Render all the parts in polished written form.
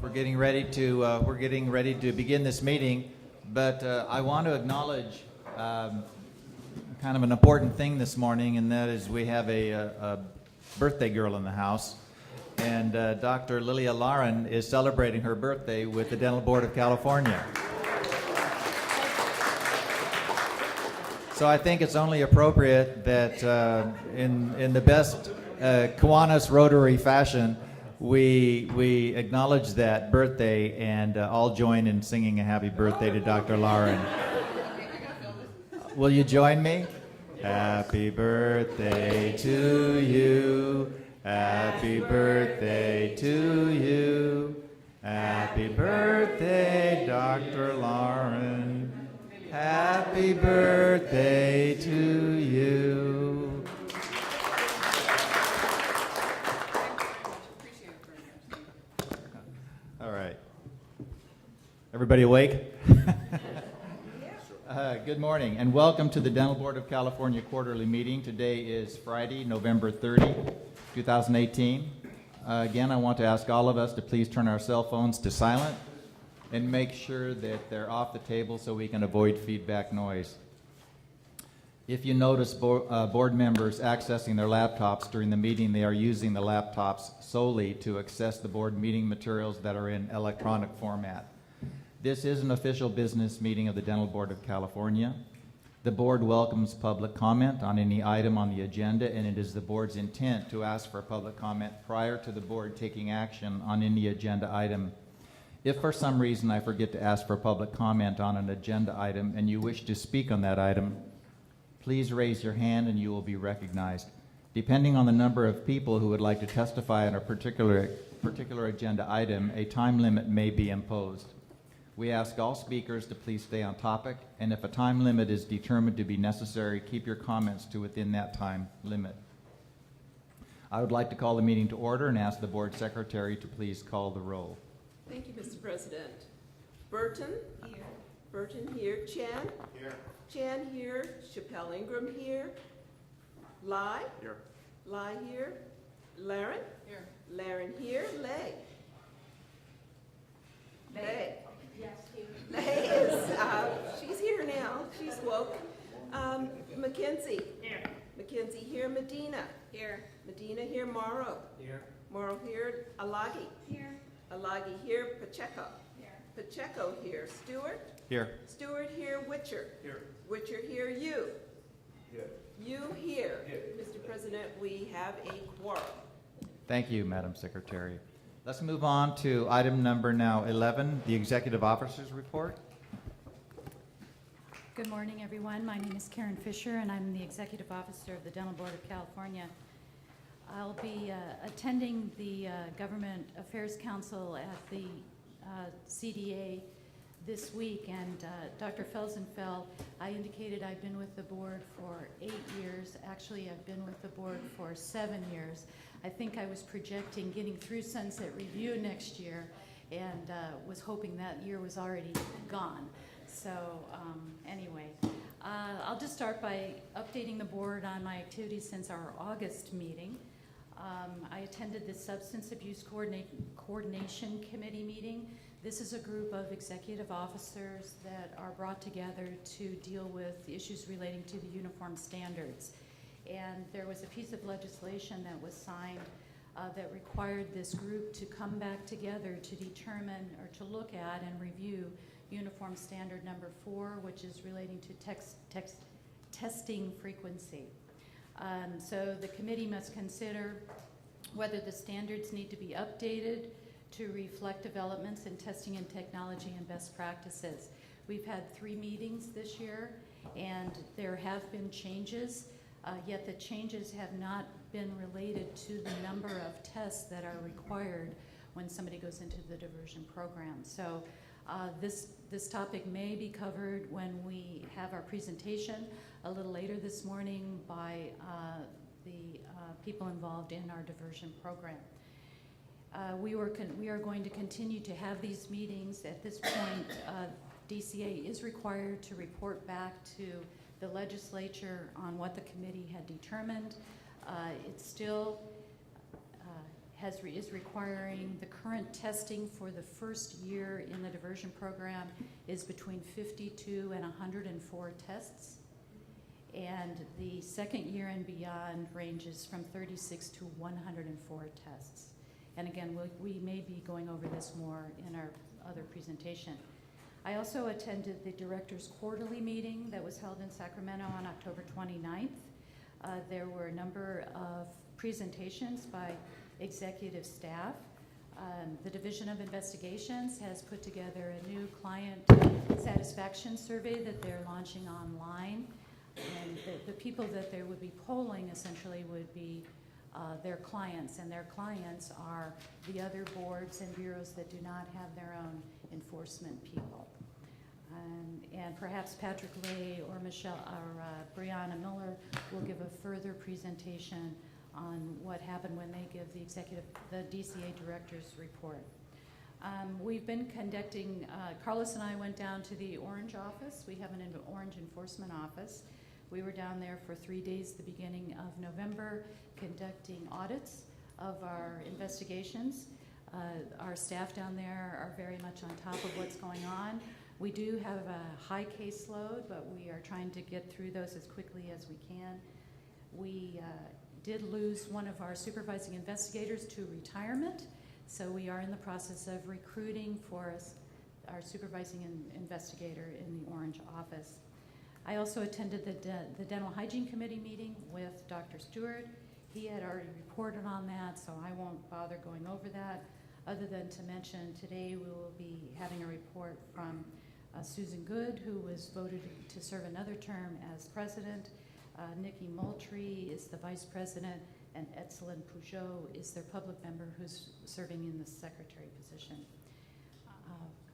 We're getting ready to begin this meeting, but I want to acknowledge kind of an important thing this morning, and that is we have a birthday girl in the house, and Dr. Lilia Lauren is celebrating her birthday with the Dental Board of California. So I think it's only appropriate that in the best Kiwanis Rotary fashion, we acknowledge that birthday and all join in singing a happy birthday to Dr. Lauren. Will you join me? Happy birthday to you. Happy birthday to you. Happy birthday, Dr. Lauren. Happy birthday to you. All right. Everybody awake? Good morning and welcome to the Dental Board of California quarterly meeting. Today is Friday, November 30, 2018. Again, I want to ask all of us to please turn our cell phones to silent and make sure that they're off the table so we can avoid feedback noise. If you notice board members accessing their laptops during the meeting, they are using the laptops solely to access the board meeting materials that are in electronic format. This is an official business meeting of the Dental Board of California. The board welcomes public comment on any item on the agenda, and it is the board's intent to ask for public comment prior to the board taking action on any agenda item. If for some reason I forget to ask for public comment on an agenda item and you wish to speak on that item, please raise your hand and you will be recognized. Depending on the number of people who would like to testify on a particular agenda item, a time limit may be imposed. We ask all speakers to please stay on topic, and if a time limit is determined to be necessary, keep your comments to within that time limit. I would like to call the meeting to order and ask the board secretary to please call the roll. Thank you, Mr. President. Burton? Here. Burton here. Chan? Here. Chan here. Chappelle Ingram here. Lai? Here. Lai here. Laren? Here. Laren here. Lay? Lay. Yes, here. Lay is, she's here now. She's woke. Mackenzie? Here. Mackenzie here. Medina? Here. Medina here. Morrow? Here. Morrow here. Alagi? Here. Alagi here. Pacheco? Here. Pacheco here. Stewart? Here. Stewart here. Witcher? Here. Witcher here. You? Here. You here. Here. Mr. President, we have a quorum. Thank you, Madam Secretary. Let's move on to item number now 11, the Executive Officer's Report. Good morning, everyone. My name is Karen Fisher, and I'm the Executive Officer of the Dental Board of California. I'll be attending the Government Affairs Council at the CDA this week, and Dr. Felsenfeld, I indicated I've been with the board for 8 years. Actually, I've been with the board for 7 years. I think I was projecting getting through Sunset Review next year and was hoping that year was already gone. So anyway, I'll just start by updating the board on my activities since our August meeting. I attended the Substance Abuse Coordination Committee meeting. This is a group of executive officers that are brought together to deal with issues relating to the uniform standards. And there was a piece of legislation that was signed that required this group to come back together to determine or to look at and review uniform standard number 4, which is relating to testing frequency. So the committee must consider whether the standards need to be updated to reflect developments in testing and technology and best practices. We've had 3 meetings this year, and there have been changes, yet the changes have not been related to the number of tests that are required when somebody goes into the diversion program. So this topic may be covered when we have our presentation a little later this morning by the people involved in our diversion program. We are going to continue to have these meetings. At this point, DCA is required to report back to the legislature on what the committee had determined. It still is requiring the current testing for the first year in the diversion program is between 52 and 104 tests. And the second year and beyond ranges from 36 to 104 tests. And again, we may be going over this more in our other presentation. I also attended the directors' quarterly meeting that was held in Sacramento on October 29th. There were a number of presentations by executive staff. The Division of Investigations has put together a new client satisfaction survey that they're launching online. And the people that they would be polling essentially would be their clients, and their clients are the other boards and bureaus that do not have their own enforcement people. And perhaps Patrick Lay or Michelle or Brianna Miller will give a further presentation on what happened when they give the DCA director's report. We've been conducting, Carlos and I went down to the Orange office. We have an Orange enforcement office. We were down there for 3 days the beginning of November conducting audits of our investigations. Our staff down there are very much on top of what's going on. We do have a high caseload, but we are trying to get through those as quickly as we can. We did lose one of our supervising investigators to retirement, so we are in the process of recruiting for our supervising investigator in the Orange office. I also attended the Dental Hygiene Committee meeting with Dr. Stewart. He had already reported on that, so I won't bother going over that, other than to mention today we will be having a report from Susan Good, who was voted to serve another term as president. Nikki Moultrie is the vice president, and Etzlyn Peugeot is their public member who's serving in the secretary position.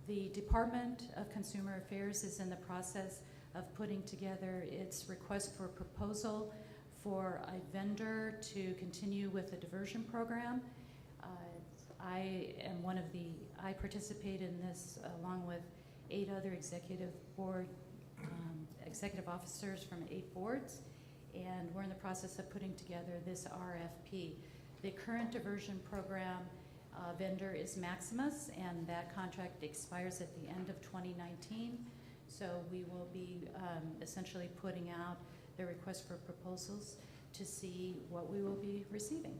The Department of Consumer Affairs is in the process of putting together its request for proposal for a vendor to continue with the diversion program. I participate in this along with 8 other executive officers from 8 boards, and we're in the process of putting together this RFP. The current diversion program vendor is Maximus, and that contract expires at the end of 2019. So we will be essentially putting out the request for proposals to see what we will be receiving.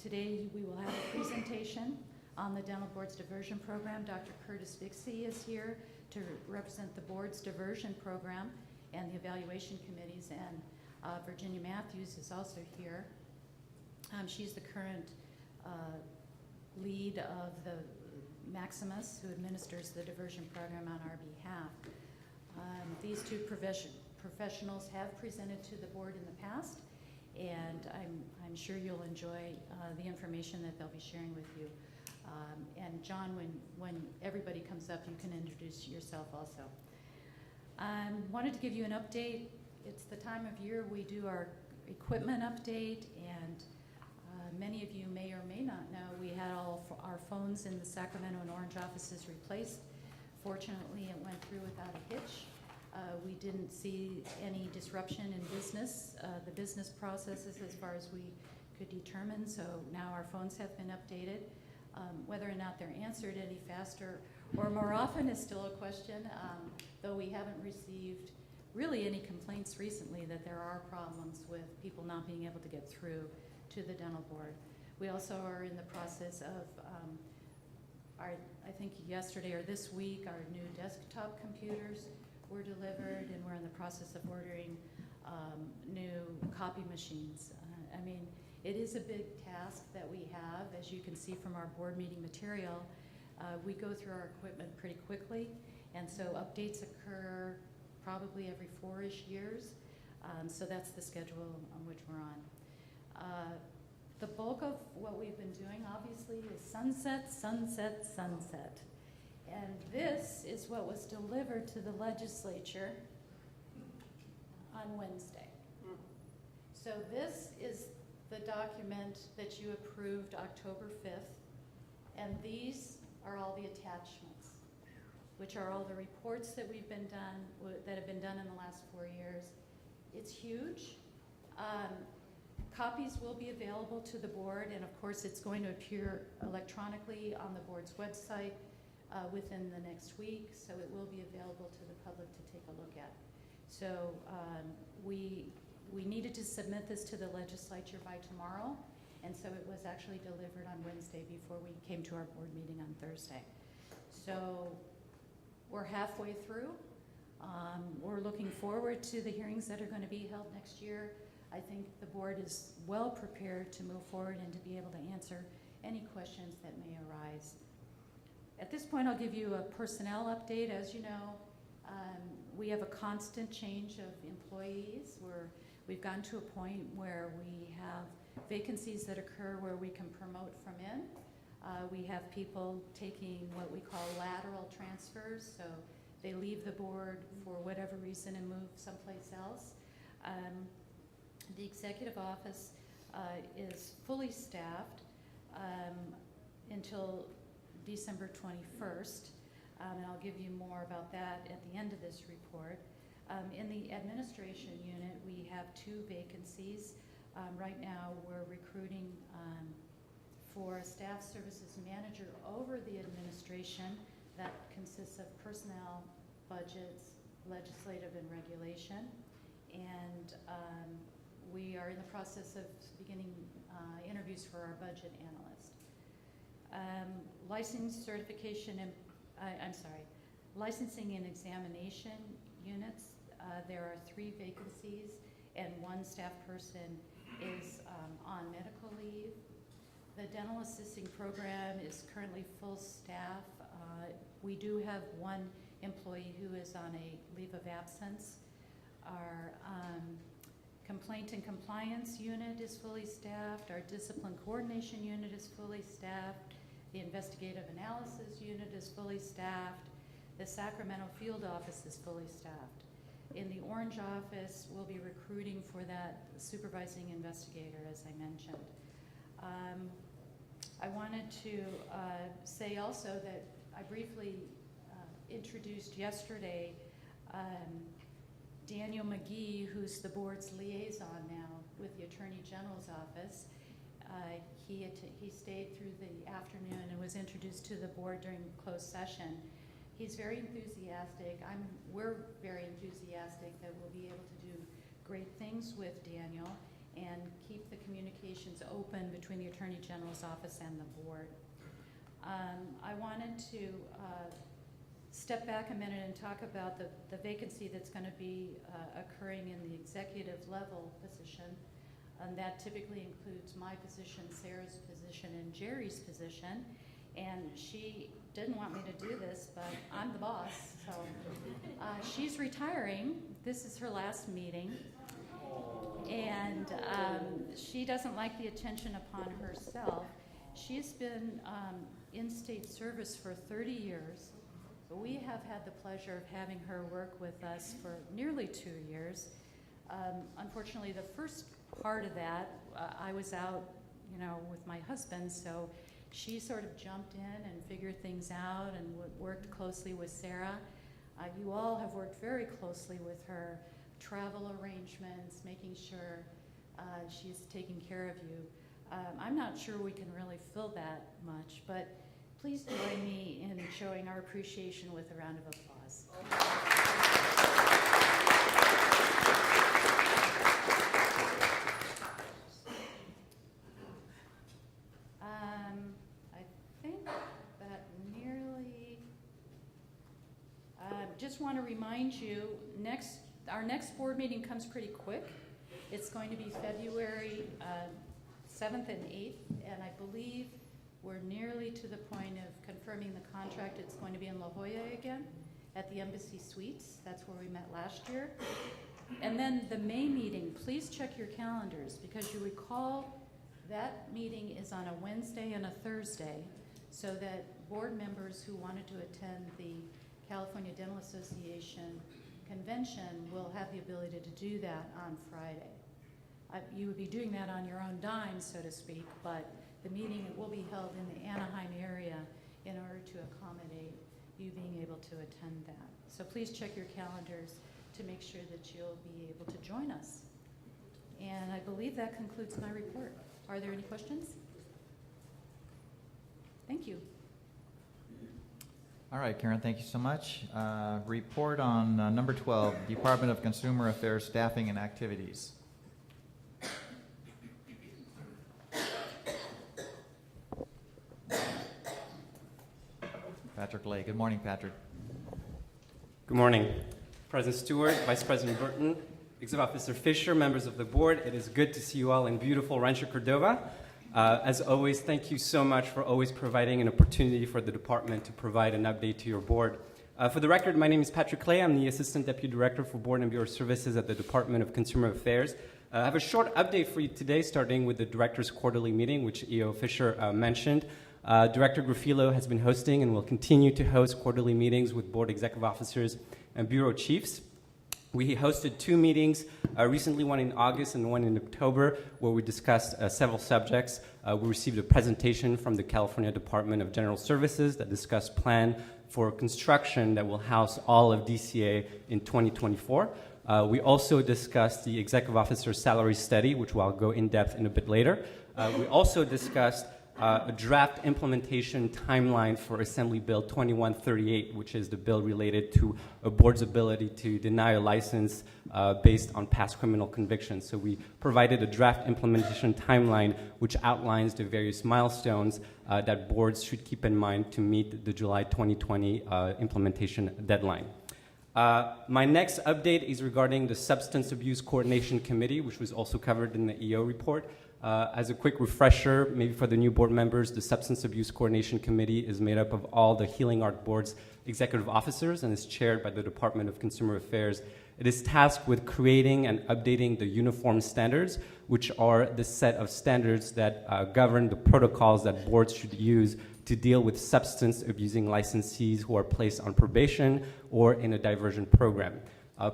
Today we will have a presentation on the Dental Board's diversion program. Dr. Curtis Bixie is here to represent the board's diversion program and the evaluation committees, and Virginia Matthews is also here. She's the current lead of the Maximus, who administers the diversion program on our behalf. These 2 professionals have presented to the board in the past, and I'm sure you'll enjoy the information that they'll be sharing with you. And John, when everybody comes up, you can introduce yourself also. Wanted to give you an update. It's the time of year we do our equipment update, and many of you may or may not know we had all our phones in the Sacramento and Orange offices replaced. Fortunately, it went through without a hitch. We didn't see any disruption in business, the business processes as far as we could determine, so now our phones have been updated. Whether or not they're answered any faster or more often is still a question, though we haven't received really any complaints recently that there are problems with people not being able to get through to the dental board. We also are in the process of I think yesterday or this week, our new desktop computers were delivered, and we're in the process of ordering new copy machines. I mean, it is a big task that we have, as you can see from our board meeting material. We go through our equipment pretty quickly, and so updates occur probably every 4-ish years. So that's the schedule on which we're on. The bulk of what we've been doing, obviously, is sunset, sunset, sunset. And this is what was delivered to the legislature on Wednesday. So this is the document that you approved October 5th, and these are all the attachments, which are all the reports that have been done in the last 4 years. It's huge. Copies will be available to the board, and of course, it's going to appear electronically on the board's website within the next week, so it will be available to the public to take a look at. So we needed to submit this to the legislature by tomorrow, and so it was actually delivered on Wednesday before we came to our board meeting on Thursday. So we're halfway through. We're looking forward to the hearings that are going to be held next year. I think the board is well prepared to move forward and to be able to answer any questions that may arise. At this point, I'll give you a personnel update. As you know, we have a constant change of employees. We've gotten to a point where we have vacancies that occur where we can promote from in. We have people taking what we call lateral transfers, so they leave the board for whatever reason and move someplace else. The executive office is fully staffed until December 21st, and I'll give you more about that at the end of this report. In the administration unit, we have 2 vacancies. Right now, we're recruiting for a staff services manager over the administration that consists of personnel, budgets, legislative, and regulation. And we are in the process of beginning interviews for our budget analyst. Licensing and examination units, there are 3 vacancies, and 1 staff person is on medical leave. The dental assisting program is currently full staff. We do have 1 employee who is on a leave of absence. Our complaint and compliance unit is fully staffed. Our discipline coordination unit is fully staffed. The investigative analysis unit is fully staffed. The Sacramento field office is fully staffed. In the Orange office, we'll be recruiting for that supervising investigator, as I mentioned. I wanted to say also that I briefly introduced yesterday Daniel McGee, who's the board's liaison now with the Attorney General's office. He stayed through the afternoon and was introduced to the board during closed session. He's very enthusiastic. We're very enthusiastic that we'll be able to do great things with Daniel and keep the communications open between the Attorney General's office and the board. I wanted to step back a minute and talk about the vacancy that's going to be occurring in the executive level position. And that typically includes my position, Sarah's position, and Jerry's position. And she didn't want me to do this, but I'm the boss. So she's retiring. This is her last meeting. And she doesn't like the attention upon herself. She's been in state service for 30 years. We have had the pleasure of having her work with us for nearly 2 years. Unfortunately, the first part of that, I was out, with my husband, so she sort of jumped in and figured things out and worked closely with Sarah. You all have worked very closely with her, travel arrangements, making sure she's taking care of you. I'm not sure we can really fill that much, but please join me in showing our appreciation with a round of applause. I think that nearly, just want to remind you, our next board meeting comes pretty quick. It's going to be February 7th and 8th, and I believe we're nearly to the point of confirming the contract. It's going to be in La Jolla again at the Embassy Suites. That's where we met last year. And then the May meeting, please check your calendars, because you recall that meeting is on a Wednesday and a Thursday, so that board members who wanted to attend the California Dental Association convention will have the ability to do that on Friday. You would be doing that on your own dime, so to speak, but the meeting will be held in the Anaheim area in order to accommodate you being able to attend that. So please check your calendars to make sure that you'll be able to join us. And I believe that concludes my report. Are there any questions? Thank you. All right, Karen, thank you so much. Report on number 12, Department of Consumer Affairs Staffing and Activities. Patrick Lay. Good morning, Patrick. Good morning. President Stewart, Vice President Burton, Executive Officer Fisher, members of the board. It is good to see you all in beautiful Rancho Cordova. As always, thank you so much for always providing an opportunity for the department to provide an update to your board. For the record, my name is Patrick Clay. I'm the Assistant Deputy Director for Board and Bureau Services at the Department of Consumer Affairs. I have a short update for you today, starting with the Director's Quarterly Meeting, which E.O. Fisher mentioned. Director Gruffilo has been hosting and will continue to host quarterly meetings with board executive officers and bureau chiefs. We hosted 2 meetings, recently one in August and one in October, where we discussed several subjects. We received a presentation from the California Department of General Services that discussed plan for construction that will house all of DCA in 2024. We also discussed the executive officer salary study, which I'll go in depth in a bit later. We also discussed a draft implementation timeline for Assembly Bill 2138, which is the bill related to a board's ability to deny a license based on past criminal convictions. So we provided a draft implementation timeline which outlines the various milestones that boards should keep in mind to meet the July 2020 implementation deadline. My next update is regarding the Substance Abuse Coordination Committee, which was also covered in the EO report. As a quick refresher, maybe for the new board members, the Substance Abuse Coordination Committee is made up of all the Healing Art Board's executive officers and is chaired by the Department of Consumer Affairs. It is tasked with creating and updating the uniform standards, which are the set of standards that govern the protocols that boards should use to deal with substance abusing licensees who are placed on probation or in a diversion program.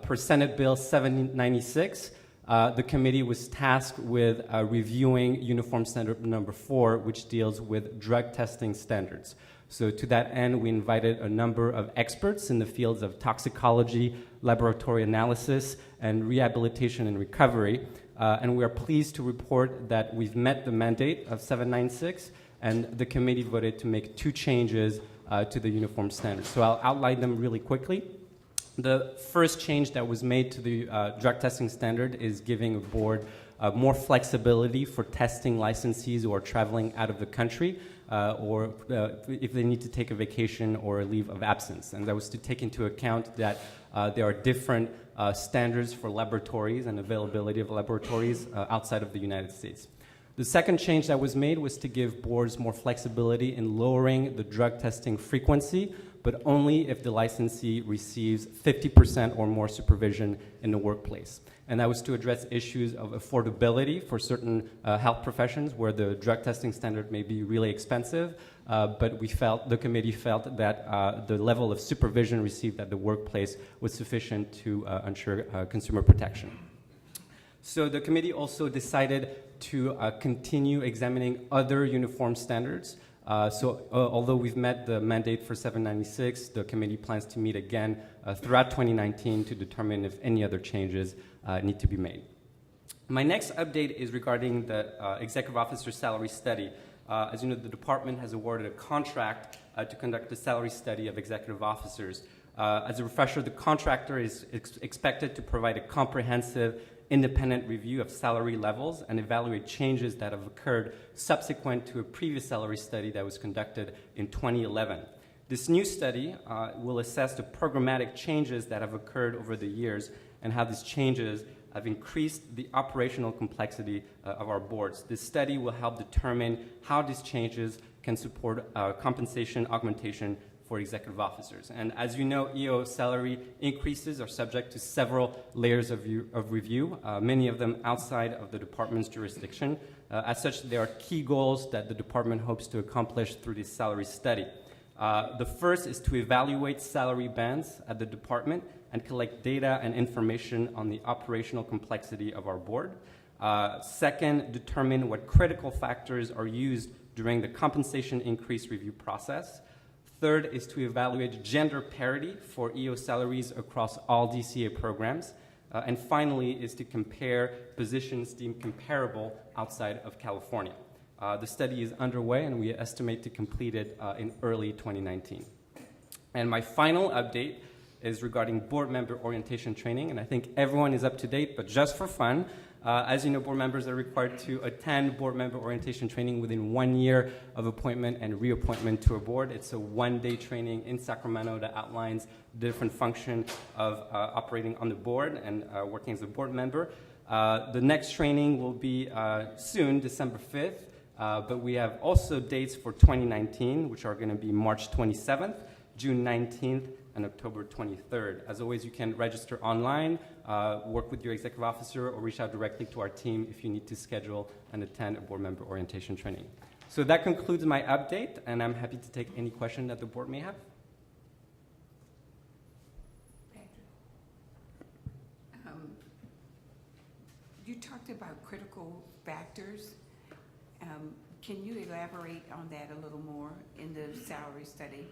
Per Senate Bill 796, the committee was tasked with reviewing Uniform Standard Number 4, which deals with drug testing standards. So to that end, we invited a number of experts in the fields of toxicology, laboratory analysis, and rehabilitation and recovery. And we are pleased to report that we've met the mandate of 796, and the committee voted to make 2 changes to the uniform standards. So I'll outline them really quickly. The first change that was made to the drug testing standard is giving a board more flexibility for testing licensees who are traveling out of the country or if they need to take a vacation or a leave of absence. And that was to take into account that there are different standards for laboratories and availability of laboratories outside of the United States. The second change that was made was to give boards more flexibility in lowering the drug testing frequency, but only if the licensee receives 50% or more supervision in the workplace. And that was to address issues of affordability for certain health professions where the drug testing standard may be really expensive, but the committee felt that the level of supervision received at the workplace was sufficient to ensure consumer protection. So the committee also decided to continue examining other uniform standards. Although we've met the mandate for 796, the committee plans to meet again throughout 2019 to determine if any other changes need to be made. My next update is regarding the executive officer salary study. As you know, the department has awarded a contract to conduct a salary study of executive officers. As a refresher, the contractor is expected to provide a comprehensive independent review of salary levels and evaluate changes that have occurred subsequent to a previous salary study that was conducted in 2011. This new study will assess the programmatic changes that have occurred over the years and how these changes have increased the operational complexity of our boards. This study will help determine how these changes can support compensation augmentation for executive officers. And as you know, EO salary increases are subject to several layers of review, many of them outside of the department's jurisdiction. As such, there are key goals that the department hopes to accomplish through this salary study. The first is to evaluate salary bands at the department and collect data and information on the operational complexity of our board. Second, determine what critical factors are used during the compensation increase review process. Third is to evaluate gender parity for EO salaries across all DCA programs. And finally is to compare positions deemed comparable outside of California. The study is underway, and we estimate to complete it in early 2019. And my final update is regarding board member orientation training, and I think everyone is up to date, but just for fun, as you know, board members are required to attend board member orientation training within 1 year of appointment and reappointment to a board. It's a one-day training in Sacramento that outlines the different function of operating on the board and working as a board member. The next training will be soon, December 5th, but we have also dates for 2019, which are going to be March 27th, June 19th, and October 23rd. As always, you can register online, work with your executive officer, or reach out directly to our team if you need to schedule and attend a board member orientation training. So that concludes my update, and I'm happy to take any question that the board may have. You talked about critical factors. Can you elaborate on that a little more in the salary study?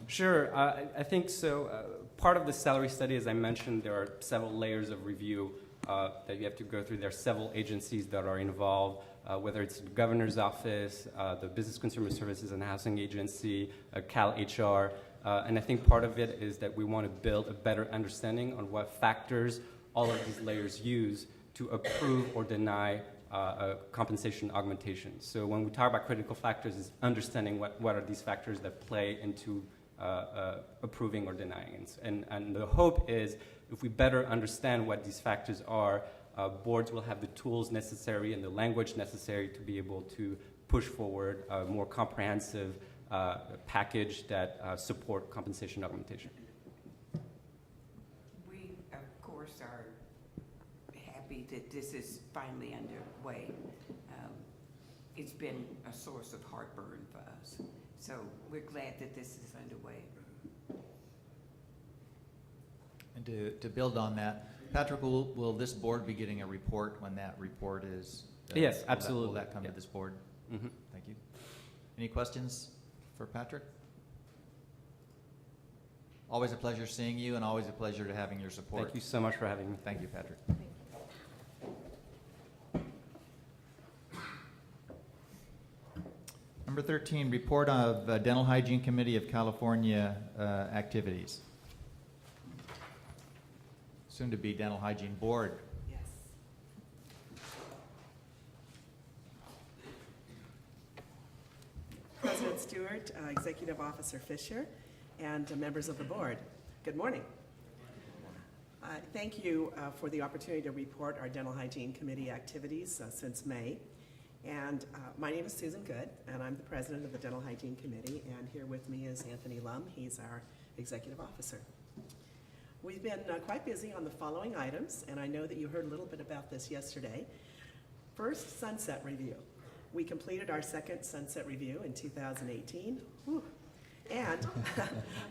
Sure, I think so. Part of the salary study, as I mentioned, there are several layers of review that you have to go through. There are several agencies that are involved, whether it's the governor's office, the Business Consumer Services and Housing Agency, Cal HR, and I think part of it is that we want to build a better understanding on what factors all of these layers use to approve or deny a compensation augmentation. So when we talk about critical factors, is understanding what are these factors that play into approving or denying. And the hope is if we better understand what these factors are, boards will have the tools necessary and the language necessary to be able to push forward a more comprehensive package that support compensation augmentation. We, of course, are happy that this is finally underway. It's been a source of heartburn for us. So we're glad that this is underway. And to build on that, Patrick, will this board be getting a report when that report is? Yes, absolutely. Will that come to this board? Mm-hmm. Thank you. Any questions for Patrick? Always a pleasure seeing you, and always a pleasure to having your support. Thank you so much for having me. Thank you, Patrick. Number 13, report of Dental Hygiene Committee of California activities. Soon to be Dental Hygiene Board. Yes. President Stewart, Executive Officer Fisher, and members of the board, good morning. Thank you for the opportunity to report our Dental Hygiene Committee activities since May. And my name is Susan Good, and I'm the president of the Dental Hygiene Committee, and here with me is Anthony Lum. He's our executive officer. We've been quite busy on the following items, and I know that you heard a little bit about this yesterday. First, sunset review. We completed our second sunset review in 2018. Whew. And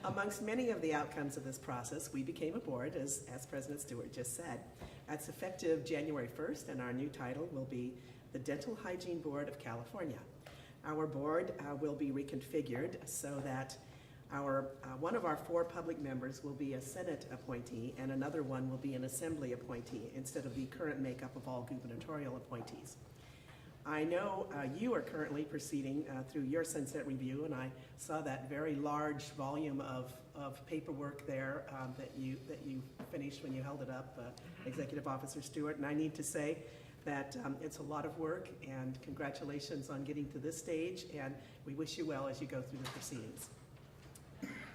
amongst many of the outcomes of this process, we became a board, as President Stewart just said. That's effective January 1st, and our new title will be the Dental Hygiene Board of California. Our board will be reconfigured so that one of our 4 public members will be a Senate appointee and another one will be an Assembly appointee instead of the current makeup of all gubernatorial appointees. I know you are currently proceeding through your sunset review, and I saw that very large volume of paperwork there that you finished when you held it up, Executive Officer Stewart, and I need to say that it's a lot of work, and congratulations on getting to this stage, and we wish you well as you go through the proceedings.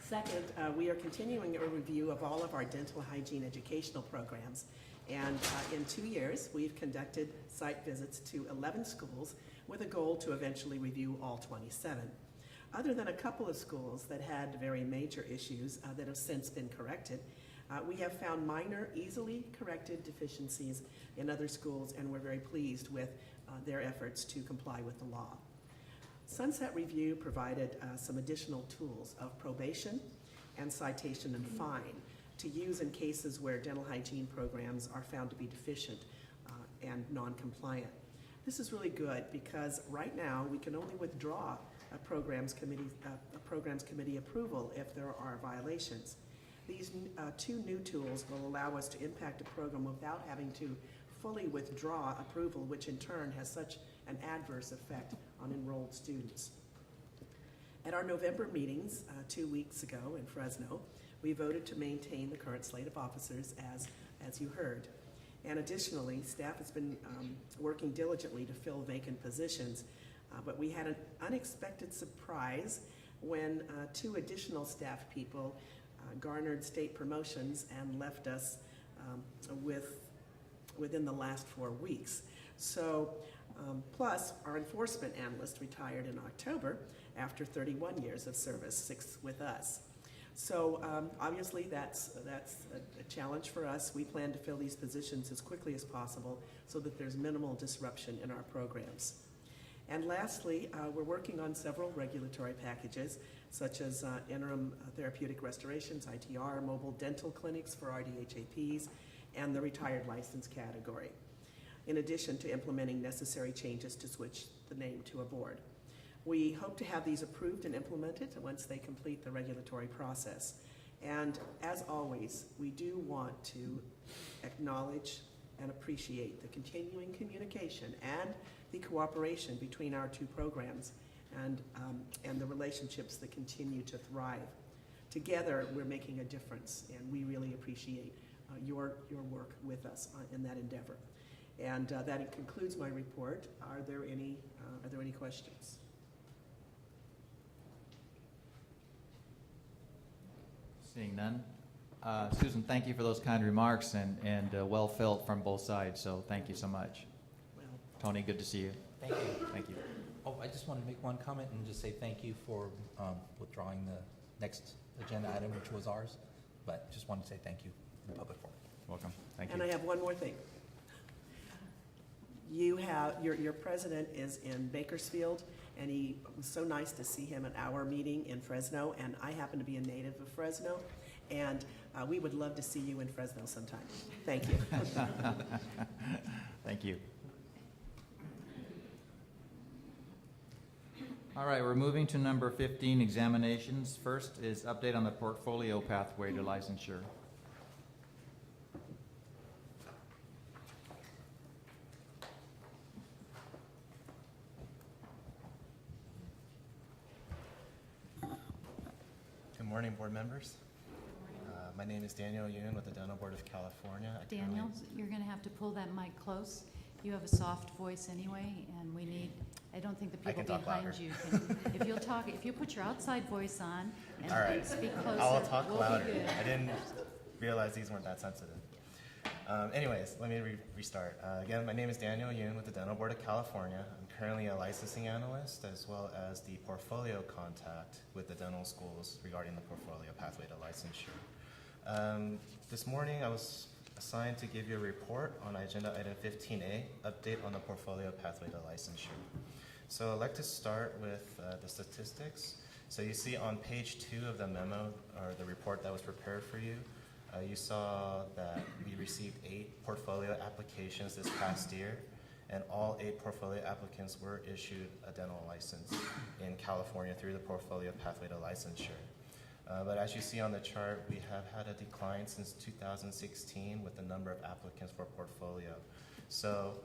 Second, we are continuing a review of all of our dental hygiene educational programs, and in 2 years, we've conducted site visits to 11 schools with a goal to eventually review all 27. Other than a couple of schools that had very major issues that have since been corrected, we have found minor, easily corrected deficiencies in other schools, and we're very pleased with their efforts to comply with the law. Sunset Review provided some additional tools of probation and citation and fine to use in cases where dental hygiene programs are found to be deficient and non-compliant. This is really good because right now we can only withdraw a programs committee approval if there are violations. These two new tools will allow us to impact a program without having to fully withdraw approval, which in turn has such an adverse effect on enrolled students. At our November meetings 2 weeks ago in Fresno, we voted to maintain the current slate of officers as you heard. And additionally, staff has been working diligently to fill vacant positions, but we had an unexpected surprise when 2 additional staff people garnered state promotions and left us within the last 4 weeks. So, plus our enforcement analyst retired in October after 31 years of service, 6 with us. So obviously that's a challenge for us. We plan to fill these positions as quickly as possible so that there's minimal disruption in our programs. And lastly, we're working on several regulatory packages, such as interim therapeutic restorations, ITR, mobile dental clinics for RDHAPs, and the retired license category, in addition to implementing necessary changes to switch the name to a board. We hope to have these approved and implemented once they complete the regulatory process. And as always, we do want to acknowledge and appreciate the continuing communication and the cooperation between our 2 programs and the relationships that continue to thrive. Together, we're making a difference, and we really appreciate your work with us in that endeavor. And that concludes my report. Are there any questions? Seeing none. Susan, thank you for those kind remarks and well felt from both sides, so thank you so much. Well, Tony, good to see you. Thank you. Thank you. Oh, I just want to make one comment and just say thank you for withdrawing the next agenda item, which was ours. But just wanted to say thank you in public forum. Welcome. Thank and you. I have one more thing. You have your president is in Bakersfield, and it was so nice to see him at our meeting in Fresno, and I happen to be a native of Fresno, and we would love to see you in Fresno sometime. Thank you. Thank you. All right, we're moving to number 15, examinations. First is update on the portfolio pathway to licensure. Good morning, board members. My name is Daniel Yoon with the Dental Board of California. Daniel, you're going to have to pull that mic close. You have a soft voice anyway, and I don't think the I people can talk behind louder. you can. If you put your outside voice on and All right. speak closer, I'll talk we'll louder. be good. I didn't realize these weren't that sensitive. Anyways, let me restart. Again, my name is Daniel Yoon with the Dental Board of California. I'm currently a licensing analyst as well as the portfolio contact with the dental schools regarding the portfolio pathway to licensure. This morning I was assigned to give you a report on agenda item 15A, update on the portfolio pathway to licensure. So I'd like to start with the statistics. So you see on page 2 of the memo, or the report that was prepared for you, you saw that we received 8 portfolio applications this past year, and all 8 portfolio applicants were issued a dental license in California through the portfolio pathway to licensure. But as you see on the chart, we have had a decline since 2016 with the number of applicants for portfolio. So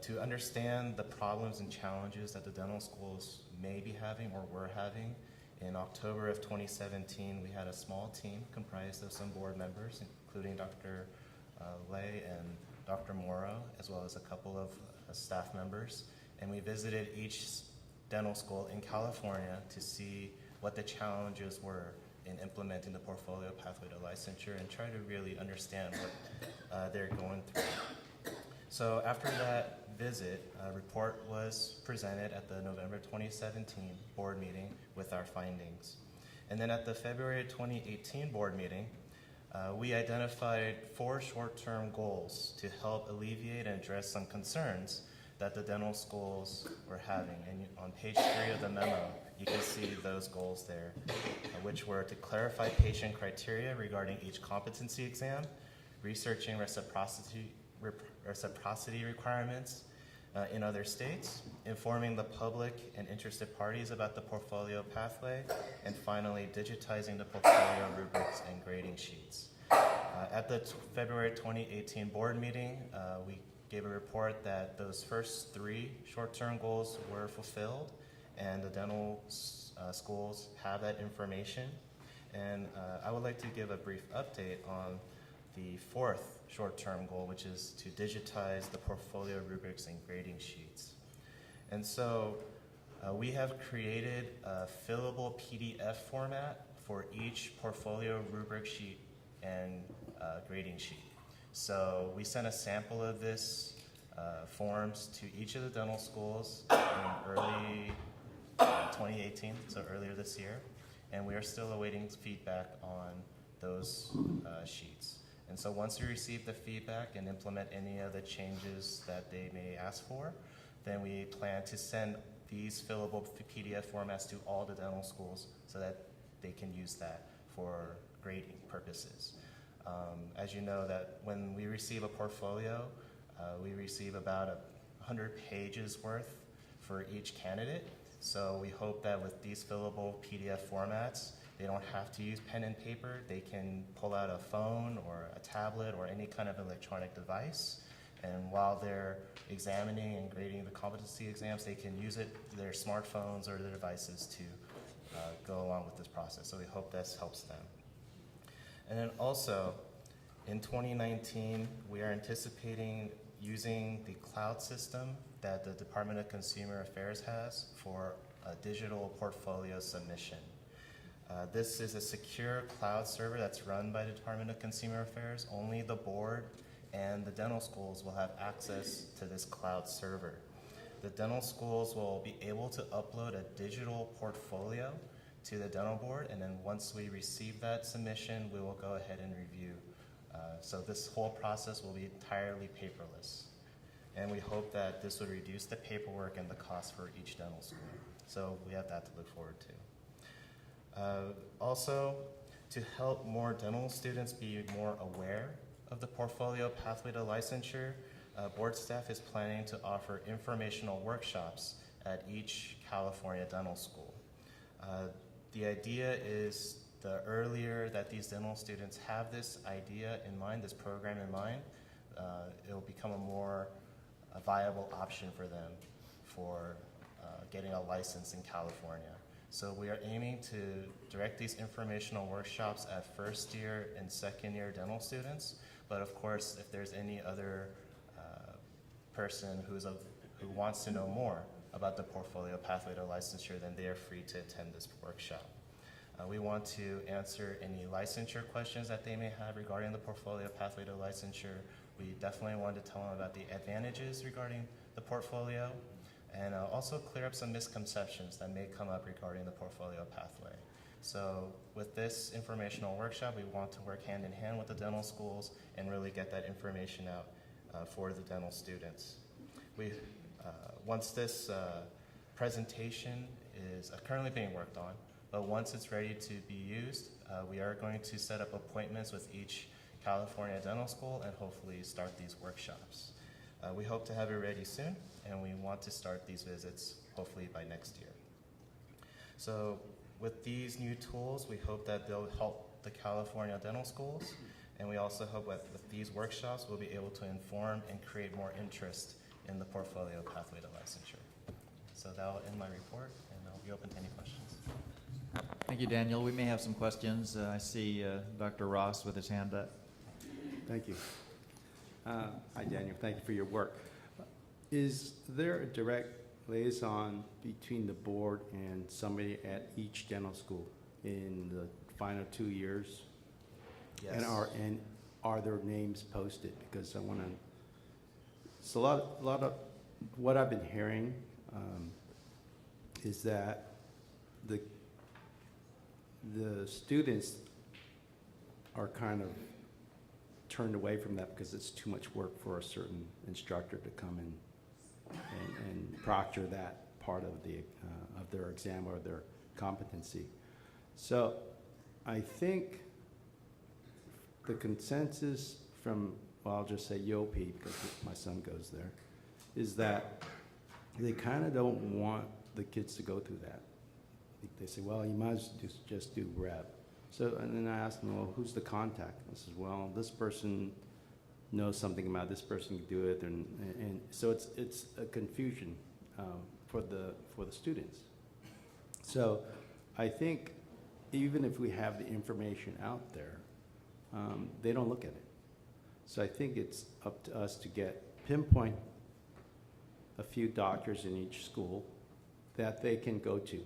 to understand the problems and challenges that the dental schools may be having or were having, in October of 2017, we had a small team comprised of some board members, including Dr. Lay and Dr. Morrow, as well as a couple of staff members. And we visited each dental school in California to see what the challenges were in implementing the portfolio pathway to licensure and try to really understand what they're going through. So after that visit, a report was presented at the November 2017 board meeting with our findings. And then at the February 2018 board meeting, we identified 4 short-term goals to help alleviate and address some concerns that the dental schools were having. And on page 3 of the memo, you can see those goals there, which were to clarify patient criteria regarding each competency exam, researching reciprocity requirements, in other states, informing the public and interested parties about the portfolio pathway, and finally, digitizing the portfolio rubrics and grading sheets. At the February 2018 board meeting, we gave a report that those first 3 short-term goals were fulfilled, and the dental schools have that information. And I would like to give a brief update on the 4th short-term goal, which is to digitize the portfolio rubrics and grading sheets. And so we have created a fillable PDF format for each portfolio rubric sheet and grading sheet. So we sent a sample of this forms to each of the dental schools in early 2018, so earlier this year, and we are still awaiting feedback on those sheets. And so once we receive the feedback and implement any of the changes that they may ask for, then we plan to send these fillable PDF formats to all the dental schools so that they can use that for grading purposes. As you know, that when we receive a portfolio, we receive about 100 pages worth for each candidate. So we hope that with these fillable PDF formats, they don't have to use pen and paper. They can pull out a phone or a tablet or any kind of electronic device. And while they're examining and grading the competency exams, they can use their smartphones or their devices to go along with this process. So we hope this helps them. And then also, in 2019, we are anticipating using the cloud system that the Department of Consumer Affairs has for a digital portfolio submission. This is a secure cloud server that's run by the Department of Consumer Affairs. Only the board and the dental schools will have access to this cloud server. The dental schools will be able to upload a digital portfolio to the dental board, and then once we receive that submission, we will go ahead and review. So this whole process will be entirely paperless. And we hope that this would reduce the paperwork and the cost for each dental school. So we have that to look forward to. Also, to help more dental students be more aware of the portfolio pathway to licensure, board staff is planning to offer informational workshops at each California dental school. The idea is the earlier that these dental students have this idea in mind, this program in mind, it'll become a viable option for them for getting a license in California. So we are aiming to direct these informational workshops at first year and second year dental students, but of course, if there's any other person who wants to know more about the portfolio pathway to licensure, then they are free to attend this workshop. We want to answer any licensure questions that they may have regarding the portfolio pathway to licensure. We definitely want to tell them about the advantages regarding the portfolio, and also clear up some misconceptions that may come up regarding the portfolio pathway. So with this informational workshop, we want to work hand in hand with the dental schools and really get that information out for the dental students. Once this presentation is currently being worked on, but once it's ready to be used, we are going to set up appointments with each California dental school and hopefully start these workshops. We hope to have it ready soon, and we want to start these visits hopefully by next year. So with these new tools, we hope that they'll help the California dental schools, and we also hope that with these workshops, we'll be able to inform and create more interest in the portfolio pathway to licensure. So that'll end my report, and I'll be open to any questions. Thank you, Daniel. We may have some questions. I see Dr. Ross with his hand up. Thank you. Hi, Daniel. Thank you for your work. Is there a direct liaison between the board and somebody at each dental school in the final 2 years? Yes. And are their names posted? Because I want to. So a lot of what I've been hearing is that the students are kind of turned away from that because it's too much work for a certain instructor to come in and proctor that part of their exam or their competency. So I think the consensus from, well, I'll just say UOP because my son goes there, is that they kind of don't want the kids to go through that. They say, well, you might as well just do rep. So, and then I asked them, well, who's the contact? I said, well, this person knows something about it, this person can do it, and so it's a confusion for the students. So I think even if we have the information out there, they don't look at it. So I think it's up to us to pinpoint a few doctors in each school that they can go to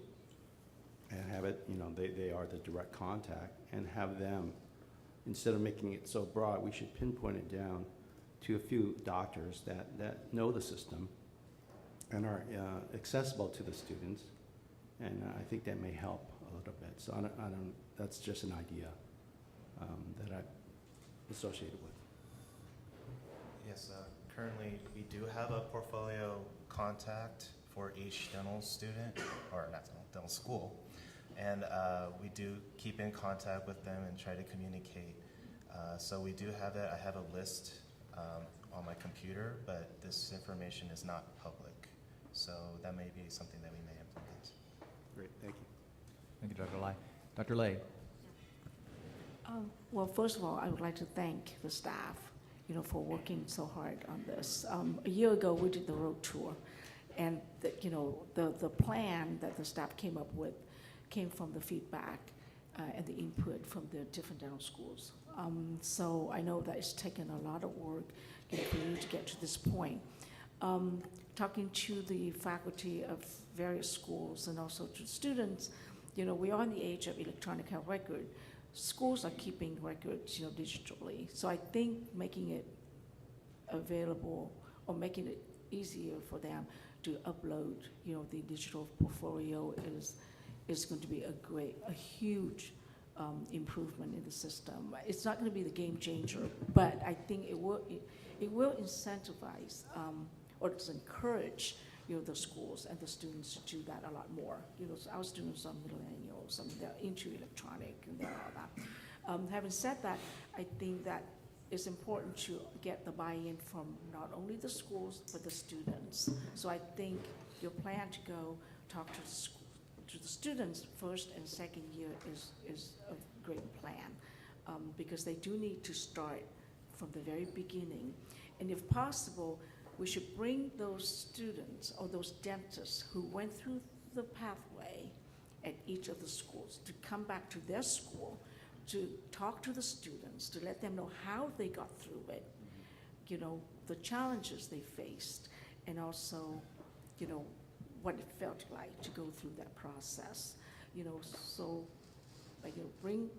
and have it, they are the direct contact, and have them, instead of making it so broad, we should pinpoint it down to a few doctors that know the system and are accessible to the students, and I think that may help a little bit. So I don't that's just an idea that I'm associated with. Yes, currently we do have a portfolio contact for each dental student, or not dental school, and we do keep in contact with them and try to communicate. So we do have that. I have a list on my computer, but this information is not public. So that may be something that we may implement. Great, thank you. Thank you, Dr. Lai. Dr. Lay. Well, first of all, I would like to thank the staff, for working so hard on this. A year ago, we did the road tour, and the plan that the staff came up with came from the feedback and the input from the different dental schools. So I know that it's taken a lot of work for you to get to this point. Talking to the faculty of various schools and also to students, we are in the age of electronic health record. Schools are keeping records, digitally. So I think making it available or making it easier for them to upload, the digital portfolio is going to be a huge improvement in the system. It's not going to be the game changer, but I think it will incentivize or to encourage the schools and the students to do that a lot more. So our students are millennials, some they're into electronic and they're all that. Having said that, I think that it's important to get the buy-in from not only the schools but the students. So I think your plan to go talk to the students first and second year is a great plan, because they do need to start from the very beginning, and if possible, we should bring those students or those dentists who went through the pathway at each of the schools to come back to their school to talk to the students, to let them know how they got through it, the challenges they faced, and also, what it felt like to go through that process. So bring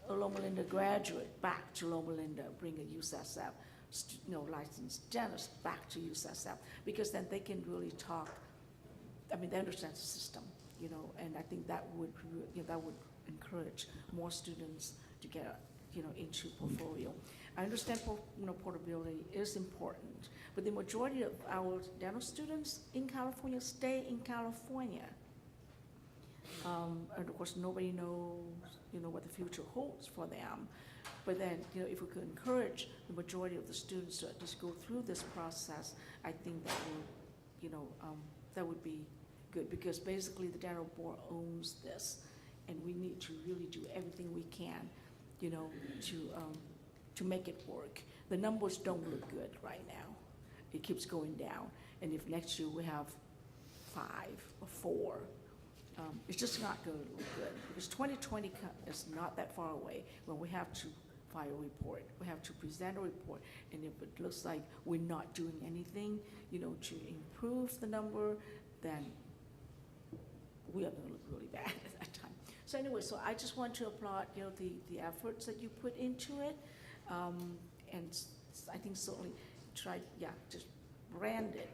a Loma Linda graduate back to Loma Linda, bring a USSF licensed dentist back to USSF, because then they can really talk. They understand the system, and I think that would encourage more students to get into portfolio. I understand portability is important, but the majority of our dental students in California stay in California. And of course, nobody knows, what the future holds for them. But then, if we could encourage the majority of the students to just go through this process, I think that would, that would be good, because basically the dental board owns this, and we need to really do everything we can, to make it work. The numbers don't look good right now. It keeps going down, and if next year we have 5 or 4, it's just not going to look good, because 2020 is not that far away when we have to file a report. We have to present a report, and if it looks like we're not doing anything, to improve the number, then we are going to look really bad at that time. So anyway, so I just want to applaud, the efforts that you put into it, and I think certainly try, just brand it,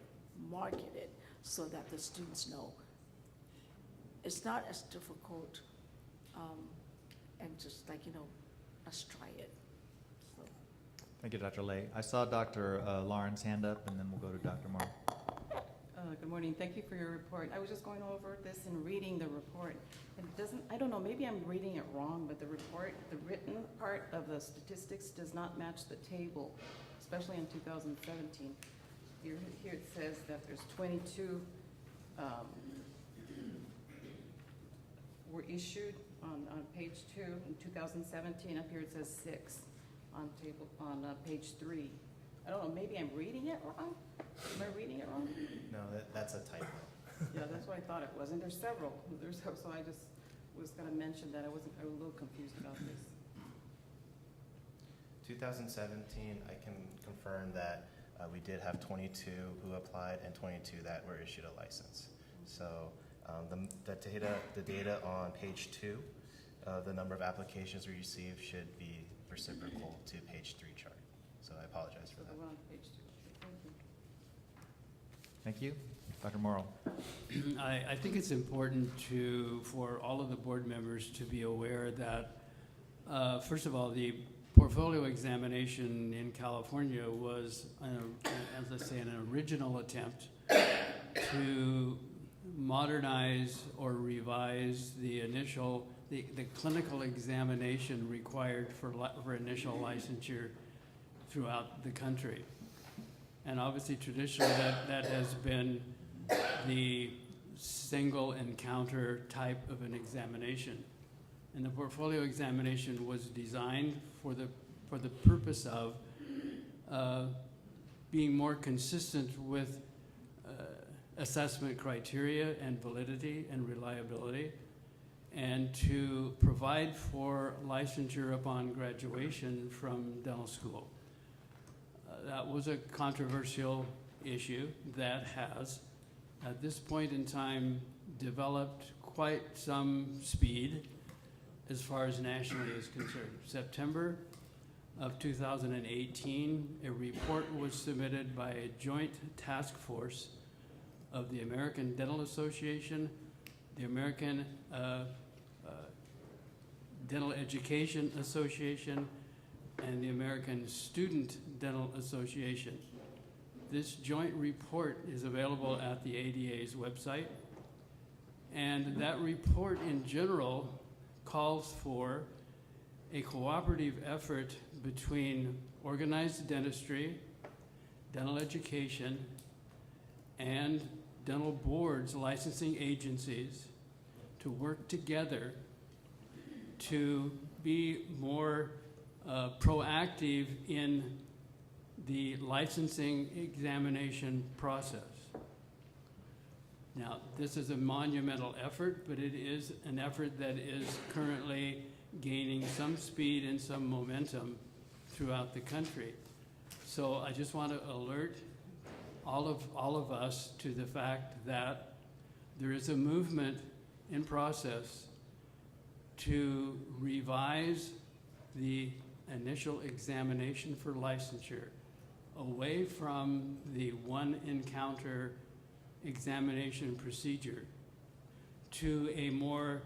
market it, so that the students know it's not as difficult, and just let's try it. So. Thank you, Dr. Lay. I saw Dr. Lauren's hand up, and then we'll go to Dr. Moore. Good morning. Thank you for your report. I was just going over this and reading the report. And it doesn't, I don't know, maybe I'm reading it wrong, but the report, the written part of the statistics does not match the table, especially in 2017. here it says that there's 22 were issued on page 2 in 2017. Up here it says 6 on page 3. I don't know, maybe I'm reading it wrong? Am I reading it wrong? No, that's a typo. Yeah, that's what I thought it was, and there's several. So I just was gonna mention that I was a little confused about this. 2017, I can confirm that we did have 22 who applied and 22 that were issued a license. So the data on page 2, the number of applications we received should be reciprocal to page 3 chart. So I apologize for So that. we're on page 2. Thank you. Thank you. Dr. Morrow. I think it's important for all of the board members to be aware that, first of all, the portfolio examination in California was, as I say, an original attempt to modernize or revise the clinical examination required for initial licensure throughout the country. And obviously, traditionally, that has been the single encounter type of an examination. And the portfolio examination was designed for the purpose of being more consistent with assessment criteria and validity and reliability, and to provide for licensure upon graduation from dental school. That was a controversial issue that has, at this point in time, developed quite some speed as far as nationally is concerned. September of 2018, a report was submitted by a joint task force of the American Dental Association, the American Dental Education Association, and the American Student Dental Association. This joint report is available at the ADA's website, and that report in general calls for a cooperative effort between organized dentistry, dental education, and dental boards, licensing agencies, to work together to be more proactive in the licensing examination process. Now, this is a monumental effort, but it is an effort that is currently gaining some speed and some momentum throughout the country. So I just want to alert all of us to the fact that there is a movement in process to revise the initial examination for licensure away from the one encounter examination procedure to a more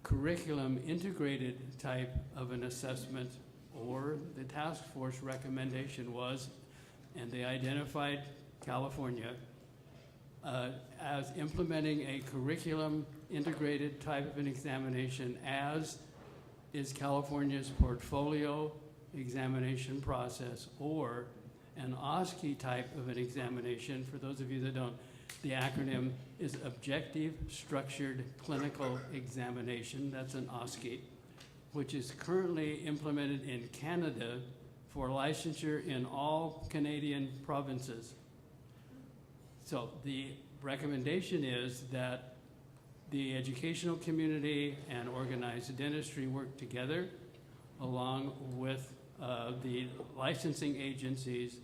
curriculum integrated type of an assessment, or the task force recommendation was, and they identified California as implementing a curriculum integrated type of an examination, as is California's portfolio examination process, or an OSCE type of an examination. For those of you that don't, the acronym is Objective Structured Clinical Examination. That's an OSCE, which is currently implemented in Canada for licensure in all Canadian provinces. So the recommendation is that the educational community and organized dentistry work together along with the licensing agencies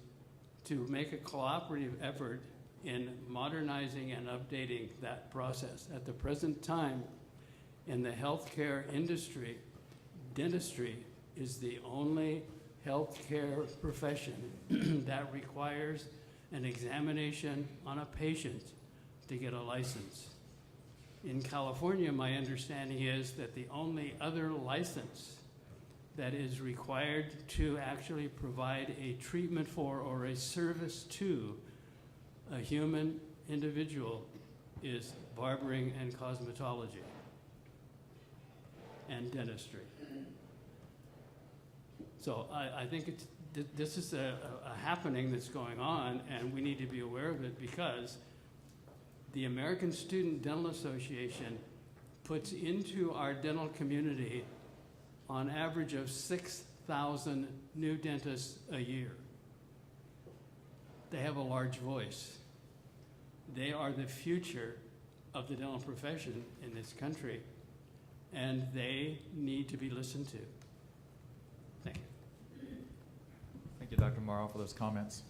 to make a cooperative effort in modernizing and updating that process. At the present time, in the healthcare industry, dentistry is the only healthcare profession that requires an examination on a patient to get a license. In California, my understanding is that the only other license that is required to actually provide a treatment for or a service to a human individual is barbering and cosmetology and dentistry. So I think it's this is a happening that's going on, and we need to be aware of it because the American Student Dental Association puts into our dental community on average of 6,000 new dentists a year. They have a large voice. They are the future of the dental profession in this country, and they need to be listened to. Thank you. Thank you, Dr. Morrow, for those comments.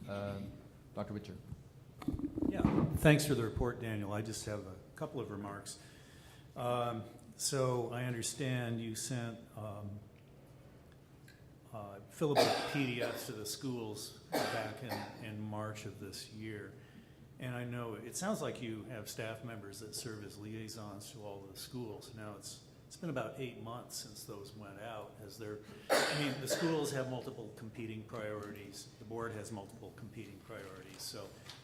Dr. Witcher. Yeah, thanks for the report, Daniel. I just have a couple of remarks. So I understand you sent fillable PDFs to the schools back in March of this year. And I know it sounds like you have staff members that serve as liaisons to all of the schools. Now it's been about 8 months since those went out. The schools have multiple competing priorities. The board has multiple competing priorities. So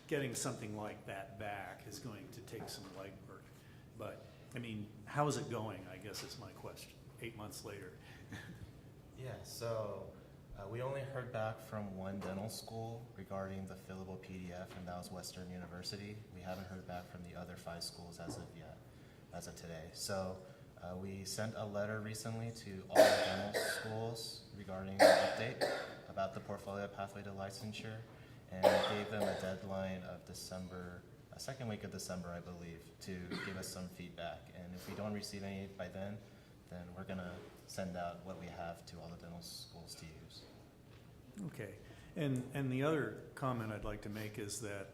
getting something like that back is going to take some legwork. But how is it going, I guess is my question, 8 months later. Yeah, so we only heard back from one dental school regarding the fillable PDF, and that was Western University. We haven't heard back from the other 5 schools as of yet, as of today. So we sent a letter recently to all the dental schools regarding an update about the portfolio pathway to licensure, and we gave them a deadline of December, second week of December, I believe, to give us some feedback. And if we don't receive any by then we're going to send out what we have to all the dental schools to use. Okay. And the other comment I'd like to make is that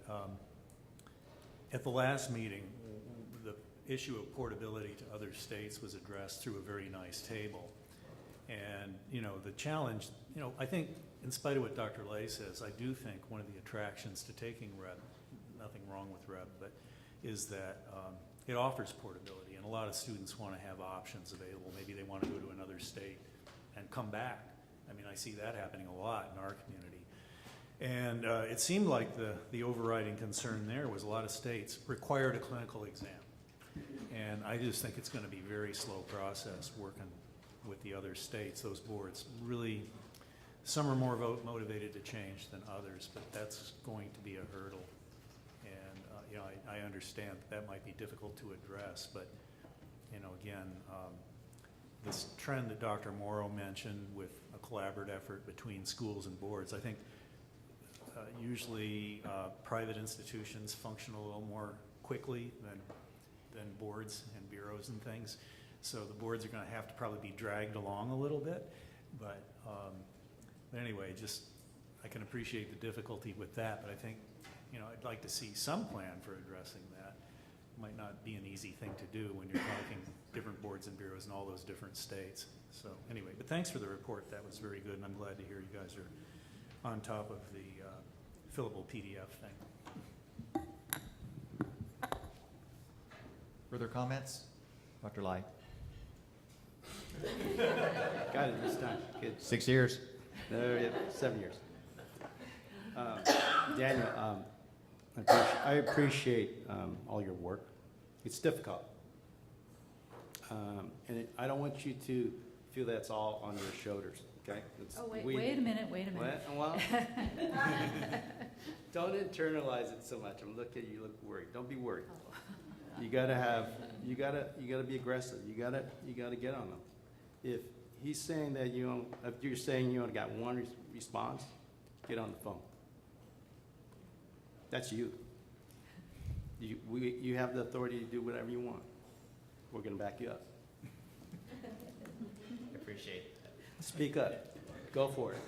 at the last meeting, the issue of portability to other states was addressed through a very nice table. And, the challenge, I think, in spite of what Dr. Lay says, I do think one of the attractions to taking REB, nothing wrong with REB, but is that it offers portability, and a lot of students want to have options available. Maybe they want to go to another state and come back. I see that happening a lot in our community. And it seemed like the overriding concern there was a lot of states required a clinical exam. And I just think it's going to be a very slow process working with the other states. Those boards really, some are more motivated to change than others, but that's going to be a hurdle. And I understand that might be difficult to address, but again, this trend that Dr. Morrow mentioned with a collaborative effort between schools and boards, I think usually private institutions function a little more quickly than boards and bureaus and things. So the boards are going to have to probably be dragged along a little bit. But anyway, I can appreciate the difficulty with that, but I think I'd like to see some plan for addressing that. It might not be an easy thing to do when you're talking different boards and bureaus in all those different states. So anyway, but thanks for the report. That was very good, and I'm glad to hear you guys are on top of the fillable PDF thing. Further comments? Dr. Lai. Got it this time. Good. 6 years. No, yeah, 7 years. Daniel, I appreciate all your work. It's difficult. And I don't want you to feel that's all on your shoulders, okay? Wait a minute. Well, don't internalize it so much. I'm looking at you, look worried. Don't be worried. You gotta be aggressive. You gotta get on them. If he's saying that if you're saying you only got one response, get on the phone. That's you. You have the authority to do whatever you want. We're gonna back you up. I appreciate that. Speak up. Go for it.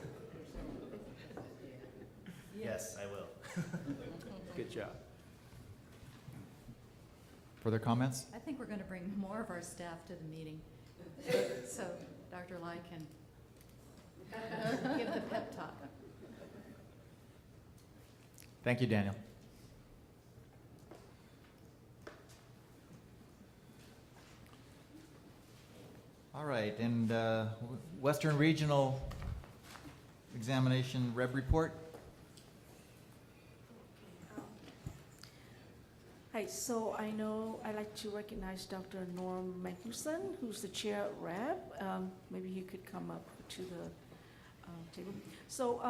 Yes, I will. Good job. Further comments? I think we're going to bring more of our staff to the meeting. So Dr. Lai can give the pep talk. Thank you, Daniel. All right, and Western Regional Examination Reb Report. Hi, so I'd like to recognize Dr. Norm Magnuson, who's the chair at REB. Maybe he could come up to table. So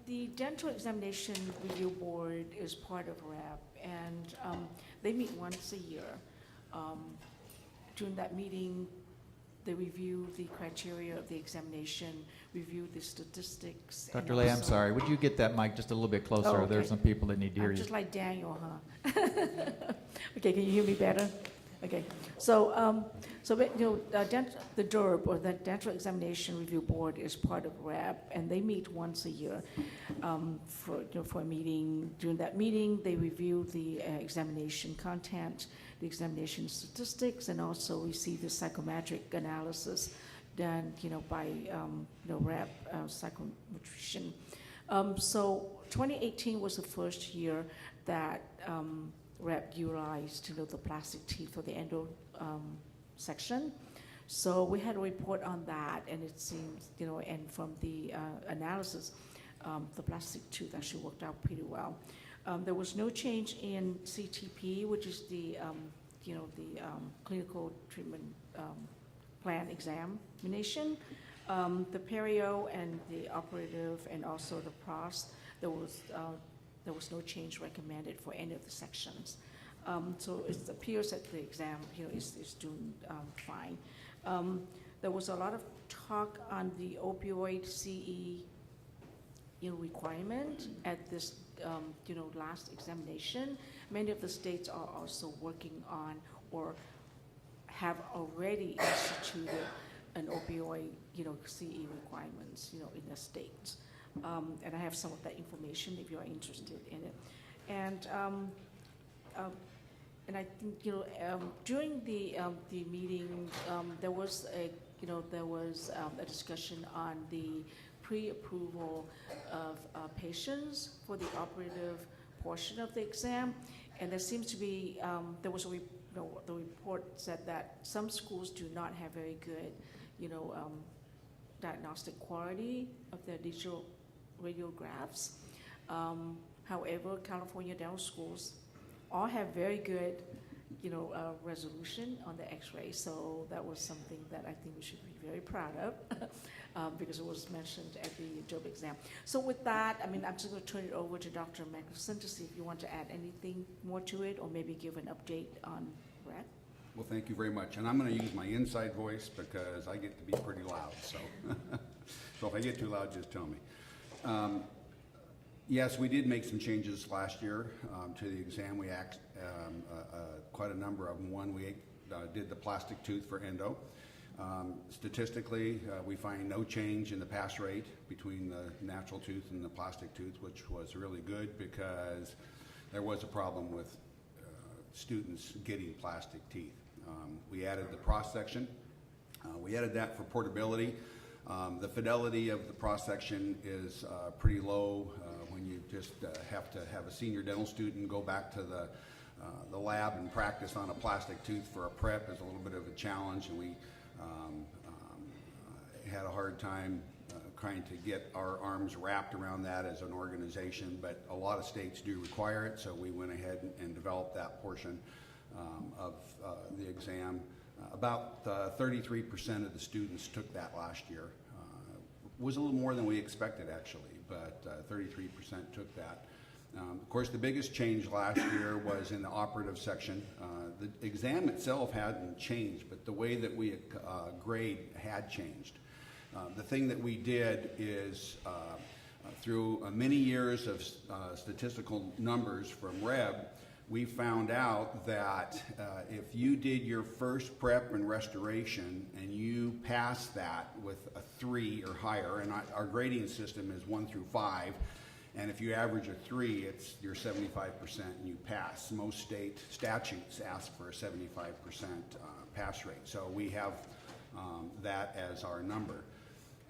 the Dental Examination Review Board is part of RAP, and they meet once a year. During that meeting, they review the criteria of the examination, review the statistics. and Dr. Lay, I'm also- sorry. Would you get that mic just a little bit closer? Oh, okay. There's some people that need to hear I'm you. just like Daniel, huh? Okay, can you hear me better? Okay, so, the DERB, or the Dental Examination Review Board, is part of RAP, and they meet once a year for a meeting. During that meeting, they review the examination content, the examination statistics, and also receive the psychometric analysis done, by RAP psychometrician. So 2018 was the first year that RAP utilized, the plastic teeth for the endo section. So we had a report on that, and it seems, and from the analysis, the plastic tooth actually worked out pretty well. There was no change in CTP, which is the clinical treatment plan examination. The perio and the operative, and also the pros, there was no change recommended for any of the sections. So it appears that the exam, is doing fine. There was a lot of talk on the opioid CE, requirement at this, last examination. Many of the states are also working on or have already instituted an opioid, CE requirements, in the states. And I have some of that information if you are interested in it. And I think, during the meeting, there was a discussion on the pre-approval of patients for the operative portion of the exam. And there seems to be, the report said that some schools do not have very good, diagnostic quality of their digital radiographs. However, California dental schools all have very good, resolution on the X-ray. So that was something that I think we should be very proud of because it was mentioned at the job exam. So with that, I'm just going to turn it over to Dr. Mickelson to see if you want to add anything more to it, or maybe give an update on RAP. Well, thank you very much. And I'm going to use my inside voice because I get to be pretty loud. So, so if I get too loud, just tell me. Yes, we did make some changes last year to the exam. We quite a number of them. One, we did the plastic tooth for endo. Statistically, we find no change in the pass rate between the natural tooth and the plastic tooth, which was really good because there was a problem with students getting plastic teeth. We added the cross section. We added that for portability. The fidelity of the cross section is pretty low when you just have to have a senior dental student go back to the lab and practice on a plastic tooth for a prep is a little bit of a challenge, and we had a hard time trying to get our arms wrapped around that as an organization, but a lot of states do require it, so we went ahead and developed that portion of the exam. About 33% of the students took that last year. Was a little more than we expected, actually, but 33% took that. Of course, the biggest change last year was in the operative section. The exam itself hadn't changed, but the way that we grade had changed. The thing that we did is, through many years of statistical numbers from REB, we found out that if you did your first prep and restoration and you passed that with a 3 or higher, and our grading system is 1 through 5, and if you average a 3, you're 75% and you pass. Most state statutes ask for a 75% pass rate, so we have that as our number.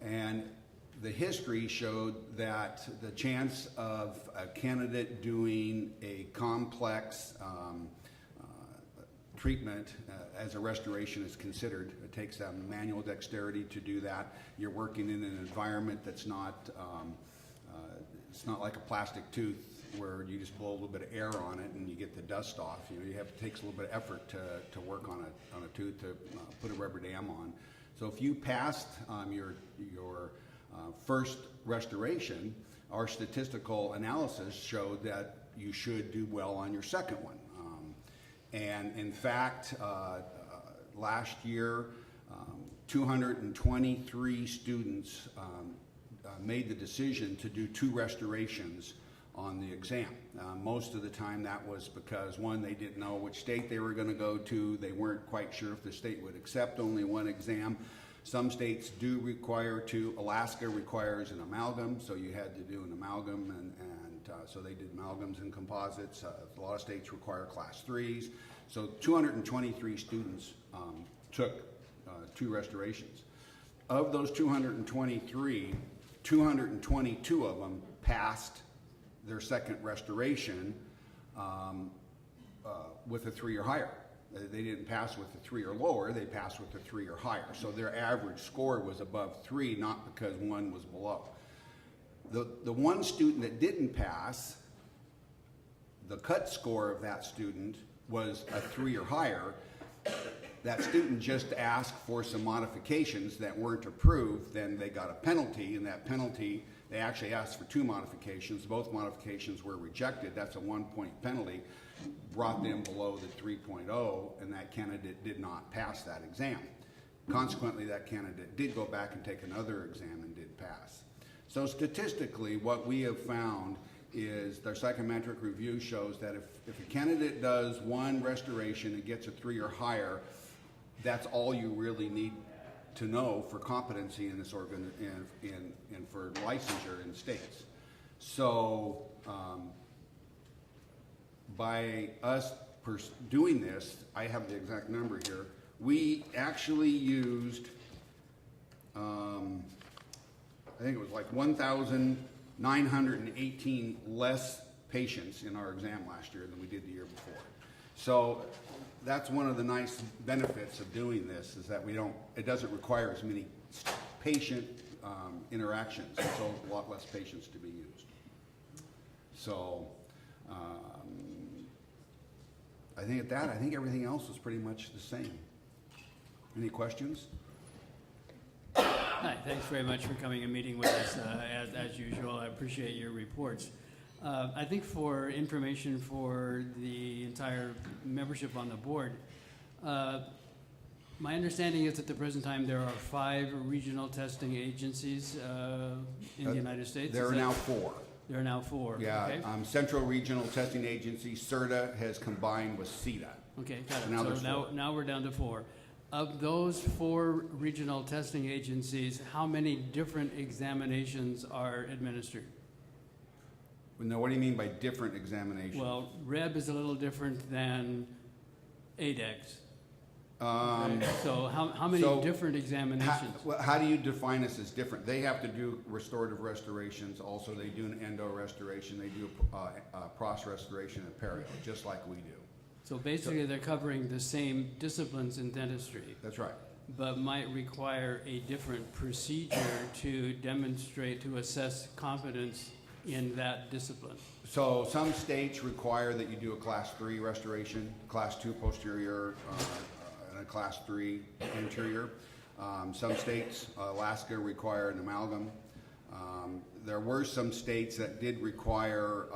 And the history showed that the chance of a candidate doing a complex treatment as a restoration is considered. It takes manual dexterity to do that. You're working in an environment that's not, it's not like a plastic tooth where you just blow a little bit of air on it and you get the dust off. It takes a little bit of effort to work on a tooth to put a rubber dam on. So if you passed your first restoration, our statistical analysis showed that you should do well on your second one. And in fact, last year, 223 students made the decision to do 2 restorations on the exam. Most of the time that was because, one, they didn't know which state they were going to go to. They weren't quite sure if the state would accept only one exam. Some states do require 2. Alaska requires an amalgam, so you had to do an amalgam, and so they did amalgams and composites. A lot of states require class 3s. So 223 students took 2 restorations. Of those 223, 222 of them passed their second restoration with a 3 or higher. They didn't pass with a 3 or lower, they passed with a 3 or higher. So their average score was above 3, not because one was below. The one student that didn't pass, the cut score of that student was a 3 or higher. That student just asked for some modifications that weren't approved, then they got a penalty, and that penalty, they actually asked for 2 modifications. Both modifications were rejected. That's a 1-point penalty, brought them below the 3.0, and that candidate did not pass that exam. Consequently, that candidate did go back and take another exam and did pass. So statistically, what we have found is their psychometric review shows that if a candidate does 1 restoration and gets a 3 or higher, that's all you really need to know for competency in this and for licensure in states. So by us doing this, I have the exact number here, we actually used I think it was like 1,918 less patients in our exam last year than we did the year before. So that's one of the nice benefits of doing this, is that it doesn't require as many patient interactions, and so a lot less patients to be used. So I think everything else is pretty much the same. Any questions? Hi, thanks very much for coming and meeting with us as usual. I appreciate your reports. I think for information for the entire membership on the board, my understanding is at the present time there are 5 regional testing agencies in the United States. There are now 4. There are now 4. Yeah, okay. Central Regional Testing Agency, CERTA, has combined with CETA. Okay, got it. Now So there's 4. now we're down to 4. Of those 4 regional testing agencies, how many different examinations are administered? Now, what do you mean by different examinations? Well, REB is a little different than ADEX. So how many different examinations? How do you define this as different? They have to do restorative restorations. Also, they do an endo restoration. They do pros restoration and perio, just like we do. So basically, they're covering the same disciplines in dentistry. That's right. But might require a different procedure to demonstrate, to assess competence in that discipline. So some states require that you do a class 3 restoration, class 2 posterior, and a class 3 interior. Some states, Alaska, require an amalgam. There were some states that did require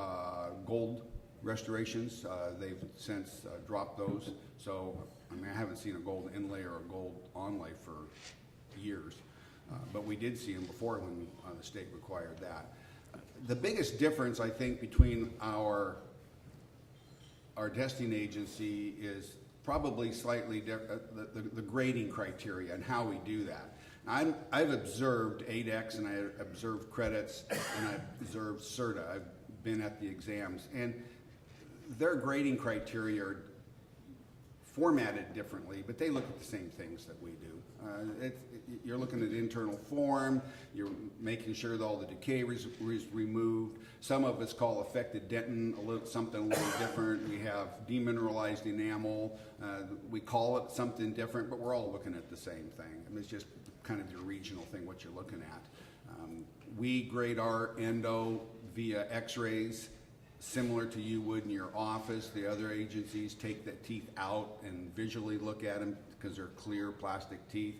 gold restorations. They've since dropped those. So, I mean, I haven't seen a gold inlay or a gold onlay for years. But we did see them before when the state required that. The biggest difference, I think, between our testing agency is probably slightly the grading criteria and how we do that. Now, I've observed ADEX, and I observed credits, and I've observed CERTA. I've been at the exams, and their grading criteria are formatted differently, but they look at the same things that we do. You're looking at internal form, you're making sure that all the decay is removed. Some of it's called affected dentin, something a little different. We have demineralized enamel. We call it something different, but we're all looking at the same thing. I mean, it's just kind of your regional thing, what you're looking at. We grade our endo via x-rays, similar to you would in your office. The other agencies take the teeth out and visually look at them because they're clear plastic teeth.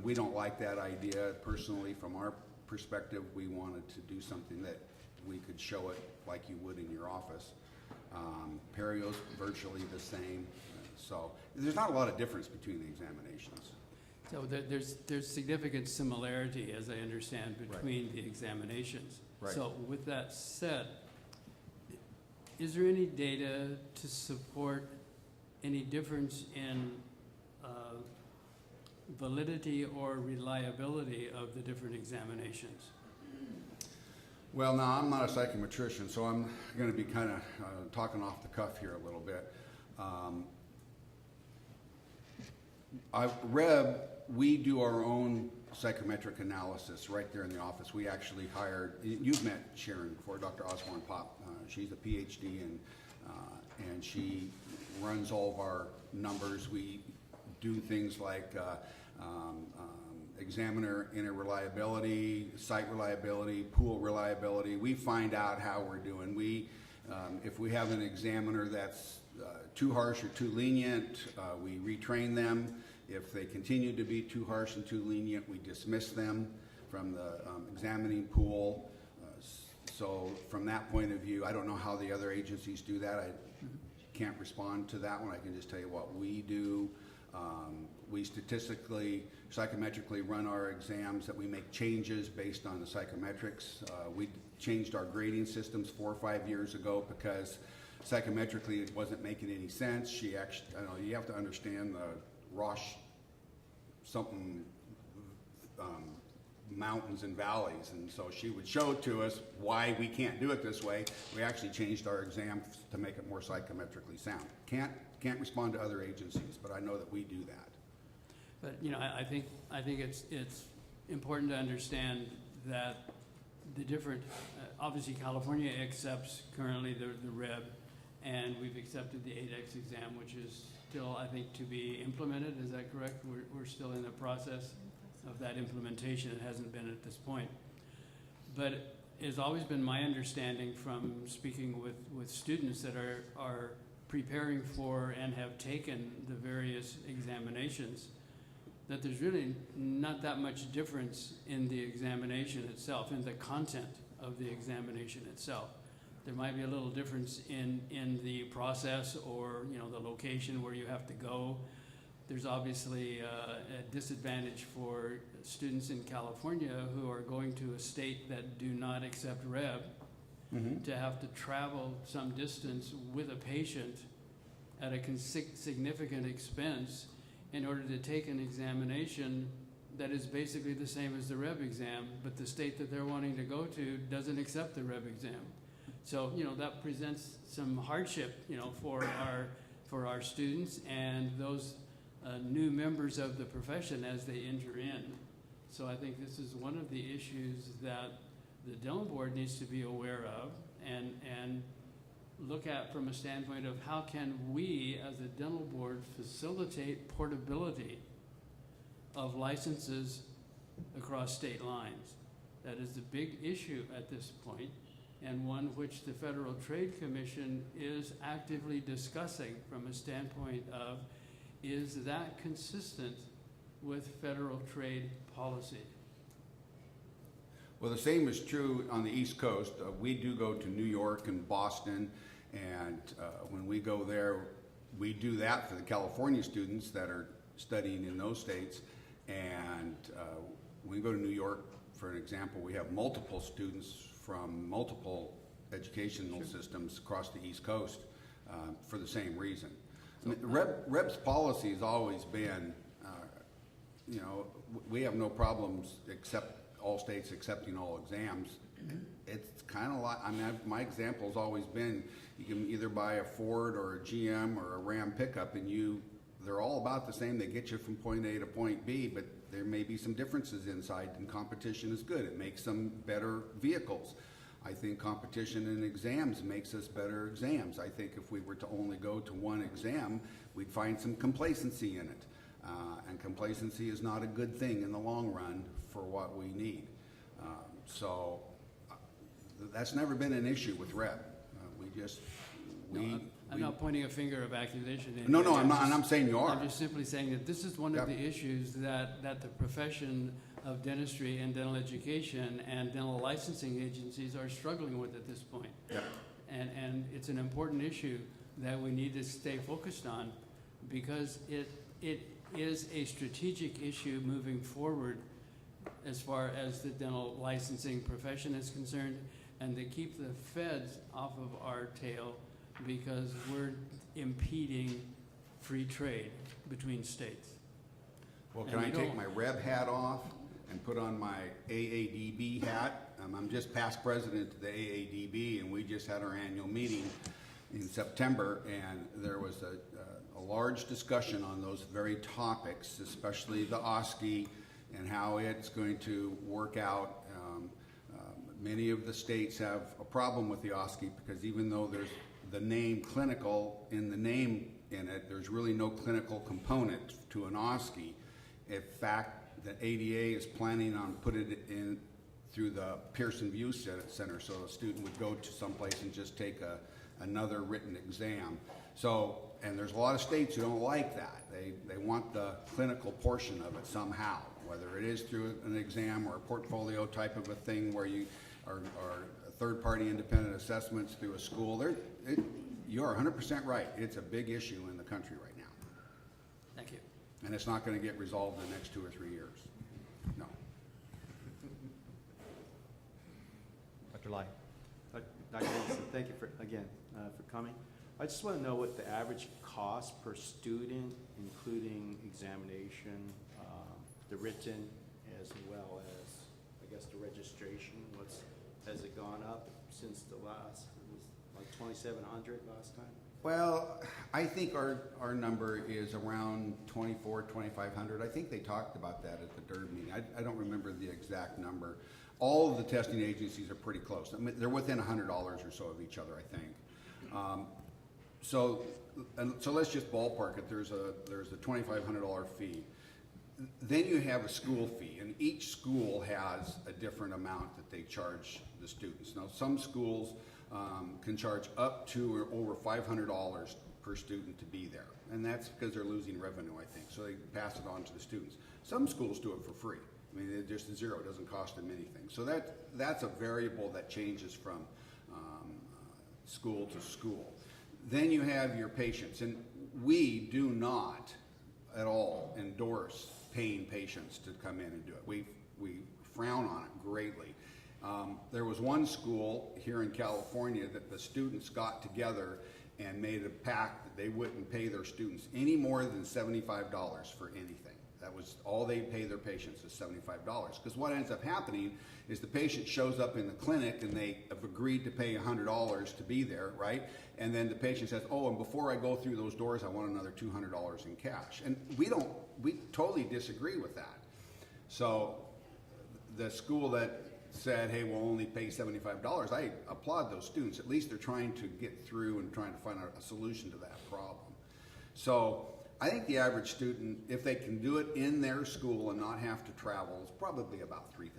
We don't like that idea personally. From our perspective, we wanted to do something that we could show it like you would in your office. Perio's virtually the same, so there's not a lot of difference between the examinations. So there's significant similarity, as I understand, between the examinations. Right. So with that said, is there any data to support any difference in validity or reliability of the different examinations? Well, now, I'm not a psychometrician, so I'm going to be kind of talking off the cuff here a little bit. REB, we do our own psychometric analysis right there in the office. We actually hired, you've met Sharon before, Dr. Osborne Pop. She's a PhD, and she runs all of our numbers. We do things like examiner interreliability, site reliability, pool reliability. We find out how we're doing. If we have an examiner that's too harsh or too lenient, we retrain them. If they continue to be too harsh and too lenient, we dismiss them from the examining pool. So from that point of view, I don't know how the other agencies do that. I can't respond to that one. I can just tell you what we do. We statistically, psychometrically run our exams, that we make changes based on the psychometrics. We changed our grading systems 4 or 5 years ago because psychometrically it wasn't making any sense. She actually, I don't know, you have to understand the Roche something mountains and valleys, and so she would show to us why we can't do it this way. We actually changed our exams to make it more psychometrically sound. Can't respond to other agencies, but I know that we do that. But I think it's important to understand that the different, obviously California accepts currently the REB, and we've accepted the 8X exam, which is still, I think, to be implemented. Is that correct? We're still in the process of that implementation. It hasn't been at this point. But it's always been my understanding from speaking with students that are preparing for and have taken the various examinations, that there's really not that much difference in the examination itself, in the content of the examination itself. There might be a little difference in the process or the location where you have to go. There's obviously a disadvantage for students in California who are going to a state that do not accept REB, to have to travel some distance with a patient at a significant expense in order to take an examination that is basically the same as the REB exam, but the state that they're wanting to go to doesn't accept the REB exam. So, that presents some hardship, for our students and those new members of the profession as they enter in. So I think this is one of the issues that the dental board needs to be aware of and look at from a standpoint of how can we as a dental board facilitate portability of licenses across state lines. That is the big issue at this point, and one which the Federal Trade Commission is actively discussing from a standpoint of, is that consistent with federal trade policy? Well, the same is true on the East Coast. We do go to New York and Boston, and when we go there, we do that for the California students that are studying in those states. And when we go to New York, for an example, we have multiple students from multiple educational systems across the East Coast for the same reason. I mean, REB's policy has always been, we have no problems except all states accepting all exams. It's kind of like, my example has always been, you can either buy a Ford or a GM or a Ram pickup, and they're all about the same. They get you from point A to point B, but there may be some differences inside, and competition is good. It makes them better vehicles. I think competition in exams makes us better exams. I think if we were to only go to one exam, we'd find some complacency in it. And complacency is not a good thing in the long run for what we need. So that's never been an issue with REB. I'm not pointing a finger of accusation. No, I'm not, and I'm saying you are. I'm just simply saying that this is one of the issues that the profession of dentistry and dental education and dental licensing agencies are struggling with at this point. Yeah. And it's an important issue that we need to stay focused on because it is a strategic issue moving forward as far as the dental licensing profession is concerned, and to keep the feds off of our tail because we're impeding free trade between states. Well, can I take my Reb hat off and put on my AADB hat? I'm just past president of the AADB, and we just had our annual meeting in September, and there was a large discussion on those very topics, especially the OSCE and how it's going to work out. Many of the states have a problem with the OSCE because even though there's the name clinical in the name in it, there's really no clinical component to an OSCE. In fact, the ADA is planning on putting it in through the Pearson View Center, so a student would go to someplace and just take another written exam. So, and there's a lot of states who don't like that. They want the clinical portion of it somehow, whether it is through an exam or a portfolio type of a thing where you are third-party independent assessments through a school. You're 100% right. It's a big issue in the country right now. Thank you. And it's not going to get resolved in the next 2 or 3 years. No. Dr. Lai. Dr. Wilson, thank you for coming. I just want to know what the average cost per student, including examination, the written, as well as, I guess, the registration. Has it gone up since the last, it was like 2,700 last time? Well, I think our number is around 2,500. I think they talked about that at the DERB meeting. I don't remember the exact number. All of the testing agencies are pretty close. I mean, they're within $100 or so of each other, I think. So let's just ballpark it. There's a $2,500 fee. Then you have a school fee, and each school has a different amount that they charge the students. Now, some schools can charge up to or over $500 per student to be there, and that's because they're losing revenue, I think, so they pass it on to the students. Some schools do it for free. I mean, it's just zero. It doesn't cost them anything. So that's a variable that changes from school to school. Then you have your patients, and we do not at all endorse paying patients to come in and do it. We frown on it greatly. There was one school here in California that the students got together and made a pact that they wouldn't pay their students any more than $75 for anything. That was all they pay their patients is $75. Because what ends up happening is the patient shows up in the clinic and they have agreed to pay $100 to be there, right? And then the patient says, oh, and before I go through those doors, I want another $200 in cash. And we totally disagree with that. So the school that said, hey, we'll only pay $75, I applaud those students. At least they're trying to get through and trying to find a solution to that problem. So I think the average student, if they can do it in their school and not have to travel, is probably about $3,000.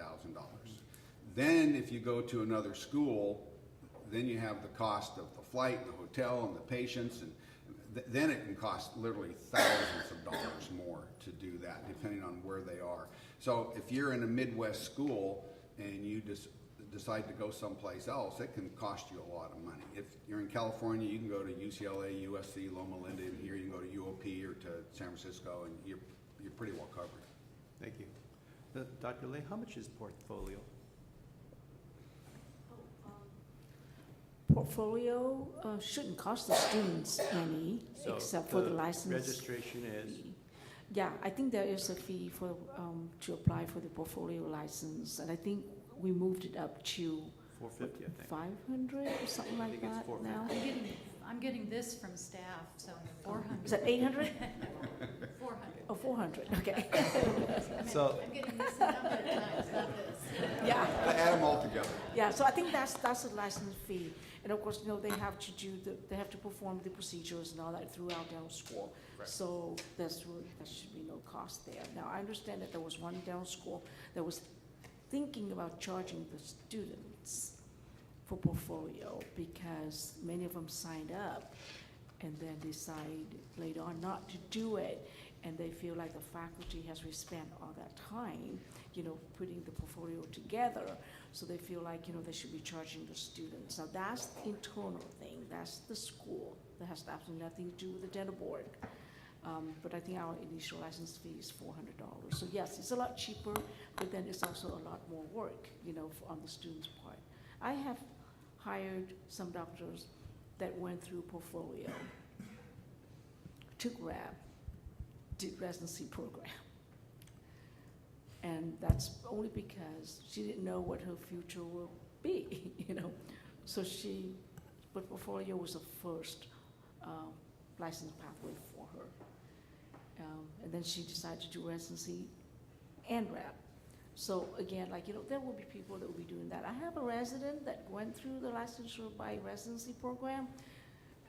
Then if you go to another school, then you have the cost of the flight and the hotel and the patients, and then it can cost literally thousands of dollars more to do that, depending on where they are. So if you're in a Midwest school and you decide to go someplace else, it can cost you a lot of money. If you're in California, you can go to UCLA, USC, Loma Linda, and here you can go to UOP or to San Francisco, and you're pretty well covered. Thank you. Dr. Lay, how much is portfolio? Portfolio shouldn't cost the students any, except for the license. Registration is? Yeah, I think there is a fee for to apply for the portfolio license, and I think we moved it up to $450, I think. 500 or something like that now. I'm getting this from staff, so 400. Is that 800? 400. Oh, 400, okay. So I'm getting this a number of times, not this. Yeah. Add them all together. Yeah, so I think that's the license fee. And of course, they have to perform the procedures and all that throughout dental school. Right. So there should be no cost there. Now, I understand that there was one dental school that was thinking about charging the students for portfolio because many of them signed up and then decide later on not to do it, and they feel like the faculty has spent all that time, putting the portfolio together, so they feel like, they should be charging the students. Now, that's the internal thing, that's the school, that has absolutely nothing to do with the dental board. But I think our initial license fee is $400. So yes, it's a lot cheaper, but then it's also a lot more work, on the students' part. I have hired some doctors that went through portfolio, took RAB, did residency program. And that's only because she didn't know what her future will be, So but portfolio was the first license pathway for her. And then she decided to do residency and RAB. So again, there will be people that will be doing that. I have a resident that went through the licensure by residency program,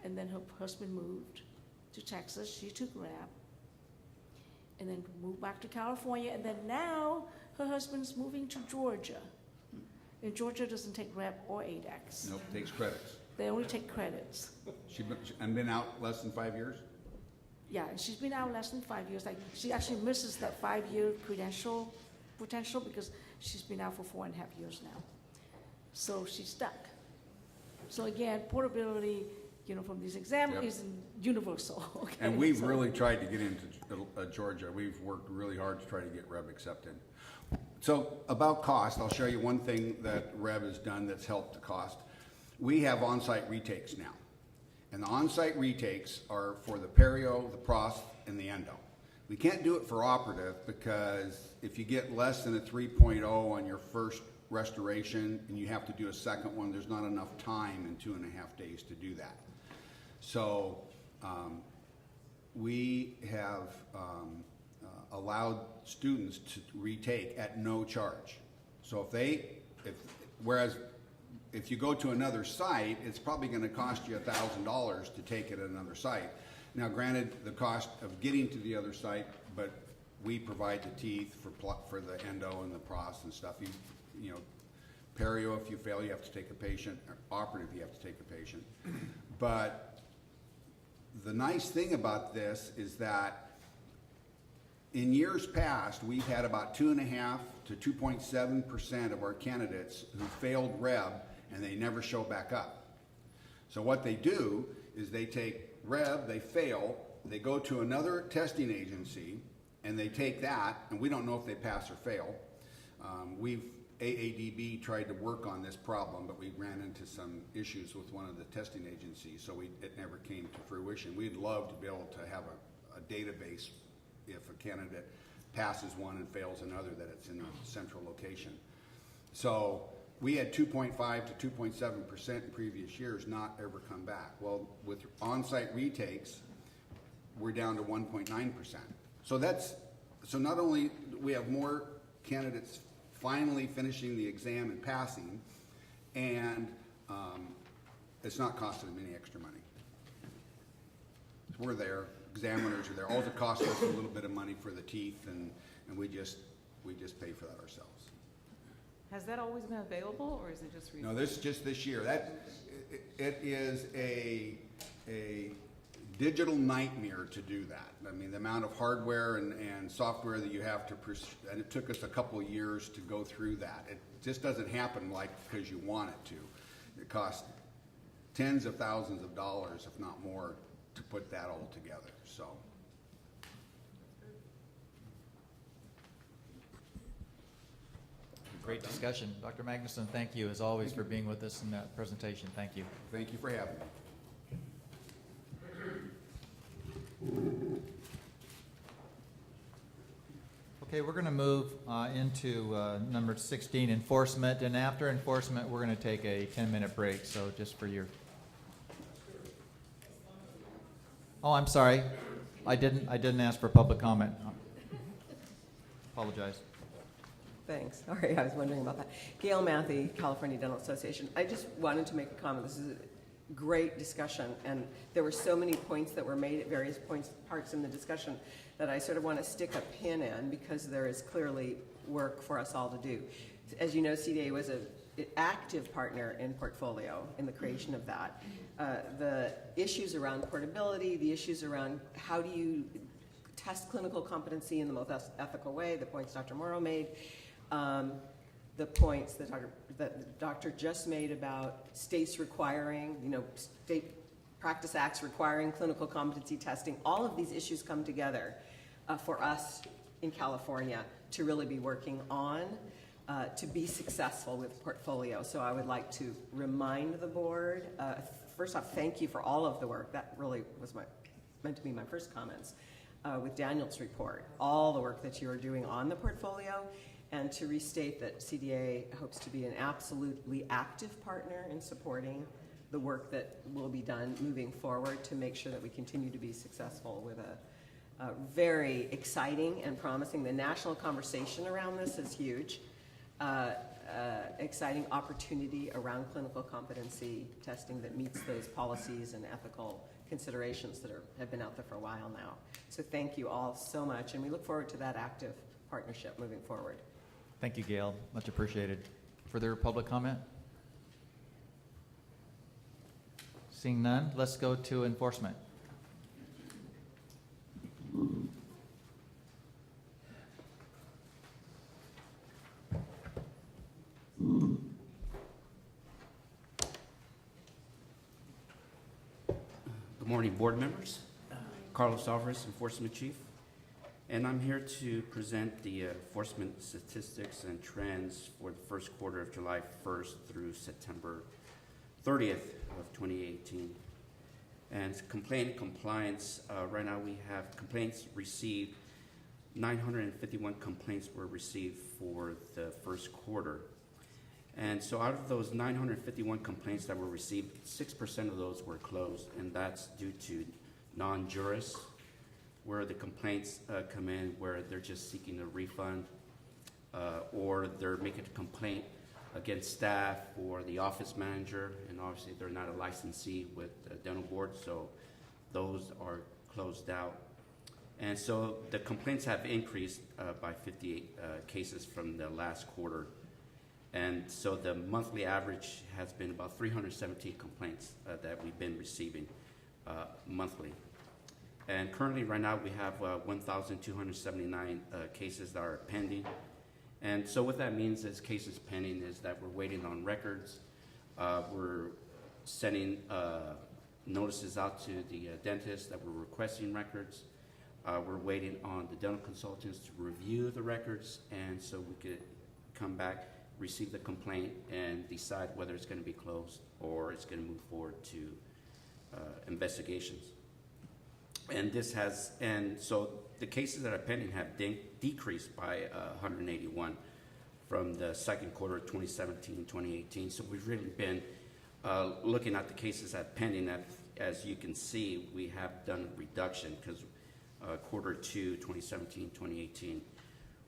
and then her husband moved to Texas. She took RAB, and then moved back to California, and then now her husband's moving to Georgia. And Georgia doesn't take RAB or ADEX. Nope, takes credits. They only take credits. And been out less than 5 years? Yeah, and she's been out less than 5 years. She actually misses that 5-year credential potential because she's been out for 4.5 years now. So she's stuck. So again, portability, from these exams is universal. Okay? And we've really tried to get into Georgia. We've worked really hard to try to get REB accepted. So about cost, I'll show you one thing that REB has done that's helped the cost. We have on-site retakes now. And the on-site retakes are for the perio, the pros, and the endo. We can't do it for operative because if you get less than a 3.0 on your first restoration and you have to do a second one, there's not enough time in 2.5 days to do that. So we have allowed students to retake at no charge. So whereas if you go to another site, it's probably going to cost you $1,000 to take it at another site. Now, granted, the cost of getting to the other site, but we provide the teeth for the endo and the pros and stuff. Perio, if you fail, you have to take a patient. Or operative, you have to take a patient. But the nice thing about this is that in years past, we've had about 2.5% to 2.7% of our candidates who failed REB and they never show back up. So what they do is they take REB, they fail, they go to another testing agency and they take that, and we don't know if they pass or fail. AADB tried to work on this problem, but we ran into some issues with one of the testing agencies, so it never came to fruition. We'd love to be able to have a database if a candidate passes one and fails another, that it's in a central location. So we had 2.5 to 2.7% in previous years not ever come back. Well, with on-site retakes, we're down to 1.9%. So not only do we have more candidates finally finishing the exam and passing, and it's not costing them any extra money. We're there, examiners are there. All it costs us a little bit of money for the teeth, and we just pay for that ourselves. Has that always been available, or is it just recent? No, this is just this year. It is a digital nightmare to do that. I mean, the amount of hardware and software that you have to, and it took us a couple of years to go through that. It just doesn't happen because you want it to. It costs tens of thousands of dollars, if not more, to put that all together. So. Great discussion. Dr. Magnuson, thank you as always for being with us in that presentation. Thank you. Thank you for having me. Okay, we're going to move into number 16, enforcement, and after enforcement, we're going to take a 10-minute break. So just for your. Oh, I'm sorry, I didn't ask for public comment. Apologize. Thanks. Sorry, I was wondering about that. Gail Matthey, California Dental Association. I just wanted to make a comment. This is a great discussion, and there were so many points that were made at various parts in the discussion that I sort of want to stick a pin in because there is clearly work for us all to do. As you know, CDA was active partner in portfolio in the creation of that. The issues around portability, the issues around how do you test clinical competency in the most ethical way, the points Dr. Morrow made, the points that the doctor just made about states requiring, state practice acts requiring clinical competency testing. All of these issues come together for us in California to really be working on to be successful with portfolio. So I would like to remind the board, first off, thank you for all of the work. That really was meant to be my first comments with Daniel's report, all the work that you are doing on the portfolio, and to restate that CDA hopes to be an absolutely active partner in supporting the work that will be done moving forward to make sure that we continue to be successful with a very exciting and promising. The national conversation around this is huge. Exciting opportunity around clinical competency testing that meets those policies and ethical considerations that have been out there for a while now. So thank you all so much, and we look forward to that active partnership moving forward. Thank you, Gail. Much appreciated. Further public comment? Seeing none, let's go to enforcement. Good morning, board members. Carlos Alvarez, Enforcement Chief. And I'm here to present the enforcement statistics and trends for the first quarter of July 1st through September 30th of 2018. And complaint compliance, right now we have complaints received, 951 complaints were received for the first quarter. And so out of those 951 complaints that were received, 6% of those were closed, and that's due to non-juris, where the complaints come in where they're just seeking a refund or they're making a complaint against staff or the office manager, and obviously they're not a licensee with the dental board, so those are closed out. And so the complaints have increased by 58 cases from the last quarter. And so the monthly average has been about 317 complaints that we've been receiving monthly. And currently, right now, we have 1,279 cases that are pending. And so what that means is cases pending is that we're waiting on records. We're sending notices out to the dentist that we're requesting records. We're waiting on the dental consultants to review the records, and so we could come back, receive the complaint, and decide whether it's going to be closed or it's going to move forward to investigations. And so the cases that are pending have decreased by 181 from the second quarter of 2017, 2018. So we've really been looking at the cases that pending. As you can see, we have done a reduction because quarter two, 2017, 2018,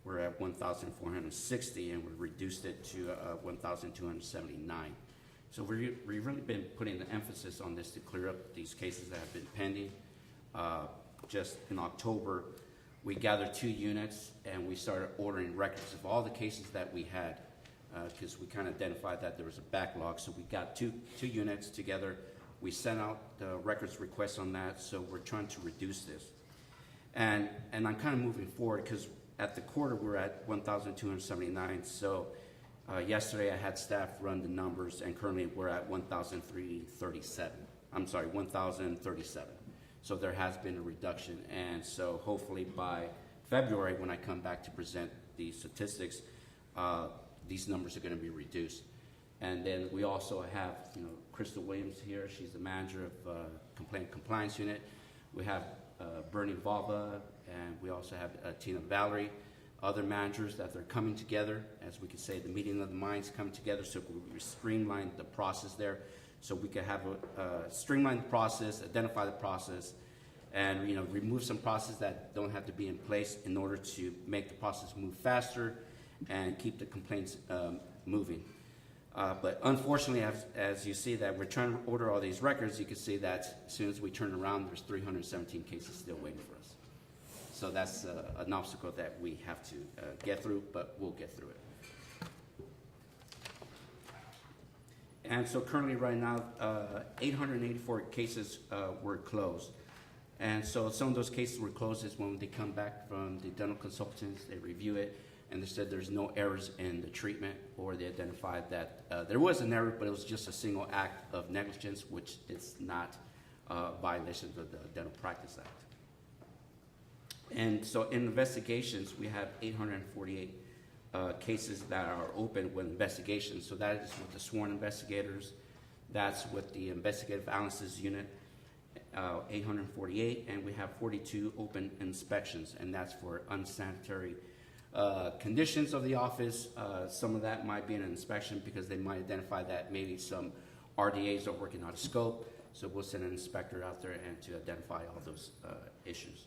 we're at 1,460, and we reduced it to 1,279. So we've really been putting the emphasis on this to clear up these cases that have been pending. Just in October, we gathered 2 units and we started ordering records of all the cases that we had because we kind of identified that there was a backlog. So we got two units together. We sent out the records requests on that, so we're trying to reduce this. And I'm kind of moving forward because at the quarter we're at 1,279. So yesterday I had staff run the numbers, and currently we're at 1,337. I'm sorry, 1,037. So there has been a reduction, and so hopefully by February, when I come back to present the statistics, these numbers are going to be reduced. And then we also have, Crystal Williams here. She's the manager of Complaint Compliance Unit. We have Bernie Valva, and we also have Tina Valerie, other managers that they're coming together, as we could say, the meeting of the minds coming together, so we streamline the process there. So we could have a streamlined process, identify the process, and remove some processes that don't have to be in place in order to make the process move faster and keep the complaints moving. But unfortunately, as you see that we're trying to order all these records, you can see that as soon as we turn around, there's 317 cases still waiting for us. So that's an obstacle that we have to get through, but we'll get through it. And so currently right now, 884 cases were closed. And so some of those cases were closed is when they come back from the dental consultants, they review it, and they said there's no errors in the treatment, or they identified that there was an error, but it was just a single act of negligence, which is not violations of the Dental Practice Act. And so in investigations, we have 848 cases that are open with investigations. So that is with the sworn investigators. That's with the investigative analysis unit, 848, and we have 42 open inspections, and that's for unsanitary conditions of the office. Some of that might be an inspection because they might identify that maybe some RDAs are working out of scope. So we'll send an inspector out there and to identify all those issues.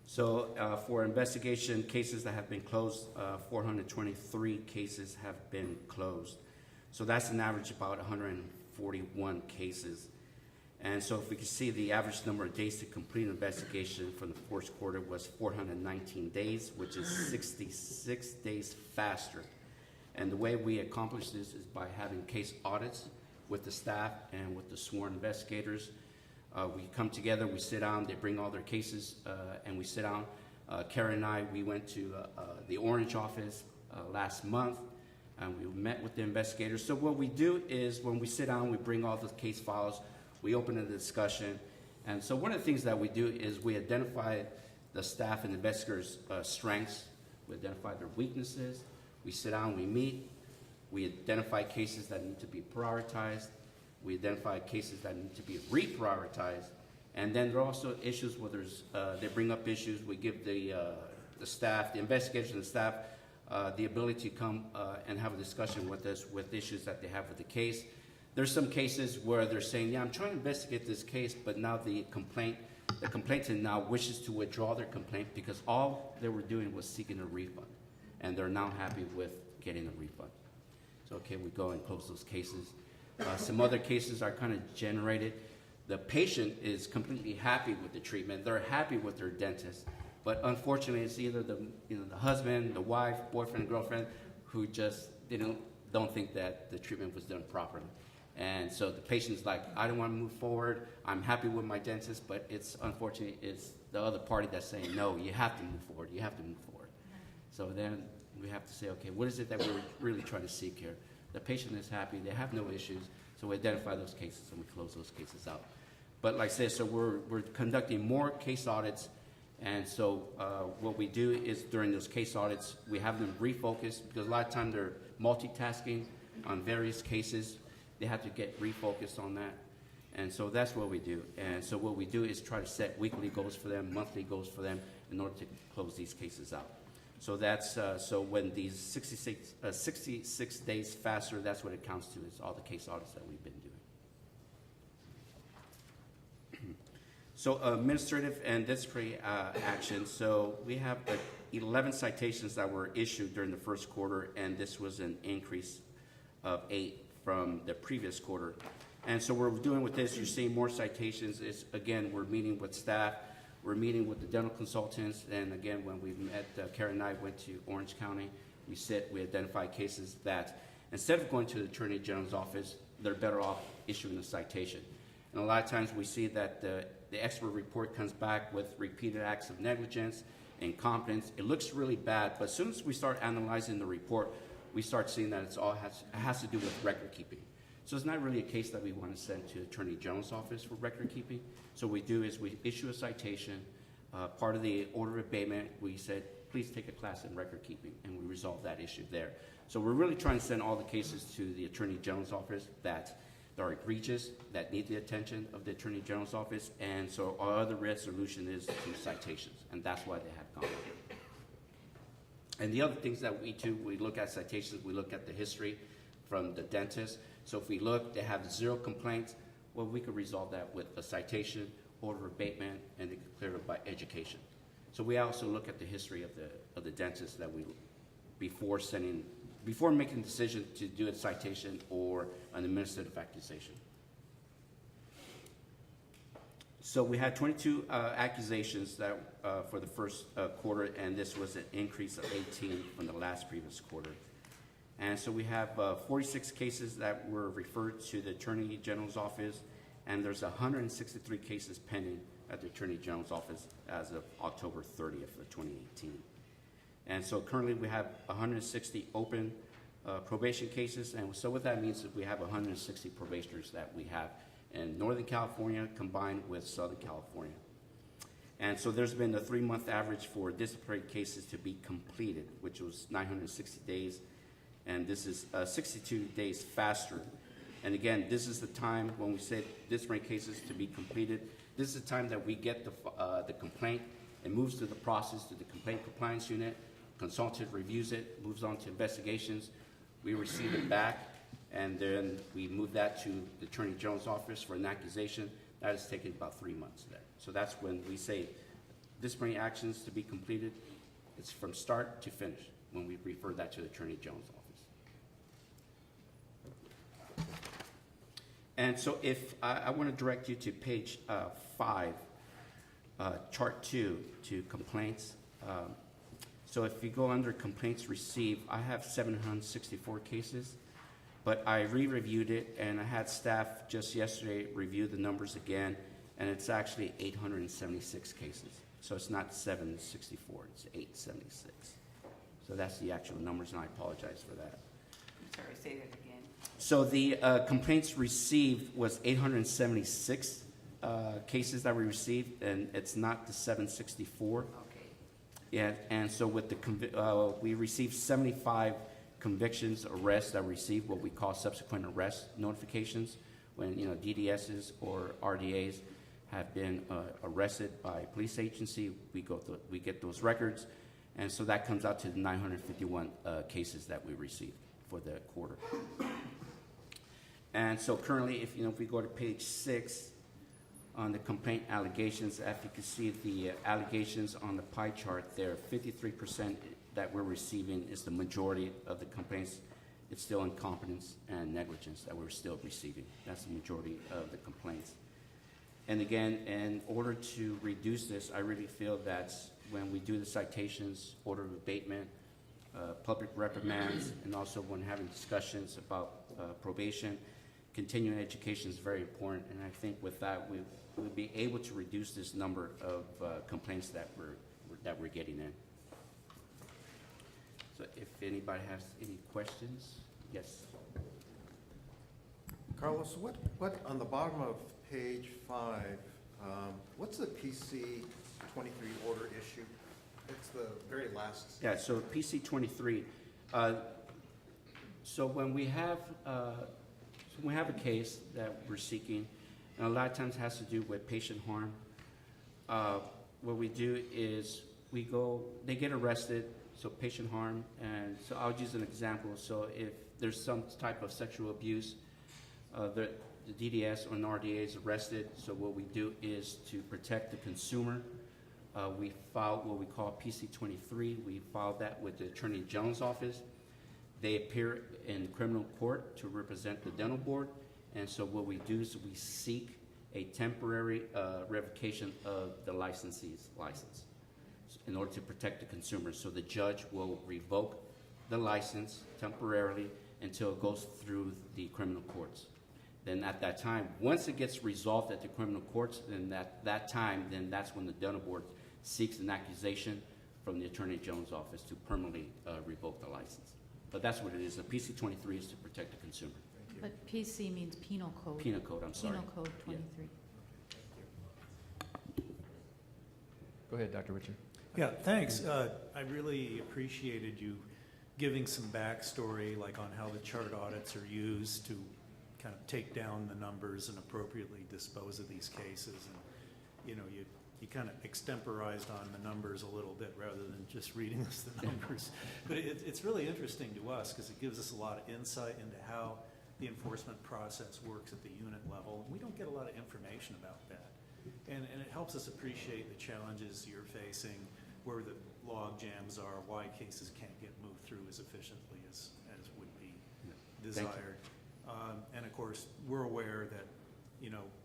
So for investigation cases that have been closed, 423 cases have been closed. So that's an average about 141 cases. And so if we can see the average number of days to complete an investigation for the fourth quarter was 419 days, which is 66 days faster. And the way we accomplish this is by having case audits with the staff and with the sworn investigators. We come together, we sit down, they bring all their cases, and we sit down. Karen and I, we went to the Orange office last month, and we met with the investigators. So what we do is when we sit down, we bring all the case files, we open a discussion. And so one of the things that we do is we identify the staff and investigators' strengths, we identify their weaknesses, we sit down, we meet, we identify cases that need to be prioritized, we identify cases that need to be reprioritized, and then there are also issues where they bring up issues. We give the staff, the investigators and the staff, the ability to come and have a discussion with us with issues that they have with the case. There's some cases where they're saying, yeah, I'm trying to investigate this case, but now the complainant now wishes to withdraw their complaint because all they were doing was seeking a refund, and they're now happy with getting a refund. So, okay, we go and close those cases. Some other cases are kind of generated. The patient is completely happy with the treatment. They're happy with their dentist. But unfortunately, it's either the husband, the wife, boyfriend, girlfriend, who just don't think that the treatment was done properly. And so the patient's like, I don't want to move forward. I'm happy with my dentist, but it's unfortunately, it's the other party that's saying, no, you have to move forward. You have to move forward. So then we have to say, okay, what is it that we're really trying to seek here? The patient is happy, they have no issues, so we identify those cases and we close those cases out. But like I said, so we're conducting more case audits, and so what we do is during those case audits, we have them refocus, because a lot of times they're multitasking on various cases. They have to get refocused on that, and so that's what we do. And so what we do is try to set weekly goals for them, monthly goals for them, in order to close these cases out. So that's so when these 66 days faster, that's what it counts to, is all the case audits that we've been doing. So administrative and disciplinary action. So we have 11 citations that were issued during the first quarter, and this was an increase of 8 from the previous quarter. And so what we're doing with this, you're seeing more citations. Is again, we're meeting with staff. We're meeting with the dental consultants, and again, when we met, Karen and I went to Orange County. We identify cases that instead of going to the Attorney General's office, they're better off issuing a citation. And a lot of times we see that the expert report comes back with repeated acts of negligence, incompetence. It looks really bad, but as soon as we start analyzing the report, we start seeing that it has to do with record keeping. So it's not really a case that we want to send to the Attorney General's office for record keeping. So what we do is we issue a citation. Part of the order of abatement, we said, please take a class in record keeping, and we resolve that issue there. So we're really trying to send all the cases to the Attorney General's office that are egregious, that need the attention of the Attorney General's office, and so our other resolution is through citations, and that's why they have gone. And the other things that we do, we look at citations, we look at the history from the dentist. So if we look, they have 0 complaints, well, we could resolve that with a citation, order of abatement, and they could clear it by education. So we also look at the history of the dentist that we, before making the decision to do a citation or an administrative accusation. So we had 22 accusations that for the first quarter, and this was an increase of 18 from the last previous quarter. And so we have 46 cases that were referred to the Attorney General's office, and there's 163 cases pending at the Attorney General's office as of October 30th of 2018. And so currently we have 160 open probation cases, and so what that means is we have 160 probationers that we have in Northern California combined with Southern California. And so there's been a 3-month average for disciplinary cases to be completed, which was 960 days, and this is 62 days faster. And again, this is the time when we say disciplinary cases to be completed. This is the time that we get the complaint. It moves through the process to the complaint compliance unit. Consultant reviews it, moves on to investigations. We receive it back, and then we move that to the Attorney General's office for an accusation. That has taken about 3 months there. So that's when we say disciplinary actions to be completed. It's from start to finish when we refer that to the Attorney General's office. And so if I want to direct you to page 5, chart 2, to complaints. So if you go under complaints received, I have 764 cases, but I re-reviewed it, and I had staff just yesterday review the numbers again, and it's actually 876 cases. So it's not 764, it's 876. So that's the actual numbers, and I apologize for that. I'm sorry, say that again. So the complaints received was 876 cases that we received, and it's not the 764. Okay. Yeah, and so with the we received 75 convictions, arrests that received what we call subsequent arrest notifications, when DDSs or RDAs have been arrested by a police agency. We get those records, and so that comes out to the 951 cases that we received for the quarter. And so currently, if we go to page 6. On the complaint allegations, as you can see, the allegations on the pie chart there, 53% that we're receiving is the majority of the complaints. It's still incompetence and negligence that we're still receiving. That's the majority of the complaints. And again, in order to reduce this, I really feel that when we do the citations, order of abatement, public reprimands, and also when having discussions about probation, continuing education is very important. And I think with that, we'll be able to reduce this number of complaints that we're getting in. So if anybody has any questions, yes. Carlos, what on the bottom of page 5, what's the PC 23 order issue? It's the very last. Yeah, so PC 23. So when we have a case that we're seeking, and a lot of times it has to do with patient harm, what we do is they get arrested, so patient harm, and so I'll use an example. So if there's some type of sexual abuse, the DDS or an RDA is arrested, so what we do is to protect the consumer. We filed what we call PC-23. We filed that with the Attorney General's office. They appear in criminal court to represent the dental board, and so what we do is we seek a temporary revocation of the licensee's license in order to protect the consumer. So the judge will revoke the license temporarily until it goes through the criminal courts. Then at that time, once it gets resolved at the criminal courts, then that's when the dental board seeks an accusation from the Attorney General's office to permanently revoke the license. But that's what it is. The PC-23 is to protect the consumer. But PC means penal code. Penal code, I'm sorry. Penal code 23. Yeah. Go ahead, Dr. Richard. Yeah, thanks. I really appreciated you giving some backstory, like on how the chart audits are used to kind of take down the numbers and appropriately dispose of these cases. And, you kind of extemporized on the numbers a little bit rather than just reading us the numbers. But it's really interesting to us because it gives us a lot of insight into how the enforcement process works at the unit level. And we don't get a lot of information about that. And it helps us appreciate the challenges you're facing, where the log jams are, why cases can't get moved through as efficiently as would be desired. And of course, we're aware that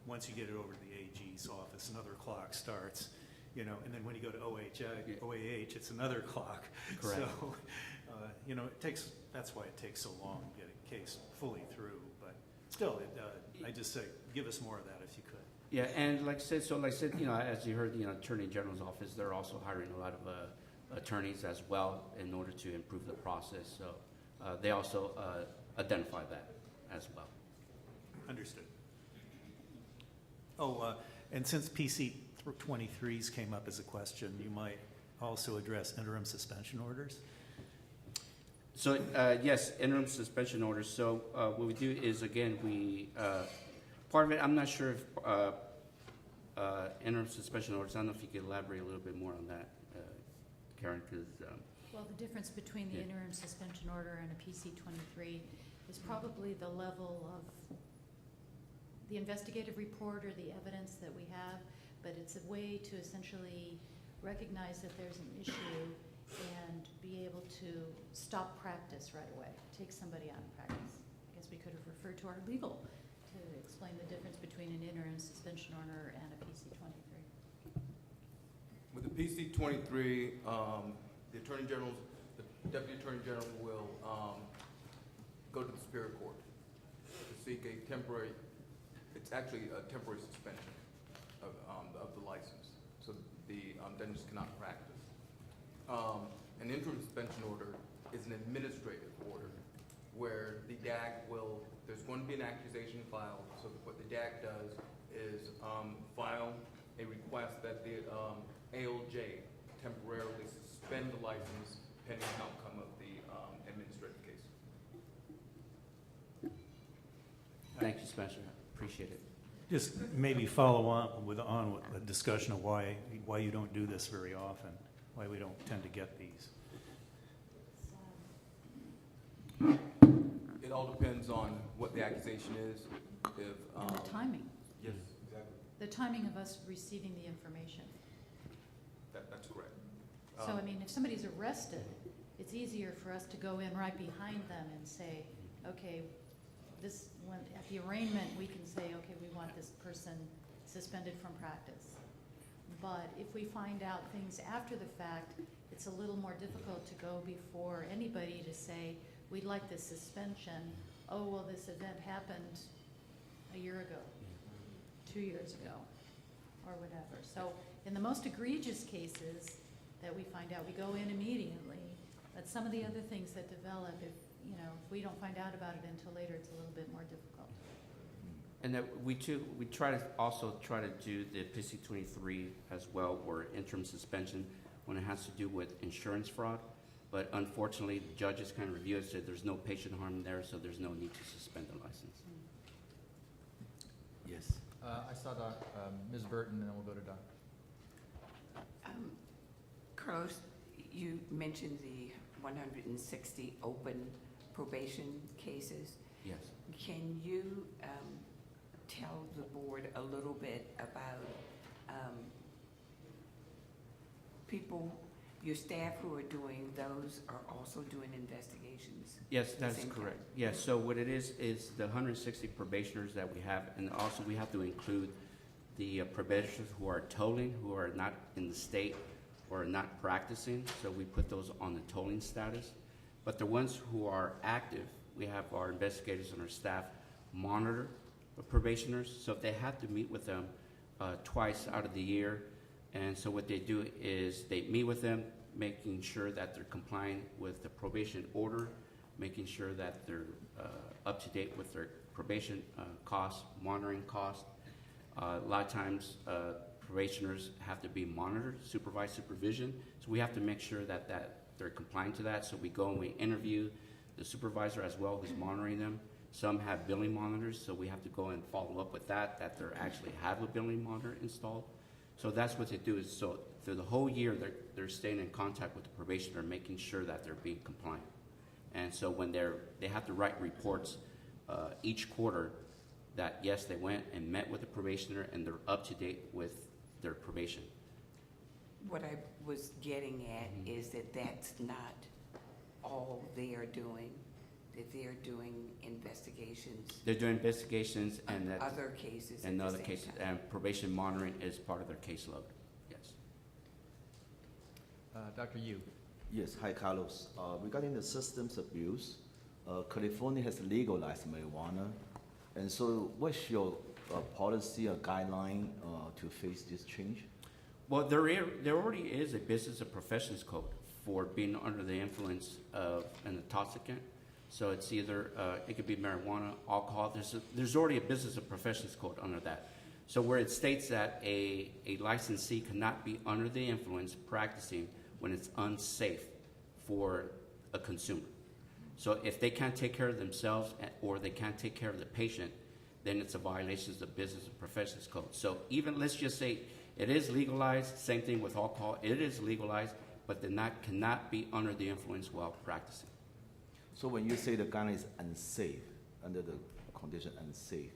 once you get it over to the AG's office, another clock starts. you know, and then when you go to OAH, it's another clock. Correct. So, you know, that's why it takes so long to get a case fully through. But still, I just say, give us more of that if you could. Yeah, and like I said, you know, as you heard, the Attorney General's office, they're also hiring a lot of attorneys as well in order to improve the process. So they also identify that as well. Understood. Oh, and since PC 23s came up as a question, you might also address interim suspension orders. So yes, interim suspension orders. So what we do is, again, we part of it. I'm not sure if interim suspension orders. I don't know if you could elaborate a little bit more on that, Karen, because. Well, the difference between the interim suspension order and a PC 23 is probably the level of the investigative report or the evidence that we have, but it's a way to essentially recognize that there's an issue and be able to stop practice right away, take somebody out of practice. I guess we could have referred to our legal to explain the difference between an interim suspension order and a PC 23. With the PC 23, the Deputy Attorney General will go to the Superior Court to seek a temporary, it's actually a temporary suspension of the license, so the dentist cannot practice. An interim suspension order is an administrative order where the DAG will, there's going to be an accusation filed, so what the DAG does is file a request that the ALJ temporarily suspend the license pending outcome of the administrative case. Thank you, Spencer. Appreciate it. Just maybe follow on with a discussion of why you don't do this very often, why we don't tend to get these. It all depends on what the accusation is. If And the timing, yes, exactly. the timing of us receiving the information. That's correct. So, I mean, if somebody's arrested, it's easier for us to go in right behind them and say, okay, at the arraignment, we can say, okay, we want this person suspended from practice. But if we find out things after the fact, it's a little more difficult to go before anybody to say, we'd like this suspension. Oh, well, this event happened a year ago, 2 years ago, or whatever. So in the most egregious cases that we find out, we go in immediately. But some of the other things that develop, if we don't find out about it until later, it's a little bit more difficult. And that we try to also do the PC 23 as well, or interim suspension when it has to do with insurance fraud. But unfortunately, the judges kind of review it, said there's no patient harm there, so there's no need to suspend the license. Yes. I saw Ms. Burton, and then we'll go to Doc. Carlos, you mentioned the 160 open probation cases. Yes. Can you tell the board a little bit about people, your staff who are doing those are also doing investigations? Yes, at the that's same correct. time? Yes, so what it is the 160 probationers that we have, and also we have to include the probationers who are tolling, who are not in the state or not practicing, so we put those on the tolling status. But the ones who are active, we have our investigators and our staff monitor the probationers, so if they have to meet with them twice out of the year, and so what they do is they meet with them, making sure that they're complying with the probation order, making sure that they're up to date with their probation costs, monitoring costs. A lot of times probationers have to be monitored, supervised supervision, so we have to make sure that they're complying to that. So we go and we interview the supervisor as well who's monitoring them. Some have billing monitors, so we have to go and follow up with that they actually have a billing monitor installed. So that's what they do, is so through the whole year they're staying in contact with the probationer, making sure that they're being compliant. And so when they have to write reports each quarter that yes, they went and met with the probationer and they're up to date with their probation. What I was getting at is that that's not all they are doing, that they're doing investigations. They're doing investigations and that other cases and at the other same cases, time. and probation monitoring is part of their caseload. Yes. Dr. Yu. Yes, hi, Carlos. Regarding the systems abuse, California has legalized marijuana. And so what's your policy or guideline to face this change? Well, there already is a business of professions code for being under the influence of an intoxicant. So it's either, it could be marijuana, alcohol. There's already a business of professions code under that. So where it states that a licensee cannot be under the influence practicing when it's unsafe for a consumer. So if they can't take care of themselves or they can't take care of the patient, then it's a violation of the business of professions code. So even, let's just say it is legalized, same thing with alcohol, it is legalized, but they cannot be under the influence while practicing. So when you say the gun is unsafe, under the condition unsafe,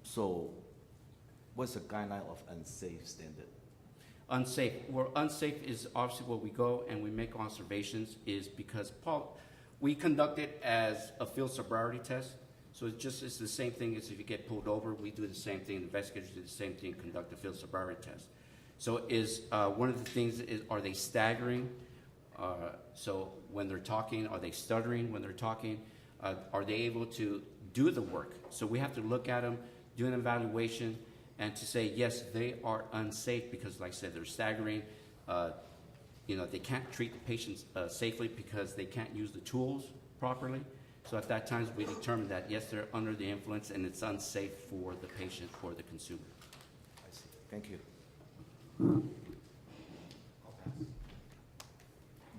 so what's the guideline of unsafe standard? Unsafe. Well, unsafe is obviously where we go and we make observations is because, Paul, we conduct it as a field sobriety test. So it's the same thing as if you get pulled over, we do the same thing, investigators do the same thing, conduct a field sobriety test. So one of the things is, are they staggering? So when they're talking, are they stuttering when they're talking? Are they able to do the work? So we have to look at them, do an evaluation, and to say, yes, they are unsafe because, like I said, they're staggering. They can't treat the patients safely because they can't use the tools properly. So at that time, we determine that, yes, they're under the influence and it's unsafe for the patient or the consumer. I see. Thank you.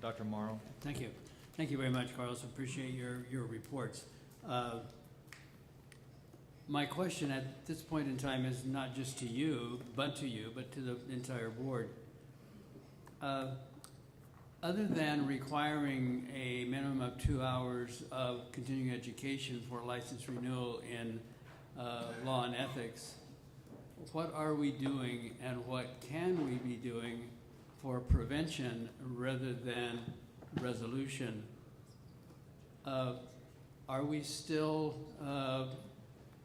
Dr. Morrow. Thank you. Thank you very much, Carlos. Appreciate your reports. My question at this point in time is not just to you, but to the entire board. Other than requiring a minimum of 2 hours of continuing education for license renewal in law and ethics, what are we doing and what can we be doing for prevention rather than resolution? Are we still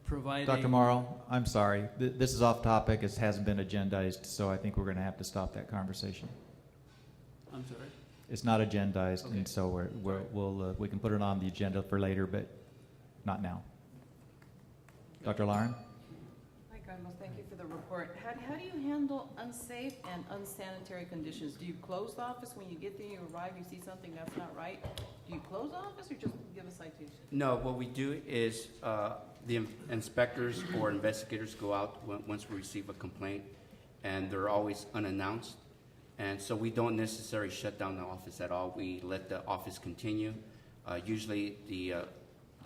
providing... Dr. Morrow, I'm sorry. This is off topic. It hasn't been agendized, so I think we're going to have to stop that conversation. I'm sorry? It's not agendized, Okay. and so we can put it on the agenda for later, but not now. Dr. Lauren? Hi, Carlos, thank you for the report. How do you handle unsafe and unsanitary conditions? Do you close the office when you get there, you arrive, you see something that's not right? Do you close the office or just give a citation? No, what we do is the inspectors or investigators go out once we receive a complaint, and they're always unannounced. And so we don't necessarily shut down the office at all. We let the office continue. Usually the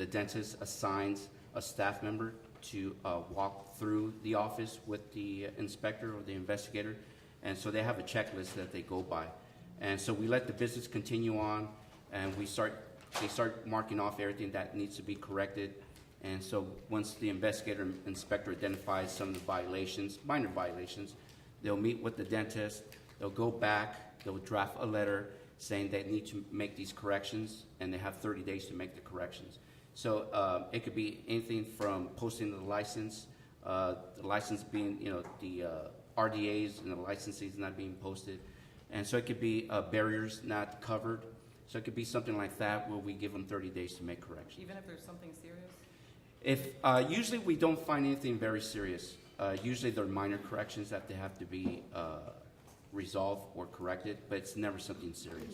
dentist assigns a staff member to walk through the office with the inspector or the investigator. And so they have a checklist that they go by. And so we let the business continue on, and they start marking off everything that needs to be corrected. And so once the investigator and inspector identifies some of the violations, minor violations, they'll meet with the dentist. They'll go back, they'll draft a letter saying they need to make these corrections, and they have 30 days to make the corrections. So it could be anything from posting the license being, the RDAs and the licensees not being posted. And so it could be barriers not covered. So it could be something like that where we give them 30 days to make corrections. Even if there's something serious? If usually we don't find anything very serious. Usually they're minor corrections that they have to be resolved or corrected, but it's never something serious.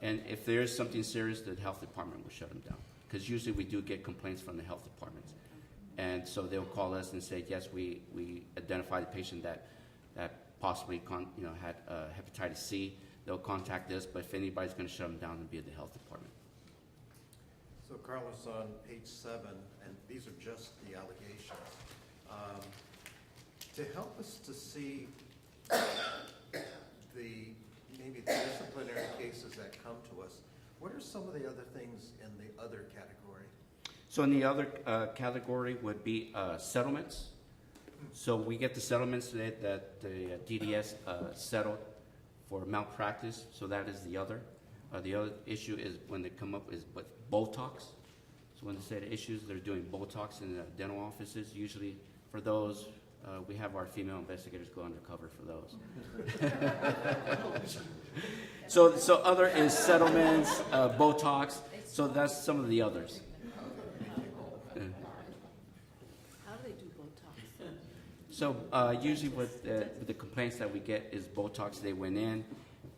And if there is something serious, the health department will shut them down. Because usually we do get complaints from the health departments. And so they'll call us and say, yes, we identified a patient that possibly had hepatitis C. They'll contact us, but if anybody's going to shut them down, it'll be at the health department. So Carlos, on page 7, and these are just the allegations, to help us to see maybe the disciplinary cases that come to us, what are some of the other things in the other category? So in the other category would be settlements. So we get the settlements that the DDS settled for malpractice. So that is the other. The other issue is when they come up is with Botox. So when they say the issues, they're doing Botox in the dental offices. Usually for those, We have our female investigators go undercover for those. So other is settlements, Botox. So that's some of the others. How do they do Botox? So usually with the complaints that we get is Botox. They went in,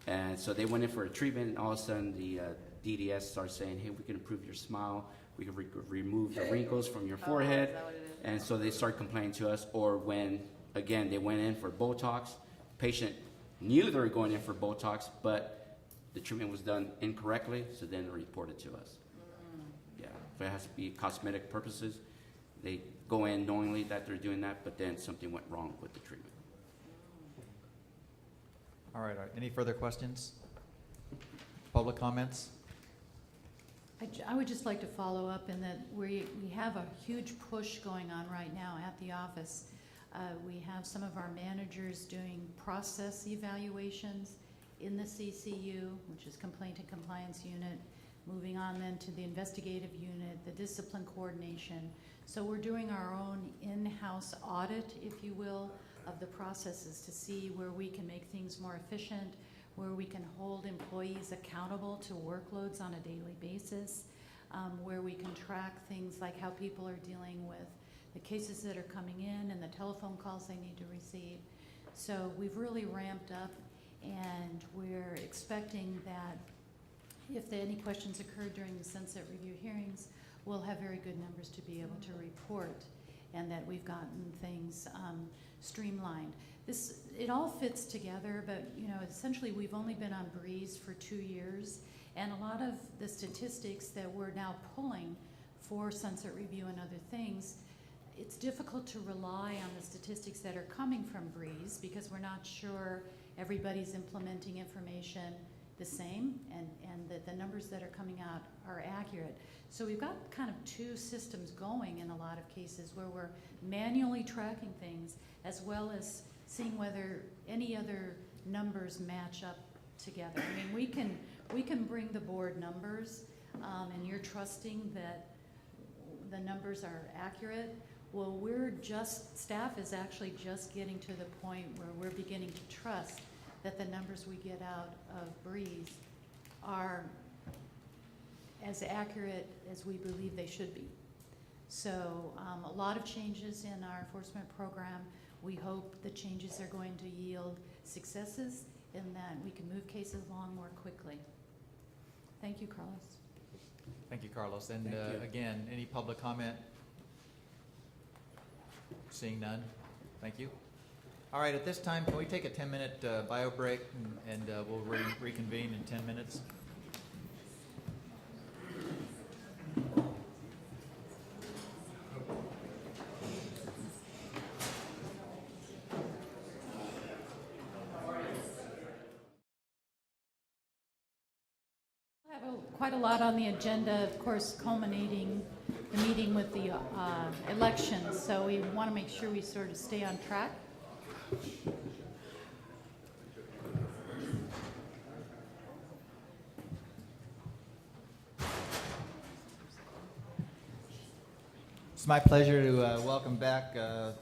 and so they went in for a treatment, and all of a sudden the DDS starts saying, hey, we can improve your smile. We can remove the wrinkles from your forehead. Is that what it is? And so they start complaining to us. Or when, again, they went in for Botox, patient knew they were going in for Botox, but the treatment was done incorrectly, so then they reported to us. Yeah, if it has to be cosmetic purposes, they go in knowingly that they're doing that, but then something went wrong with the treatment. All right, any further questions? Public comments? I would just like to follow up in that we have a huge push going on right now at the office. We have some of our managers doing process evaluations in the CCU, which is Complaint and Compliance Unit, moving on then to the investigative unit, the discipline coordination. So we're doing our own in-house audit, if you will, of the processes to see where we can make things more efficient, where we can hold employees accountable to workloads on a daily basis, where we can track things like how people are dealing with the cases that are coming in and the telephone calls they need to receive. So we've really ramped up, and we're expecting that if any questions occurred during the Sunset Review hearings, we'll have very good numbers to be able to report, and that we've gotten things streamlined. It all fits together, but essentially we've only been on Breeze for 2 years, and a lot of the statistics that we're now pulling for Sunset Review and other things, it's difficult to rely on the statistics that are coming from Breeze because we're not sure everybody's implementing information the same and that the numbers that are coming out are accurate. So we've got kind of two systems going in a lot of cases where we're manually tracking things as well as seeing whether any other numbers match up together. I mean, we can bring the board numbers, and you're trusting that the numbers are accurate. Well, staff is actually just getting to the point where we're beginning to trust that the numbers we get out of Breeze are as accurate as we believe they should be. So a lot of changes in our enforcement program. We hope the changes are going to yield successes and that we can move cases along more quickly. Thank you, Carlos. Thank you, Carlos. And Thank you. again, any public comment? Seeing none, thank you. All right, at this time, can we take a 10-minute bio break and we'll reconvene in 10 minutes? Quite a lot on the agenda, of course, culminating the meeting with the elections. So we want to make sure we sort of stay on track. It's my pleasure to welcome back a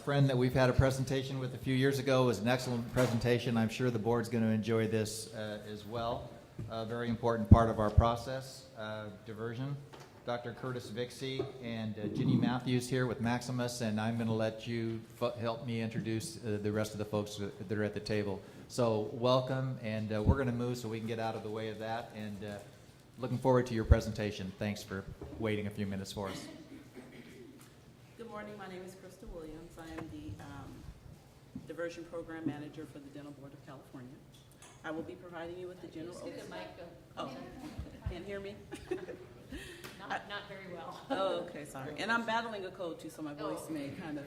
friend that we've had a presentation with a few years ago. It was an excellent presentation. I'm sure the board's going to enjoy this as well. A very important part of our process, diversion. Dr. Curtis Vixie and Ginny Matthews here with Maximus, and I'm going to let you help me introduce the rest of the folks that are at the table. So welcome, and we're going to move so we can get out of the way of that, and looking forward to your presentation. Thanks for waiting a few minutes for us. Good morning, my name is Krista Williams. I am the Diversion Program Manager for the Dental Board of California. I will be providing you with the general. Oh, can't hear me? Not very well. Oh, okay, sorry. And I'm battling a cold too, so my voice may kind of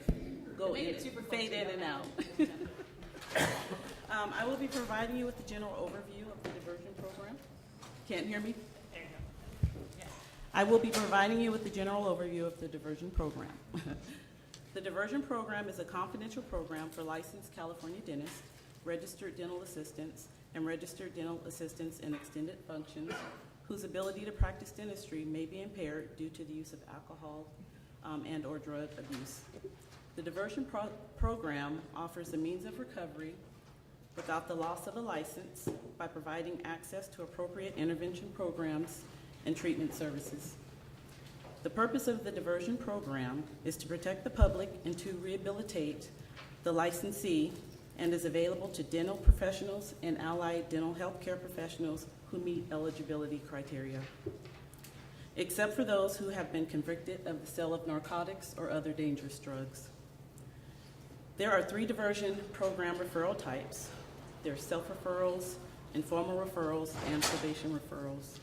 go in, fade in and out. I will be providing you with the general overview of the diversion program. Can't hear me? There you go. Yeah. I will be providing you with the general overview of the diversion program. The diversion program is a confidential program for licensed California dentists, registered dental assistants, and registered dental assistants in extended functions whose ability to practice dentistry may be impaired due to the use of alcohol and or drug abuse. The diversion program offers a means of recovery without the loss of a license by providing access to appropriate intervention programs and treatment services. The purpose of the diversion program is to protect the public and to rehabilitate the licensee, and is available to dental professionals and allied dental health care professionals who meet eligibility criteria, except for those who have been convicted of the sale of narcotics or other dangerous drugs. There are 3 diversion program referral types. There's self-referrals, informal referrals, and probation referrals.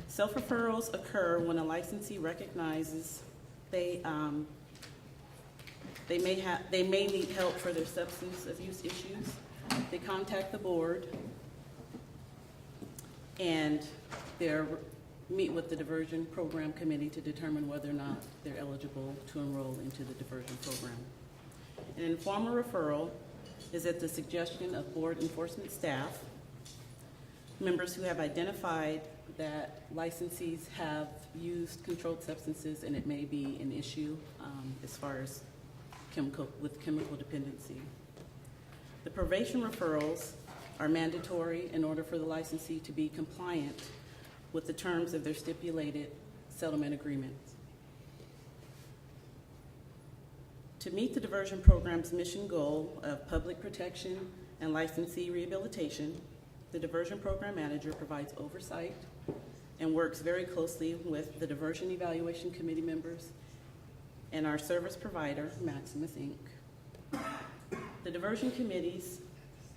Self-referrals occur when a licensee recognizes they may need help for their substance abuse issues. They contact the board and they meet with the diversion program committee to determine whether or not they're eligible to enroll into the diversion program. An informal referral is at the suggestion of board enforcement staff, members who have identified that licensees have used controlled substances and it may be an issue as far as chemical dependency. The probation referrals are mandatory in order for the licensee to be compliant with the terms of their stipulated settlement agreements. To meet the diversion program's mission goal of public protection and licensee rehabilitation, the diversion program manager provides oversight and works very closely with the diversion evaluation committee members and our service provider, Maximus, Inc. The diversion committees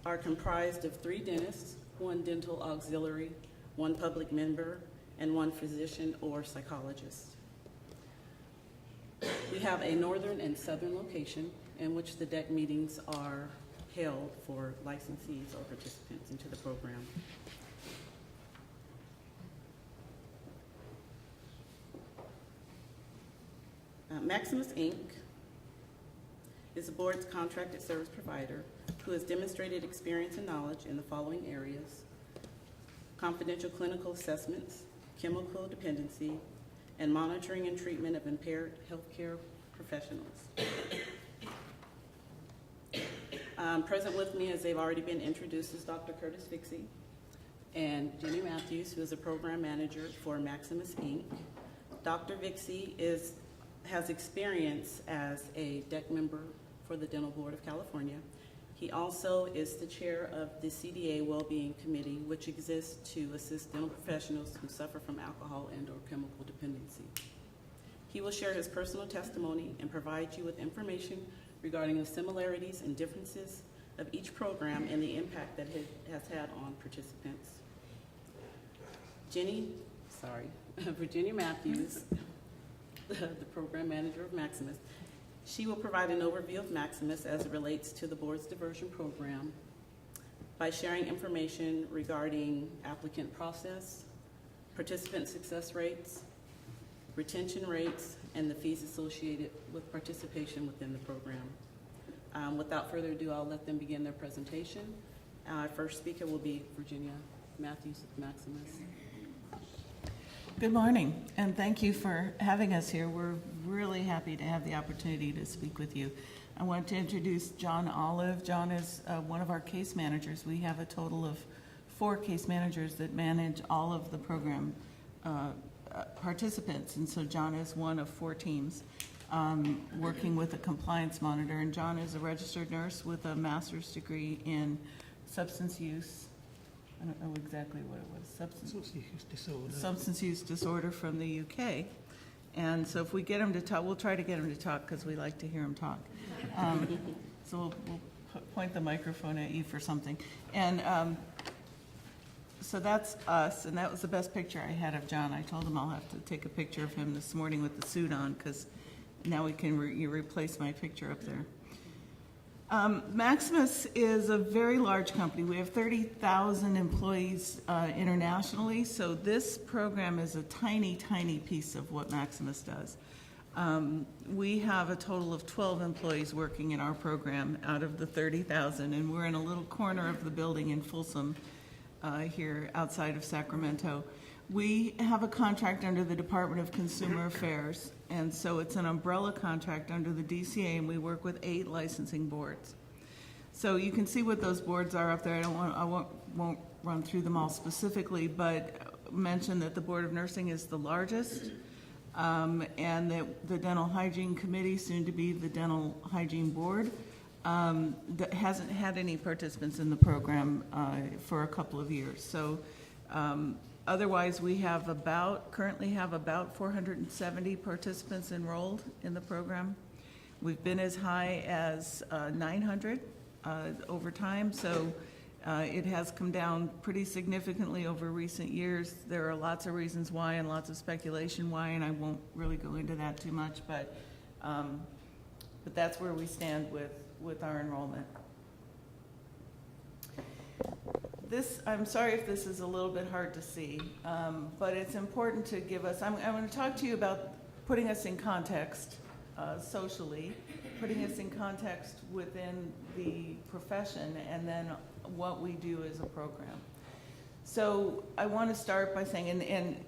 are comprised of 3 dentists, 1 dental auxiliary, 1 public member, and 1 physician or psychologist. We have a northern and southern location in which the DEC meetings are held for licensees or participants into the program. Maximus, Inc. is the board's contracted service provider who has demonstrated experience and knowledge in the following areas: confidential clinical assessments, chemical dependency, and monitoring and treatment of impaired healthcare professionals. Present with me, as they've already been introduced, is Dr. Curtis Fixie and Jenny Matthews, who is a program manager for Maximus, Inc. Dr. Fixie has experience as a DEC member for the Dental Board of California. He also is the chair of the CDA Wellbeing Committee, which exists to assist dental professionals who suffer from alcohol and/or chemical dependency. He will share his personal testimony and provide you with information regarding the similarities and differences of each program and the impact that it has had on participants. Virginia Matthews, the program manager of Maximus, she will provide an overview of Maximus as it relates to the board's diversion program by sharing information regarding applicant process, participant success rates, retention rates, and the fees associated with participation within the program. Without further ado, I'll let them begin their presentation. Our first speaker will be Virginia Matthews of Maximus. Good morning, and thank you for having us here. We're really happy to have the opportunity to speak with you. I want to introduce John Olive. John is one of our case managers. We have a total of 4 case managers that manage all of the program participants, and so John is one of 4 teams working with a compliance monitor, and John is a registered nurse with a master's degree in substance use. I don't know exactly what it was. Substance use disorder from the UK. And so if we get him to talk, we'll try to get him to talk because we like to hear him talk. So we'll point the microphone at you for something. And so that's us, and that was the best picture I had of John. I told him I'll have to take a picture of him this morning with the suit on because now we can you replace my picture up there. Maximus is a very large company. We have 30,000 employees internationally, so this program is a tiny, tiny piece of what Maximus does. We have a total of 12 employees working in our program out of the 30,000, and we're in a little corner of the building in Folsom here outside of Sacramento. We have a contract under the Department of Consumer Affairs, and so it's an umbrella contract under the DCA, and we work with 8 licensing boards. So you can see what those boards are up there. I won't run through them all specifically, but mention that the Board of Nursing is the largest, and that the Dental Hygiene Committee, soon to be the Dental Hygiene Board, that hasn't had any participants in the program for a couple of years. So otherwise, we have currently have about 470 participants enrolled in the program. We've been as high as 900 over time, so it has come down pretty significantly over recent years. There are lots of reasons why and lots of speculation why, and I won't really go into that too much, but that's where we stand with our enrollment. I'm sorry if this is a little bit hard to see, but it's important to give us, I'm going to talk to you about putting us in context socially, putting us in context within the profession, and then what we do as a program. So I want to start by saying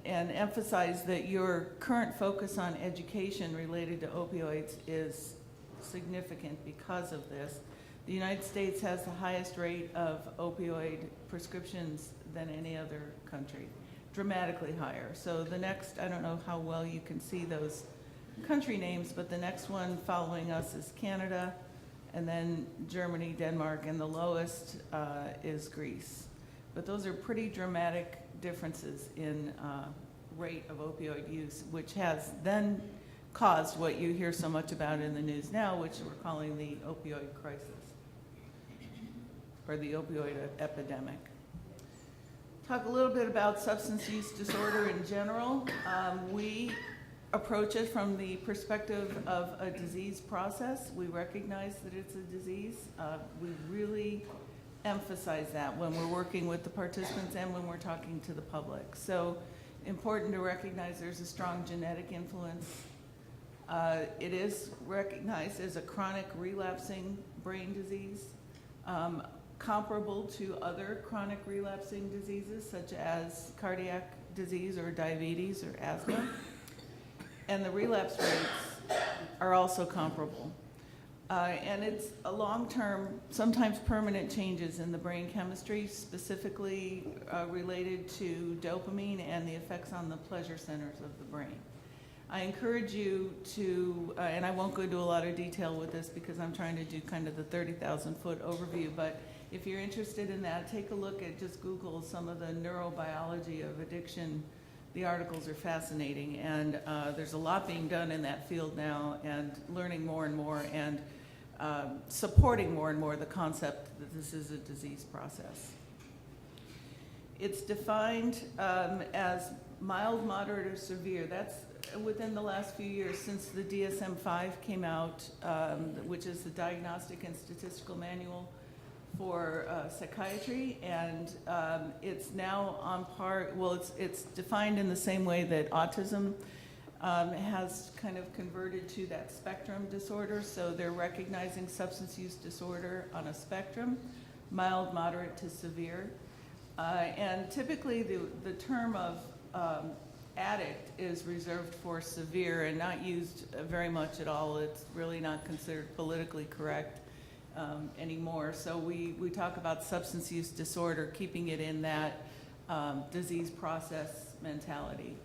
and emphasize that your current focus on education related to opioids is significant because of this. The United States has the highest rate of opioid prescriptions than any other country, dramatically higher. So the next, I don't know how well you can see those country names, but the next one following us is Canada, and then Germany, Denmark, and the lowest is Greece. But those are pretty dramatic differences in rate of opioid use, which has then caused what you hear so much about in the news now, which we're calling the opioid crisis, or the opioid epidemic. Talk a little bit about substance use disorder in general. We approach it from the perspective of a disease process. We recognize that it's a disease. We really emphasize that when we're working with the participants and when we're talking to the public. So important to recognize there's a strong genetic influence. It is recognized as a chronic relapsing brain disease, comparable to other chronic relapsing diseases such as cardiac disease or diabetes or asthma. And the relapse rates are also comparable. And it's a long-term, sometimes permanent changes in the brain chemistry, specifically related to dopamine and the effects on the pleasure centers of the brain. I encourage you to, and I won't go into a lot of detail with this because I'm trying to do kind of the 30,000-foot overview, but if you're interested in that, take a look at, just Google some of the neurobiology of addiction. The articles are fascinating, and there's a lot being done in that field now, and learning more and more, and supporting more and more the concept that this is a disease process. It's defined as mild, moderate, or severe. That's within the last few years since the DSM-5 came out, which is the Diagnostic and Statistical Manual for psychiatry, and it's now on par, well, it's defined in the same way that autism has kind of converted to that spectrum disorder, so they're recognizing substance use disorder on a spectrum, mild, moderate to severe. And typically the term of addict is reserved for severe and not used very much at all. It's really not considered politically correct anymore. So we talk about substance use disorder, keeping it in that disease process mentality.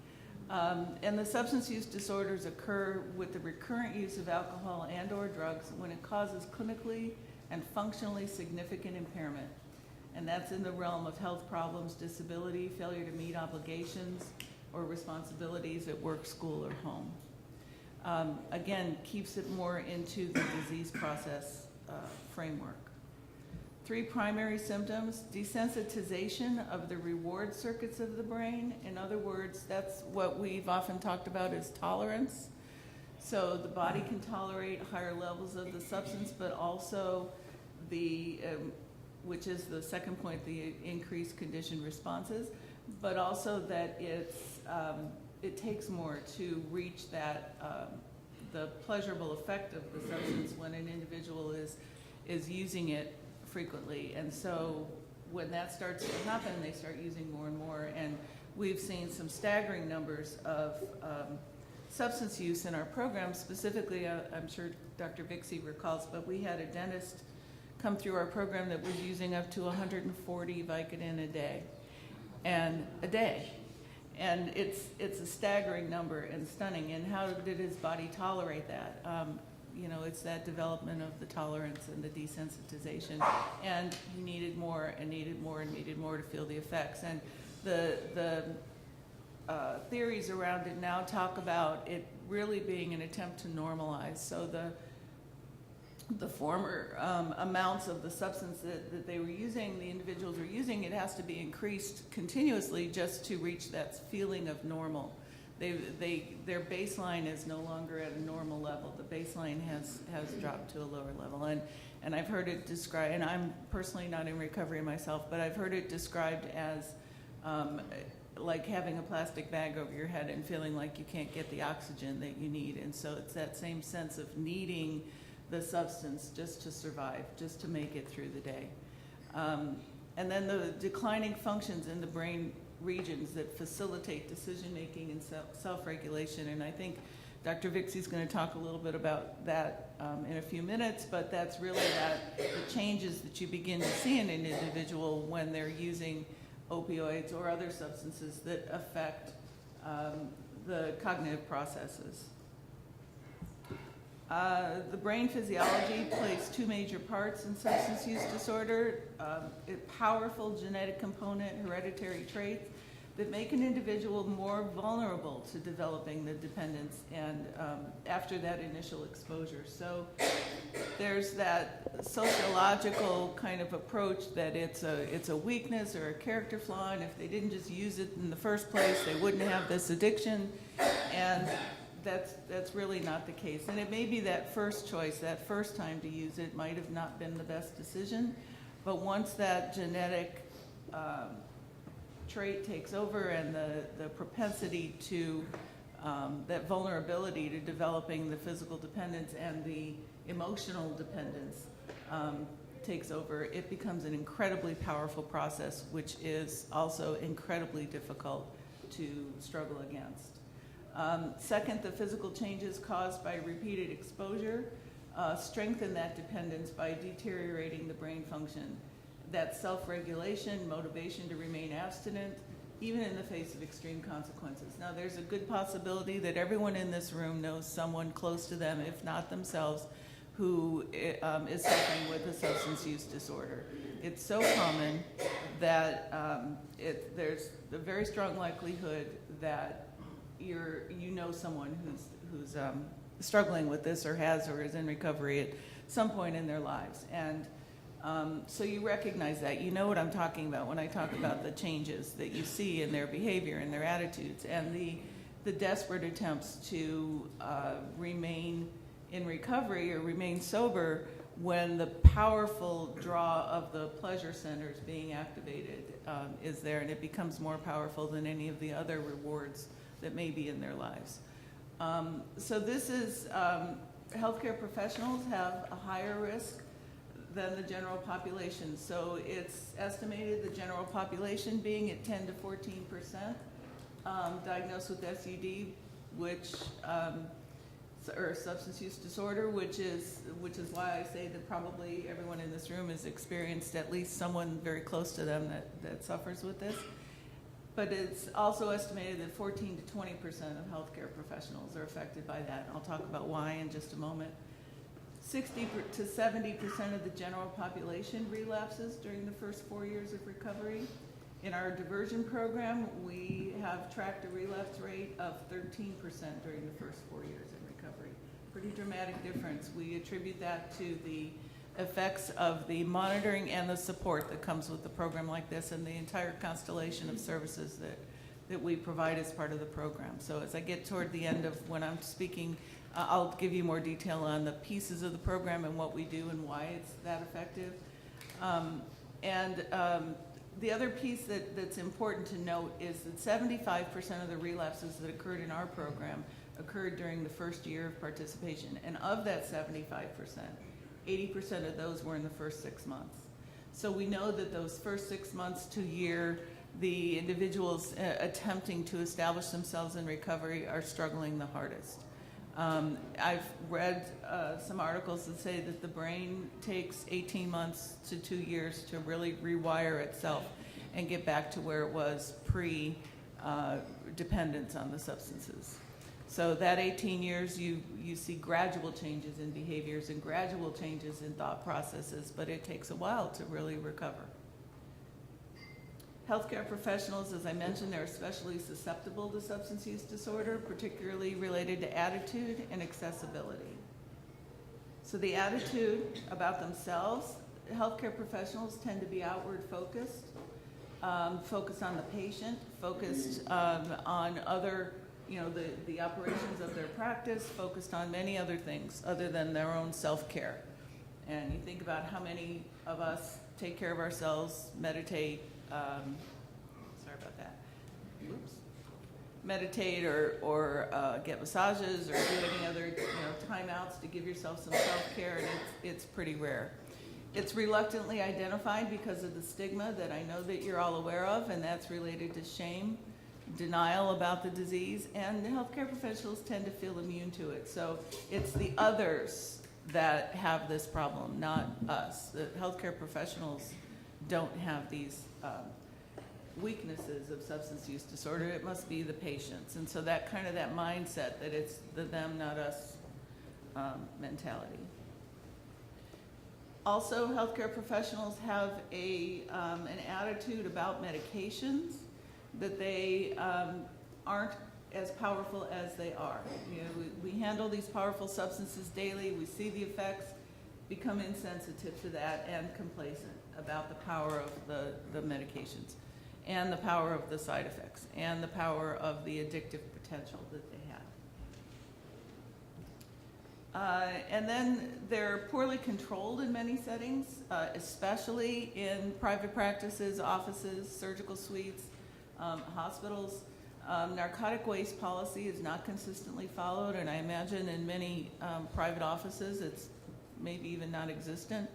And the substance use disorders occur with the recurrent use of alcohol and or drugs when it causes clinically and functionally significant impairment. And that's in the realm of health problems, disability, failure to meet obligations or responsibilities at work, school, or home. Again, keeps it more into the disease process framework. 3 primary symptoms: desensitization of the reward circuits of the brain. In other words, that's what we've often talked about as tolerance. So the body can tolerate higher levels of the substance, but also the, which is the second point, the increased conditioned responses, but also that it takes more to reach that, the pleasurable effect of the substance when an individual is using it frequently. And so when that starts to happen, they start using more and more, and we've seen some staggering numbers of substance use in our program. Specifically, I'm sure Dr. Vixie recalls, but we had a dentist come through our program that was using up to 140 Vicodin a day. And it's a staggering number and stunning. And how did his body tolerate that? You know, it's that development of the tolerance and the desensitization. And he needed more and needed more and needed more to feel the effects. And the theories around it now talk about it really being an attempt to normalize. So the former amounts of the substance that they were using, the individuals were using, it has to be increased continuously just to reach that feeling of normal. Their baseline is no longer at a normal level. The baseline has dropped to a lower level. And I've heard it described, and I'm personally not in recovery myself, but I've heard it described as like having a plastic bag over your head and feeling like you can't get the oxygen that you need. And so it's that same sense of needing the substance just to survive, just to make it through the day. And then the declining functions in the brain regions that facilitate decision-making and self-regulation. And I think Dr. Vixie's going to talk a little bit about that in a few minutes, but that's really the changes that you begin to see in an individual when they're using opioids or other substances that affect the cognitive processes. The brain physiology plays two major parts in substance use disorder. A powerful genetic component, hereditary traits that make an individual more vulnerable to developing the dependence and after that initial exposure. So there's that sociological kind of approach that it's a weakness or a character flaw, and if they didn't just use it in the first place, they wouldn't have this addiction. And that's really not the case. And it may be that first choice, that first time to use it might have not been the best decision, but once that genetic trait takes over and the propensity to, that vulnerability to developing the physical dependence and the emotional dependence takes over, it becomes an incredibly powerful process, which is also incredibly difficult to struggle against. Second, the physical changes caused by repeated exposure strengthen that dependence by deteriorating the brain function. That self-regulation, motivation to remain abstinent, even in the face of extreme consequences. Now, there's a good possibility that everyone in this room knows someone close to them, if not themselves, who is suffering with a substance use disorder. It's so common that there's a very strong likelihood that you know someone who's struggling with this or is in recovery at some point in their lives. And so you recognize that. You know what I'm talking about when I talk about the changes that you see in their behavior and their attitudes and the desperate attempts to remain in recovery or remain sober when the powerful draw of the pleasure centers being activated is there, and it becomes more powerful than any of the other rewards that may be in their lives. So this is, healthcare professionals have a higher risk than the general population. So it's estimated the general population being at 10 to 14% diagnosed with SUD, or substance use disorder, which is why I say that probably everyone in this room has experienced at least someone very close to them that suffers with this. But it's also estimated that 14 to 20% of healthcare professionals are affected by that. I'll talk about why in just a moment. 60 to 70% of the general population relapses during the first 4 years of recovery. In our diversion program, we have tracked a relapse rate of 13% during the first 4 years of recovery. Pretty dramatic difference. We attribute that to the effects of the monitoring and the support that comes with the program like this and the entire constellation of services that we provide as part of the program. So as I get toward the end of when I'm speaking, I'll give you more detail on the pieces of the program and what we do and why it's that effective. The other piece that's important to note is that 75% of the relapses that occurred in our program occurred during the first year of participation. And of that 75%, 80% of those were in the first 6 months. So we know that those first 6 months to year the individuals attempting to establish themselves in recovery are struggling the hardest. I've read some articles that say that the brain takes 18 months to 2 years to really rewire itself and get back to where it was pre-dependence on the substances. So that 18 years, you see gradual changes in behaviors and gradual changes in thought processes, but it takes a while to really recover. Healthcare professionals, as I mentioned, they're especially susceptible to substance use disorder, particularly related to attitude and accessibility. So the attitude about themselves, healthcare professionals tend to be outward focused, focused on the patient, focused on other, the operations of their practice, focused on many other things other than their own self-care. And you think about how many of us take care of ourselves, meditate, sorry about that. Oops. Meditate or get massages or do any other timeouts to give yourself some self-care, and it's pretty rare. It's reluctantly identified because of the stigma that I know that you're all aware of, and that's related to shame, denial about the disease, and the healthcare professionals tend to feel immune to it. So it's the others that have this problem, not us. The healthcare professionals don't have these weaknesses of substance use disorder. It must be the patients. And so that mindset that it's the them, not us mentality. Also, healthcare professionals have an attitude about medications that they aren't as powerful as they are. We handle these powerful substances daily. We see the effects, become insensitive to that, and complacent about the power of the medications and the power of the side effects and the power of the addictive potential that they have. And then they're poorly controlled in many settings, especially in private practices, offices, surgical suites, hospitals. Narcotic waste policy is not consistently followed, and I imagine in many private offices it's maybe even non-existent.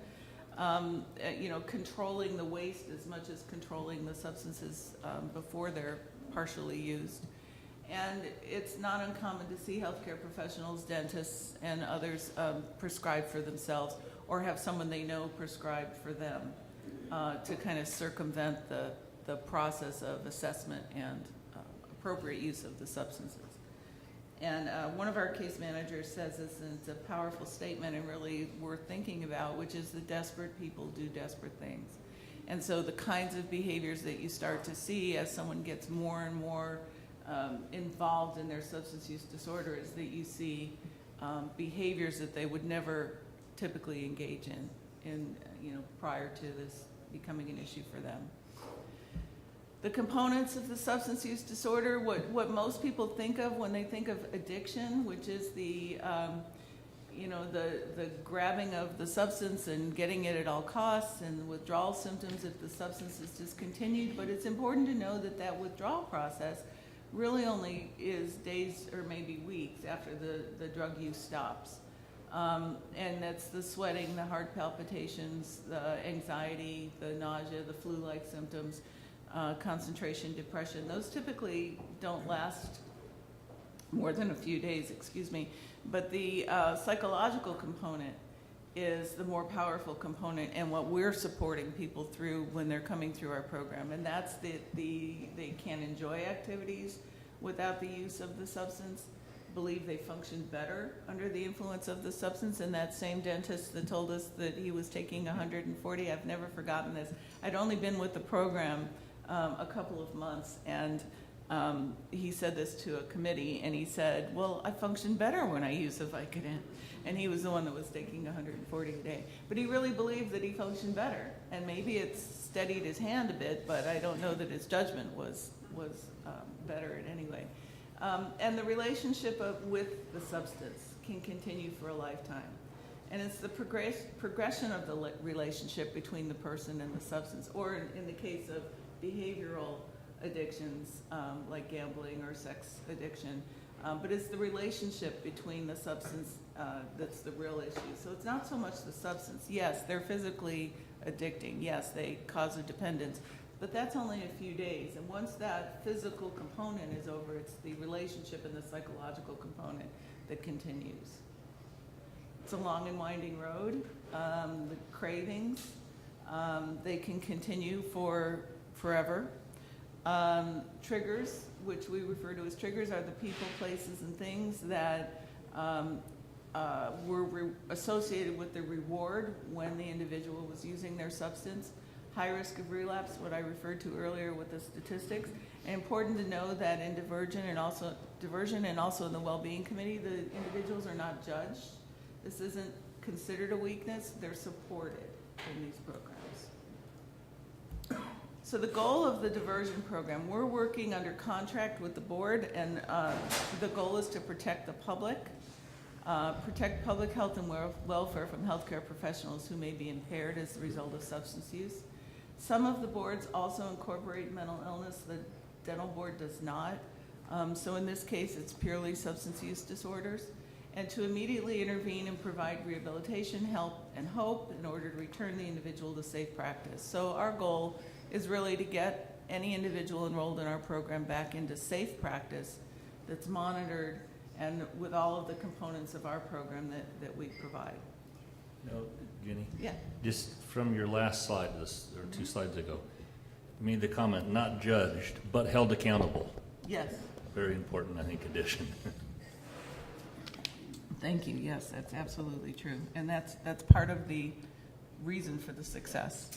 Controlling the waste as much as controlling the substances before they're partially used. And it's not uncommon to see healthcare professionals, dentists, and others prescribe for themselves or have someone they know prescribe for them to kind of circumvent the process of assessment and appropriate use of the substances. And one of our case managers says this, and it's a powerful statement and really worth thinking about, which is that desperate people do desperate things. And so the kinds of behaviors that you start to see as someone gets more and more involved in their substance use disorder is that you see behaviors that they would never typically engage in prior to this becoming an issue for them. The components of the substance use disorder, what most people think of when they think of addiction, which is the grabbing of the substance and getting it at all costs, and withdrawal symptoms if the substance is discontinued. But it's important to know that withdrawal process really only is days or maybe weeks after the drug use stops. And that's the sweating, the heart palpitations, the anxiety, the nausea, the flu-like symptoms, concentration, depression. Those typically don't last more than a few days, but the psychological component is the more powerful component, and what we're supporting people through when they're coming through our program. And that's they can enjoy activities without the use of the substance, believe they function better under the influence of the substance. And that same dentist that told us that he was taking 140, I've never forgotten this. I'd only been with the program a couple of months, and he said this to a committee, and he said, well, I function better when I use a Vicodin. And he was the one that was taking 140 a day. But he really believed that he functioned better. And maybe it's steadied his hand a bit, but I don't know that his judgment was better in any way. And the relationship with the substance can continue for a lifetime. And it's the progression of the relationship between the person and the substance, or in the case of behavioral addictions like gambling or sex addiction. But it's the relationship between the substance that's the real issue. So it's not so much the substance. Yes, they're physically addicting. Yes, they cause a dependence. But that's only a few days, and once that physical component is over, it's the relationship and the psychological component that continues. It's a long and winding road. The cravings, they can continue for forever. Triggers, which we refer to as triggers, are the people, places, and things that were associated with the reward when the individual was using their substance. High risk of relapse, what I referred to earlier with the statistics. And important to know that in diversion and also in the well-being committee, the individuals are not judged. This isn't considered a weakness, they're supported in these programs. So the goal of the diversion program, we're working under contract with the board, and the goal is to protect the public, protect public health and welfare from healthcare professionals who may be impaired as a result of substance use. Some of the boards also incorporate mental illness. The dental board does not. So in this case, it's purely substance use disorders. And to immediately intervene and provide rehabilitation, help, and hope in order to return the individual to safe practice. So our goal is really to get any individual enrolled in our program back into safe practice that's monitored and with all of the components of our program that we provide. No, Jenny? Yeah. Just from your last slide, or 2 slides ago, you made the comment, not judged, but held accountable. Yes. Very important, I think, addition. Thank you. Yes, that's absolutely true. And that's part of the reason for the success.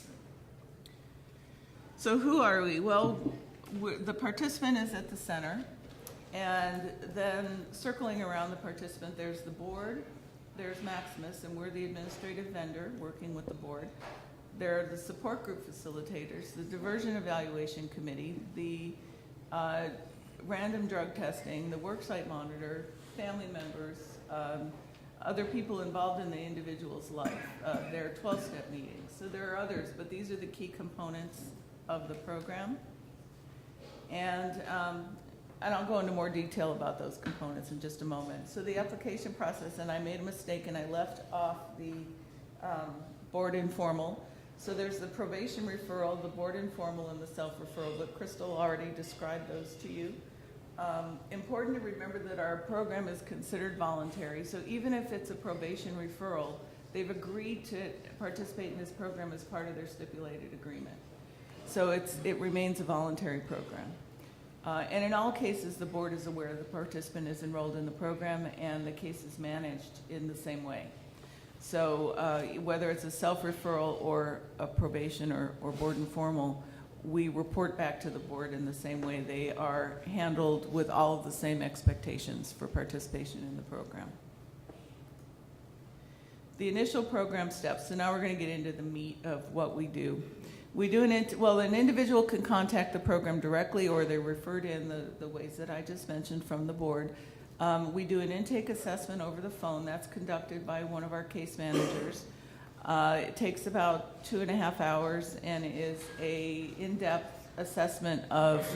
So who are we? Well, the participant is at the center. And then circling around the participant, there's the board, there's Maximus, and we're the administrative vendor working with the board. There are the support group facilitators, the diversion evaluation committee, the random drug testing, the worksite monitor, family members, other people involved in the individual's life. There are 12-step meetings. So there are others, but these are the key components of the program. And I'll go into more detail about those components in just a moment. So the application process, and I made a mistake and I left off the board informal. So there's the probation referral, the board informal, and the self-referral, but Crystal already described those to you. Important to remember that our program is considered voluntary, so even if it's a probation referral, they've agreed to participate in this program as part of their stipulated agreement. So it remains a voluntary program. And in all cases, the board is aware the participant is enrolled in the program and the case is managed in the same way. So whether it's a self-referral or a probation or board informal, we report back to the board in the same way. They are handled with all of the same expectations for participation in the program. The initial program steps, so now we're going to get into the meat of what we do. We do an individual can contact the program directly, or they're referred in the ways that I just mentioned from the board. We do an intake assessment over the phone. That's conducted by one of our case managers. It takes about 2.5 hours and is a in-depth assessment of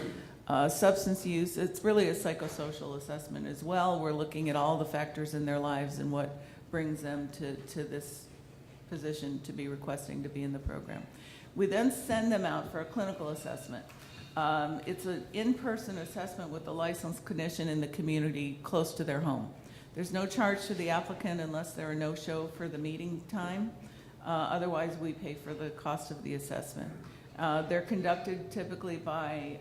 substance use. It's really a psychosocial assessment as well. We're looking at all the factors in their lives and what brings them to this position to be requesting to be in the program. We then send them out for a clinical assessment. It's an in-person assessment with a licensed clinician in the community close to their home. There's no charge to the applicant unless they're a no-show for the meeting time. Otherwise, we pay for the cost of the assessment. They're conducted typically by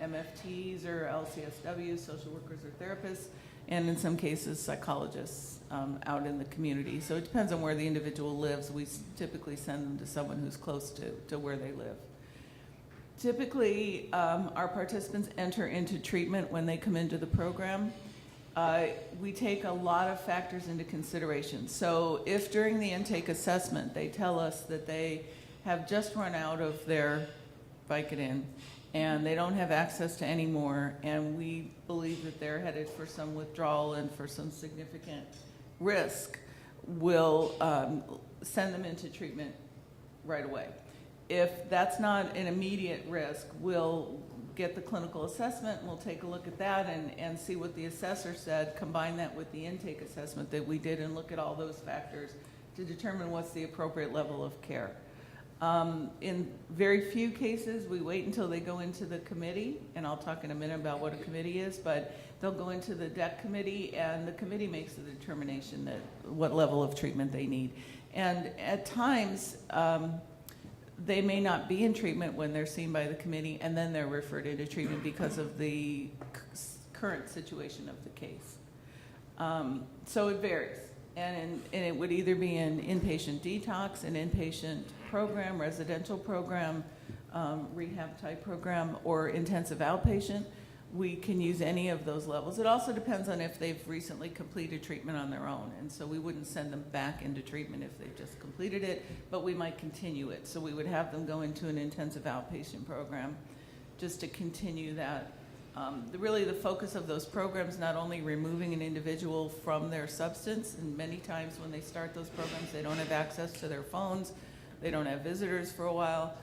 MFTs or LCSWs, social workers or therapists, and in some cases, psychologists out in the community. So it depends on where the individual lives. We typically send them to someone who's close to where they live. Typically, our participants enter into treatment when they come into the program. We take a lot of factors into consideration. So if during the intake assessment they tell us that they have just run out of their Vicodin and they don't have access to any more, and we believe that they're headed for some withdrawal and for some significant risk, we'll send them into treatment right away. If that's not an immediate risk, we'll get the clinical assessment, and we'll take a look at that and see what the assessor said, combine that with the intake assessment that we did, and look at all those factors to determine what's the appropriate level of care. In very few cases, we wait until they go into the committee, and I'll talk in a minute about what a committee is, but they'll go into the DEC committee, and the committee makes the determination that what level of treatment they need. And at times, they may not be in treatment when they're seen by the committee, and then they're referred into treatment because of the current situation of the case. So it varies. And it would either be an inpatient detox, an inpatient program, residential program, rehab type program, or intensive outpatient. We can use any of those levels. It also depends on if they've recently completed treatment on their own. And so we wouldn't send them back into treatment if they've just completed it, but we might continue it. So we would have them go into an intensive outpatient program just to continue that. Really the focus of those programs, not only removing an individual from their substance, and many times when they start those programs, they don't have access to their phones, they don't have visitors for a while,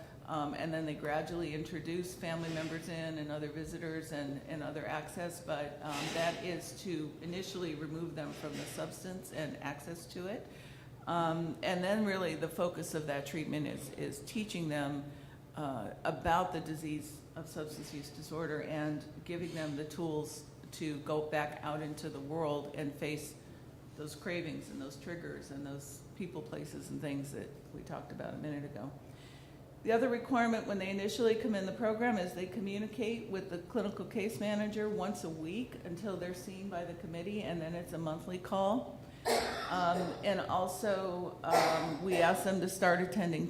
and then they gradually introduce family members in and other visitors and other access, but that is to initially remove them from the substance and access to it. And then really the focus of that treatment is teaching them about the disease of substance use disorder and giving them the tools to go back out into the world and face those cravings and those triggers and those people, places, and things that we talked about a minute ago. The other requirement when they initially come in the program is they communicate with the clinical case manager once a week until they're seen by the committee, and then it's a monthly call. And also, we ask them to start attending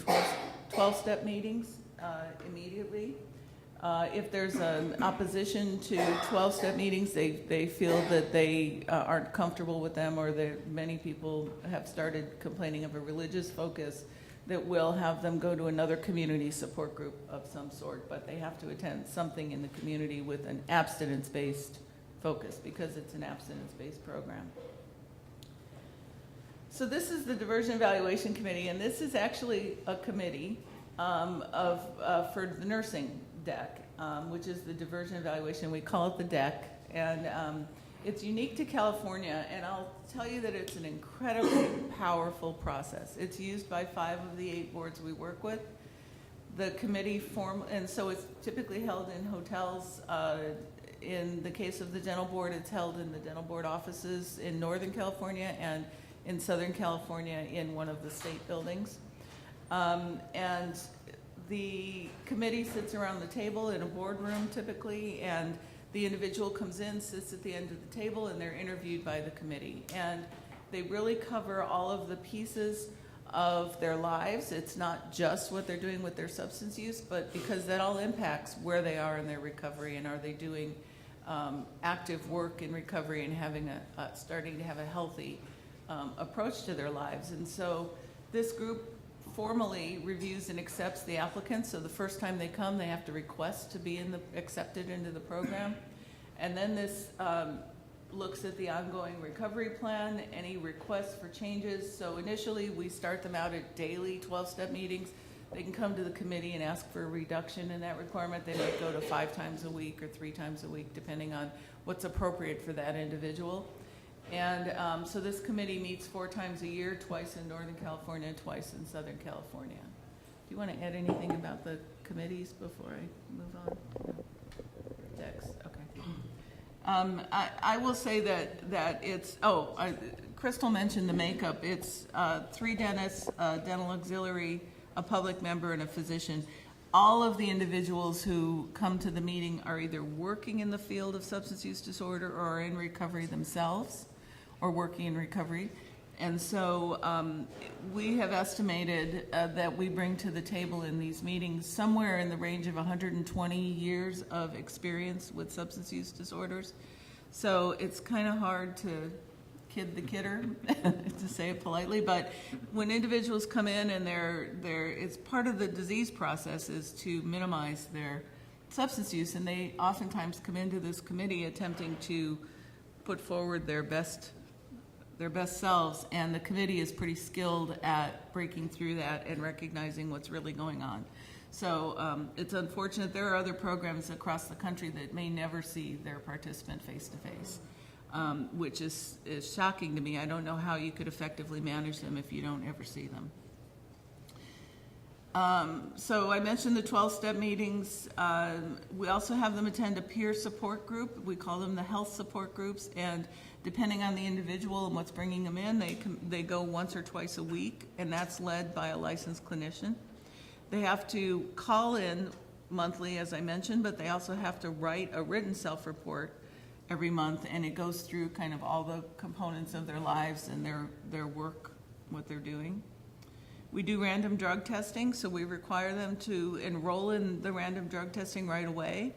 12-step meetings immediately. If there's an opposition to 12-step meetings, they feel that they aren't comfortable with them, or that many people have started complaining of a religious focus, that will have them go to another community support group of some sort, but they have to attend something in the community with an abstinence-based focus because it's an abstinence-based program. So this is the Diversion Evaluation Committee, and this is actually a committee for the nursing DEC, which is the Diversion Evaluation. We call it the DEC, and it's unique to California, and I'll tell you that it's an incredibly powerful process. It's used by 5 of the 8 boards we work with. The committee and so it's typically held in hotels. In the case of the dental board, it's held in the dental board offices in Northern California and in Southern California in one of the state buildings. And the committee sits around the table in a boardroom typically, and the individual comes in, sits at the end of the table, and they're interviewed by the committee. And they really cover all of the pieces of their lives. It's not just what they're doing with their substance use, but because that all impacts where they are in their recovery, and are they doing active work in recovery and having starting to have a healthy approach to their lives. And so this group formally reviews and accepts the applicants. So the first time they come, they have to request to be accepted into the program. And then this looks at the ongoing recovery plan, any requests for changes. So initially, we start them out at daily 12-step meetings. They can come to the committee and ask for a reduction in that requirement. They might go to 5 times a week or 3 times a week, depending on what's appropriate for that individual. And so this committee meets 4 times a year, twice in Northern California, twice in Southern California. Do you want to add anything about the committees before I move on? Dex, okay. I will say that it's, Crystal mentioned the makeup. It's 3 dentists, dental auxiliary, a public member, and a physician. All of the individuals who come to the meeting are either working in the field of substance use disorder or are in recovery themselves, or working in recovery. And so we have estimated that we bring to the table in these meetings somewhere in the range of 120 years of experience with substance use disorders. So it's kind of hard to kid the kidder, to say it politely, but when individuals come in and it's part of the disease process is to minimize their substance use, and they oftentimes come into this committee attempting to put forward their best selves, and the committee is pretty skilled at breaking through that and recognizing what's really going on. So it's unfortunate. There are other programs across the country that may never see their participant face to face, which is shocking to me. I don't know how you could effectively manage them if you don't ever see them. So I mentioned the 12-step meetings. We also have them attend a peer support group. We call them the health support groups, and depending on the individual and what's bringing them in, they go once or twice a week, and that's led by a licensed clinician. They have to call in monthly, as I mentioned, but they also have to write a written self-report every month, and it goes through kind of all the components of their lives and their work, what they're doing. We do random drug testing, so we require them to enroll in the random drug testing right away.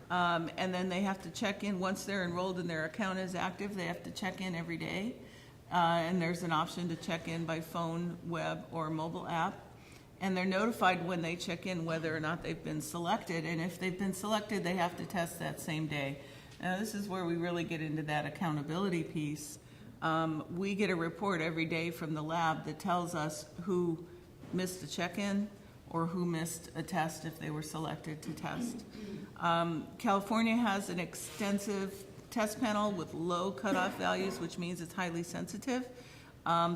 And then they have to check in, once they're enrolled and their account is active, they have to check in every day. And there's an option to check in by phone, web, or mobile app. And they're notified when they check in whether or not they've been selected. And if they've been selected, they have to test that same day. Now, this is where we really get into that accountability piece. We get a report every day from the lab that tells us who missed a check-in or who missed a test if they were selected to test. California has an extensive test panel with low cutoff values, which means it's highly sensitive.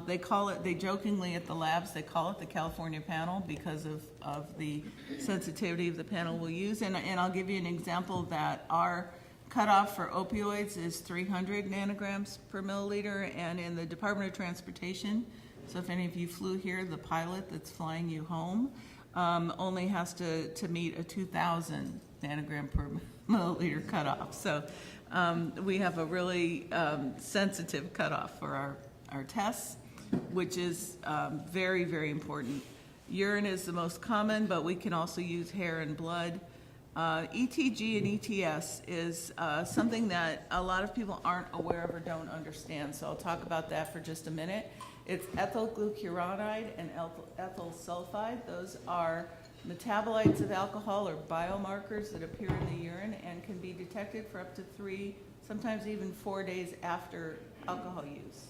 They jokingly at the labs, they call it the California panel because of the sensitivity of the panel we'll use. And I'll give you an example that our cutoff for opioids is 300 nanograms per milliliter, and in the Department of Transportation, so if any of you flew here, the pilot that's flying you home only has to meet a 2,000 nanogram per milliliter cutoff. So we have a really sensitive cutoff for our tests, which is very, very important. Urine is the most common, but we can also use hair and blood. ETG and ETS is something that a lot of people aren't aware of or don't understand, so I'll talk about that for just a minute. It's ethyl glucuronide and ethyl sulfide. Those are metabolites of alcohol or biomarkers that appear in the urine and can be detected for up to 3, sometimes even 4 days after alcohol use.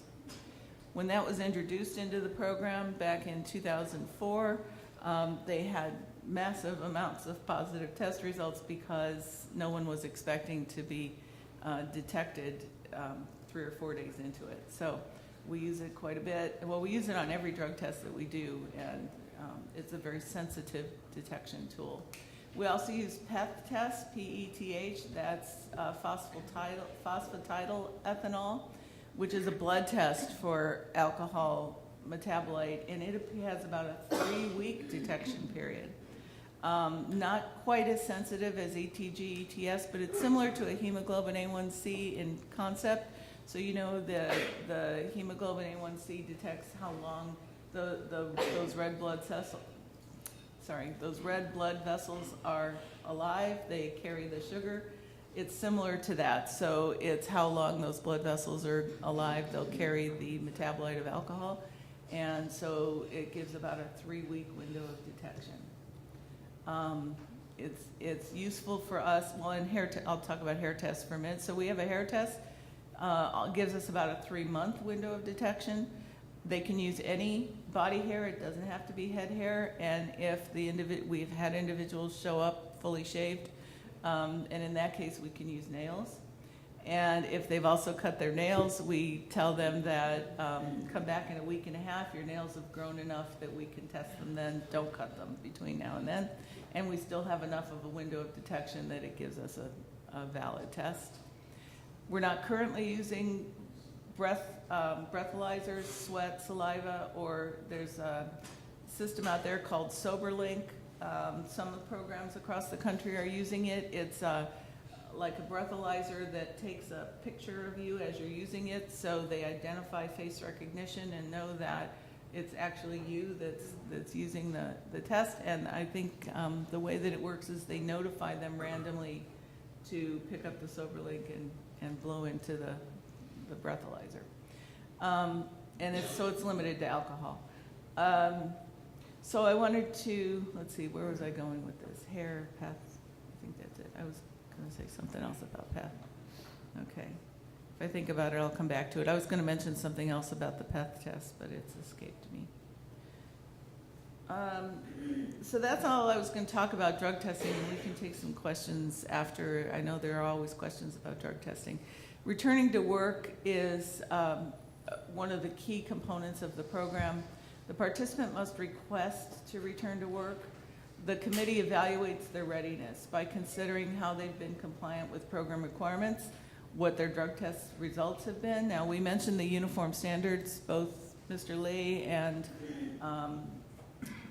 When that was introduced into the program back in 2004, they had massive amounts of positive test results because no one was expecting to be detected 3 or 4 days into it. So we use it quite a bit. Well, we use it on every drug test that we do, and it's a very sensitive detection tool. We also use PETH test, P-E-T-H, that's phosphatidyl ethanol, which is a blood test for alcohol metabolite, and it has about a 3-week detection period. Not quite as sensitive as ETG, ETS, but it's similar to a hemoglobin A1C in concept. So you know the hemoglobin A1C detects how long those red blood vessels are alive. They carry the sugar. It's similar to that. So it's how long those blood vessels are alive. They'll carry the metabolite of alcohol. And so it gives about a 3-week window of detection. It's useful for us. Well, in I'll talk about hair tests for a minute. So we have a hair test. Gives us about a 3-month window of detection. They can use any body hair. It doesn't have to be head hair. And if we've had individuals show up fully shaved, and in that case, we can use nails. And if they've also cut their nails, we tell them that come back in a week and a half. Your nails have grown enough that we can test them then. Don't cut them between now and then. And we still have enough of a window of detection that it gives us a valid test. We're not currently using breathalyzers, sweat, saliva, or there's a system out there called SoberLink. Some of the programs across the country are using it. It's like a breathalyzer that takes a picture of you as you're using it, so they identify face recognition and know that it's actually you that's using the test. And I think the way that it works is they notify them randomly to pick up the SoberLink and blow into the breathalyzer. And it's limited to alcohol. So I wanted to, let's see, where was I going with this? Hair, PETH, I think that's it. I was going to say something else about PETH. Okay. If I think about it, I'll come back to it. I was going to mention something else about the PETH test, but it's escaped me. So that's all I was going to talk about drug testing, and we can take some questions after. I know there are always questions about drug testing. Returning to work is one of the key components of the program. The participant must request to return to work. The committee evaluates their readiness by considering how they've been compliant with program requirements, what their drug test results have been. Now, we mentioned the uniform standards. Both Mr. Lee and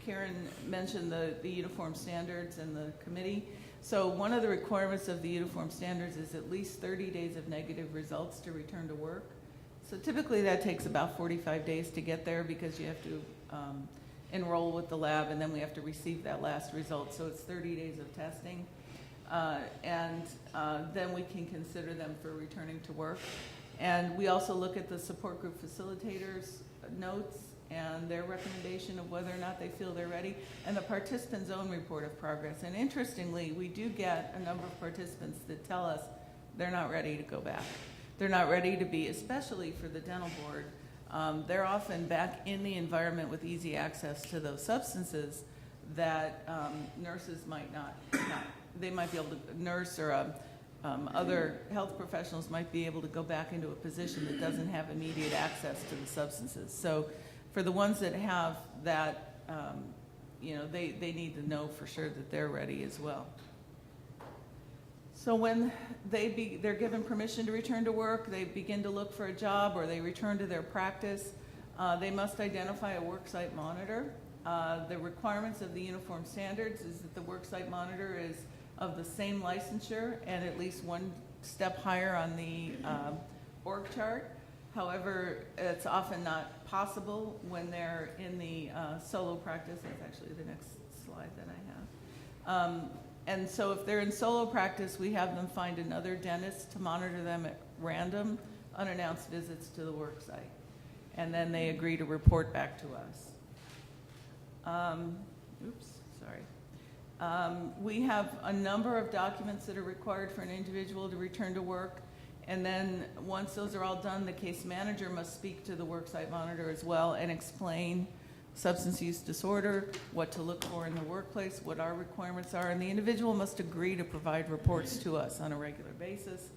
Karen mentioned the uniform standards in the committee. So one of the requirements of the uniform standards is at least 30 days of negative results to return to work. So typically that takes about 45 days to get there because you have to enroll with the lab and then we have to receive that last result. So it's 30 days of testing. Then we can consider them for returning to work. And we also look at the support group facilitators' notes and their recommendation of whether or not they feel they're ready, and the participants' own report of progress. And interestingly, we do get a number of participants that tell us they're not ready to go back. They're not ready to be, especially for the dental board. They're often back in the environment with easy access to those substances that nurses might not, they might be able to, nurse or other health professionals might be able to go back into a position that doesn't have immediate access to the substances. So for the ones that have that, they need to know for sure that they're ready as well. So when they're given permission to return to work, they begin to look for a job or they return to their practice, they must identify a worksite monitor. The requirements of the uniform standards is that the worksite monitor is of the same licensure and at least one step higher on the org chart. However, it's often not possible when they're in the solo practice. That's actually the next slide that I have. And so if they're in solo practice, we have them find another dentist to monitor them at random, unannounced visits to the work site. And then they agree to report back to us. We have a number of documents that are required for an individual to return to work. And then once those are all done, the case manager must speak to the worksite monitor as well and explain substance use disorder, what to look for in the workplace, what our requirements are, and the individual must agree to provide reports to us on a regular basis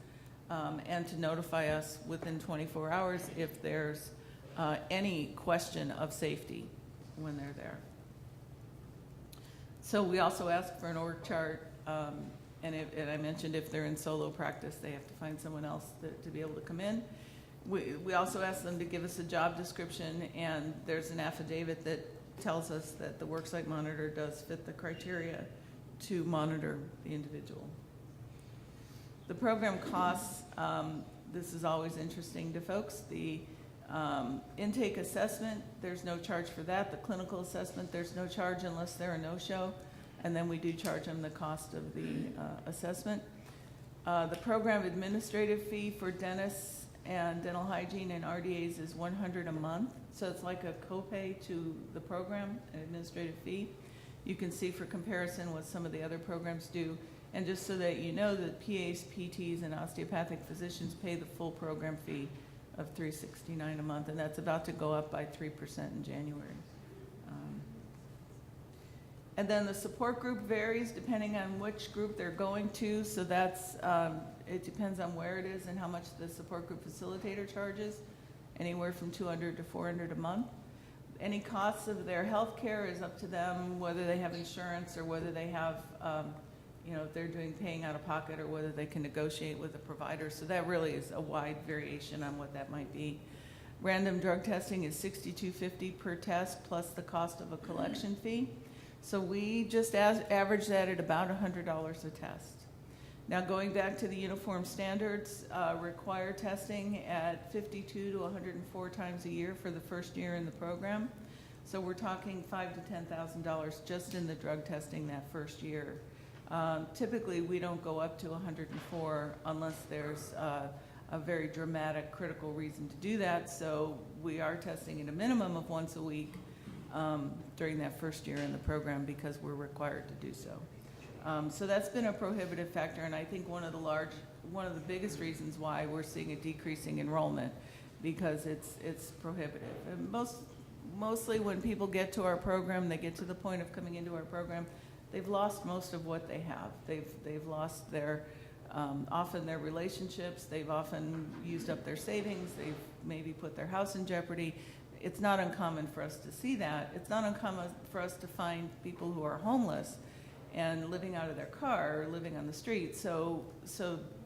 and to notify us within 24 hours if there's any question of safety when they're there. So we also ask for an org chart, and I mentioned if they're in solo practice, they have to find someone else to be able to come in. We also ask them to give us a job description, and there's an affidavit that tells us that the worksite monitor does fit the criteria to monitor the individual. The program costs, this is always interesting to folks. The intake assessment, there's no charge for that. The clinical assessment, there's no charge unless they're a no-show, and then we do charge them the cost of the assessment. The program administrative fee for dentists and dental hygiene and RDAs is $100 a month. So it's like a copay to the program, an administrative fee. You can see for comparison what some of the other programs do. And just so that you know that PAs, PTs, and osteopathic physicians pay the full program fee of $369 a month, and that's about to go up by 3% in January. And then the support group varies depending on which group they're going to, so that's, it depends on where it is and how much the support group facilitator charges, anywhere from $200 to $400 a month. Any costs of their health care is up to them, whether they have insurance or whether they have, if they're doing paying out of pocket or whether they can negotiate with a provider. So that really is a wide variation on what that might be. Random drug testing is $62.50 per test plus the cost of a collection fee. So we just average that at about $100 a test. Now going back to the uniform standards, require testing at 52 to 104 times a year for the first year in the program. So we're talking $5,000 to $10,000 just in the drug testing that first year. Typically we don't go up to 104 unless there's a very dramatic critical reason to do that. So we are testing at a minimum of once a week during that first year in the program because we're required to do so. So that's been a prohibitive factor, and I think one of the biggest reasons why we're seeing a decreasing enrollment, because it's prohibitive. And mostly when people get to our program, they get to the point of coming into our program, they've lost most of what they have. They've lost their often their relationships. They've often used up their savings. They've maybe put their house in jeopardy. It's not uncommon for us to see that. It's not uncommon for us to find people who are homeless and living out of their car or living on the street. So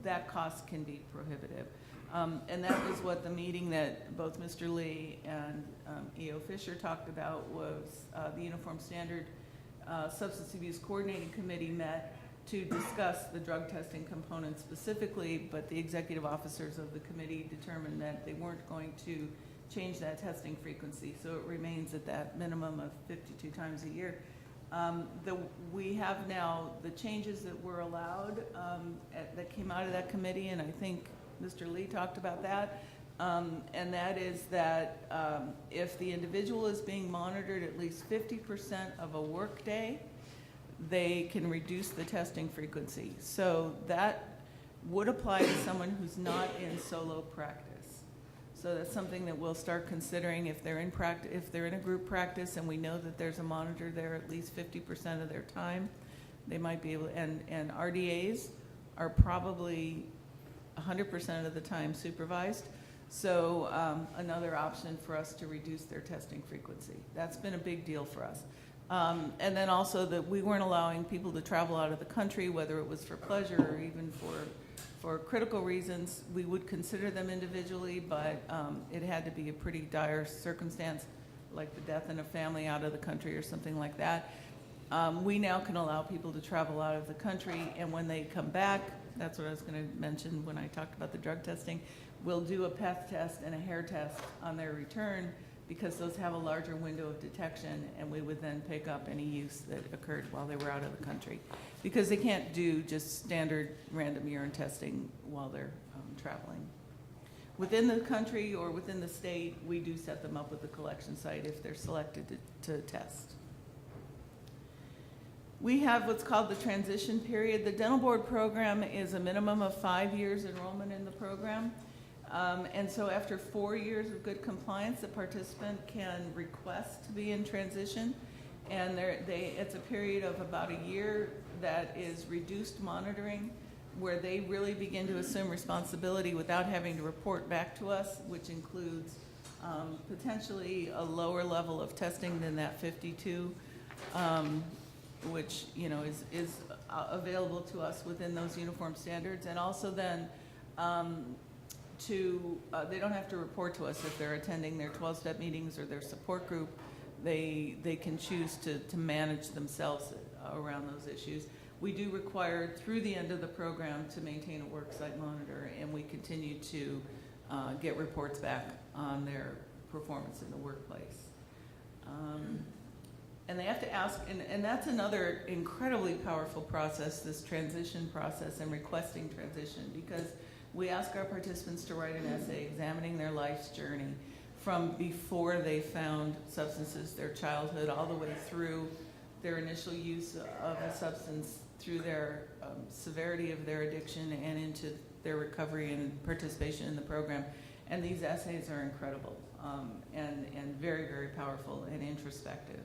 that cost can be prohibitive. And that was what the meeting that both Mr. Lee and E.O. Fisher talked about was the Uniform Standard Substance Abuse Coordinating Committee met to discuss the drug testing component specifically, but the executive officers of the committee determined that they weren't going to change that testing frequency, so it remains at that minimum of 52 times a year. We have now the changes that were allowed that came out of that committee, and I think Mr. Lee talked about that, and that is that if the individual is being monitored at least 50% of a work day, they can reduce the testing frequency. So that would apply to someone who's not in solo practice. So that's something that we'll start considering if they're in practice, if they're in a group practice and we know that there's a monitor there at least 50% of their time, they might be able, and RDAs are probably 100% of the time supervised. So another option for us to reduce their testing frequency. That's been a big deal for us. And then also that we weren't allowing people to travel out of the country, whether it was for pleasure or even for critical reasons. We would consider them individually, but it had to be a pretty dire circumstance, like the death in a family out of the country or something like that. We now can allow people to travel out of the country, and when they come back, that's what I was going to mention when I talked about the drug testing, we'll do a PEth test and a hair test on their return, because those have a larger window of detection, and we would then pick up any use that occurred while they were out of the country. Because they can't do just standard random urine testing while they're traveling. Within the country or within the state, we do set them up with a collection site if they're selected to test. We have what's called the transition period. The dental board program is a minimum of 5 years enrollment in the program. And so after 4 years of good compliance, the participant can request to be in transition. And it's a period of about a year that is reduced monitoring, where they really begin to assume responsibility without having to report back to us, which includes potentially a lower level of testing than that 52, which is available to us within those uniform standards. And also then they don't have to report to us if they're attending their 12-step meetings or their support group. They can choose to manage themselves around those issues. We do require through the end of the program to maintain a worksite monitor, and we continue to get reports back on their performance in the workplace. And they have to ask, and that's another incredibly powerful process, this transition process and requesting transition, because we ask our participants to write an essay examining their life's journey from before they found substances, their childhood, all the way through their initial use of a substance, through their severity of their addiction and into their recovery and participation in the program. And these essays are incredible and very, very powerful and introspective.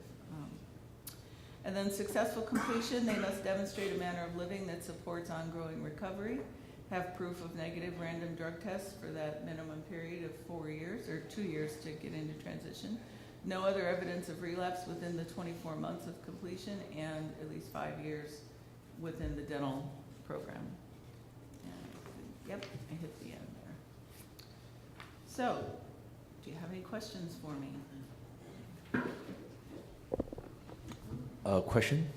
And then successful completion, they must demonstrate a manner of living that supports ongoing recovery, have proof of negative random drug tests for that minimum period of 4 years or 2 years to get into transition, no other evidence of relapse within the 24 months of completion, and at least 5 years within the dental program. And, yep, I hit the end there. So, do you have any questions for me? Question?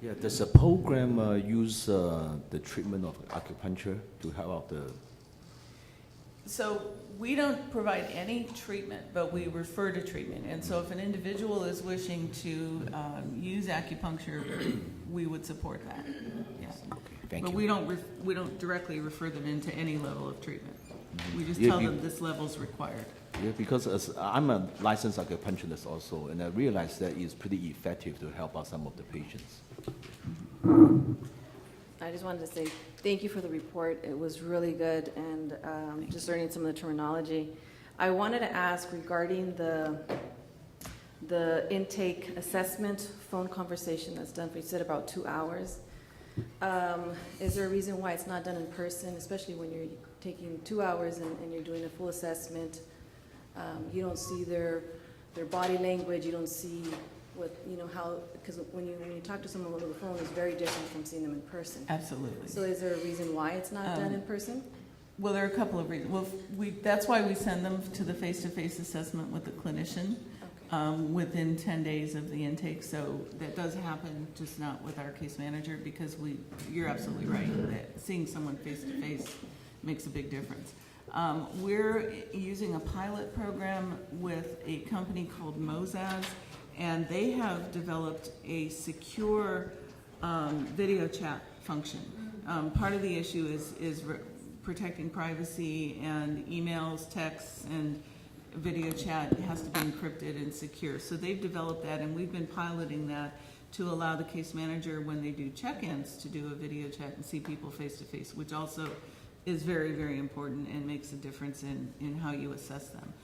Yeah, does the program use the treatment of acupuncture to help out the... So we don't provide any treatment, but we refer to treatment. And so if an individual is wishing to use acupuncture, we would support that. Yes. Okay, thank but you. we don't directly refer them into any level of treatment. We just tell them this level is required. Yeah, because I'm a licensed acupuncturist also, and I realize that it's pretty effective to help out some of the patients. I just wanted to say thank you for the report. It was really good, and just learning some of the terminology. I wanted to ask regarding the intake assessment phone conversation that's done for, you said about 2 hours. Is there a reason why it's not done in person, especially when you're taking 2 hours and you're doing a full assessment? You don't see their body language, you don't see with, you know, how, because when you talk to someone over the phone, it's very different from seeing them in person. Absolutely. So is there a reason why it's not done in person? Well, there are a couple of reasons. Well, that's why we send them to the face-to-face assessment with the clinician within 10 days of the intake. So that does happen, just not with our case manager, because you're absolutely right that seeing someone face-to-face makes a big difference. We're using a pilot program with a company called Mozaz, and they have developed a secure video chat function. Part of the issue is protecting privacy, and emails, texts, and video chat has to be encrypted and secure. So they've developed that, and we've been piloting that to allow the case manager, when they do check-ins, to do a video chat and see people face-to-face, which also is very, very important and makes a difference in how you assess them.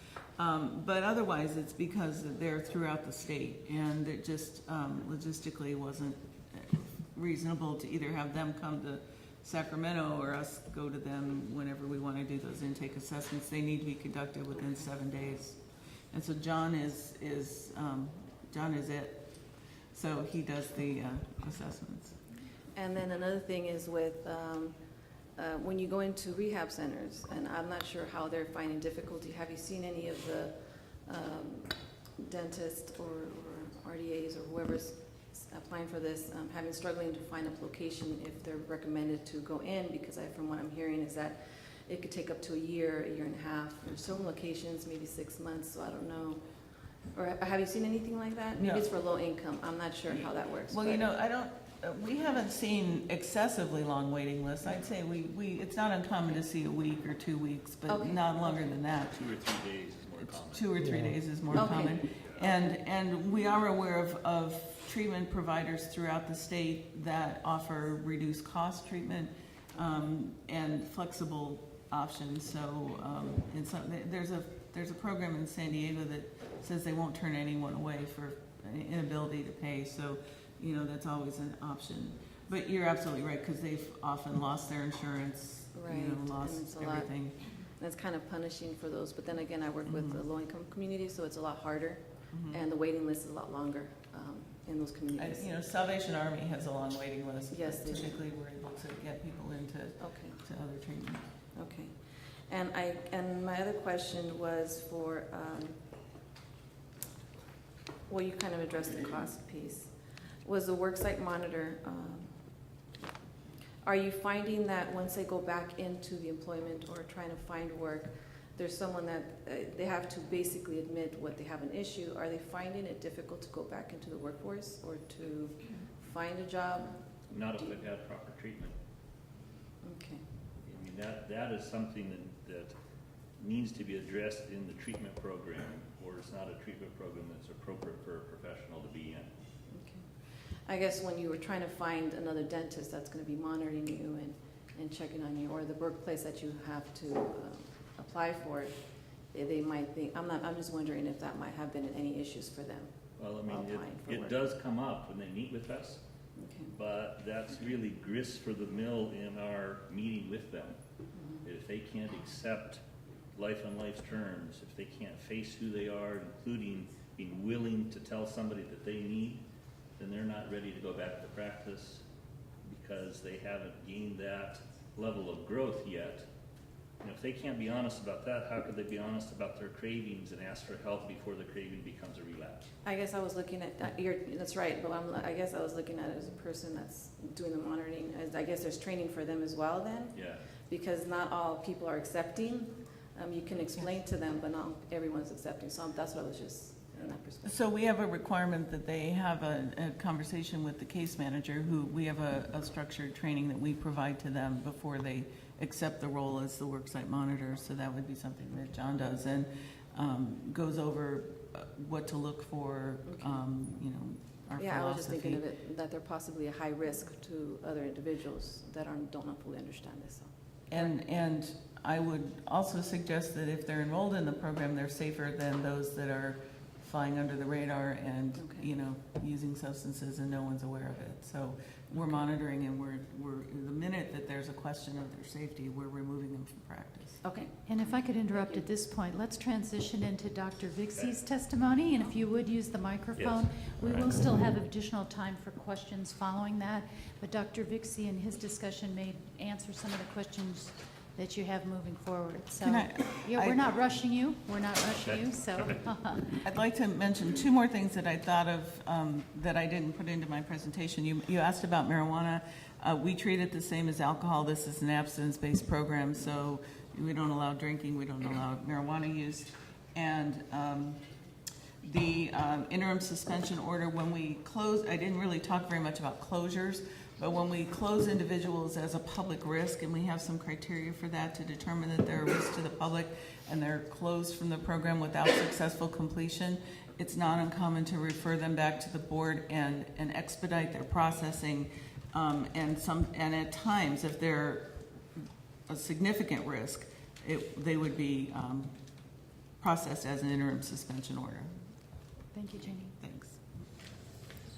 But otherwise, it's because they're throughout the state, and it just logistically wasn't reasonable to either have them come to Sacramento or us go to them whenever we want to do those intake assessments. They need to be conducted within 7 days. And so John is it. So he does the assessments. And then another thing is with when you go into rehab centers, and I'm not sure how they're finding difficulty. Have you seen any of the dentists or RDAs or whoever's applying for this struggling to find a location if they're recommended to go in? Because from what I'm hearing is that it could take up to a year and a half. There's some locations, maybe 6 months, so I don't know. Or have you seen anything like that? Maybe it's for low income. I'm not sure how that works. Well, we haven't seen excessively long waiting lists. I'd say it's not uncommon to see a week or 2 weeks, but not longer than that. 2 or 3 days is more common. 2 or 3 days is more common. And we are aware of treatment providers throughout the state that offer reduced cost treatment and flexible options. So there's a program in San Diego that says they won't turn anyone away for inability to pay. So that's always an option. But you're absolutely right, because they've often lost their insurance, lost everything. And it's kind of punishing for those. But then again, I work with the low-income community, so it's a lot harder, and the waiting list is a lot longer in those communities. Salvation Army has a long waiting list. Yes, they do. Typically, we're able to get people into to other treatment. Okay. And my other question was for, you kind of addressed the cost piece. Was the worksite monitor, are you finding that once they go back into the employment or trying to find work, there's someone that they have to basically admit what they have an issue? Are they finding it difficult to go back into the workforce or to find a job? Not if they've had proper treatment. Okay. I mean, that is something that needs to be addressed in the treatment program, or it's not a treatment program that's appropriate for a professional to be in. I guess when you were trying to find another dentist that's going to be monitoring you and checking on you, or the workplace that you have to apply for, they might think, I'm just wondering if that might have been any issues for them. Well, I mean, it does come up when they meet with us, but that's really grist for the mill in our meeting with them. If they can't accept life on life's terms, if they can't face who they are, including being willing to tell somebody that they need, then they're not ready to go back to practice because they haven't gained that level of growth yet. And if they can't be honest about that, how could they be honest about their cravings and ask for help before the craving becomes a relapse? I guess I was looking at, that's right, but I guess I was looking at it as a person that's doing the monitoring. I guess there's training for them as well then? Yeah. Because not all people are accepting. You can explain to them, but not everyone's accepting. So that's what I was just in that perspective. So we have a requirement that they have a conversation with the case manager, who we have a structured training that we provide to them before they accept the role as the worksite monitor. So that would be something that John does and goes over what to look for, our philosophy. I was just thinking of it, that they're possibly a high risk to other individuals that don't fully understand this. So. And I would also suggest that if they're enrolled in the program, they're safer than those that are flying under the radar and, using substances and no one's aware of it. So we're monitoring, and we're the minute that there's a question of their safety, we're removing them from practice. Okay, and if I could interrupt at this point, let's transition into Dr. Vixie's testimony, and if you would use the microphone. Yes. We will still have additional time for questions following that, but Dr. Vixie in his discussion may answer some of the questions that you have moving forward. So we're not rushing you. We're not rushing you, so. I'd like to mention two more things that I thought of that I didn't put into my presentation. You asked about marijuana. We treat it the same as alcohol. This is an abstinence-based program, so we don't allow drinking. We don't allow marijuana use. And the interim suspension order, when we close, I didn't really talk very much about closures, but when we close individuals as a public risk, and we have some criteria for that to determine that they're a risk to the public and they're closed from the program without successful completion, it's not uncommon to refer them back to the board and expedite their processing. And at times, if they're a significant risk, they would be processed as an interim suspension order. Thank you, Janie. Thanks.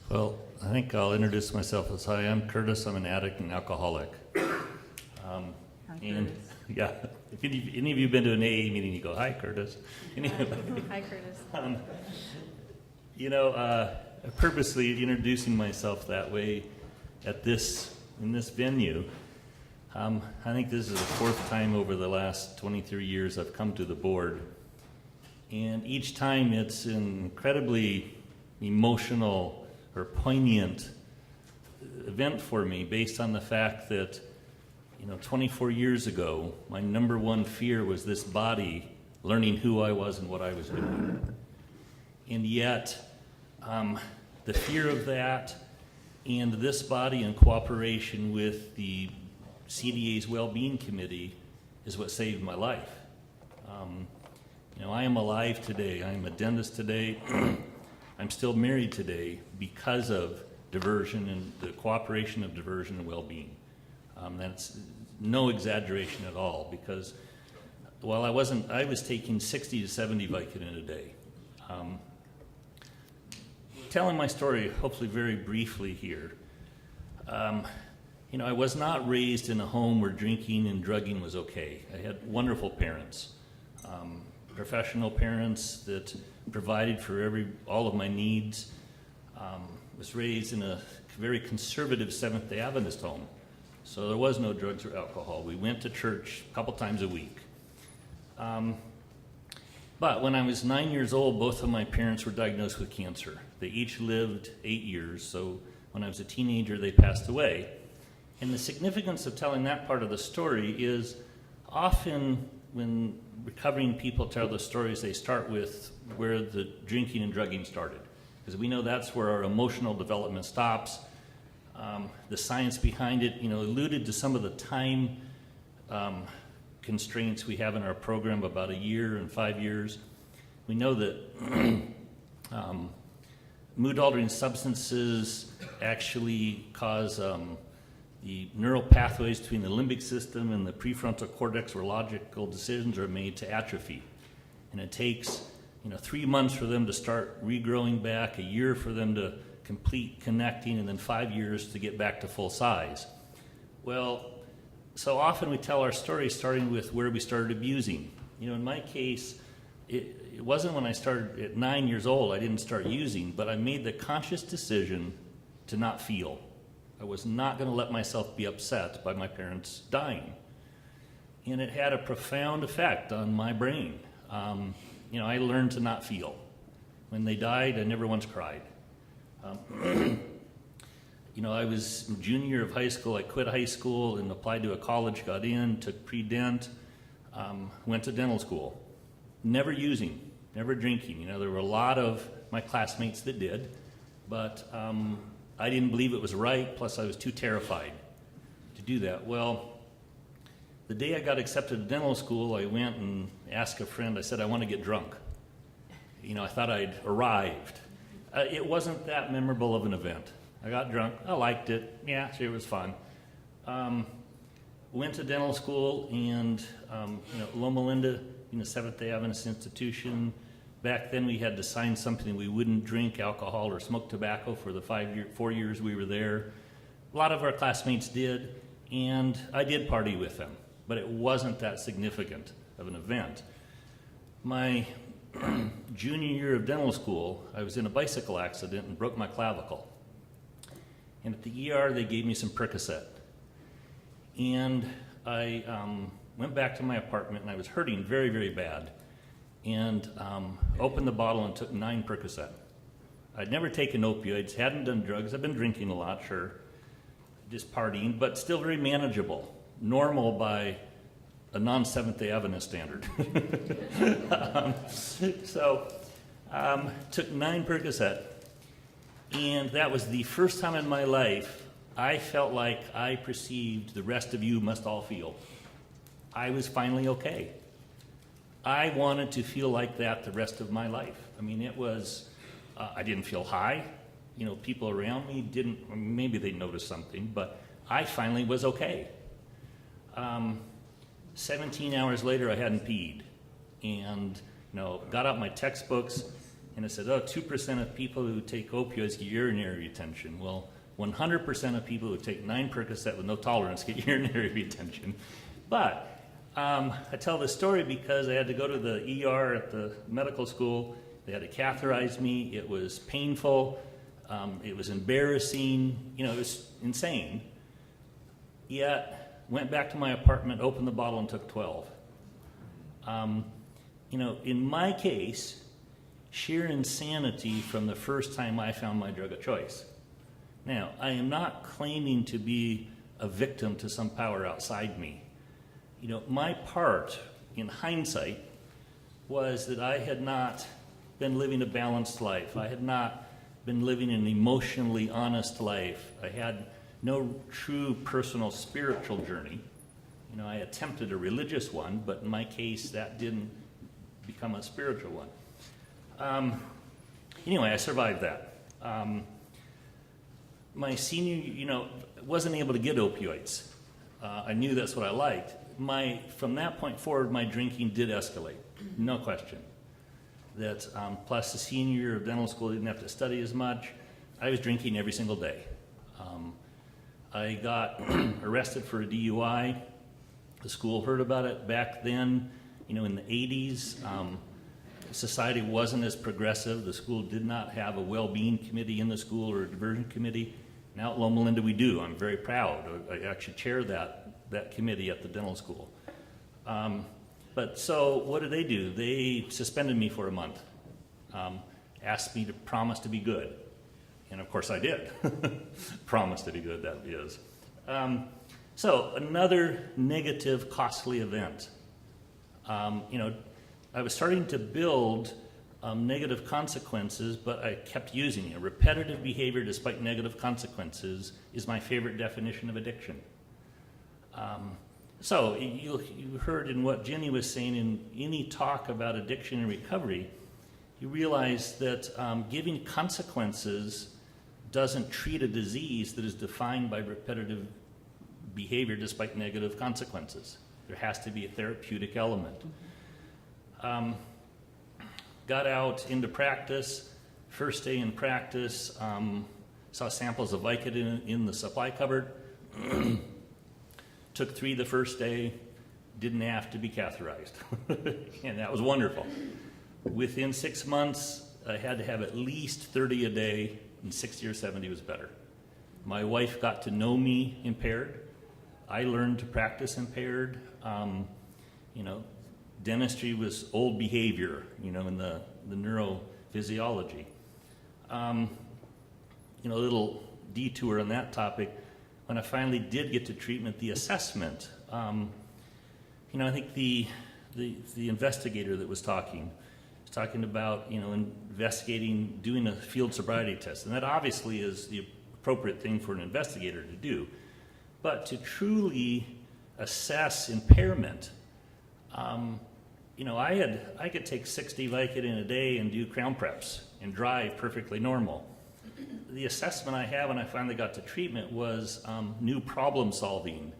Well, I think I'll introduce myself as, hi, I'm Curtis. I'm an addict and alcoholic. Hi, And Curtis. yeah, if any of you have been to an AA meeting, you go, hi, Curtis. Hi, Curtis. Purposely introducing myself that way in this venue. I think this is the fourth time over the last 23 years I've come to the board. And each time it's an incredibly emotional or poignant event for me based on the fact that, 24 years ago, my number one fear was this body learning who I was and what I was doing. And yet, the fear of that and this body in cooperation with the CDA's Well-Being Committee is what saved my life. I am alive today. I am a dentist today. I'm still married today because of diversion and the cooperation of diversion and well-being. That's no exaggeration at all, because while I was taking 60 to 70 Vicodin a day. Telling my story, hopefully very briefly here. I was not raised in a home where drinking and drugging was okay. I had wonderful parents, professional parents that provided for all of my needs. Was raised in a very conservative Seventh-day Adventist home, so there was no drugs or alcohol. We went to church a couple times a week. But when I was 9 years old, both of my parents were diagnosed with cancer. They each lived 8 years, so when I was a teenager, they passed away. And the significance of telling that part of the story is often when recovering people tell the stories, they start with where the drinking and drugging started, because we know that's where our emotional development stops. The science behind it, alluded to some of the time constraints we have in our program, about a year and 5 years. We know that mood-altering substances actually cause the neural pathways between the limbic system and the prefrontal cortex, where logical decisions are made, to atrophy. And it takes 3 months for them to start regrowing back, a year for them to complete connecting, and then 5 years to get back to full size. Well, so often we tell our story starting with where we started abusing. In my case, it wasn't when I started at 9 years old, I didn't start using, but I made the conscious decision to not feel. I was not going to let myself be upset by my parents dying. And it had a profound effect on my brain. I learned to not feel. When they died, I never once cried. I was junior year of high school. I quit high school and applied to a college, got in, took pre-dent, went to dental school. Never using, never drinking. There were a lot of my classmates that did, but I didn't believe it was right, plus I was too terrified to do that. Well, the day I got accepted to dental school, I went and asked a friend, I said, I want to get drunk. I thought I'd arrived. It wasn't that memorable of an event. I got drunk, I liked it, yeah, sure, it was fun. Went to dental school and, Loma Linda, Seventh-day Adventist institution, Back then, we had to sign something we wouldn't drink alcohol or smoke tobacco for the 4 years we were there. A lot of our classmates did, and I did party with them, but it wasn't that significant of an event. My junior year of dental school, I was in a bicycle accident and broke my clavicle. And at the ER, they gave me some Percocet. And I went back to my apartment, and I was hurting very, very bad. And opened the bottle and took 9 Percocet. I'd never taken opioids, hadn't done drugs. I've been drinking a lot, sure, just partying, but still very manageable, normal by a non-Seventh-day Adventist standard. Took 9 Percocet, and that was the first time in my life I felt like I perceived the rest of you must all feel. I was finally okay. I wanted to feel like that the rest of my life. I mean, it was, I didn't feel high. You know, people around me didn't, maybe they noticed something, but I finally was okay. 17 hours later, I hadn't peed. And, got out my textbooks, and it said, 2% of people who take opioids get urinary retention. Well, 100% of people who take 9 Percocet with no tolerance get urinary retention. But I tell this story because I had to go to the ER at the medical school. They had to catheterize me. It was painful. It was embarrassing. It was insane. Yet, went back to my apartment, opened the bottle, and took 12. In my case, sheer insanity from the first time I found my drug of choice. Now, I am not claiming to be a victim to some power outside me. My part, in hindsight, was that I had not been living a balanced life. I had not been living an emotionally honest life. I had no true personal spiritual journey. I attempted a religious one, but in my case, that didn't become a spiritual one. Anyway, I survived that. My senior, wasn't able to get opioids. I knew that's what I liked. From that point forward, my drinking did escalate, no question. Plus the senior year of dental school, didn't have to study as much. I was drinking every single day. I got arrested for a DUI. The school heard about it back then. In the 80s, society wasn't as progressive. The school did not have a well-being committee in the school or a diversion committee. Now at Loma Linda we do. I'm very proud. I actually chair that committee at the dental school. But so what did they do? They suspended me for a month. Asked me to promise to be good. And of course I did. Promise to be good, that is. So another negative, costly event. I was starting to build negative consequences, but I kept using it. Repetitive behavior despite negative consequences is my favorite definition of addiction. So you heard in what Jenny was saying in any talk about addiction and recovery, you realize that giving consequences doesn't treat a disease that is defined by repetitive behavior despite negative consequences. There has to be a therapeutic element. Got out into practice. First day in practice, saw samples of Vicodin in the supply cupboard. Took 3 the first day, didn't have to be catheterized. And that was wonderful. Within 6 months, I had to have at least 30 a day, and 60 or 70 was better. My wife got to know me impaired. I learned to practice impaired. Dentistry was old behavior, in the neurophysiology. A little detour on that topic. When I finally did get to treatment, the assessment, I think the investigator that was talking about, investigating, doing a field sobriety test. And that obviously is the appropriate thing for an investigator to do. But to truly assess impairment, I could take 60 Vicodin a day and do crown preps and drive perfectly normal. The assessment I had when I finally got to treatment was new problem solving,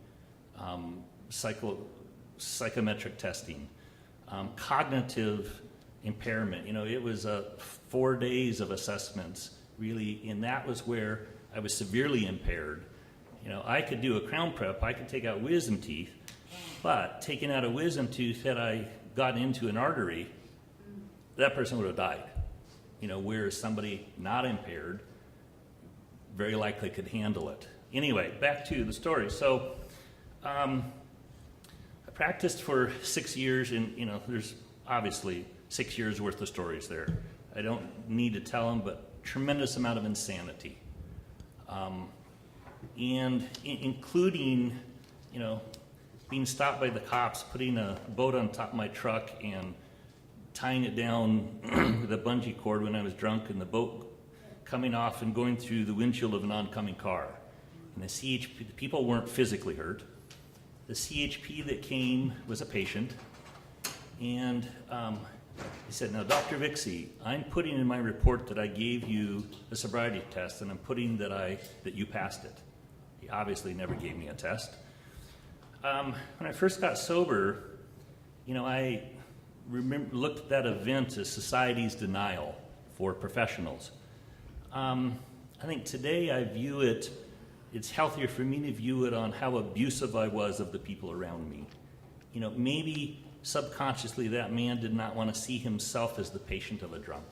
psychometric testing, cognitive impairment. You know, it was 4 days of assessments, really, and that was where I was severely impaired. You know, I could do a crown prep, I could take out wisdom teeth, but taking out a wisdom tooth, had I gotten into an artery, that person would have died. You know, whereas somebody not impaired very likely could handle it. Anyway, back to the story. So I practiced for 6 years, and you know, there's obviously 6 years worth of stories there. I don't need to tell them, but tremendous amount of insanity. And including, you know, being stopped by the cops, putting a boat on top of my truck and tying it down with a bungee cord when I was drunk, and the boat coming off and going through the windshield of an oncoming car. And the CHP, the people weren't physically hurt. The CHP that came was a patient, and he said, "Now, Dr. Vixie, I'm putting in my report that I gave you a sobriety test, and I'm putting that you passed it." He obviously never gave me a test. When I first got sober, you know, I looked at that event as society's denial for professionals. I think today I view it, it's healthier for me to view it on how abusive I was of the people around me. You know, maybe subconsciously that man did not want to see himself as the patient of a drunk.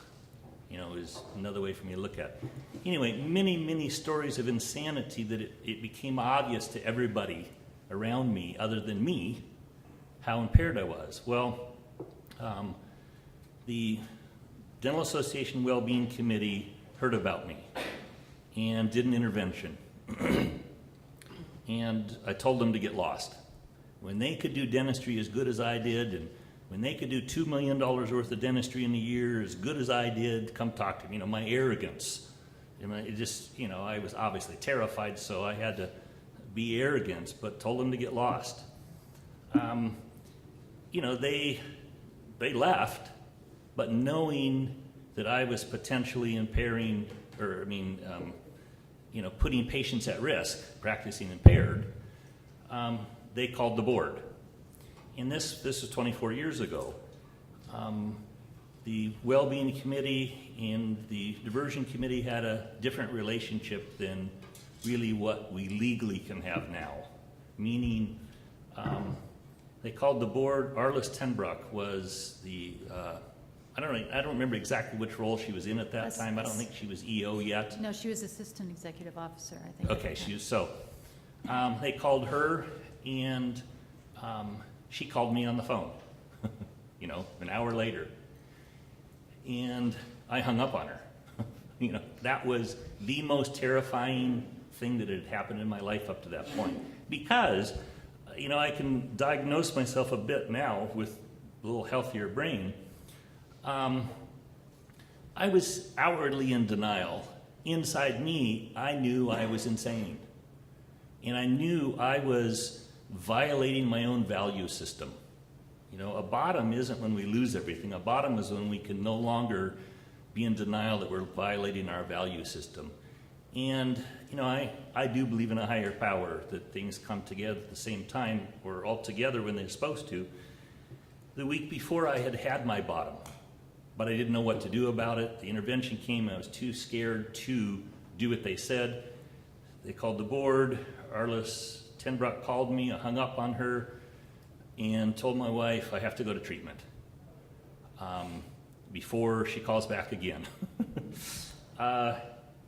You know, is another way for me to look at it. Anyway, many, many stories of insanity that it became obvious to everybody around me, other than me, how impaired I was. Well, the Dental Association Wellbeing Committee heard about me and did an intervention. And I told them to get lost. When they could do dentistry as good as I did, and when they could do $2 million worth of dentistry in a year as good as I did, come talk to me. You know, my arrogance. It just, you know, I was obviously terrified, so I had to be arrogant, but told them to get lost. You know, they left, but knowing that I was potentially impairing, or you know, putting patients at risk, practicing impaired, they called the board. And this was 24 years ago. The Wellbeing Committee and the Diversion Committee had a different relationship than really what we legally can have now. Meaning, they called the board. Arliss Tenbruck was the, I don't remember exactly which role she was in at that time. I don't think she was EO yet. No, she was assistant executive officer, I think. Okay, she was, so they called her, and she called me on the phone, you know, an hour later. And I hung up on her. You know, that was the most terrifying thing that had happened in my life up to that point. Because, you know, I can diagnose myself a bit now with a little healthier brain. I was outwardly in denial. Inside me, I knew I was insane. And I knew I was violating my own value system. You know, a bottom isn't when we lose everything. A bottom is when we can no longer be in denial that we're violating our value system. And, you know, I do believe in a higher power, that things come together at the same time or all together when they're supposed to. The week before, I had my bottom, but I didn't know what to do about it. The intervention came, I was too scared to do what they said. They called the board. Arliss Tenbruck called me. I hung up on her and told my wife I have to go to treatment before she calls back again.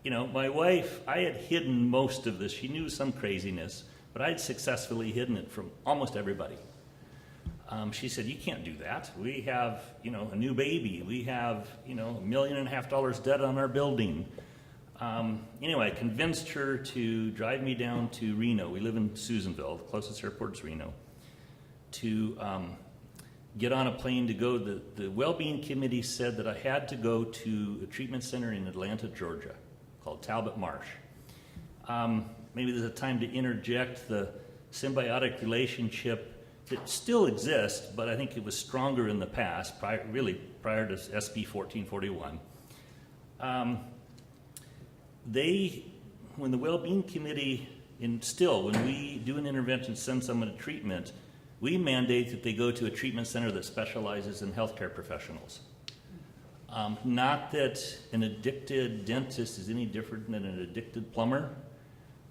You know, my wife, I had hidden most of this. She knew some craziness, but I'd successfully hidden it from almost everybody. She said, "You can't do that. We have, you know, a new baby. We have, you know, $1.5 million debt on our building." Anyway, I convinced her to drive me down to Reno. We live in Susanville. The closest airport is Reno. To get on a plane to go. The Wellbeing Committee said that I had to go to a treatment center in Atlanta, Georgia, called Talbot Marsh. Maybe there's a time to interject the symbiotic relationship that still exists, but I think it was stronger in the past, prior to SB 1441. When the Wellbeing Committee, when we do an intervention, send someone to treatment, we mandate that they go to a treatment center that specializes in healthcare professionals. Not that an addicted dentist is any different than an addicted plumber,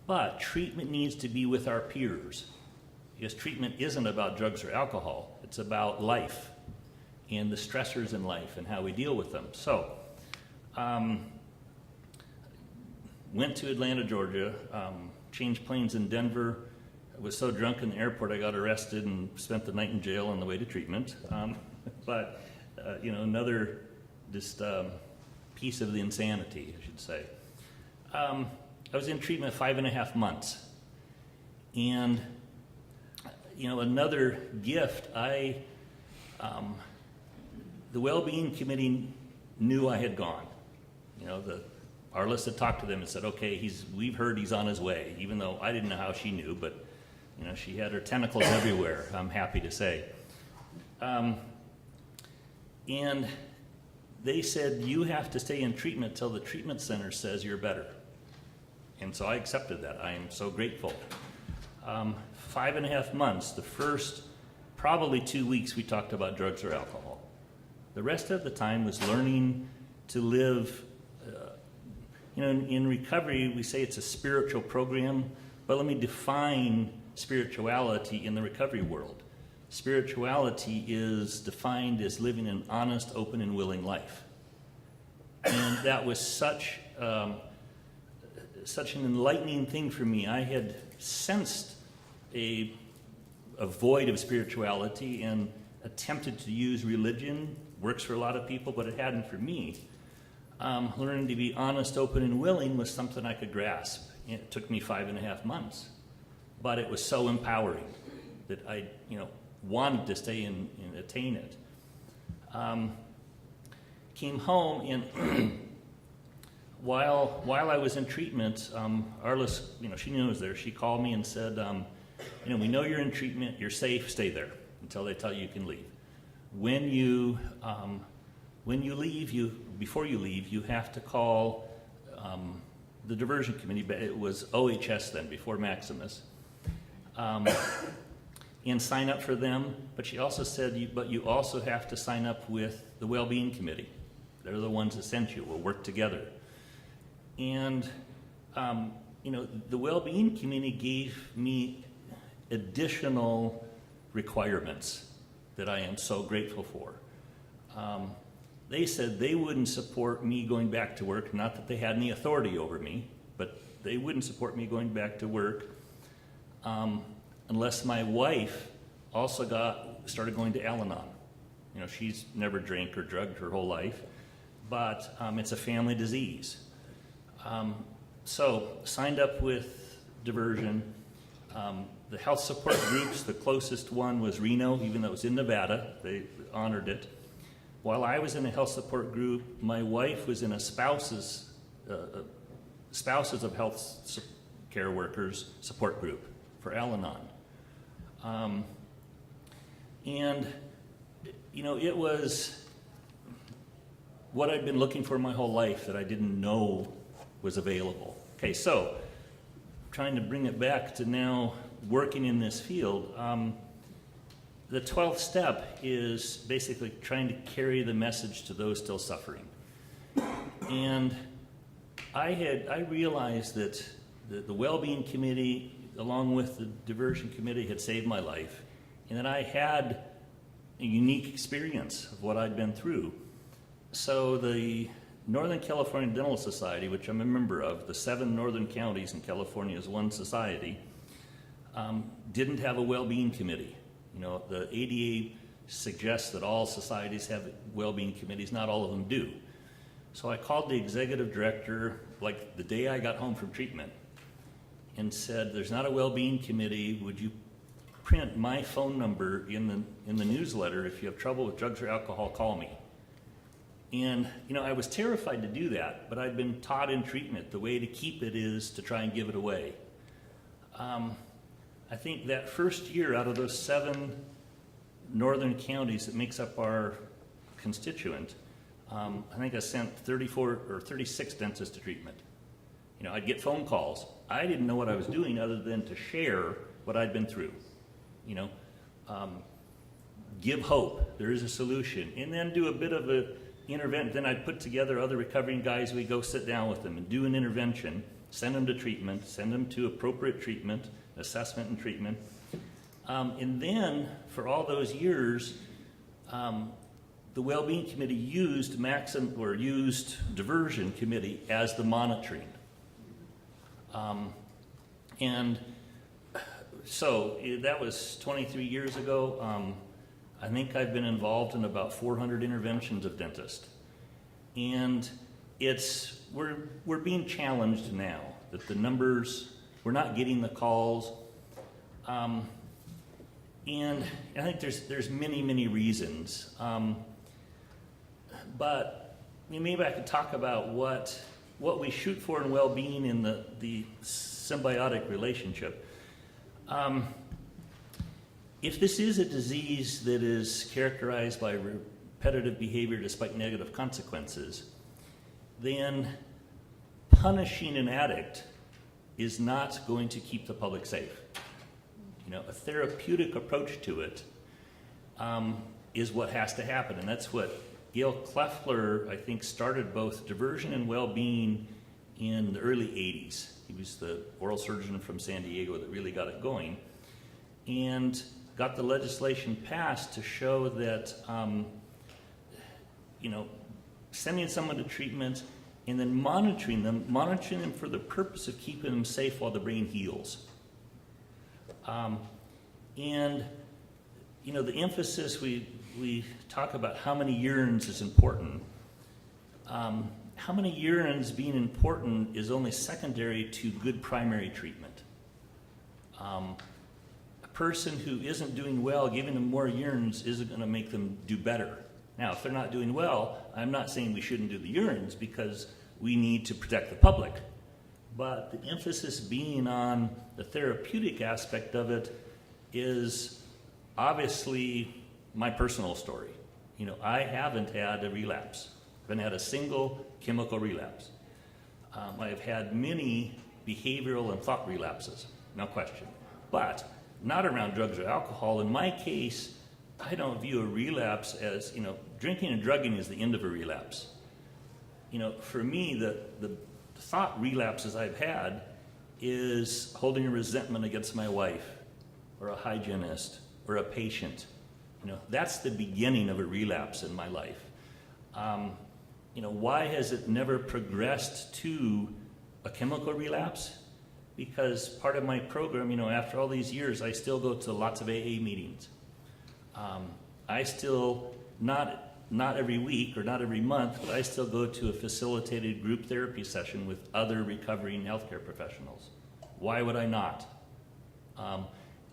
but treatment needs to be with our peers. Because treatment isn't about drugs or alcohol. It's about life and the stressors in life and how we deal with them. So, went to Atlanta, Georgia, changed planes in Denver. I was so drunk in the airport I got arrested and spent the night in jail on the way to treatment. But another just piece of the insanity, I should say. I was in treatment 5.5 months. And, another gift, the Well-Being Committee knew I had gone. Arliss had talked to them and said, okay, we've heard he's on his way, even though I didn't know how she knew, but, she had her tentacles everywhere, I'm happy to say. And they said, you have to stay in treatment till the treatment center says you're better. And so I accepted that. I am so grateful. 5.5 months, the first probably 2 weeks we talked about drugs or alcohol. The rest of the time was learning to live. In recovery, we say it's a spiritual program, but let me define spirituality in the recovery world. Spirituality is defined as living an honest, open, and willing life. And that was such an enlightening thing for me. I had sensed a void of spirituality and attempted to use religion. Works for a lot of people, but it hadn't for me. Learning to be honest, open, and willing was something I could grasp. It took me 5.5 months, but it was so empowering that I, wanted to stay and attain it. Came home, and while I was in treatment, Arliss, she knew I was there. She called me and said, we know you're in treatment. You're safe. Stay there until they tell you can leave. When you leave, before you leave, you have to call the diversion committee. But it was OHS then, before Maximus. And sign up for them, but she also said, but you also have to sign up with the Well-Being Committee. They're the ones that sent you. We'll work together. And, the Well-Being Committee gave me additional requirements that I am so grateful for. They said they wouldn't support me going back to work, not that they had any authority over me, but they wouldn't support me going back to work unless my wife also started going to Al-Anon. She's never drank or drugged her whole life, but it's a family disease. So signed up with diversion. The health support groups, the closest one was Reno, even though it was in Nevada. They honored it. While I was in a health support group, my wife was in a spouses of health care workers support group for Al-Anon. It was what I'd been looking for my whole life that I didn't know was available. Okay, so trying to bring it back to now working in this field, the 12th step is basically trying to carry the message to those still suffering. And I realized that the Well-Being Committee, along with the Diversion Committee, had saved my life, and that I had a unique experience of what I'd been through. So the Northern California Dental Society, which I'm a member of, the 7 northern counties in California is one society, didn't have a Well-Being Committee. The ADA suggests that all societies have well-being committees. Not all of them do. So I called the executive director like the day I got home from treatment and said, there's not a well-being committee. Would you print my phone number in the newsletter? If you have trouble with drugs or alcohol, call me. And, I was terrified to do that, but I'd been taught in treatment the way to keep it is to try and give it away. I think that first year, out of those 7 northern counties that makes up our constituent, I think I sent 34 or 36 dentists to treatment. I'd get phone calls. I didn't know what I was doing other than to share what I'd been through. Give hope. There is a solution. And then do a bit of then I'd put together other recovering guys. We go sit down with them and do an intervention, send them to treatment, send them to appropriate treatment, assessment and treatment. And then for all those years, the Wellbeing Committee used Diversion Committee as the monitoring. And so that was 23 years ago. I think I've been involved in about 400 interventions of dentists. And we're being challenged now that the numbers, we're not getting the calls. And I think there's many, many reasons. But maybe I could talk about what we shoot for in well-being in the symbiotic relationship. If this is a disease that is characterized by repetitive behavior despite negative consequences, then punishing an addict is not going to keep the public safe. A therapeutic approach to it is what has to happen, and that's what Gail Kleffler, I think, started both diversion and well-being in the early 80s. He was the oral surgeon from San Diego that really got it going, and got the legislation passed to show that, sending someone to treatment and then monitoring them for the purpose of keeping them safe while the brain heals. The emphasis, we talk about how many urines is important. How many urines being important is only secondary to good primary treatment. A person who isn't doing well, giving them more urines isn't going to make them do better. Now, if they're not doing well, I'm not saying we shouldn't do the urines because we need to protect the public. But the emphasis being on the therapeutic aspect of it is obviously my personal story. I haven't had a relapse. I haven't had a single chemical relapse. I've had many behavioral and thought relapses, no question. But not around drugs or alcohol. In my case, I don't view a relapse as, drinking and drugging is the end of a relapse. For me, the thought relapses I've had is holding a resentment against my wife or a hygienist or a patient. That's the beginning of a relapse in my life. Why has it never progressed to a chemical relapse? Because part of my program, after all these years, I still go to lots of AA meetings. I still, not every week or not every month, but I still go to a facilitated group therapy session with other recovering healthcare professionals. Why would I not?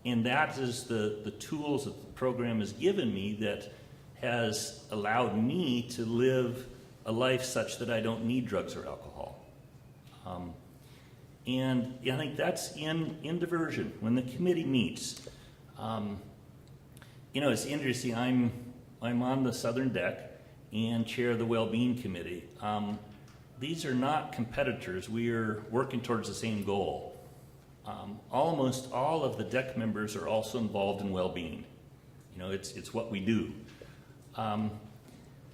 And that is the tools that the program has given me that has allowed me to live a life such that I don't need drugs or alcohol. And I think that's in diversion. When the committee meets, it's interesting. I'm on the southern deck and chair of the Wellbeing Committee. These are not competitors. We are working towards the same goal. Almost all of the deck members are also involved in well-being. It's what we do.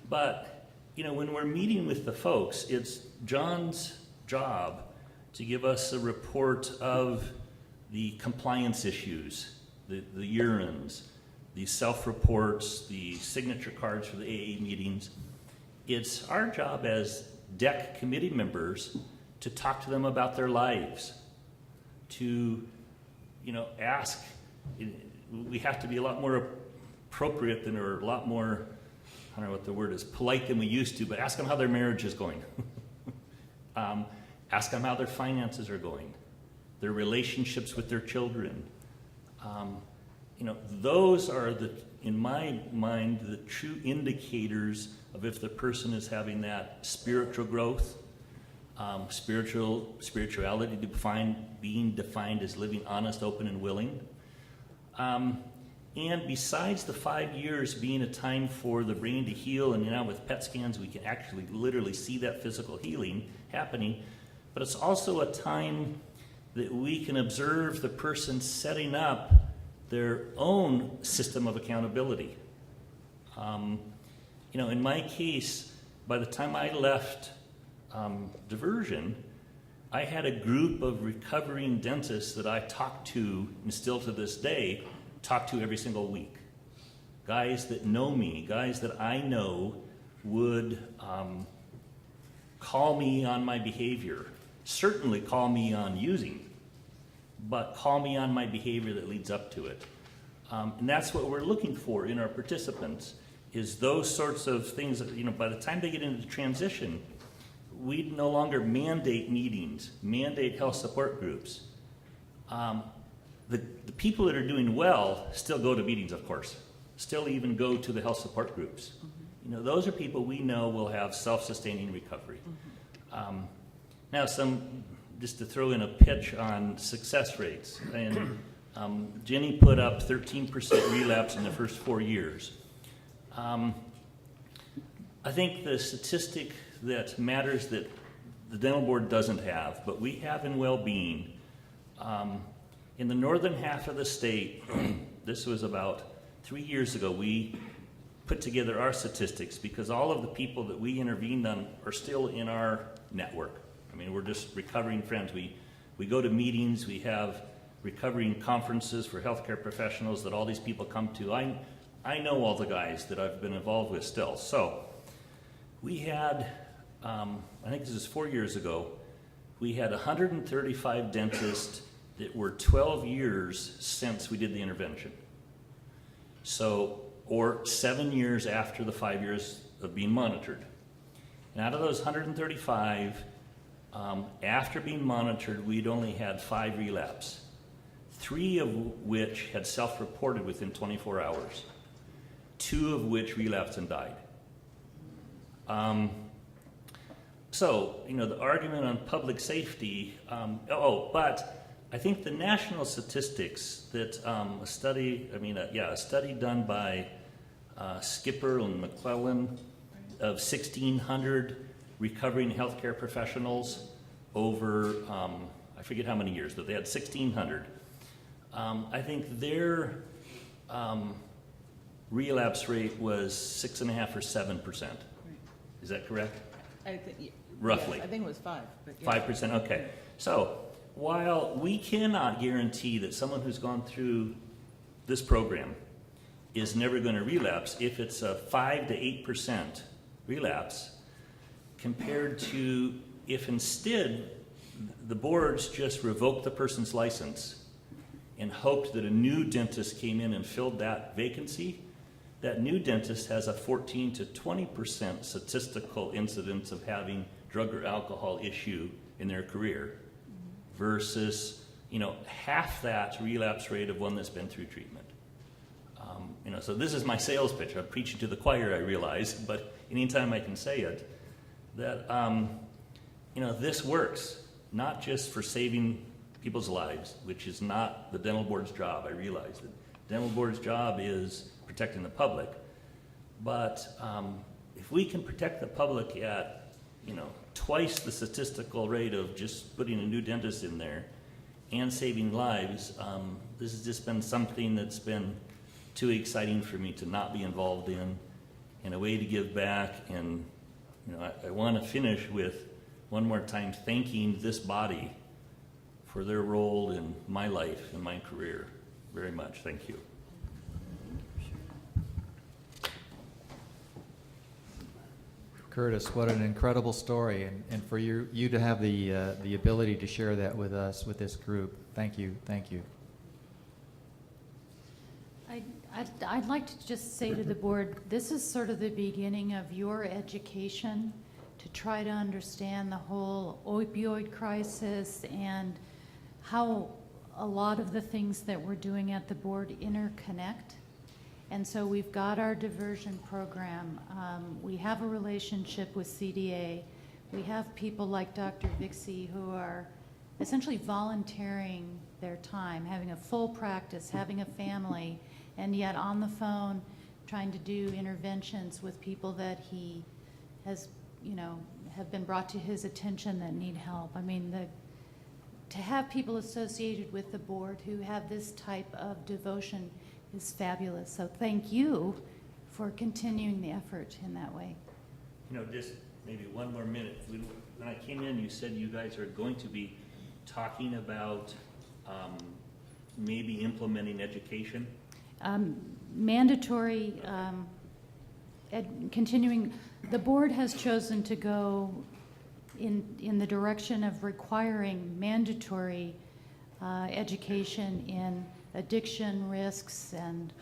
But when we're meeting with the folks, it's John's job to give us a report of the compliance issues, the urines, the self-reports, the signature cards for the AA meetings. It's our job as DEC committee members to talk to them about their lives, to ask. We have to be a lot more appropriate than, or a lot more, I don't know what the word is, polite than we used to, but ask them how their marriage is going. Ask them how their finances are going, their relationships with their children. Those are, in my mind, the true indicators of if the person is having that spiritual growth, spirituality being defined as living honest, open, and willing. And besides the 5 years being a time for the brain to heal, and now with PET scans we can actually literally see that physical healing happening, but it's also a time that we can observe the person setting up their own system of accountability. In my case, by the time I left diversion, I had a group of recovering dentists that I talked to, and still to this day, talk to every single week. Guys that know me, guys that I know would call me on my behavior, certainly call me on using, but call me on my behavior that leads up to it. And that's what we're looking for in our participants, is those sorts of things that, by the time they get into transition, we no longer mandate meetings, mandate health support groups. The people that are doing well still go to meetings, of course, still even go to the health support groups. Those are people we know will have self-sustaining recovery. Now, just to throw in a pitch on success rates, and Jenny put up 13% relapse in the first 4 years. I think the statistic that matters that the dental board doesn't have, but we have in well-being, in the northern half of the state, this was about 3 years ago, we put together our statistics because all of the people that we intervened on are still in our network. I mean, we're just recovering friends. We go to meetings, we have recovering conferences for healthcare professionals that all these people come to. I know all the guys that I've been involved with still. So we had, I think this is 4 years ago, we had 135 dentists that were 12 years since we did the intervention. So, or 7 years after the 5 years of being monitored. And out of those 135, after being monitored, we'd only had 5 relapse, 3 of which had self-reported within 24 hours, 2 of which relapsed and died. So, the argument on public safety, but I think the national statistics that a study done by Skipper and McClellan of 1,600 recovering healthcare professionals over, I forget how many years, but they had 1,600. I think their relapse rate was 6.5% or 7%. Is that correct? I think, roughly. Yes, I think it was 5. But yeah. 5%, okay. So while we cannot guarantee that someone who's gone through this program is never going to relapse, if it's a 5 to 8% relapse, compared to if instead the boards just revoked the person's license and hoped that a new dentist came in and filled that vacancy, that new dentist has a 14 to 20% statistical incidence of having drug or alcohol issue in their career versus, half that relapse rate of one that's been through treatment. So this is my sales pitch. I'm preaching to the choir, I realize, but anytime I can say it, that, this works, not just for saving people's lives, which is not the dental board's job. I realize that the dental board's job is protecting the public. But if we can protect the public at, twice the statistical rate of just putting a new dentist in there and saving lives, this has just been something that's been too exciting for me to not be involved in a way to give back. And, I want to finish with one more time thanking this body for their role in my life and my career very much. Thank you. Curtis, what an incredible story, and for you to have the ability to share that with us, with this group. Thank you. I'd like to just say to the board, this is sort of the beginning of your education to try to understand the whole opioid crisis and how a lot of the things that we're doing at the board interconnect. And so we've got our diversion program. We have a relationship with CDA. We have people like Dr. Vixie who are essentially volunteering their time, having a full practice, having a family, and yet on the phone trying to do interventions with people that he has, have been brought to his attention that need help. I mean, to have people associated with the board who have this type of devotion is fabulous. So thank you for continuing the effort in that way. just maybe one more minute. When I came in, you said you guys are going to be talking about maybe implementing education. Mandatory, continuing, the board has chosen to go in the direction of requiring mandatory education in addiction risks and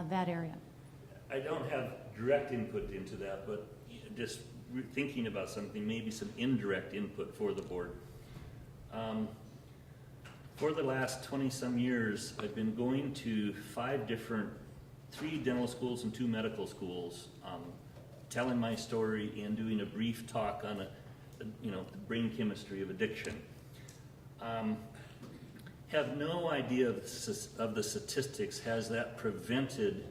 that area. I don't have direct input into that, but just thinking about something, maybe some indirect input for the board. For the last 20-some years, I've been going to 3 dental schools and 2 medical schools, telling my story and doing a brief talk on the brain chemistry of addiction. Have no idea of the statistics. Has that prevented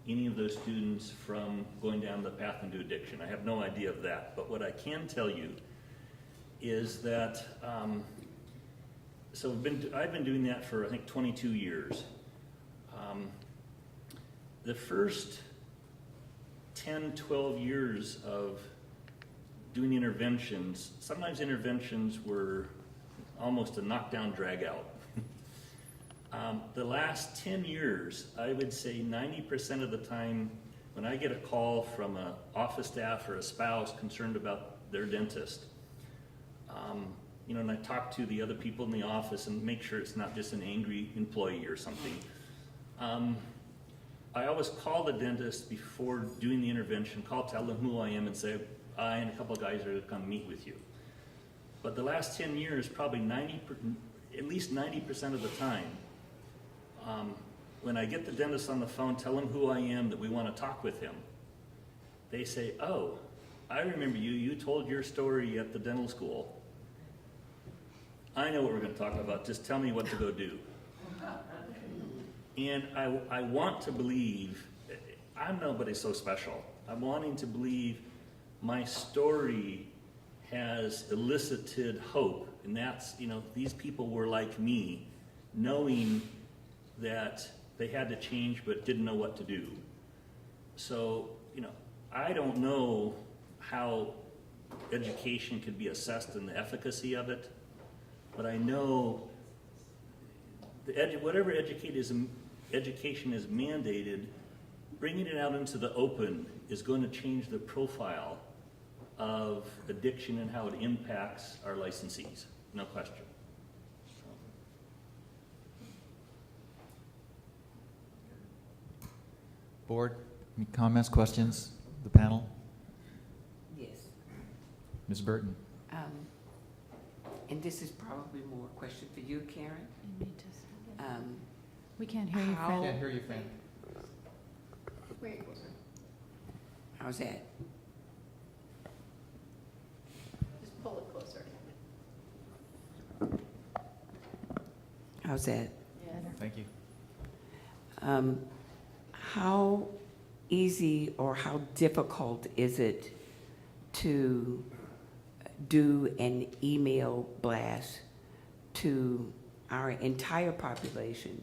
any of those students from going down the path into addiction? I have no idea of that. But what I can tell you is that, so I've been doing that for, I think, 22 years. The first 10, 12 years of doing interventions, sometimes interventions were almost a knockdown, drag out. The last 10 years, I would say 90% of the time, when I get a call from an office staff or a spouse concerned about their dentist, and I talk to the other people in the office and make sure it's not just an angry employee or something. I always call the dentist before doing the intervention, tell them who I am and say, I and a couple of guys are going to come meet with you. But the last 10 years, probably at least 90% of the time, when I get the dentist on the phone, tell him who I am, that we want to talk with him, they say, oh, I remember you. You told your story at the dental school. I know what we're going to talk about. Just tell me what to go do. And I want to believe, I'm nobody so special. I'm wanting to believe my story has elicited hope. And that's, these people were like me, knowing that they had to change but didn't know what to do. So, I don't know how education could be assessed and the efficacy of it, but I know whatever education is mandated, bringing it out into the open is going to change the profile of addiction and how it impacts our licensees, no question. Board, any comments, questions, the panel? Yes. Ms. Burton. And this is probably more a question for you, Karen. We can't hear you, Fran. Can't hear you, Fran. How's that? Just pull it closer. How's that? Yeah. Thank you. How easy or how difficult is it to do an email blast to our entire population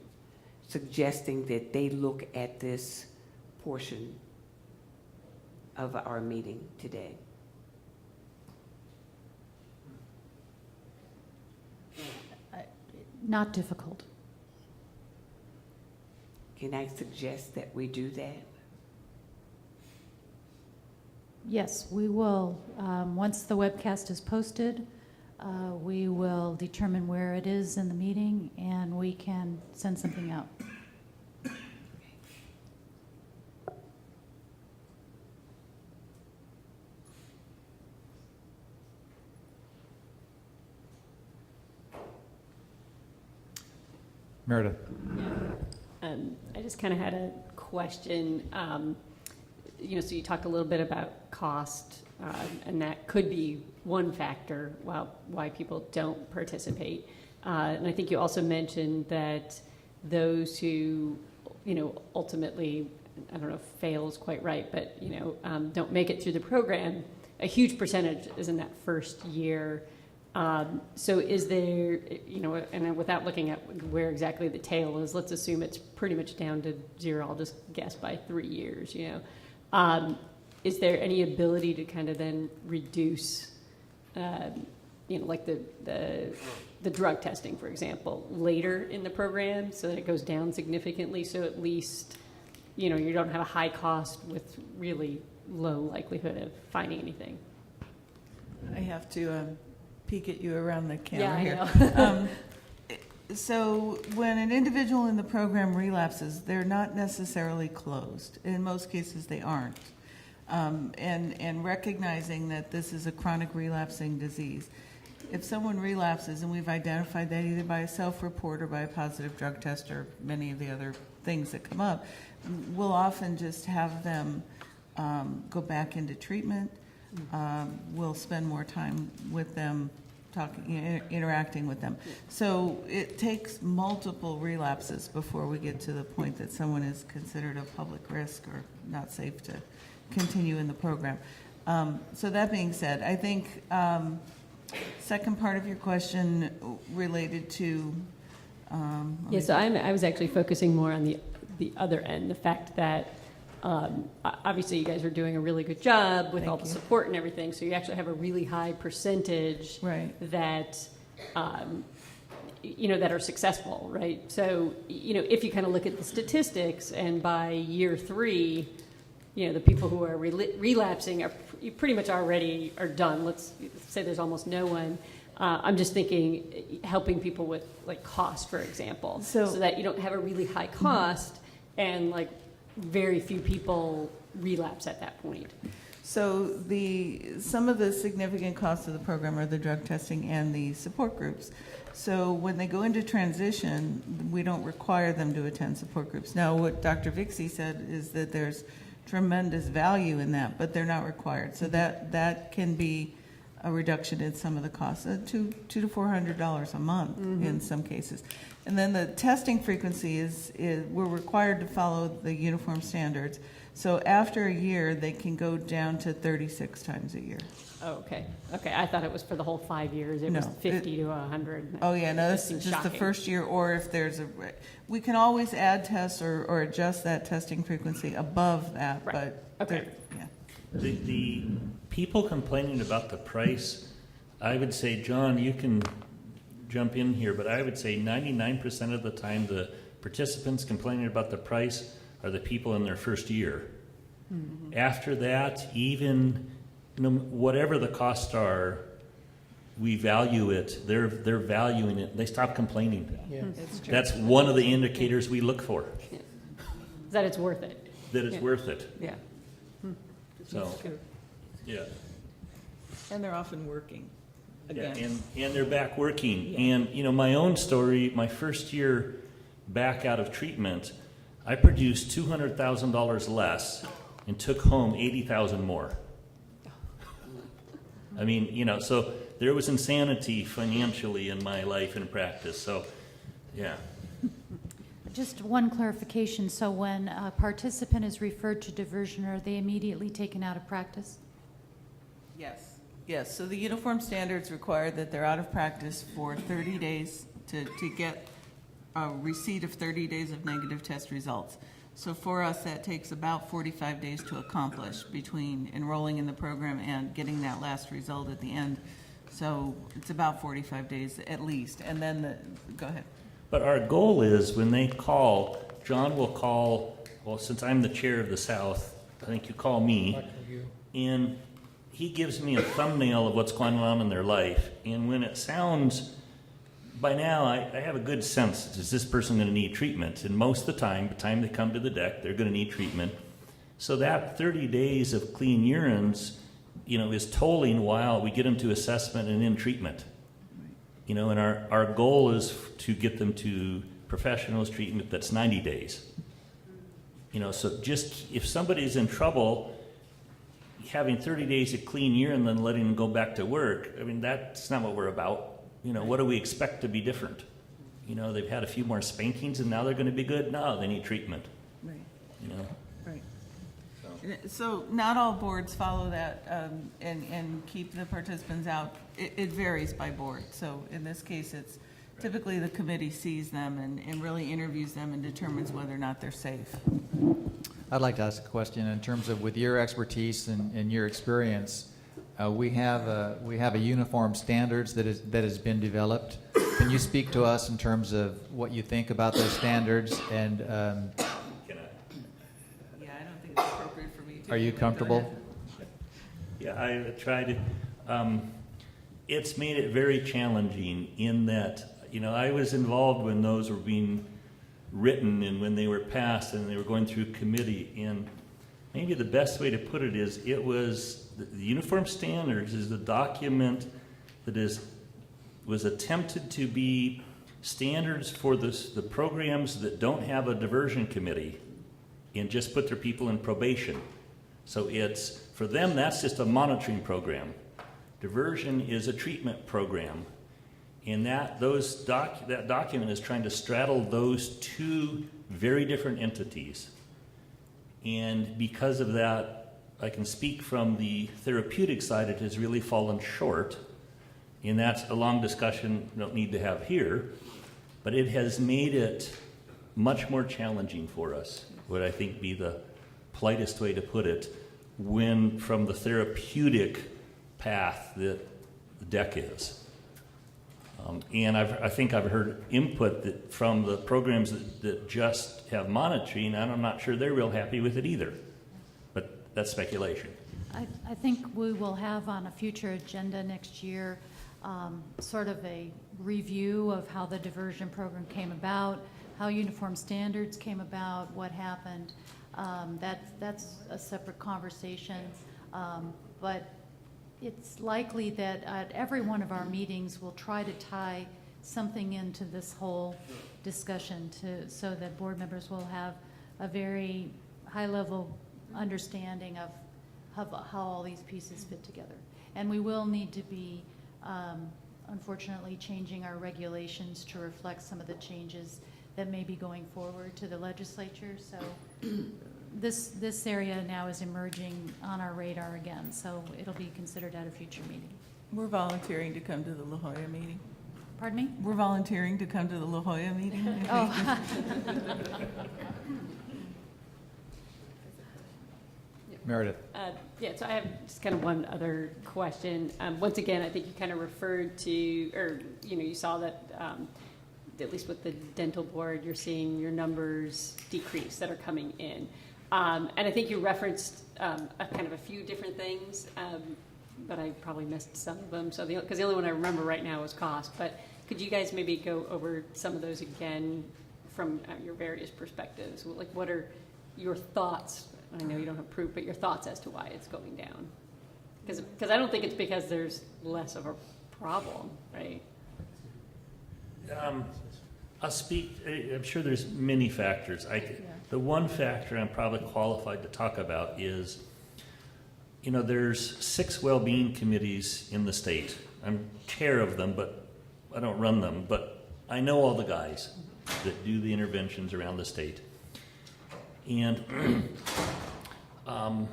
suggesting that they look at this portion of our meeting today? Not difficult. Can I suggest that we do that? Yes, we will. Once the webcast is posted, we will determine where it is in the meeting, and we can send something out. Meredith. I just kind of had a question. So you talked a little bit about cost, and that could be one factor why people don't participate. And I think you also mentioned that those who, ultimately, I don't know if fail is quite right, but, don't make it through the program, a huge percentage is in that first year. So is there, and without looking at where exactly the tail is, let's assume it's pretty much down to zero. I'll just guess by 3 years, is there any ability to kind of then reduce, like the drug testing, for example, later in the program so that it goes down significantly, so at least, you don't have a high cost with really low likelihood of finding anything? I have to peek at you around the camera Yeah, I here. know. So when an individual in the program relapses, they're not necessarily closed. In most cases, they aren't. And recognizing that this is a chronic relapsing disease. If someone relapses, and we've identified that either by a self-report or by a positive drug test or many of the other things that come up, we'll often just have them go back into treatment. We'll spend more time with them, interacting with them. So it takes multiple relapses before we get to the point that someone is considered a public risk or not safe to continue in the program. So that being said, I think second part of your question related to So I was actually focusing more on the other end, the fact that obviously you guys are doing a really good job with all the support and everything, so you actually have a really high percentage that that are successful, right? So if you kind of look at the statistics, and by year 3, the people who are relapsing are pretty much already are done. Let's say there's almost no one. I'm just thinking helping people with like cost, for example, so that you don't have a really high cost and like very few people relapse at that point. So some of the significant costs of the program are the drug testing and the support groups. So when they go into transition, we don't require them to attend support groups. Now, what Dr. Vixie said is that there's tremendous value in that, but they're not required. So that can be a reduction in some of the costs, $200 to $400 a month in some cases. And then the testing frequency is we're required to follow the uniform standards. So after a year, they can go down to 36 times a year. Oh, okay. I thought it was for the whole 5 years. It was 50 to 100. Oh yeah, no, that's just the first year. Or if there's we can always add tests or adjust that testing frequency above that. Right. But okay. Yeah. The people complaining about the price, I would say, John, you can jump in here, but I would say 99% of the time the participants complaining about the price are the people in their first year. Mm-hmm. After that, even whatever the costs are, we value it. They're valuing it. They stop complaining. Yeah, that's true. That's one of the indicators we look for. Yeah. That it's worth it. That it's worth it. Yeah. So, yeah. And they're often working again. Yeah, and they're back working. Yeah. And my own story, my first year back out of treatment, I produced $200,000 less and took home $80,000 more. I mean, so there was insanity financially in my life and practice. So, yeah. Just one clarification. So when a participant is referred to diversion, are they immediately taken out of practice? Yes. So the uniform standards require that they're out of practice for 30 days to get a receipt of 30 days of negative test results. So for us, that takes about 45 days to accomplish between enrolling in the program and getting that last result at the end. So it's about 45 days at least. And then go ahead. But our goal is when they call, John will call, well, since I'm the chair of the South, I think you call me, and he gives me a thumbnail of what's going on in their life. And when it sounds, by now I have a good sense, is this person going to need treatment? And most of the time they come to the deck, they're going to need treatment. So that 30 days of clean urines, is tolling while we get them to assessment and in treatment. And our goal is to get them to professionals treatment that's 90 days. So just if somebody's in trouble, having 30 days of clean urine and then letting them go back to work, I mean, that's not what we're about. What do we expect to be different? They've had a few more spankings and now they're going to be good? No, they need treatment. Right. Right. So. So not all boards follow that and keep the participants out. It varies by board. So in this case, it's typically the committee sees them and really interviews them and determines whether or not they're safe. I'd like to ask a question in terms of, with your expertise and your experience, we have a uniform standards that has been developed. Can you speak to us in terms of what you think about those standards? And Yeah, I don't think it's appropriate for me to. are you comfortable? Yeah, I tried to. It's made it very challenging in that, you know, I was involved when those were being written and when they were passed and they were going through committee. And maybe the best way to put it is, it was the Uniform Standards is the document that was attempted to be standards for the programs that don't have a diversion committee and just put their people in probation. So it's, for them, that's just a monitoring program. Diversion is a treatment program. And that document is trying to straddle those two very different entities. And because of that, I can speak from the therapeutic side, it has really fallen short. And that's a long discussion we don't need to have here. But it has made it much more challenging for us, would I think be the politest way to put it, when from the therapeutic path that the DEC is. And I think I've heard input that from the programs that just have monitoring, and I'm not sure they're real happy with it either. But that's speculation. I think we will have on a future agenda next year sort of a review of how the diversion program came about, how uniform standards came about, what happened. That's a separate conversation. But it's likely that at every one of our meetings, we'll try to tie something into this whole discussion so that board members will have a very high-level understanding of how all these pieces fit together. And we will need to be, unfortunately, changing our regulations to reflect some of the changes that may be going forward to the legislature. So this area now is emerging on our radar again, so it'll be considered at a future meeting. We're volunteering to come to the La Jolla meeting. Pardon me? We're volunteering to come to the La Jolla meeting. Oh. Meredith. Yeah, so I have just kind of one other question. Once again, I think you kind of referred to, or, you know, you saw that at least with the dental board, you're seeing your numbers decrease that are coming in. And I think you referenced kind of a few different things, but I probably missed some of them. So because the only one I remember right now is cost. But could you guys maybe go over some of those again from your various perspectives? Like, what are your thoughts? I know you don't have proof, but your thoughts as to why it's going down. Because I don't think it's because there's less of a problem, right? I'll speak, I'm sure there's many factors. The one factor I'm probably qualified to talk about is, you know, there's 6 well-being committees in the state. I'm chair of them, but I don't run them. But I know all the guys that do the interventions around the state. And the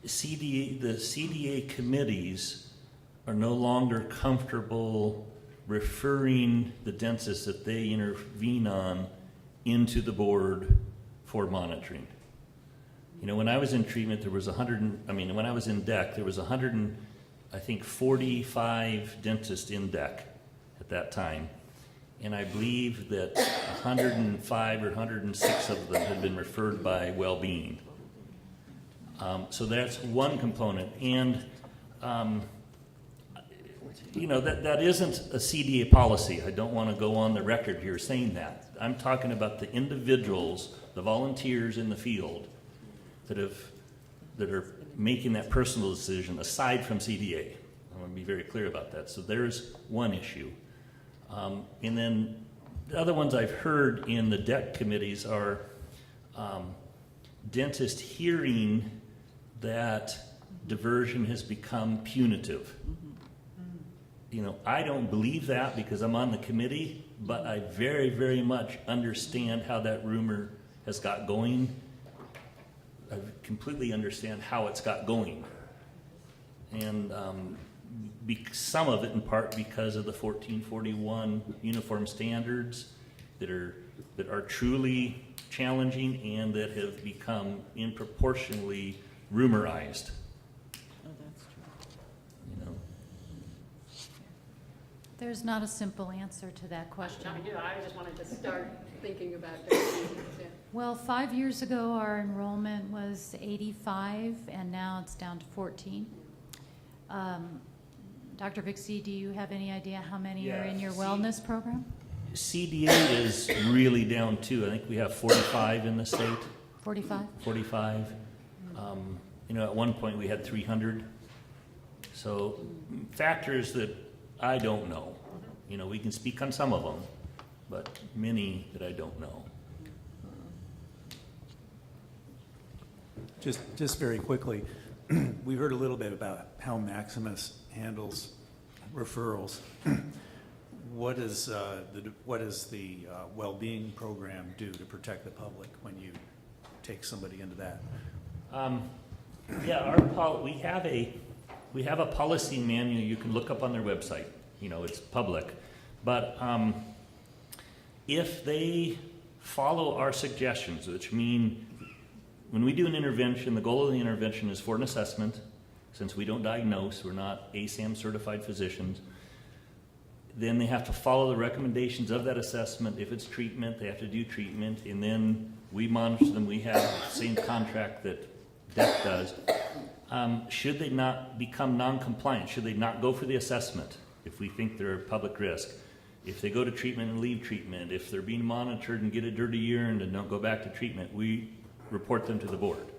CDA committees are no longer comfortable referring the dentists that they intervene on into the board for monitoring. You know, when I was in treatment, there was when I was in DEC, there was 45 dentists in DEC at that time. And I believe that 105 or 106 of them had been referred by well-being. So that's one component. And you know, that isn't a CDA policy. I don't want to go on the record here saying that. I'm talking about the individuals, the volunteers in the field that are making that personal decision aside from CDA. I want to be very clear about that. So there's one issue. And then the other ones I've heard in the DEC committees are dentists hearing that diversion has become punitive. You know, I don't believe that because I'm on the committee, but I very, very much understand how that rumor has got going. I completely understand how it's got going. And some of it in part because of the 1441 uniform standards that are truly challenging and that have become disproportionately rumorized. Oh, that's true. You know, There's not a simple answer to that question. I just wanted to start thinking about it. Well, 5 years ago, our enrollment was 85, and now it's down to 14. Dr. Vixie, do you have any idea how many are in your wellness program? CDA is really down too. I think we have 45 in the state. 45? 45. You know, at one point we had 300. So factors that I don't know. You know, we can speak on some of them, but many that I don't know. Just very quickly, we heard a little bit about how Maximus handles referrals. What does the well-being program do to protect the public when you take somebody into that? Yeah, we have a policy manual you can look up on their website. You know, it's public. But if they follow our suggestions, which mean when we do an intervention, the goal of the intervention is for an assessment. Since we don't diagnose, we're not ASAM certified physicians, then they have to follow the recommendations of that assessment. If it's treatment, they have to do treatment, and then we monitor them. We have the same contract that DEC does. Should they not become non-compliant, should they not go for the assessment, if we think they're a public risk, if they go to treatment and leave treatment, if they're being monitored and get a dirty urine and don't go back to treatment, we report them to the board.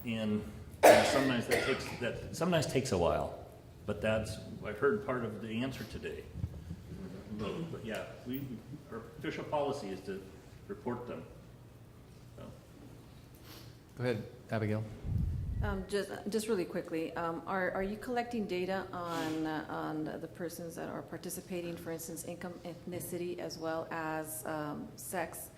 And sometimes takes a while, but that's, I heard part of the answer today. But yeah, our official policy is to report them. So. Go ahead, Abigail. Just really quickly, are you collecting data on the persons that are participating, for instance, income, ethnicity, as well as sex,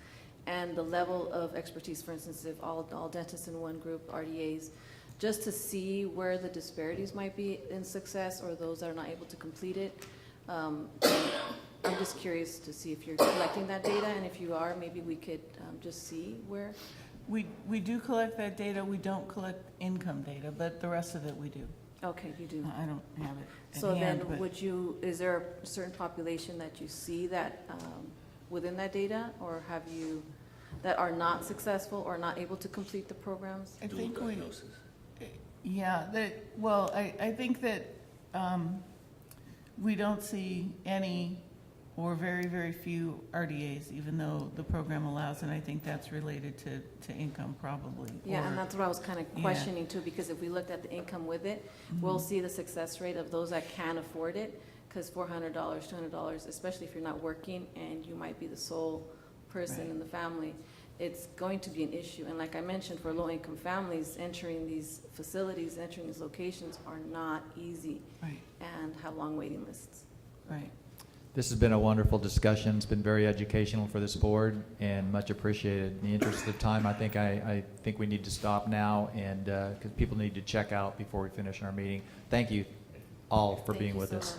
and the level of expertise? For instance, if all dentists in one group, RDAs, just to see where the disparities might be in success or those that are not able to complete it. I'm just curious to see if you're collecting that data, and if you are, maybe we could just see where. We do collect that data. We don't collect income data, but the rest of it we do. Okay, you do. I don't have it at So hand, then, but- is there a certain population that you see that within that data, or have you that are not successful or not able to complete the programs? I think yeah, I think that we don't see any or very, very few RDAs, even though the program allows, and I think that's related to income probably. Yeah, or- and that's what I was kind of Yeah. questioning too, because if we looked at the income with it, we'll see the success rate of those that can afford it, because $400, $200, especially if you're not working and you might be the sole person in the family, it's going to be an issue. And like I mentioned, for low-income families, entering these facilities, entering these locations are not easy and have long waiting lists. Right. This has been a wonderful discussion. It's been very educational for this board and much appreciated. In the interest of time, I think we need to stop now, and because people need to check out before we finish our meeting. Thank you all for being with us.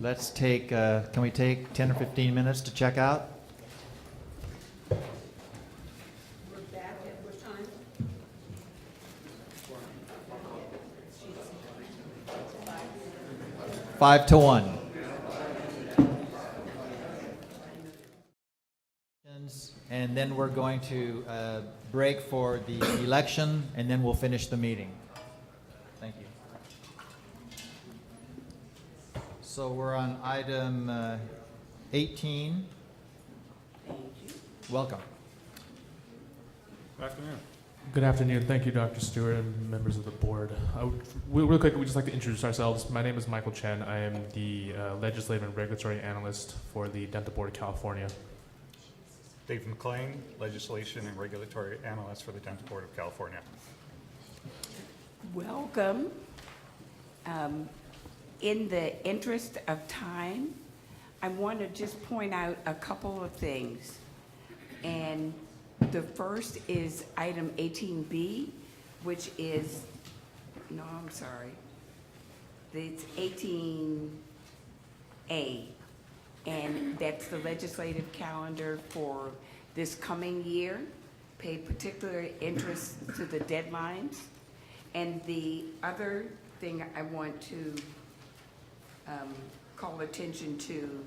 Let's take, can we take 10 or 15 minutes to check out? We're back at what time? 5 to 1. And then we're going to break for the election, and then we'll finish the meeting. Thank you. So we're on item 18. Welcome. Good afternoon. Good afternoon. Thank you, Dr. Stewart and members of the board. Real quick, we'd just like to introduce ourselves. My name is Michael Chen. I am the Legislative and Regulatory Analyst for the Dental Board of California. Dave McLean, Legislation and Regulatory Analyst for the Dental Board of California. Welcome. In the interest of time, I want to just point out a couple of things. And the first is item 18B, which is no, I'm sorry. It's 18A, and that's the legislative calendar for this coming year. Pay particular interest to the deadlines. And the other thing I want to call attention to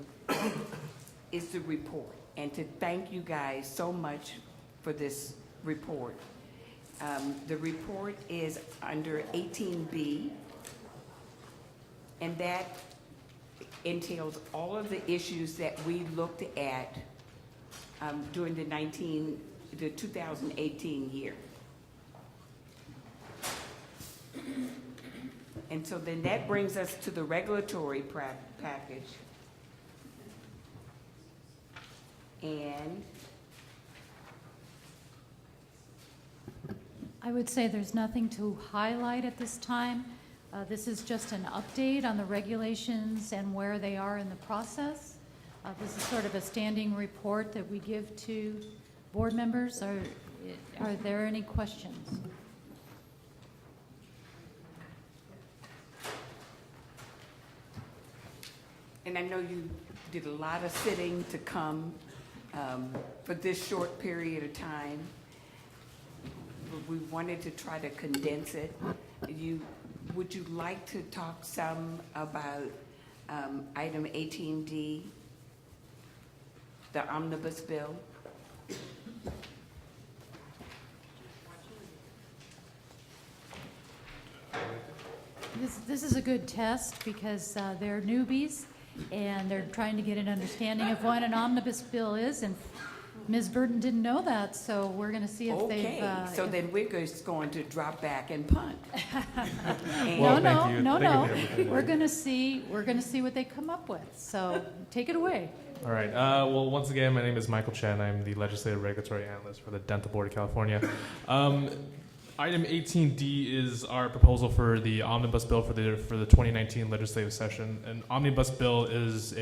is the report, and to thank you guys so much for this report. The report is under 18B, and that entails all of the issues that we looked at during the 2018 year. And so then that brings us to the regulatory package. And I would say there's nothing to highlight at this time. This is just an update on the regulations and where they are in the process. This is sort of a standing report that we give to board members. Are there any questions? And I know you did a lot of sitting to come for this short period of time. But we wanted to try to condense it. Would you like to talk some about item 18D, the omnibus bill? This is a good test because they're newbies and they're trying to get an understanding of what an omnibus bill is, and Ms. Burton didn't know that, so we're going to see if they've... Okay, so then we're just going to drop back and punt. No. We're going to see what they come up with, so take it away. All right. Well, once again, my name is Michael Chen. I'm the Legislative Regulatory Analyst for the Dental Board of California. Item 18D is our proposal for the omnibus bill for the 2019 legislative session. An omnibus bill is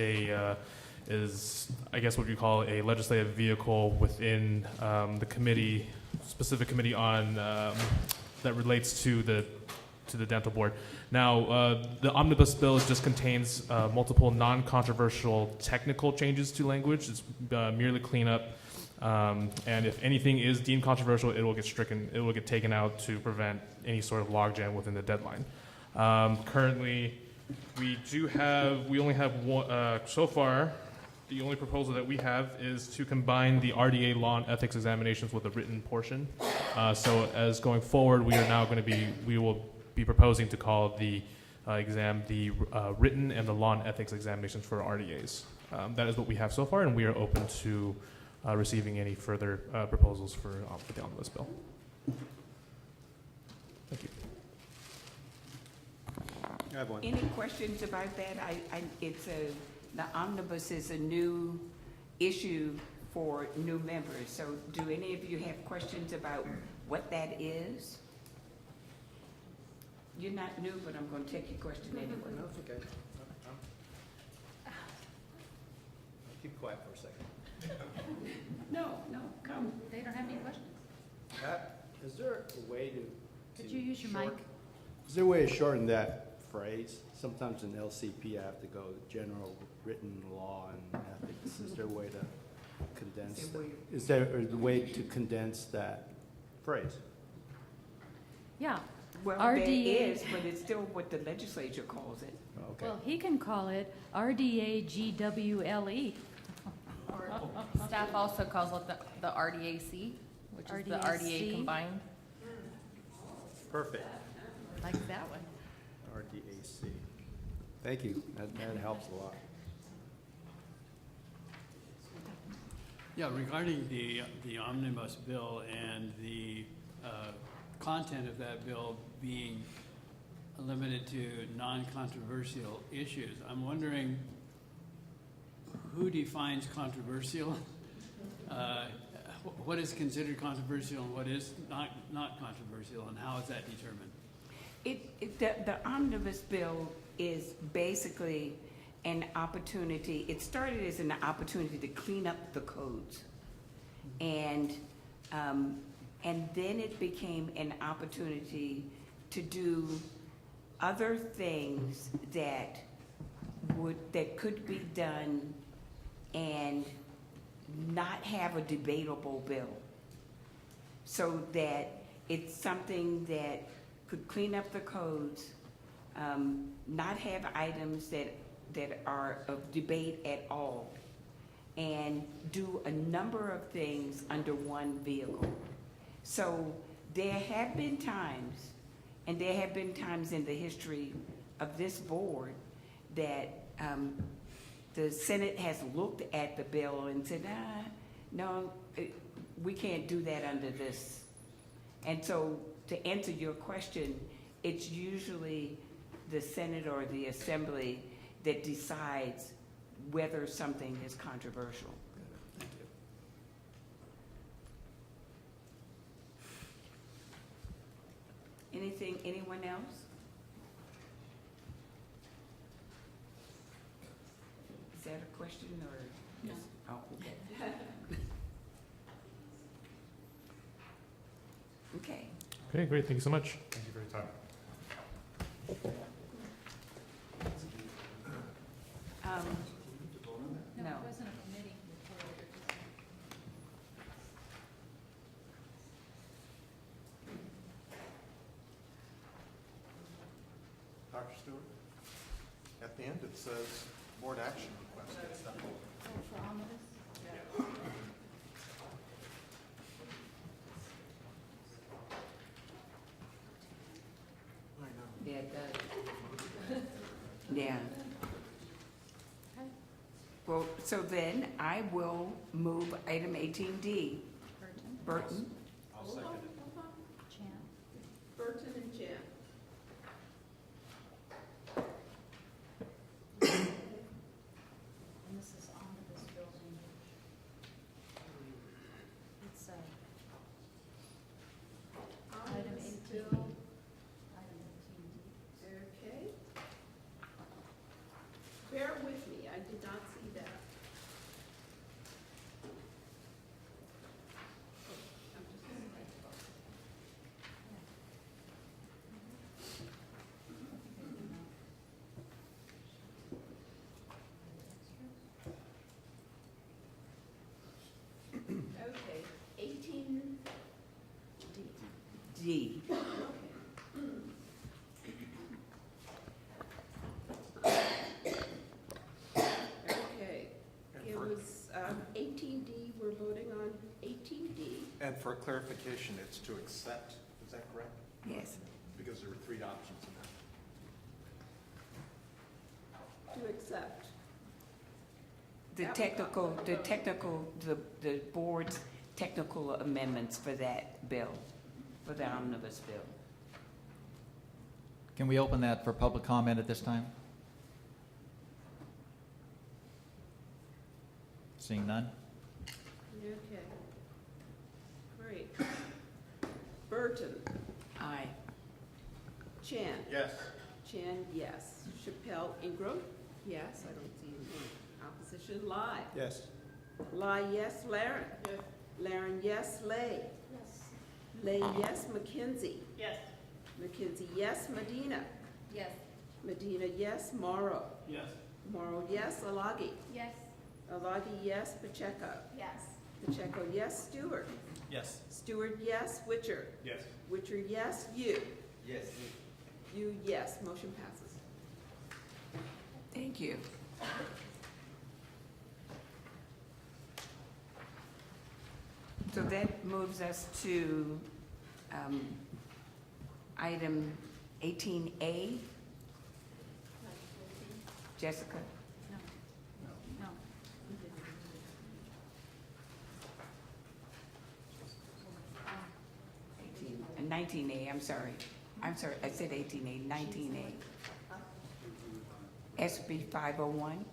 I guess what you call a legislative vehicle within the committee, specific committee on that relates to the dental board. Now, the omnibus bill just contains multiple non-controversial technical changes to language. It's merely cleanup. And if anything is deemed controversial, it will get stricken. It will get taken out to prevent any sort of logjam within the deadline. Currently, we only have one, so far, the only proposal that we have is to combine the RDA law and ethics examinations with a written portion. So as going forward, we will be proposing to call the exam the written and the law and ethics examinations for RDAs. That is what we have so far, and we are open to receiving any further proposals for the omnibus bill. Thank you. I have one. Any questions about that? The omnibus is a new issue for new members. So do any of you have questions about what that is? You're not new, but I'm going to take your question anyway. No, it's okay. I'll keep quiet for a second. No, come. They don't have any questions. Is there a way to? Could you use your mic? Is there a way to shorten that phrase? Sometimes in LCP I have to go general written law and ethics. Is there a way to condense that? Is there a way to condense that phrase? Yeah. Well, RDA. there is, but it's still what the legislature calls it. Okay. Well, he can call it RDAGWLE. Staff also calls it the RDAC, which is the RDA combined. Perfect. Like that one. RDAC. Thank you. That helps a lot. Yeah, regarding the omnibus bill and the content of that bill being limited to non-controversial issues, I'm wondering who defines controversial? What is considered controversial and what is not controversial, and how is that determined? The omnibus bill is basically an opportunity. It started as an opportunity to clean up the codes, and then it became an opportunity to do other things that could be done and not have a debatable bill, so that it's something that could clean up the codes, not have items that are of debate at all, and do a number of things under one vehicle. So there have been times, and there have been times in the history of this board that the Senate has looked at the bill and said, no, we can't do that under this. And so to answer your question, it's usually the Senate or the Assembly that decides whether something is controversial. Anyone else? Is that a question or? No. Oh, okay. Okay. Okay, great. Thank you so much. Thank you for your time. No. It wasn't a committee report. Dr. Stewart? At the end, it says board action request. Oh, for omnibus? I know. Yeah, it does. Yeah. Well, so then I will move item 18D. Burton? I'll second it. Chan. Burton and Jan. And this is omnibus building. It's item 18. Item 18D. Okay. Bear with me, I did not see that. I'm just gonna write it up. Okay, 18D. D. Okay, it was 18D, we're voting on 18D. And for clarification, it's to accept, is that correct? Yes. Because there were three options in that. To accept. The board's technical amendments for that bill, for the omnibus bill. Can we open that for public comment at this time? Seeing none? Okay. Great. Burton. Aye. Chan. Yes. Chan, yes. Chappelle Ingram. Yes, I don't see any opposition. Lai. Yes. Lai, yes. Laren. Yes. Laren, yes. Lay. Yes. Lay, yes. McKenzie. Yes. McKenzie, yes. Medina. Yes. Medina, yes. Morrow. Yes. Morrow, yes. Alagi. Yes. Alagi, yes. Pacheco. Yes. Pacheco, yes. Stewart. Yes. Stewart, yes. Witcher. Yes. Witcher, yes. You. Yes. You, yes. Motion passes. Thank you. So that moves us to item 18A. Jessica? No. No. 19A, I'm sorry. I said 18A, 19A. SB 501.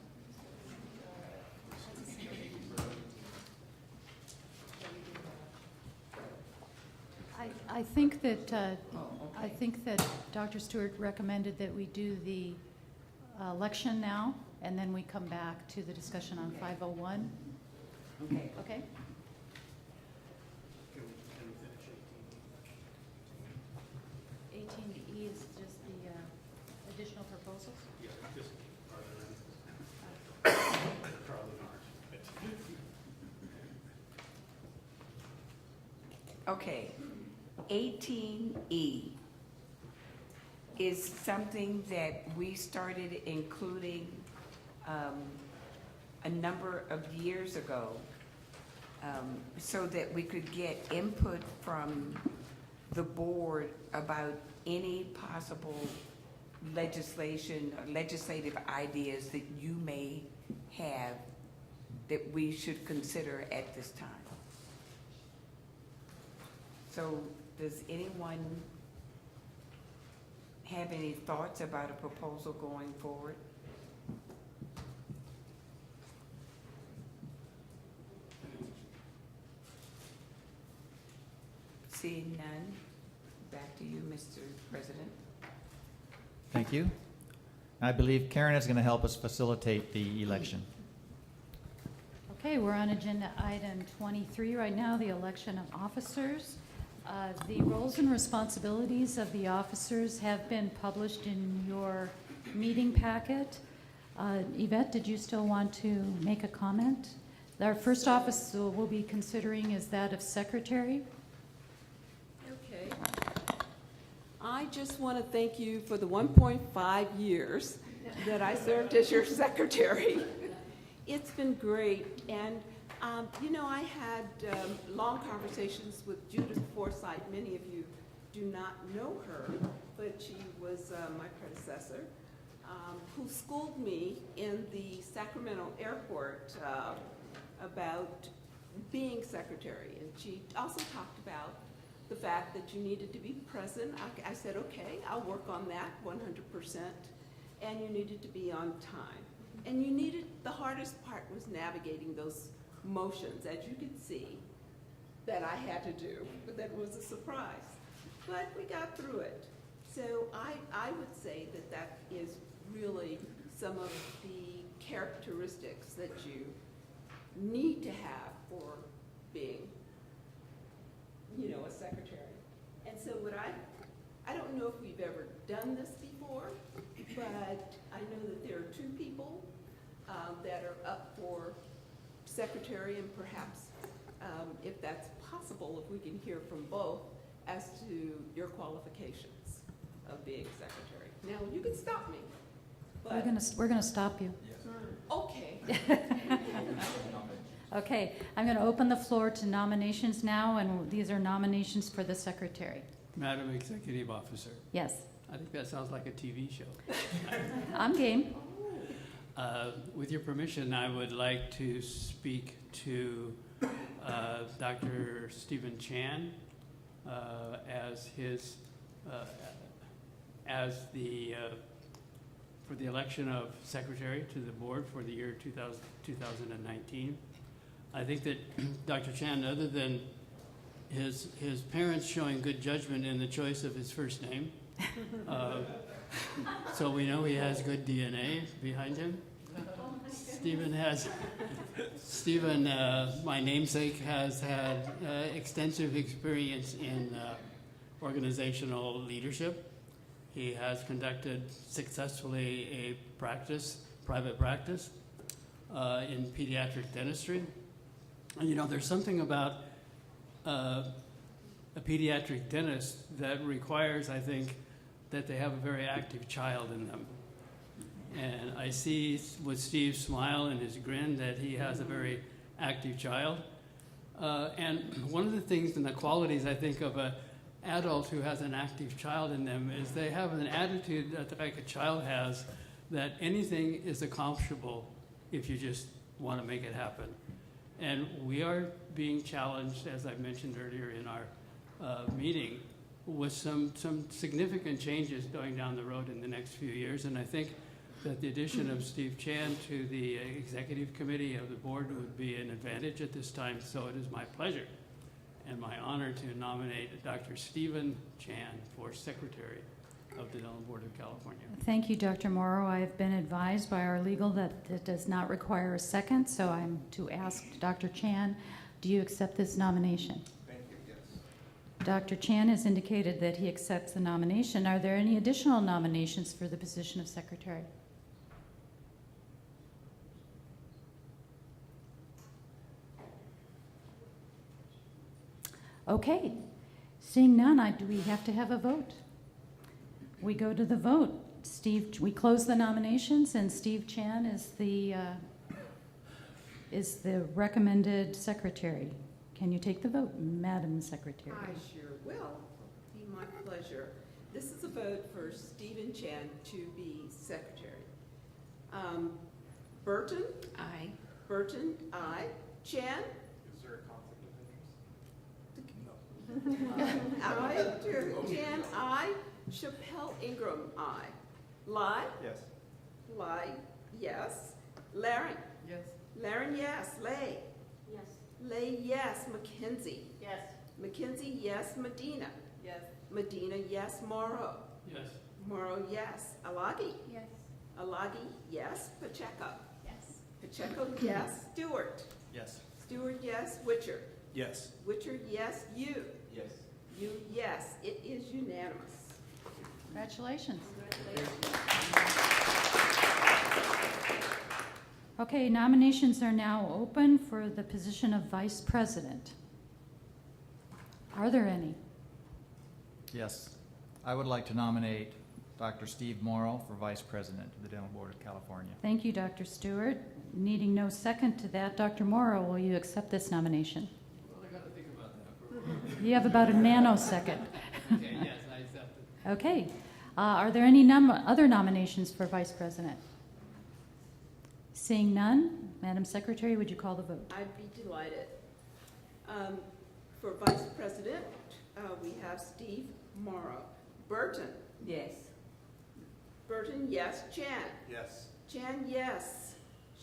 I think that Dr. Stewart recommended that we do the election now, and then we come back to the discussion on 501. Okay. Okay? Can we finish 18? 18E. Okay, 18E is something that we started including a number of years ago so that we could get input from the board about any possible legislation or legislative ideas that you may have that we should consider at this time. So does anyone have any thoughts about a proposal going forward? Seeing none, back to you, Mr. President. Thank you. I believe Karen is going to help us facilitate the election. Okay, we're on agenda item 23 right now, the election of officers. The roles and responsibilities of the officers have been published in your meeting packet. Yvette, did you still want to make a comment? Our first office we'll be considering is that of secretary. Okay. I just want to thank you for the 1.5 years that I served as your secretary. It's been great, and you know, I had long conversations with Judith Forsythe. Many of you do not know her, but she was my predecessor, who schooled me in the Sacramento airport about being secretary. And she also talked about the fact that you needed to be present. I said, okay, I'll work on that 100%. And you needed to be on time. And you needed, the hardest part was navigating those motions, as you can see, that I had to do, but that was a surprise. But we got through it. So I would say that that is really some of the characteristics that you need to have for being, you know, a secretary. And so what I don't know if we've ever done this before, but I know that there are 2 people that are up for secretary, and perhaps if that's possible, if we can hear from both as to your qualifications of being secretary. Now, you can stop me. But We're gonna stop you. okay. Okay, I'm going to open the floor to nominations now, and these are nominations for the secretary. Madam Executive Officer. Yes. I think that sounds like a TV show. I'm game. With your permission, I would like to speak to Dr. Stephen Chan as his for the election of secretary to the board for the year 2019. I think that Dr. Chan, other than his parents showing good judgment in the choice of his first name, so we know he has good DNA behind him. Stephen, my namesake, has had extensive experience in organizational leadership. He has conducted successfully a private practice in pediatric dentistry. And you know, there's something about a pediatric dentist that requires, I think, that they have a very active child in them. And I see with Steve's smile and his grin that he has a very active child. And one of the things and the qualities, I think, of an adult who has an active child in them is they have an attitude that like a child has, that anything is accomplishable if you just want to make it happen. And we are being challenged, as I mentioned earlier in our meeting, with some significant changes going down the road in the next few years. And I think that the addition of Steve Chan to the executive committee of the board would be an advantage at this time. So it is my pleasure and my honor to nominate Dr. Stephen Chan for secretary of the Dental Board of California. Thank you, Dr. Morrow. I've been advised by our legal that it does not require a second, so I'm to ask Dr. Chan, do you accept this nomination? Thank you, yes. Dr. Chan has indicated that he accepts the nomination. Are there any additional nominations for the position of secretary? Okay, seeing none, do we have to have a vote? We go to the vote. We close the nominations, and Steve Chan is the recommended secretary. Can you take the vote, Madam Secretary? I sure will. Be my pleasure. This is a vote for Stephen Chan to be secretary. Burton? Aye. Burton? Aye. Chan? Is there a conflict of interest? Aye. Chan? Aye. Chappelle Ingram? Aye. Lai? Yes. Lai? Yes. Laren? Yes. Laren, yes. Lay? Yes. Lay, yes. Mackenzie? Yes. Mackenzie, yes. Medina? Yes. Medina, yes. Morrow? Yes. Morrow, yes. Alagi? Yes. Alagi, yes. Pacheco? Yes. Pacheco, yes. Stewart? Yes. Stewart, yes. Witcher? Yes. Witcher, yes. You? Yes. You, yes. It is unanimous. Congratulations. Okay, nominations are now open for the position of Vice President. Are there any? Yes. I would like to nominate Dr. Steve Morrow for Vice President of the Dental Board of California. Thank you, Dr. Stewart. Needing no second to that, Dr. Morrow, will you accept this nomination? Well, I got to think about that. You have about a nanosecond. Okay, yes, I accept it. Okay. Are there any other nominations for Vice President? Seeing none, Madam Secretary, would you call the vote? I'd be delighted. For Vice President, we have Steve Morrow. Burton? Yes. Burton, yes. Chan? Yes. Chan, yes.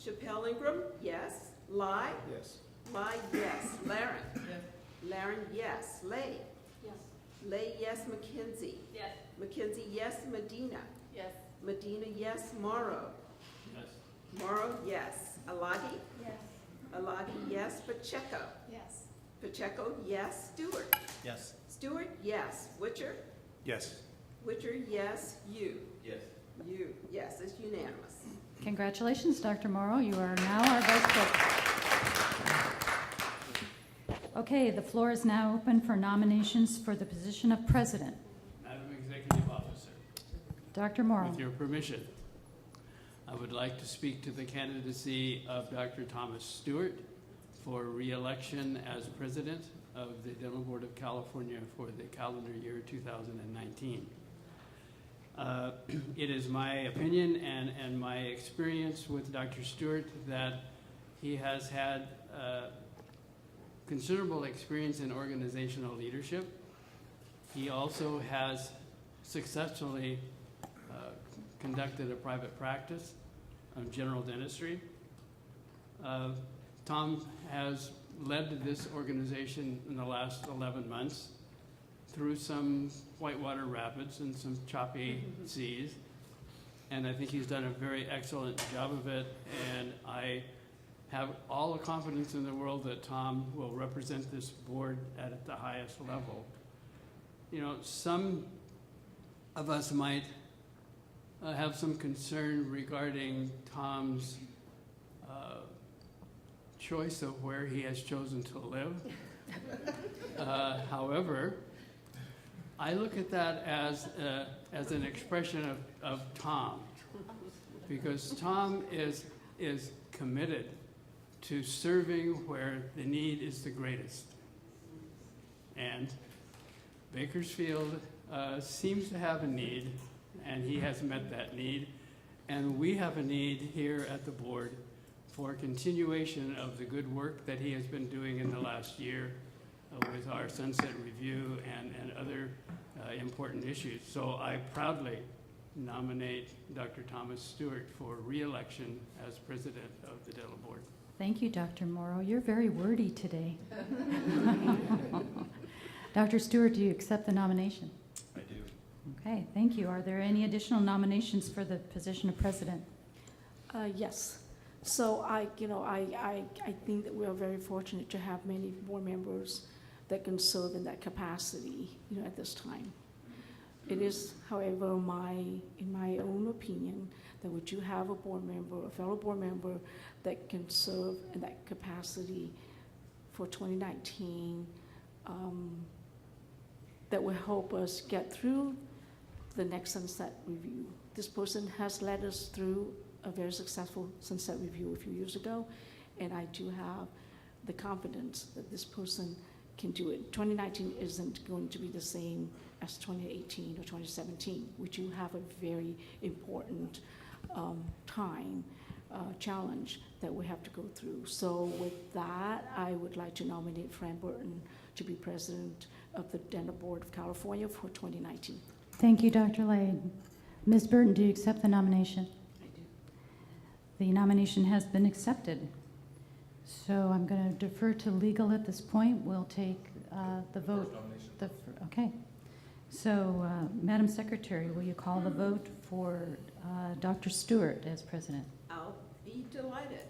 Chappelle Ingram, yes. Lai? Yes. Lai, yes. Laren? Yes. Laren, yes. Lay? Yes. Lay, yes. Mackenzie? Yes. Mackenzie, yes. Medina? Yes. Medina, yes. Morrow? Yes. Morrow, yes. Alagi? Yes. Alagi, yes. Pacheco? Yes. Pacheco, yes. Stewart? Yes. Stewart, yes. Witcher? Yes. Witcher, yes. You? Yes. You, yes. It's unanimous. Congratulations, Dr. Morrow. You are now our Vice President. Okay, the floor is now open for nominations for the position of President. Madam Executive Officer, Dr. Morrow. with your permission, I would like to speak to the candidacy of Dr. Thomas Stewart for re-election as President of the Dental Board of California for the calendar year 2019. It is my opinion and my experience with Dr. Stewart that he has had considerable experience in organizational leadership. He also has successfully conducted a private practice of general dentistry. Tom has led this organization in the last 11 months through some whitewater rapids and some choppy seas. And I think he's done a very excellent job of it. And I have all the confidence in the world that Tom will represent this board at the highest level. You know, some of us might have some concern regarding Tom's choice of where he has chosen to live. However, I look at that as an expression of Tom, because Tom is committed to serving where the need is the greatest. And Bakersfield seems to have a need, and he has met that need. And we have a need here at the board for continuation of the good work that he has been doing in the last year with our Sunset Review and other important issues. So I proudly nominate Dr. Thomas Stewart for re-election as president of the Dental Board. Thank you, Dr. Morrow. You're very wordy today. Dr. Stewart, do you accept the nomination? I do. Okay, thank you. Are there any additional nominations for the position of president? Yes. So I think that we are very fortunate to have many board members that can serve in that capacity, at this time. It is, however, in my own opinion, that would you have a board member, a fellow board member that can serve in that capacity for 2019, that will help us get through the next sunset review. This person has led us through a very successful sunset review a few years ago, and I do have the confidence that this person can do it. 2019 isn't going to be the same as 2018 or 2017. We do have a very important challenge that we have to go through. So with that, I would like to nominate Fran Burton to be president of the Dental Board of California for 2019. Thank you, Dr. Lade. Ms. Burton, do you accept the nomination? I do. The nomination has been accepted. So I'm going to defer to legal at this point. We'll take the vote. Okay. So, Madam Secretary, will you call the vote for Dr. Stewart as president? I'll be delighted.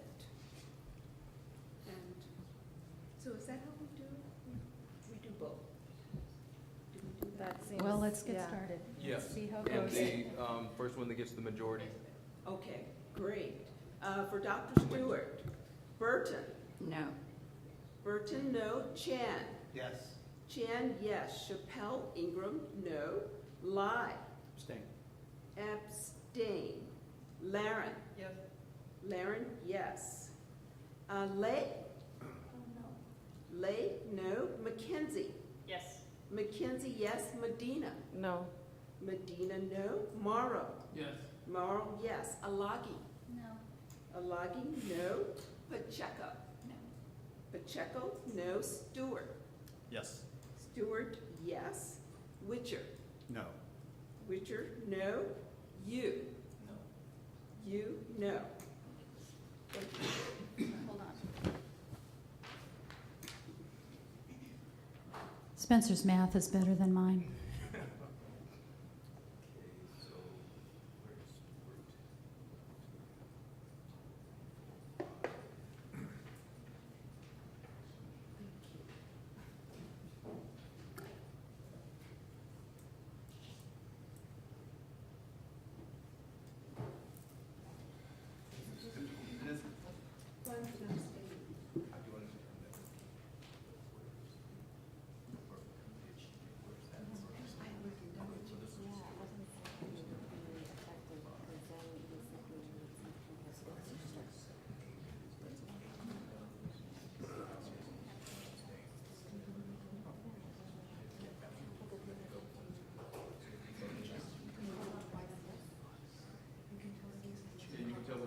And so is that how we do it? We do both. Do we do that? Well, let's get started. Yeah. Let's see how it And goes. the first one that gets the majority. Okay, great. For Dr. Stewart, Burton. No. Burton, no. Chan. Yes. Chan, yes. Chappelle, Ingram, no. Lai. Abstain. Abstain. Laren. Yes. Laren, yes. Lay. Lay, no. Mackenzie. Yes. Mackenzie, yes. Medina. No. Medina, no. Morrow. Yes. Morrow, yes. Alagi. No. Alagi, no. Pacheco. No. Pacheco, no. Stewart. Yes. Stewart, yes. Witcher. No. Witcher, no. You. No. You, no. Thank you. Hold on. Spencer's math is better than mine.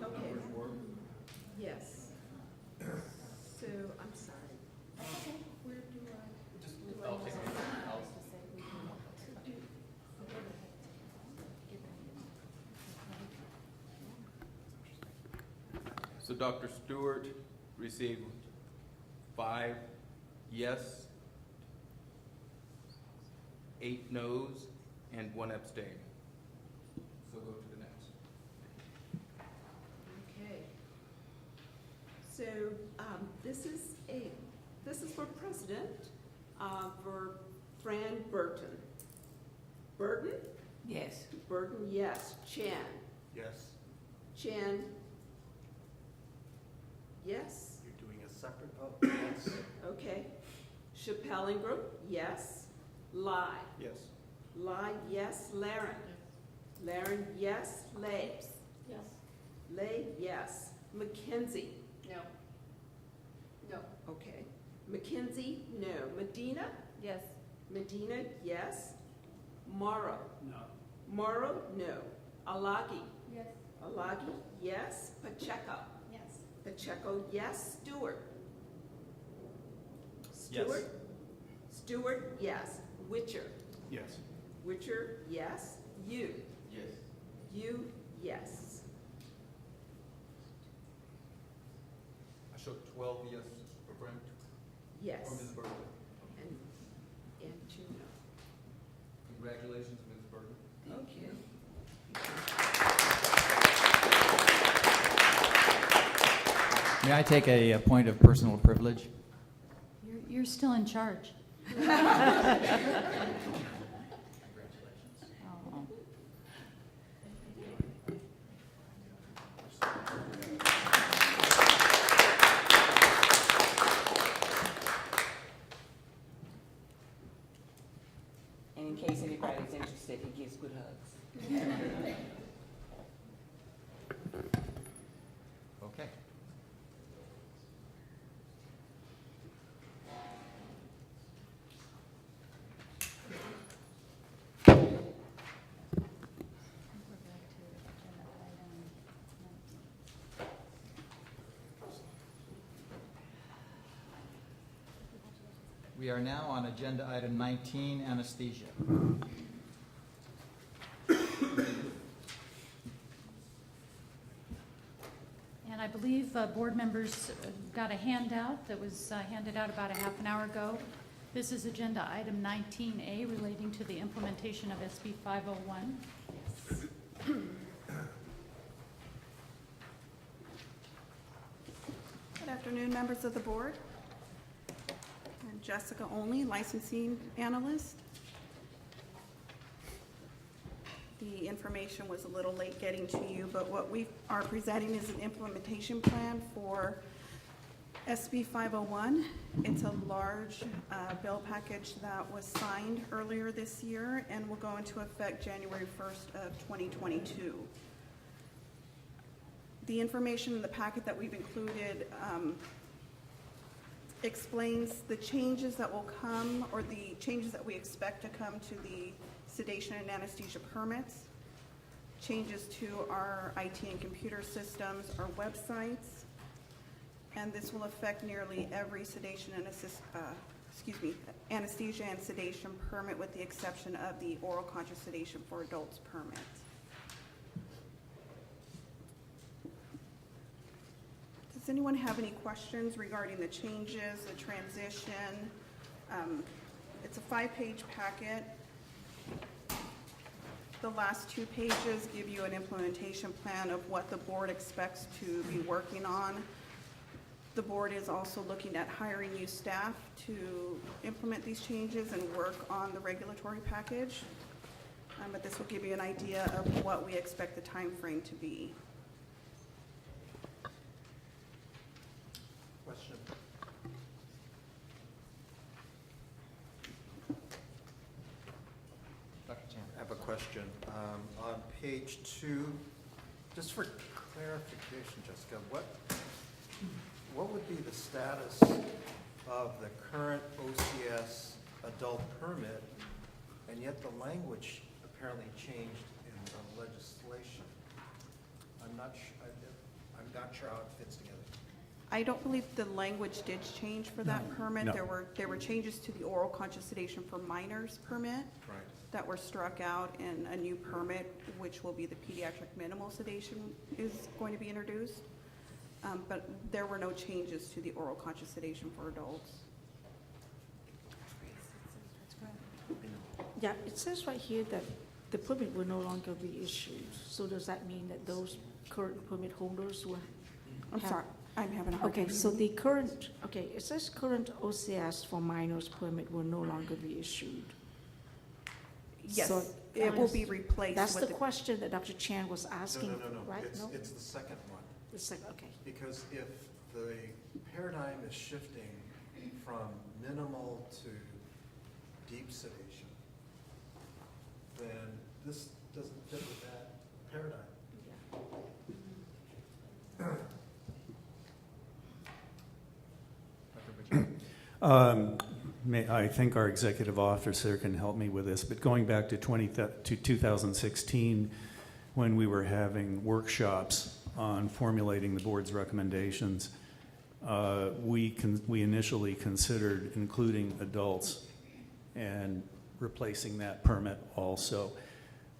Okay. Yes. So, I'm sorry. Where do I? I'll take it. So Dr. Stewart received 5 yes, 8 no's, and 1 abstain. So go to the next. Okay. So, this is for president, for Fran Burton. Burton? Yes. Burton, yes. Chan? Yes. Chan? Yes? You're doing a separate vote. Yes. Okay. Chappelle Ingram? Yes. Lai? Yes. Lai, yes. Laren? Laren, yes. Lay? Yes. Lay, yes. Mackenzie? No. No. Okay. Mackenzie, no. Medina? Yes. Medina, yes. Morrow? No. Morrow, no. Alagi? Yes. Alagi, yes. Pacheco? Yes. Pacheco, yes. Stewart? Yes. Stewart? Stewart, yes. Witcher? Yes. Witcher, yes. You? Yes. You, yes. I showed 12 yes for Brent. Yes. Or Ms. Burton. And two no. Congratulations, Ms. Burton. Okay. May I take a point of personal privilege? You're still in charge. Oh. We are now on agenda item 19, anesthesia. And I believe board members got a handout that was handed out about a half an hour ago. This is agenda item 19A relating to the implementation of SB 501. Good afternoon, members of the board. I'm Jessica Only, licensing analyst. The information was a little late getting to you, but what we are presenting is an implementation plan for SB 501. It's a large bill package that was signed earlier this year and will go into effect January 1st of 2022. The information in the packet that we've included explains the changes that will come, or the changes that we expect to come to the sedation and anesthesia permits, changes to our IT and computer systems, our websites, and this will affect nearly every sedation and anesthesia and sedation permit, with the exception of the oral conscious sedation for adults permit. Does anyone have any questions regarding the changes, the transition? It's a 5-page packet. The last 2 pages give you an implementation plan of what the board expects to be working on. The board is also looking at hiring new staff to implement these changes and work on the regulatory package. But this will give you an idea of what we expect the time frame to be. Question? Dr. Chan. I have a question. On page 2, just for clarification, Jessica, what would be the status of the current OCS adult permit, and yet the language apparently changed in the legislation? I'm not sure how it fits together. I don't believe the language did change for that permit. No. There were changes to the oral conscious sedation for minors permit that were struck out, and a new permit, which will be the pediatric minimal sedation, is going to be introduced. But there were no changes to the oral conscious sedation for adults. Yeah, it says right here that the permit will no longer be issued. So does that mean that those current permit holders will I'm sorry, I'm having a hard time. Okay, so the current, it says current OCS for minors permit will no longer be issued. Yes, So it will be replaced That's with the question that Dr. Chan was asking, No. right? It's the second one. The second, okay. Because if the paradigm is shifting from minimal to deep sedation, then this doesn't fit with that paradigm. I think our executive officer can help me with this, but going back to 2016, when we were having workshops on formulating the board's recommendations, we initially considered including adults and replacing that permit also.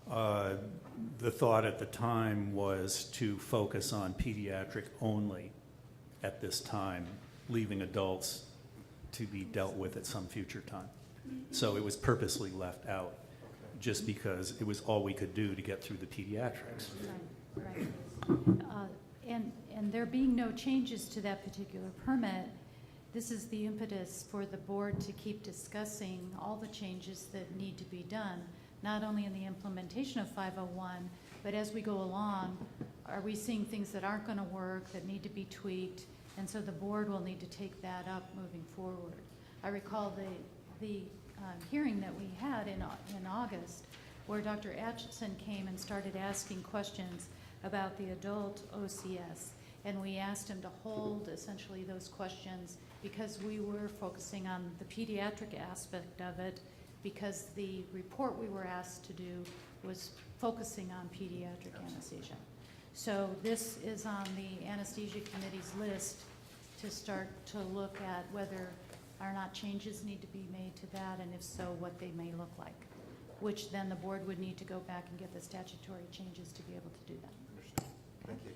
The thought at the time was to focus on pediatric only at this time, leaving adults to be dealt with at some future time. So it was purposely left out, just because it was all we could do to get through the pediatrics. Right. And there being no changes to that particular permit, this is the impetus for the board to keep discussing all the changes that need to be done, not only in the implementation of 501, but as we go along, are we seeing things that aren't going to work, that need to be tweaked? And so the board will need to take that up moving forward. I recall the hearing that we had in August, where Dr. Atchison came and started asking questions about the adult OCS. And we asked him to hold essentially those questions because we were focusing on the pediatric aspect of it, because the report we were asked to do was focusing on pediatric anesthesia. So this is on the anesthesia committee's list to start to look at whether or not changes need to be made to that, and if so, what they may look like, which then the board would need to go back and get the statutory changes to be able to do that. Understood. Thank you.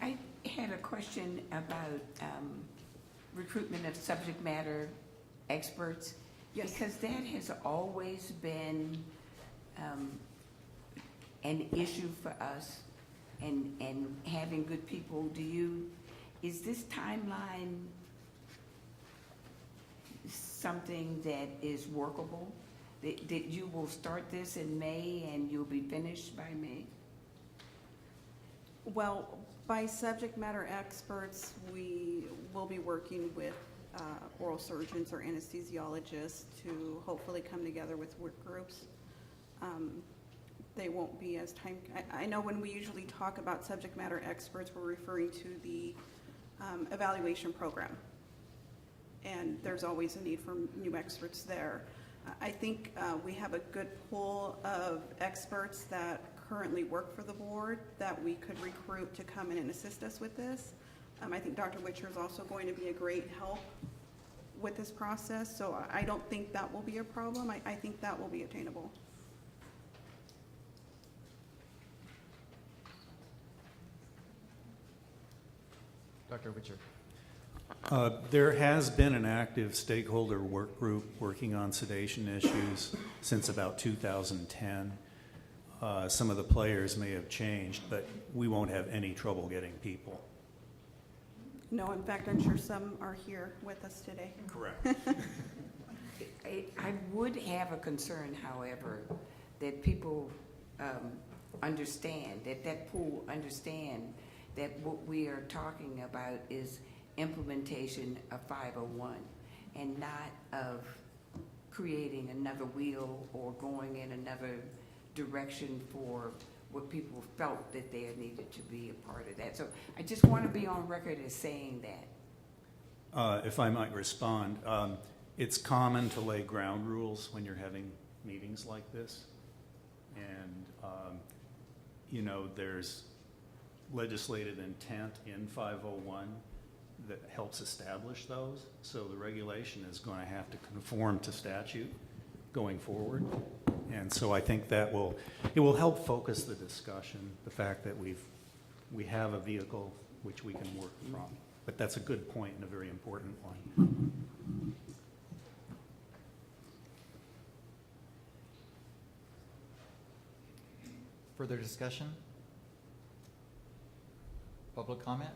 I had a question about recruitment of subject matter experts. Yes. Because that has always been an issue for us, and having good people. Is this timeline something that is workable? That you will start this in May and you'll be finished by May? Well, by subject matter experts, we will be working with oral surgeons or anesthesiologists to hopefully come together with work groups. They won't be as time, I know when we usually talk about subject matter experts, we're referring to the evaluation program. And there's always a need for new experts there. I think we have a good pool of experts that currently work for the board that we could recruit to come in and assist us with this. I think Dr. Witcher is also going to be a great help with this process, so I don't think that will be a problem. I think that will be attainable. Dr. Witcher. There has been an active stakeholder work group working on sedation issues since about 2010. Some of the players may have changed, but we won't have any trouble getting people. No, in fact, I'm sure some are here with us today. Correct. I would have a concern, however, that people understand, that pool understand that what we are talking about is implementation of 501 and not of creating another wheel or going in another direction for what people felt that there needed to be a part of that. So I just want to be on record as saying that. If I might respond, it's common to lay ground rules when you're having meetings like this. And, you know, there's legislative intent in 501 that helps establish those. So the regulation is going to have to conform to statute going forward. And so I think that it will help focus the discussion, the fact that we have a vehicle which we can work from. But that's a good point and a very important one. Further discussion? Public comment?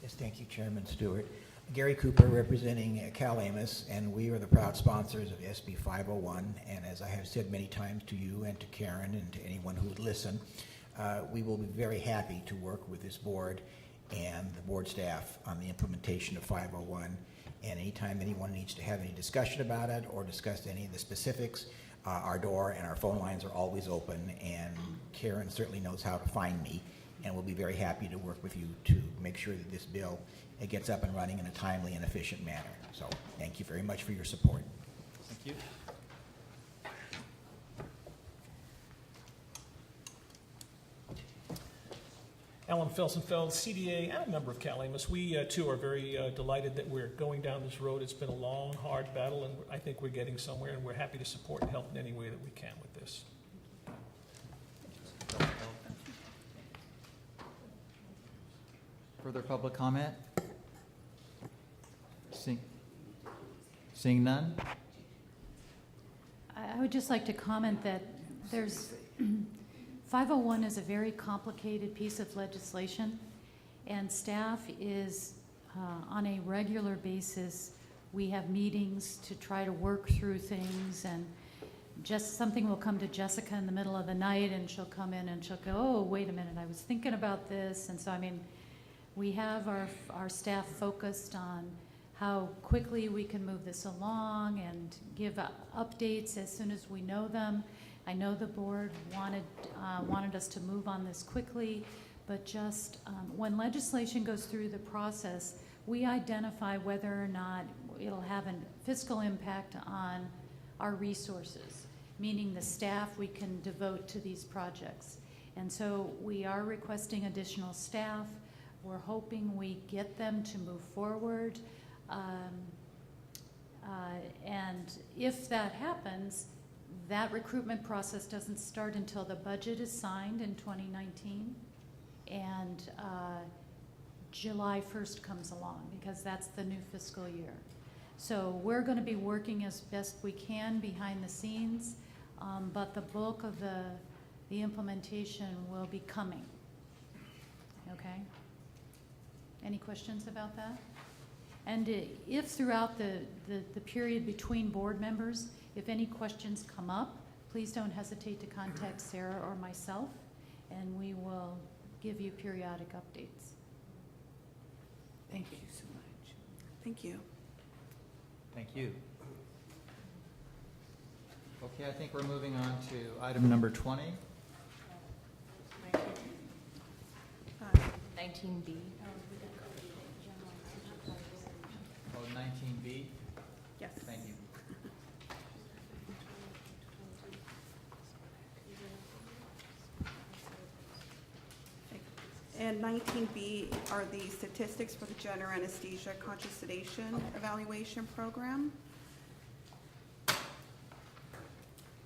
Yes, thank you, Chairman Stewart. Gary Cooper representing Cal Amos, and we are the proud sponsors of SB 501. And as I have said many times to you and to Karen and to anyone who would listen, we will be very happy to work with this board and the board staff on the implementation of 501. And anytime anyone needs to have any discussion about it or discuss any of the specifics, our door and our phone lines are always open, and Karen certainly knows how to find me, and we'll be very happy to work with you to make sure that this bill gets up and running in a timely and efficient manner. So thank you very much for your support. Thank you. Alan Felsenfeld, CDA, and a member of Cal Amos. We, too, are very delighted that we're going down this road. It's been a long, hard battle, and I think we're getting somewhere, and we're happy to support and help in any way that we can with this. Further public comment? Seeing none? I would just like to comment that there's 501 is a very complicated piece of legislation, and staff is on a regular basis. We have meetings to try to work through things, and just something will come to Jessica in the middle of the night, and she'll come in and she'll go, "Oh, wait a minute, I was thinking about this." And so, I mean, we have our staff focused on how quickly we can move this along and give updates as soon as we know them. I know the board wanted us to move on this quickly, but just when legislation goes through the process, we identify whether or not it'll have a fiscal impact on our resources, meaning the staff we can devote to these projects. And so we are requesting additional staff. We're hoping we get them to move forward. And if that happens, that recruitment process doesn't start until the budget is signed in 2019. And July 1st comes along, because that's the new fiscal year. So we're going to be working as best we can behind the scenes, but the bulk of the implementation will be coming. Okay? Any questions about that? And if throughout the period between board members, if any questions come up, please don't hesitate to contact Sarah or myself, and we will give you periodic updates. Thank you so much. Thank you. Thank you. Okay, I think we're moving on to item number 20. 19B. Oh, 19B? Yes. Thank you. And 19B are the statistics for the general anesthesia conscious sedation evaluation program.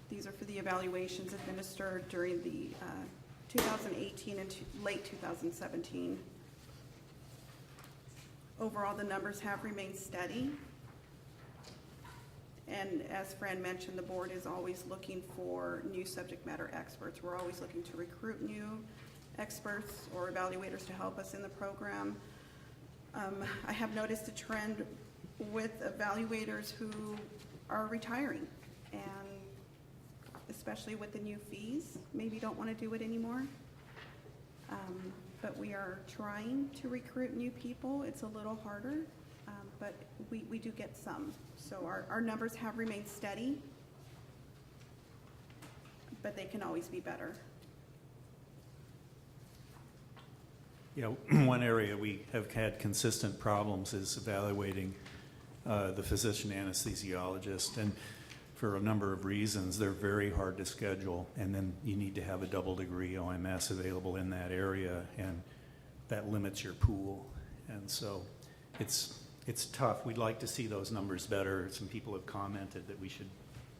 These are for the evaluations administered during the 2018 and late 2017. Overall, the numbers have remained steady. And as Fran mentioned, the board is always looking for new subject matter experts. We're always looking to recruit new experts or evaluators to help us in the program. I have noticed a trend with evaluators who are retiring, and especially with the new fees, maybe don't want to do it anymore. But we are trying to recruit new people. It's a little harder, but we do get some. So our numbers have remained steady, but they can always be better. You know, one area we have had consistent problems is evaluating the physician anesthesiologist, and for a number of reasons, they're very hard to schedule, and then you need to have a double degree OMS available in that area, and that limits your pool. And so it's tough. We'd like to see those numbers better. Some people have commented that we should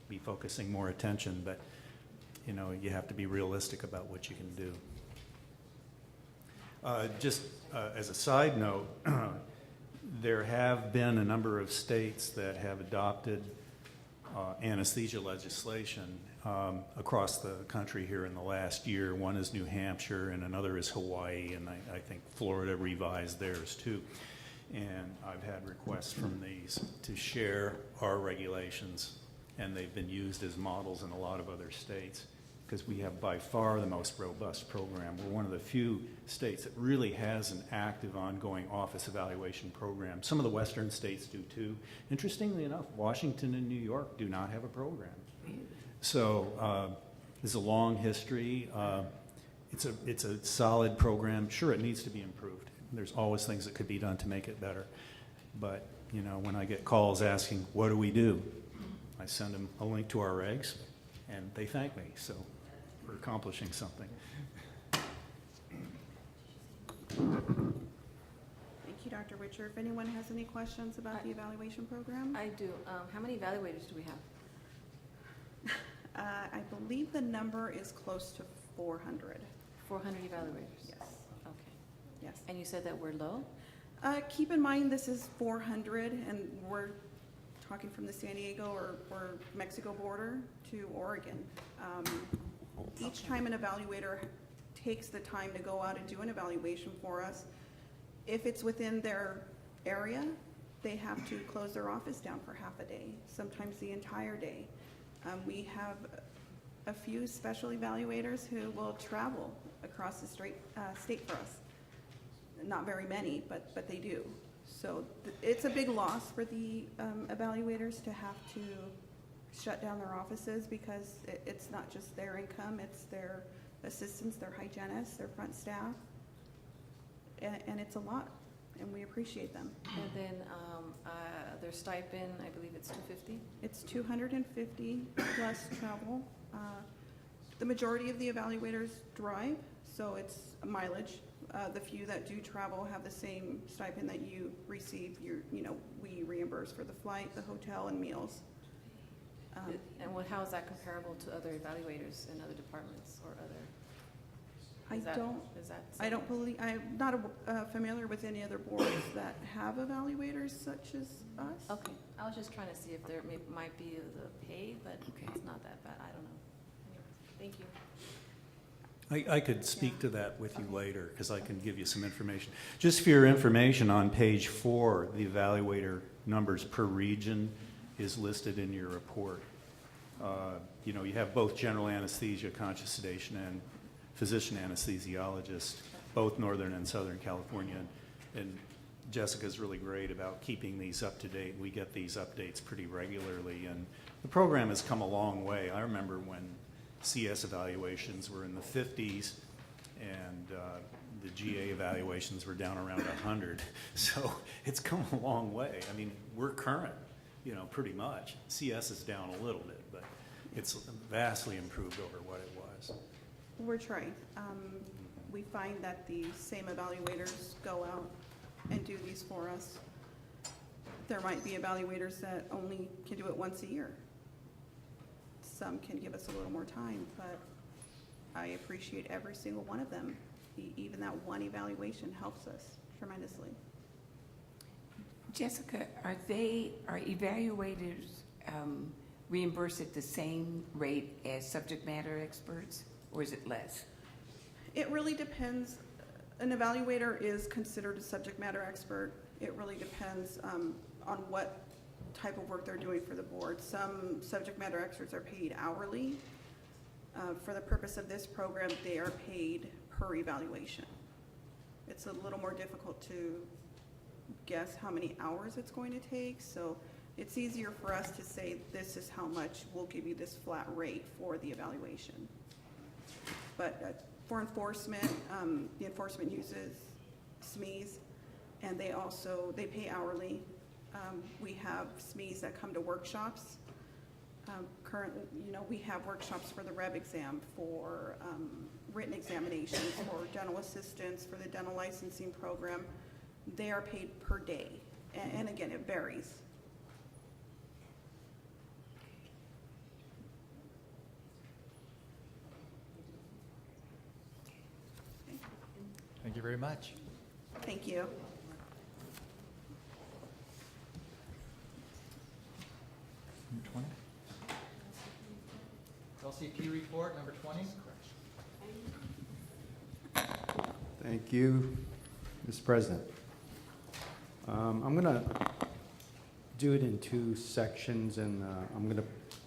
be focusing more attention, but you know, you have to be realistic about what you can do. Just as a side note, there have been a number of states that have adopted anesthesia legislation across the country here in the last year. One is New Hampshire, and another is Hawaii, and I think Florida revised theirs too. And I've had requests from these to share our regulations, and they've been used as models in a lot of other states, because we have by far the most robust program. We're one of the few states that really has an active ongoing office evaluation program. Some of the western states do too. Interestingly enough, Washington and New York do not have a program. So there's a long history. It's a solid program. Sure, it needs to be improved. There's always things that could be done to make it better. But you know, when I get calls asking, what do we do? I send them a link to our regs, and they thank me. So we're accomplishing something. Thank you, Dr. Witcher. If anyone has any questions about the evaluation program? I do. How many evaluators do we have? I believe the number is close to 400. 400 evaluators? Yes. Okay. Yes. And you said that we're low? Keep in mind, this is 400, and we're talking from the San Diego or Mexico border to Oregon. Each time an evaluator takes the time to go out and do an evaluation for us, if it's within their area, they have to close their office down for half a day, sometimes the entire day. We have a few special evaluators who will travel across the state for us. Not very many, but they do. So it's a big loss for the evaluators to have to shut down their offices, because it's not just their income, it's their assistants, their hygienists, their front staff, and it's a lot, and we appreciate them. And then their stipend, I believe it's $250? It's $250 plus travel. The majority of the evaluators drive, so it's mileage. The few that do travel have the same stipend that you receive. We reimburse for the flight, the hotel, and meals. And how is that comparable to other evaluators in other departments or other? I'm not familiar with any other boards that have evaluators such as us. Okay, I was just trying to see if there might be the pay, but it's not that bad. I don't know. Anyways, thank you. I could speak to that with you later, because I can give you some information. Just for your information, on page 4, the evaluator numbers per region is listed in your report. You have both general anesthesia, conscious sedation, and physician anesthesiologist, both Northern and Southern California. And Jessica's really great about keeping these up to date. We get these updates pretty regularly, and the program has come a long way. I remember when CS evaluations were in the 50s, and the GA evaluations were down around 100. So it's come a long way. I mean, we're current, pretty much. CS is down a little bit, but it's vastly improved over what it was. We're trying. We find that the same evaluators go out and do these for us. There might be evaluators that only can do it once a year. Some can give us a little more time, but I appreciate every single one of them. Even that one evaluation helps us tremendously. Jessica, are evaluators reimbursed at the same rate as subject matter experts, or is it less? It really depends. An evaluator is considered a subject matter expert. It really depends on what type of work they're doing for the board. Some subject matter experts are paid hourly. For the purpose of this program, they are paid per evaluation. It's a little more difficult to guess how many hours it's going to take, so it's easier for us to say this is how much we'll give you this flat rate for the evaluation. But for enforcement, the enforcement uses SMEs, and they pay hourly. We have SMEs that come to workshops. Currently, we have workshops for the REB exam, for written examinations, for dental assistants, for the dental licensing program. They are paid per day, and again, it varies. Thank you very much. Thank you. Number 20. LCP report, number 20. Thank you, Mr. President. I'm going to do it in 2 sections, and I'm going to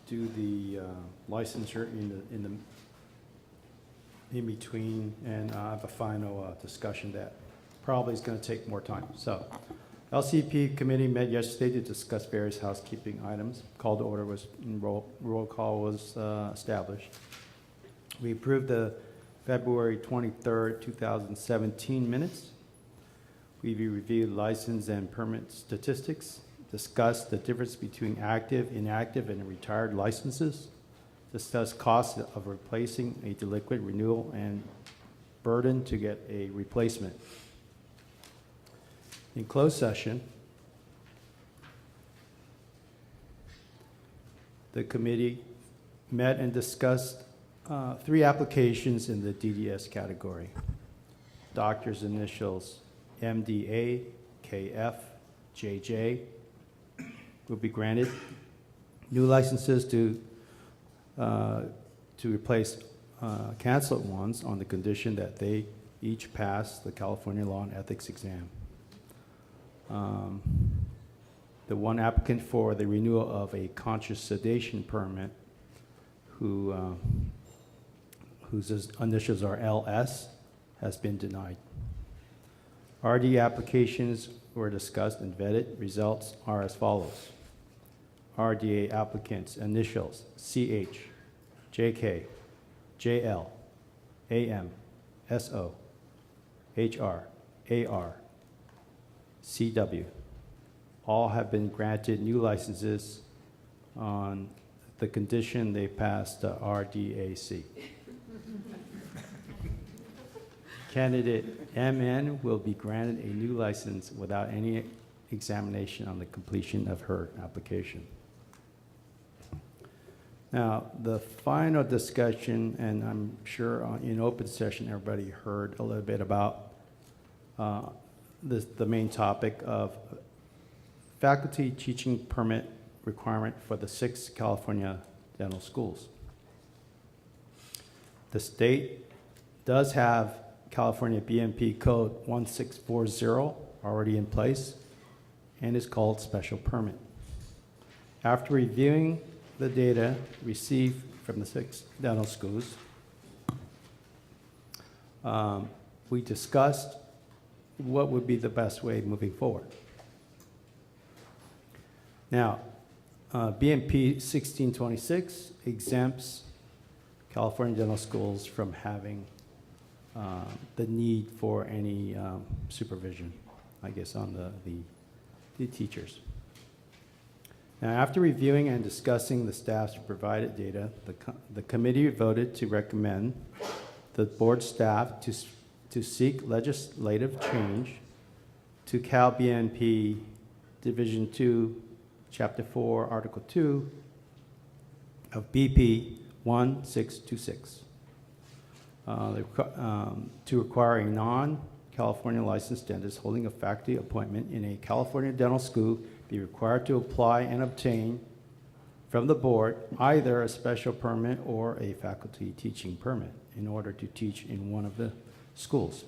do the licensure in between, and I have a final discussion that probably is going to take more time. So, LCP committee met yesterday to discuss various housekeeping items. Call to order was, roll call was established. We approved the February 23rd, 2017 minutes. We reviewed license and permit statistics, discussed the difference between active, inactive, and retired licenses, discussed costs of replacing a delinquent renewal and burden to get a replacement. In closed session, the committee met and discussed 3 applications in the DDS category. Doctor's initials MDA, KF, JJ will be granted. New licenses to replace canceled ones on the condition that they each pass the California Law and Ethics exam. The one applicant for the renewal of a conscious sedation permit whose initials are LS has been denied. RD applications were discussed and vetted. Results are as follows. RDA applicants initials CH, JK, JL, AM, SO, HR, AR, CW. All have been granted new licenses on the condition they pass the RDAC. candidate MN will be granted a new license without any examination on the completion of her application. Now, the final discussion, and I'm sure in open session everybody heard a little bit about the main topic of faculty teaching permit requirement for the 6 California dental schools. The state does have California BMP Code 1640 already in place and is called special permit. After reviewing the data received from the 6 dental schools, we discussed what would be the best way moving forward. Now, BMP 1626 exempts California dental schools from having the need for any supervision, I guess, on the teachers. Now, after reviewing and discussing the staff's provided data, the committee voted to recommend the board staff to seek legislative change to Cal BMP Division 2, Chapter 4, Article 2 of BP 1626 to require a non-California licensed dentist holding a faculty appointment in a California dental school be required to apply and obtain from the board either a special permit or a faculty teaching permit in order to teach in one of the schools.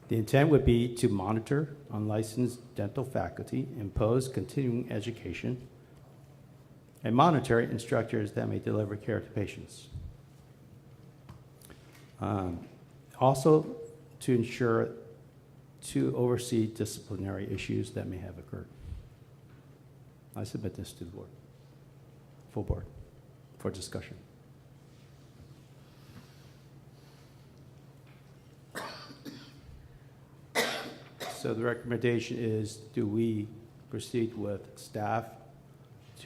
The intent would be to monitor unlicensed dental faculty, impose continuing education, and monitor instructors that may deliver care to patients. Also, to oversee disciplinary issues that may have occurred. I submit this to the board, full board, for discussion. So the recommendation is, do we proceed with staff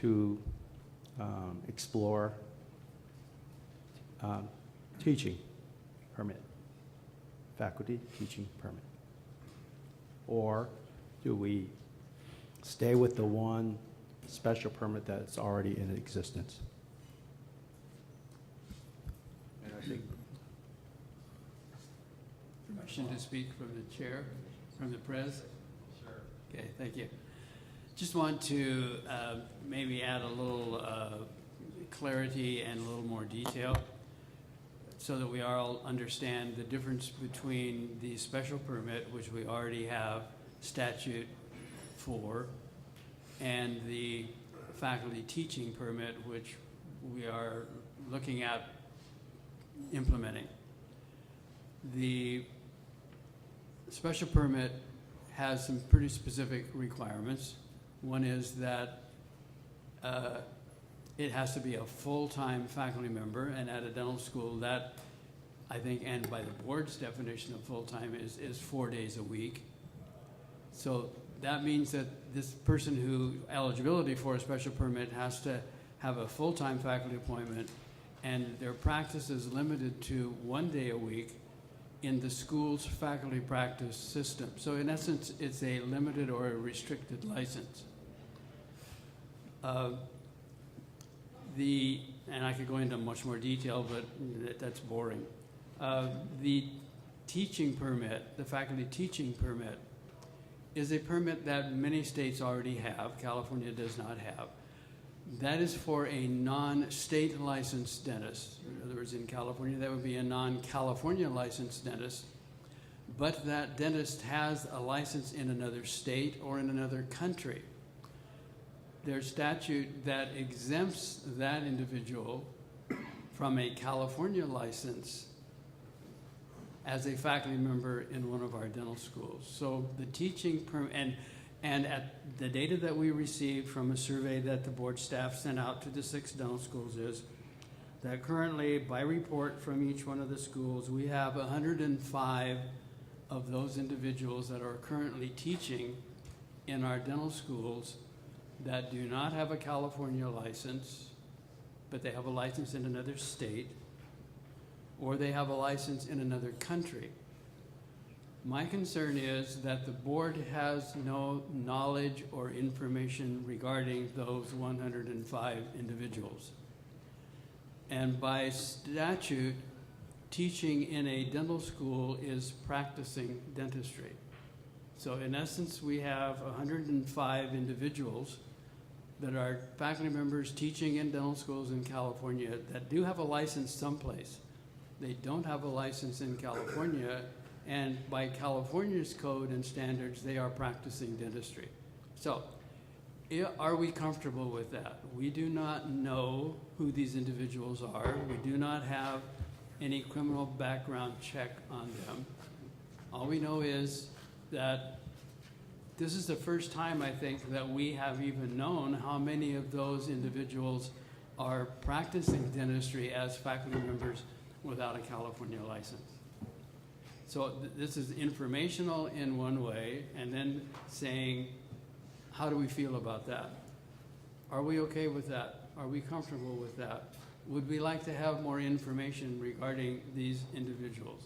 to explore teaching permit, faculty teaching permit? Or do we stay with the one special permit that's already in existence? And I think Permission to speak from the chair, from the press? Sure. Okay, thank you. Just want to maybe add a little clarity and a little more detail so that we all understand the difference between the special permit, which we already have statute for, and the faculty teaching permit, which we are looking at implementing. The special permit has some pretty specific requirements. One is that it has to be a full-time faculty member, and at a dental school that, I think, and by the board's definition of full-time is 4 days a week. So that means that this person who eligibility for a special permit has to have a full-time faculty appointment, and their practice is limited to 1 day a week in the school's faculty practice system. So in essence, it's a limited or a restricted license. And I could go into much more detail, but that's boring. The teaching permit, the faculty teaching permit, is a permit that many states already have. California does not have. That is for a non-state licensed dentist. In other words, in California, that would be a non-California licensed dentist, but that dentist has a license in another state or in another country. There's statute that exempts that individual from a California license as a faculty member in one of our dental schools. So the teaching and at the data that we received from a survey that the board staff sent out to the 6 dental schools is that currently, by report from each one of the schools, we have 105 of those individuals that are currently teaching in our dental schools that do not have a California license, but they have a license in another state. or they have a license in another country. My concern is that the board has no knowledge or information regarding those 105 individuals. And by statute, teaching in a dental school is practicing dentistry. So in essence, we have 105 individuals that are faculty members teaching in dental schools in California that do have a license someplace. They don't have a license in California, and by California's code and standards, they are practicing dentistry. So, are we comfortable with that? We do not know who these individuals are. We do not have any criminal background check on them. All we know is that this is the first time, I think, that we have even known how many of those individuals are practicing dentistry as faculty members without a California license. So this is informational in one way, and then saying, how do we feel about that? Are we okay with that? Are we comfortable with that? Would we like to have more information regarding these individuals?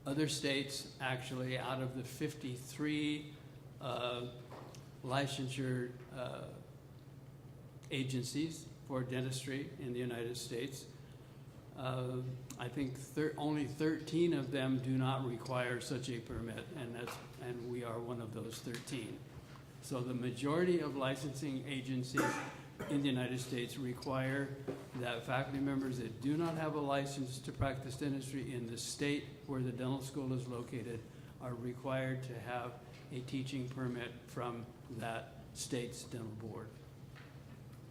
Other states, actually, out of the 53 licensure agencies for dentistry in the United States, I think only 13 of them do not require such a permit, and we are one of those 13. So the majority of licensing agencies in the United States require that faculty members that do not have a license to practice dentistry in the state where the dental school is located are required to have a teaching permit from that state's dental board.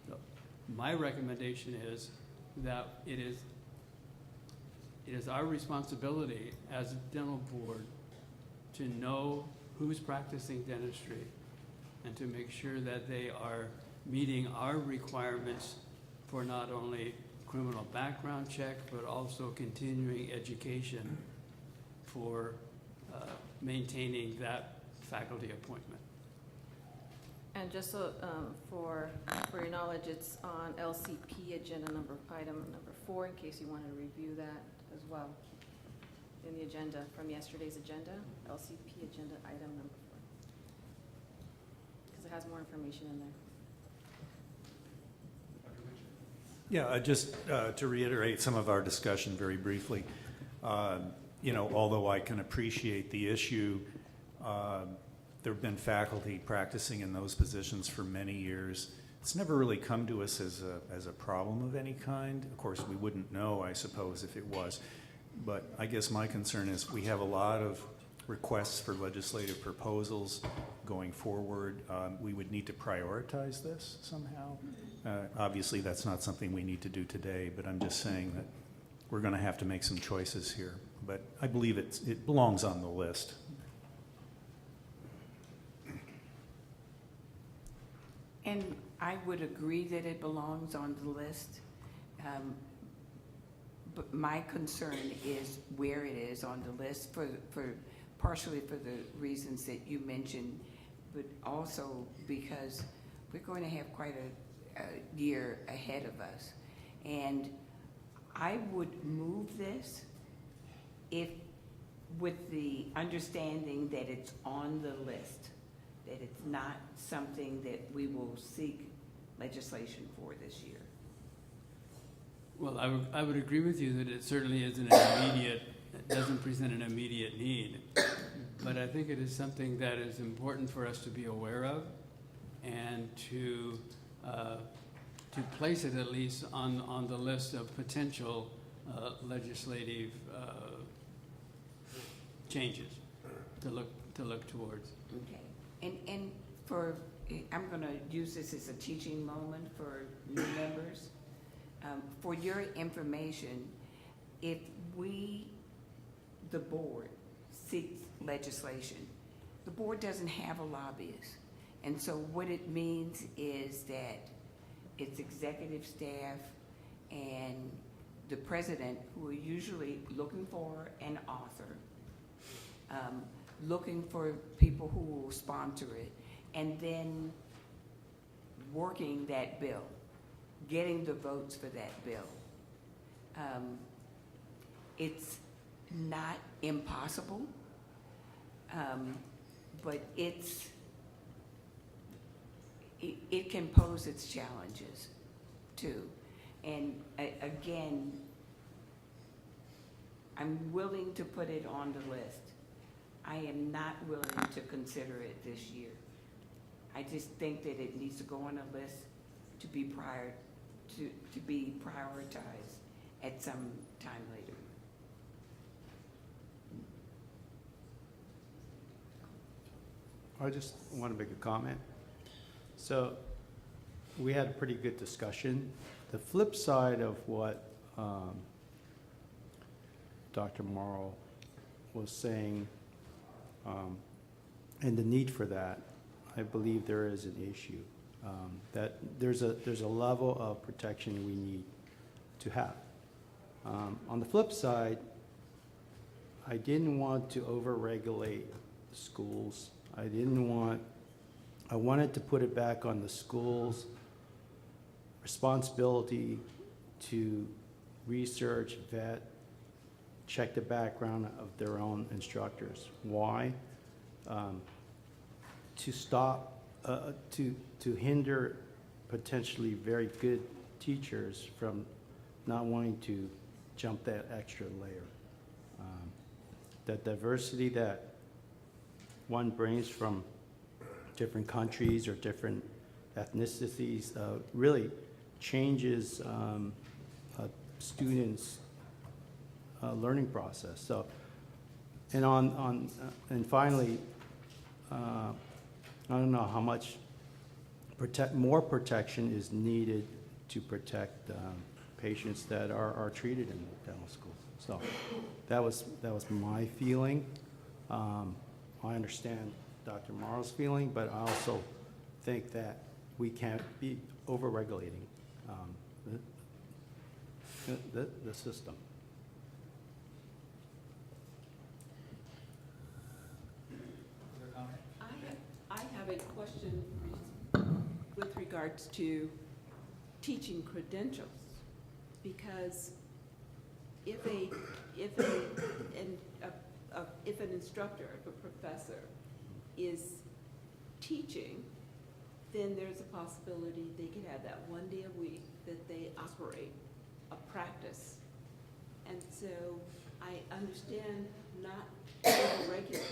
So my recommendation is that it is our responsibility as a dental board to know who's practicing dentistry and to make sure that they are meeting our requirements for not only criminal background check, but also continuing education for maintaining that faculty appointment. And just so, for your knowledge, it's on LCP agenda item number 4, in case you wanted to review that as well in the agenda from yesterday's agenda, LCP agenda item number 4, because it has more information in there. Yeah, just to reiterate some of our discussion very briefly, you know, although I can appreciate the issue, there have been faculty practicing in those positions for many years. It's never really come to us as a problem of any kind. Of course, we wouldn't know, I suppose, if it was. But I guess my concern is we have a lot of requests for legislative proposals going forward. We would need to prioritize this somehow. Obviously, that's not something we need to do today, but I'm just saying that we're going to have to make some choices here. But I believe it belongs on the list. And I would agree that it belongs on the list. But my concern is where it is on the list, for partially for the reasons that you mentioned, but also because we're going to have quite a year ahead of us. And I would move this if, with the understanding that it's on the list, that it's not something that we will seek legislation for this year. Well, I would agree with you that it certainly isn't an immediate, it doesn't present an immediate need. But I think it is something that is important for us to be aware of and to place it at least on the list of potential legislative changes to look towards. Okay. And for, I'm going to use this as a teaching moment for new members. For your information, if we, the board, seeks legislation, the board doesn't have a lobbyist. And so what it means is that its executive staff and the president, who are usually looking for an author, looking for people who will sponsor it, and then working that bill, getting the votes for that bill. It's not impossible, but it can pose its challenges too. And again, I'm willing to put it on the list. I am not willing to consider it this year. I just think that it needs to go on the list to be prioritized at some time later. I just want to make a comment. So we had a pretty good discussion. The flip side of what Dr. Morrow was saying, and the need for that, I believe there is an issue. That there's a level of protection we need to have. On the flip side, I didn't want to overregulate schools. I wanted to put it back on the school's responsibility to research, vet, check the background of their own instructors. Why? To stop, to hinder potentially very good teachers from not wanting to jump that extra layer. That diversity that one brings from different countries or different ethnicities really changes students' learning process. So, and finally, I don't know how much more protection is needed to protect patients that are treated in the dental school. So that was my feeling. I understand Dr. Morrow's feeling, but I also think that we can't be over-regulating the system. I have a question with regards to teaching credentials, because if an instructor, if a professor is teaching, then there's a possibility they could have that one day a week that they operate a practice. And so I understand not regularly,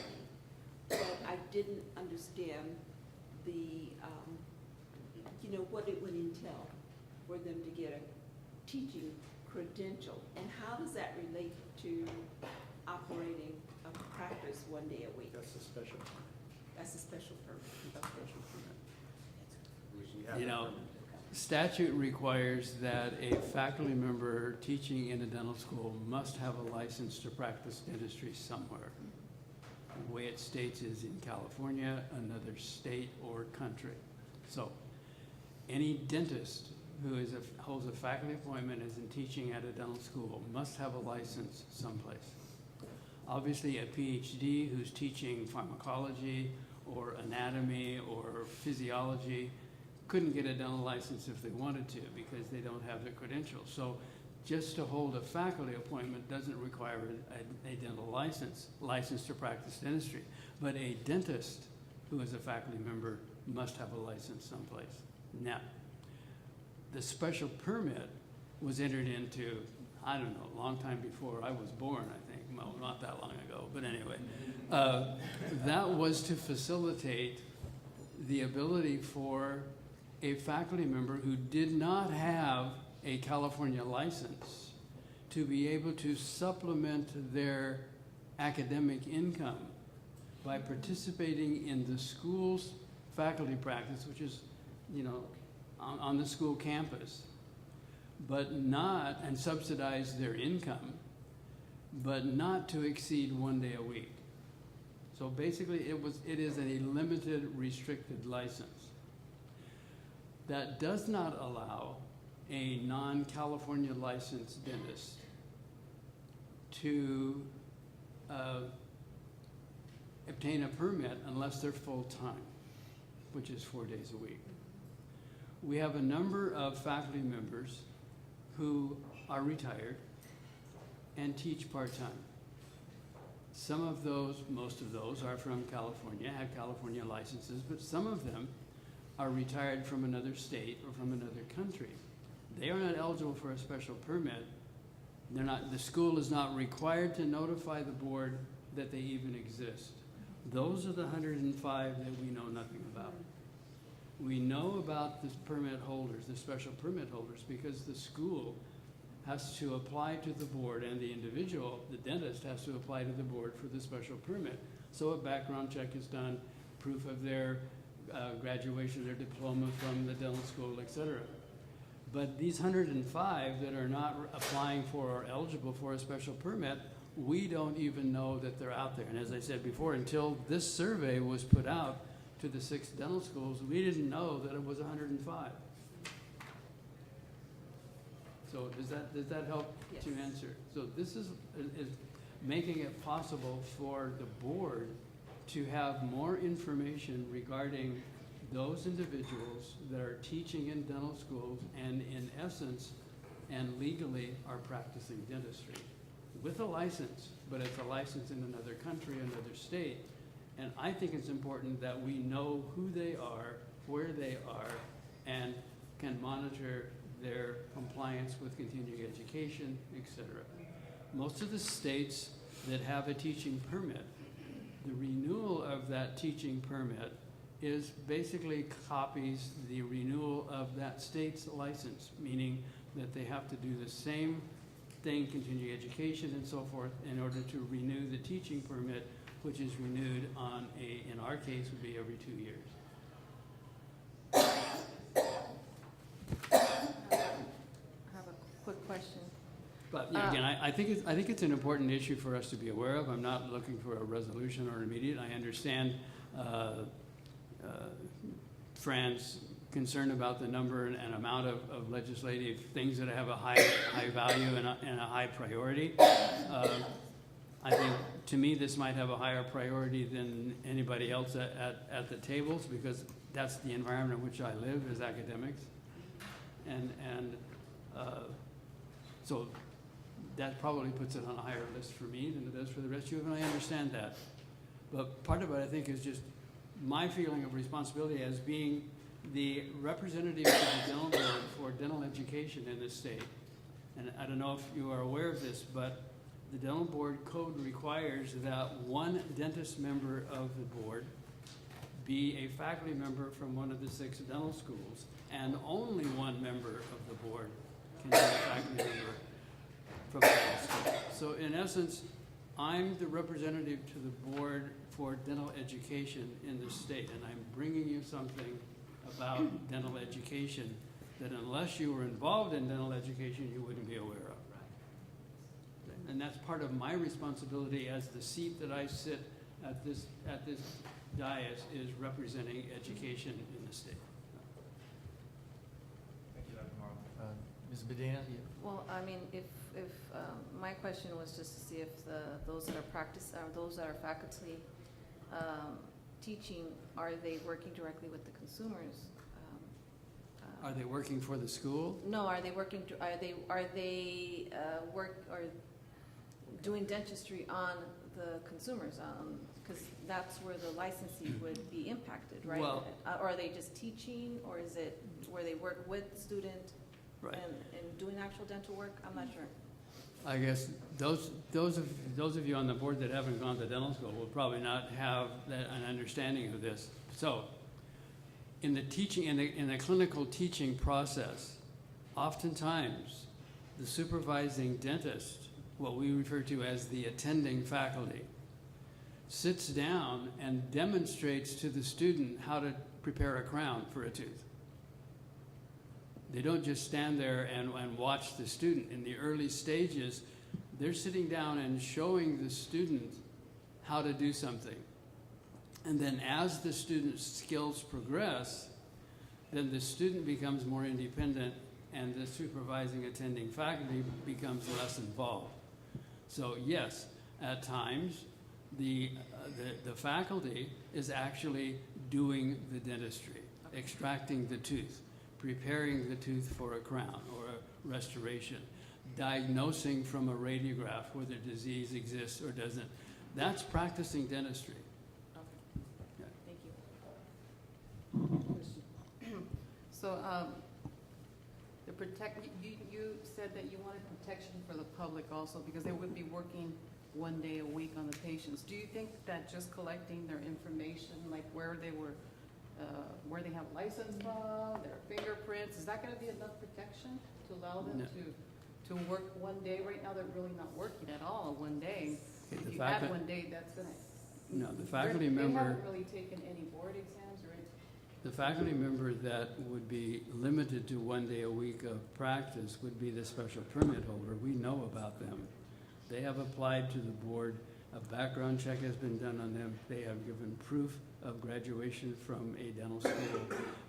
but I didn't understand the, what it would entail for them to get a teaching credential. And how does that relate to operating a practice one day a week? That's a special permit. That's a special permit. A special permit. You know, statute requires that a faculty member teaching in a dental school must have a license to practice dentistry somewhere. The way it states is in California, another state or country. So any dentist who holds a faculty appointment as in teaching at a dental school must have a license someplace. Obviously, a PhD who's teaching pharmacology or anatomy or physiology couldn't get a dental license if they wanted to because they don't have the credentials. So just to hold a faculty appointment doesn't require a dental license to practice dentistry. But a dentist who is a faculty member must have a license someplace. Now, the special permit was entered into, I don't know, a long time before I was born, I think. Well, not that long ago, but anyway. That was to facilitate the ability for a faculty member who did not have a California license to be able to supplement their academic income by participating in the school's faculty practice, which is, on the school campus, but not, and subsidize their income, but not to exceed one day a week. So basically, it is a limited, restricted license. That does not allow a non-California licensed dentist to obtain a permit unless they're full-time, which is 4 days a week. We have a number of faculty members who are retired, and teach part-time. Some of those, most of those are from California, have California licenses, but some of them are retired from another state or from another country. They are not eligible for a special permit. They're not, the school is not required to notify the board that they even exist. Those are the 105 that we know nothing about. We know about the permit holders, the special permit holders, because the school has to apply to the board, and the individual, the dentist, has to apply to the board for the special permit. So a background check is done, proof of their graduation, their diploma from the dental school, etc. But these 105 that are not applying for or eligible for a special permit, we don't even know that they're out there. And as I said before, until this survey was put out to the 6 dental schools, we didn't know that it was 105. So does that help to answer? So this is making it possible for the board to have more information regarding those individuals that are teaching in dental schools and in essence and legally are practicing dentistry with a license, but it's a license in another country, another state. And I think it's important that we know who they are, where they are, and can monitor their compliance with continuing education, etc. Most of the states that have a teaching permit, the renewal of that teaching permit is basically copies the renewal of that state's license, meaning that they have to do the same thing, continuing education and so forth, in order to renew the teaching permit, which is renewed on in our case, would be every 2 years. I have a quick question. But yeah, again, I think it's an important issue for us to be aware of. I'm not looking for a resolution or an immediate. I understand Fran's concern about the number and amount of legislative things that have a high value and a high priority. I think, to me, this might have a higher priority than anybody else at the tables, because that's the environment in which I live as academics. So that probably puts it on a higher list for me than it does for the rest of you, and I understand that. But part of it, I think, is just my feeling of responsibility as being the representative of the dental board for dental education in this state. And I don't know if you are aware of this, but the dental board code requires that one dentist member of the board be a faculty member from one of the 6 dental schools, and only one member of the board can be a faculty member from a dental school. So in essence, I'm the representative to the board for dental education in the state, and I'm bringing you something about dental education that unless you were involved in dental education, you wouldn't be aware of. And that's part of my responsibility as the seat that I sit at this dais, is representing education in the state. Thank you, Dr. Morrow. Ms. Medina? Well, I mean, if my question was just to see if those that are faculty teaching, are they working directly with the consumers? Are they working for the school? No, are they working? Are they doing dentistry on the consumers? Because that's where the licensee would be impacted, right? Well, or are they just teaching, or is it where they work with the student right, and doing actual dental work? I'm not sure. I guess those of you on the board that haven't gone to dental school will probably not have an understanding of this. So, in the teaching, in the clinical teaching process, oftentimes the supervising dentist, what we refer to as the attending faculty, sits down and demonstrates to the student how to prepare a crown for a tooth. They don't just stand there and watch the student. In the early stages, they're sitting down and showing the student how to do something. And then as the student's skills progress, then the student becomes more independent and the supervising attending faculty becomes less involved. So yes, at times, the faculty is actually doing the dentistry, extracting the tooth, preparing the tooth for a crown or a restoration. diagnosing from a radiograph whether disease exists or doesn't. That's practicing dentistry. Okay, thank you. So, the you said that you wanted protection for the public also, because they would be working 1 day a week on the patients. Do you think that just collecting their information, like where they were, where they have license from, their fingerprints, is that gonna be enough protection to allow them No. to work 1 day? Right now, they're really not working at all 1 day. Okay, If the you fact add that- 1 day, that's gonna. No, the faculty They member, haven't really taken any board exams or anything. the faculty member that would be limited to 1 day a week of practice would be the special permit holder. We know about them. They have applied to the board. A background check has been done on them. They have given proof of graduation from a dental school.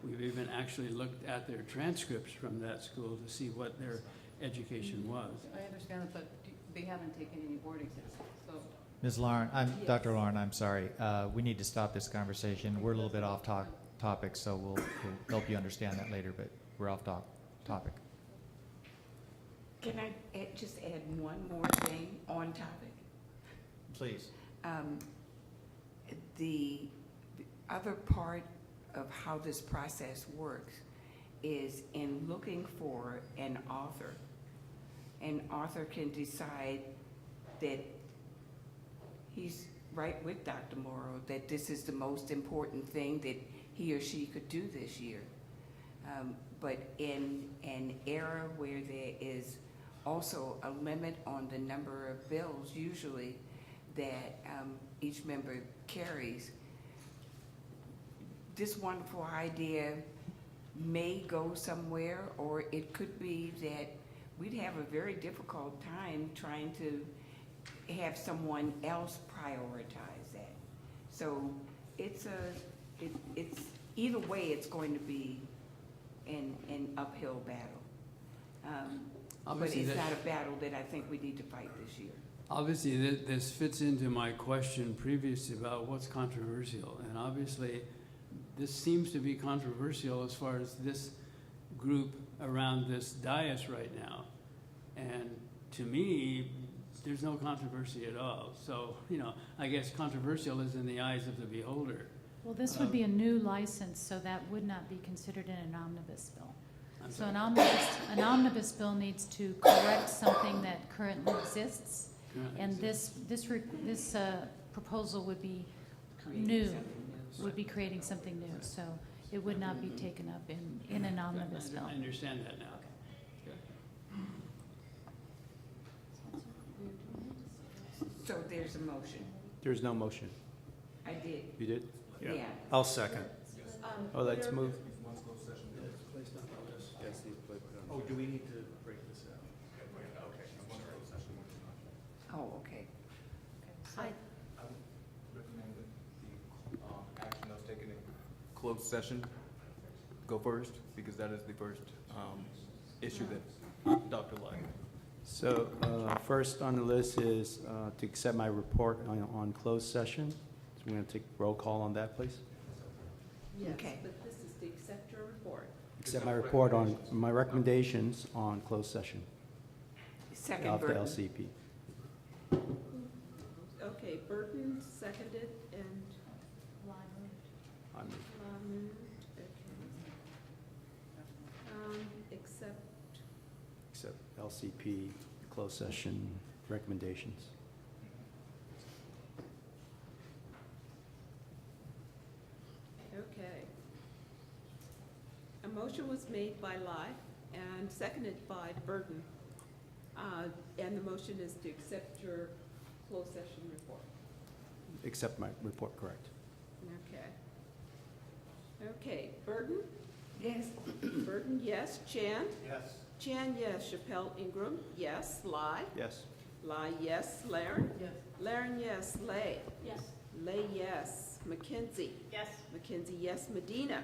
We've even actually looked at their transcripts from that school to see what their education was. I understand that, but they haven't taken any board exams, so. Ms. Lauren, Dr. Lauren, I'm sorry. We need to stop this conversation. We're a little bit off topic, so we'll help you understand that later, but we're off topic. Can I just add one more thing on topic? Please. The other part of how this process works is in looking for an author. An author can decide that he's right with Dr. Morrow, that this is the most important thing that he or she could do this year. But in an era where there is also a limit on the number of bills usually that each member carries, this wonderful idea may go somewhere, or it could be that we'd have a very difficult time trying to have someone else prioritize that. So it's either way, it's going to be an uphill battle. But Obviously it's that- not a battle that I think we need to fight this year. Obviously, this fits into my question previously about what's controversial. And obviously, this seems to be controversial as far as this group around this dais right now. And to me, there's no controversy at all. So, I guess controversial is in the eyes of the beholder. Well, this would be a new license, so that would not be considered in an omnibus bill. I'm So sorry. an omnibus bill needs to correct something that currently exists. Currently And exists. this proposal would be Creating new, something new. would be creating something new. So it would not be taken up in an omnibus bill. I understand that now. So there's a motion. There's no motion. I did. You did? Yeah. I'll second. Oh, let's move. Oh, do we need to break this out? Oh, okay. I would recommend that the action that was taken in closed session go first, because that is the first issue that Dr. Lai. So first on the list is to accept my report on closed session. So we're going to take roll call on that, please. Yes, Okay. but this is to accept your report. Accept my report on my recommendations on closed session Second, of the Burton. LCP. Okay, Burton seconded and I move. moved, okay. Except, Accept LCP closed session recommendations. okay. A motion was made by Lai and seconded by Burton. And the motion is to accept your closed session report. Accept my report, correct. Okay. Okay, Burton? Yes. Burton, yes. Chan? Yes. Chan, yes. Chappelle Ingram, yes. Lai? Yes. Lai, yes. Laren? Yes. Laren, yes. Lay? Yes. Lay, yes. McKenzie? Yes. McKenzie, yes. Medina?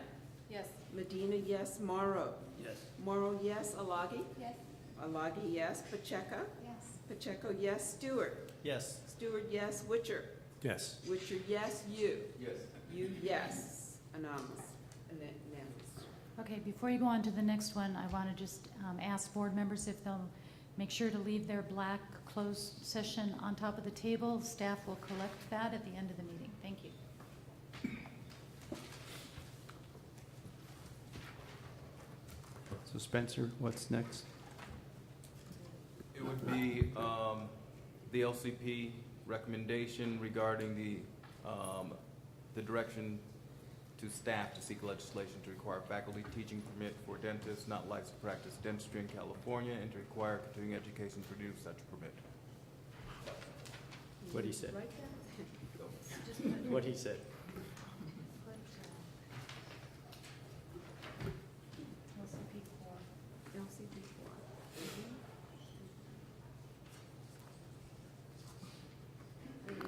Yes. Medina, yes. Morrow? Yes. Morrow, yes. Alagi? Yes. Alagi, yes. Pacheco? Yes. Pacheco, yes. Stewart? Yes. Stewart, yes. Witcher? Yes. Witcher, yes. You? Yes. You, yes. Anonymous. Unanimous. Okay, before you go on to the next one, I want to just ask board members if they'll Make sure to leave their black closed session on top of the table. Staff will collect that at the end of the meeting. Thank you. So Spencer, what's next? It would be the LCP recommendation regarding the direction to staff to seek legislation to require faculty teaching permit for dentists not licensed to practice dentistry in California and to require continuing education to produce such permit. What he said. Right there? What he said. LCP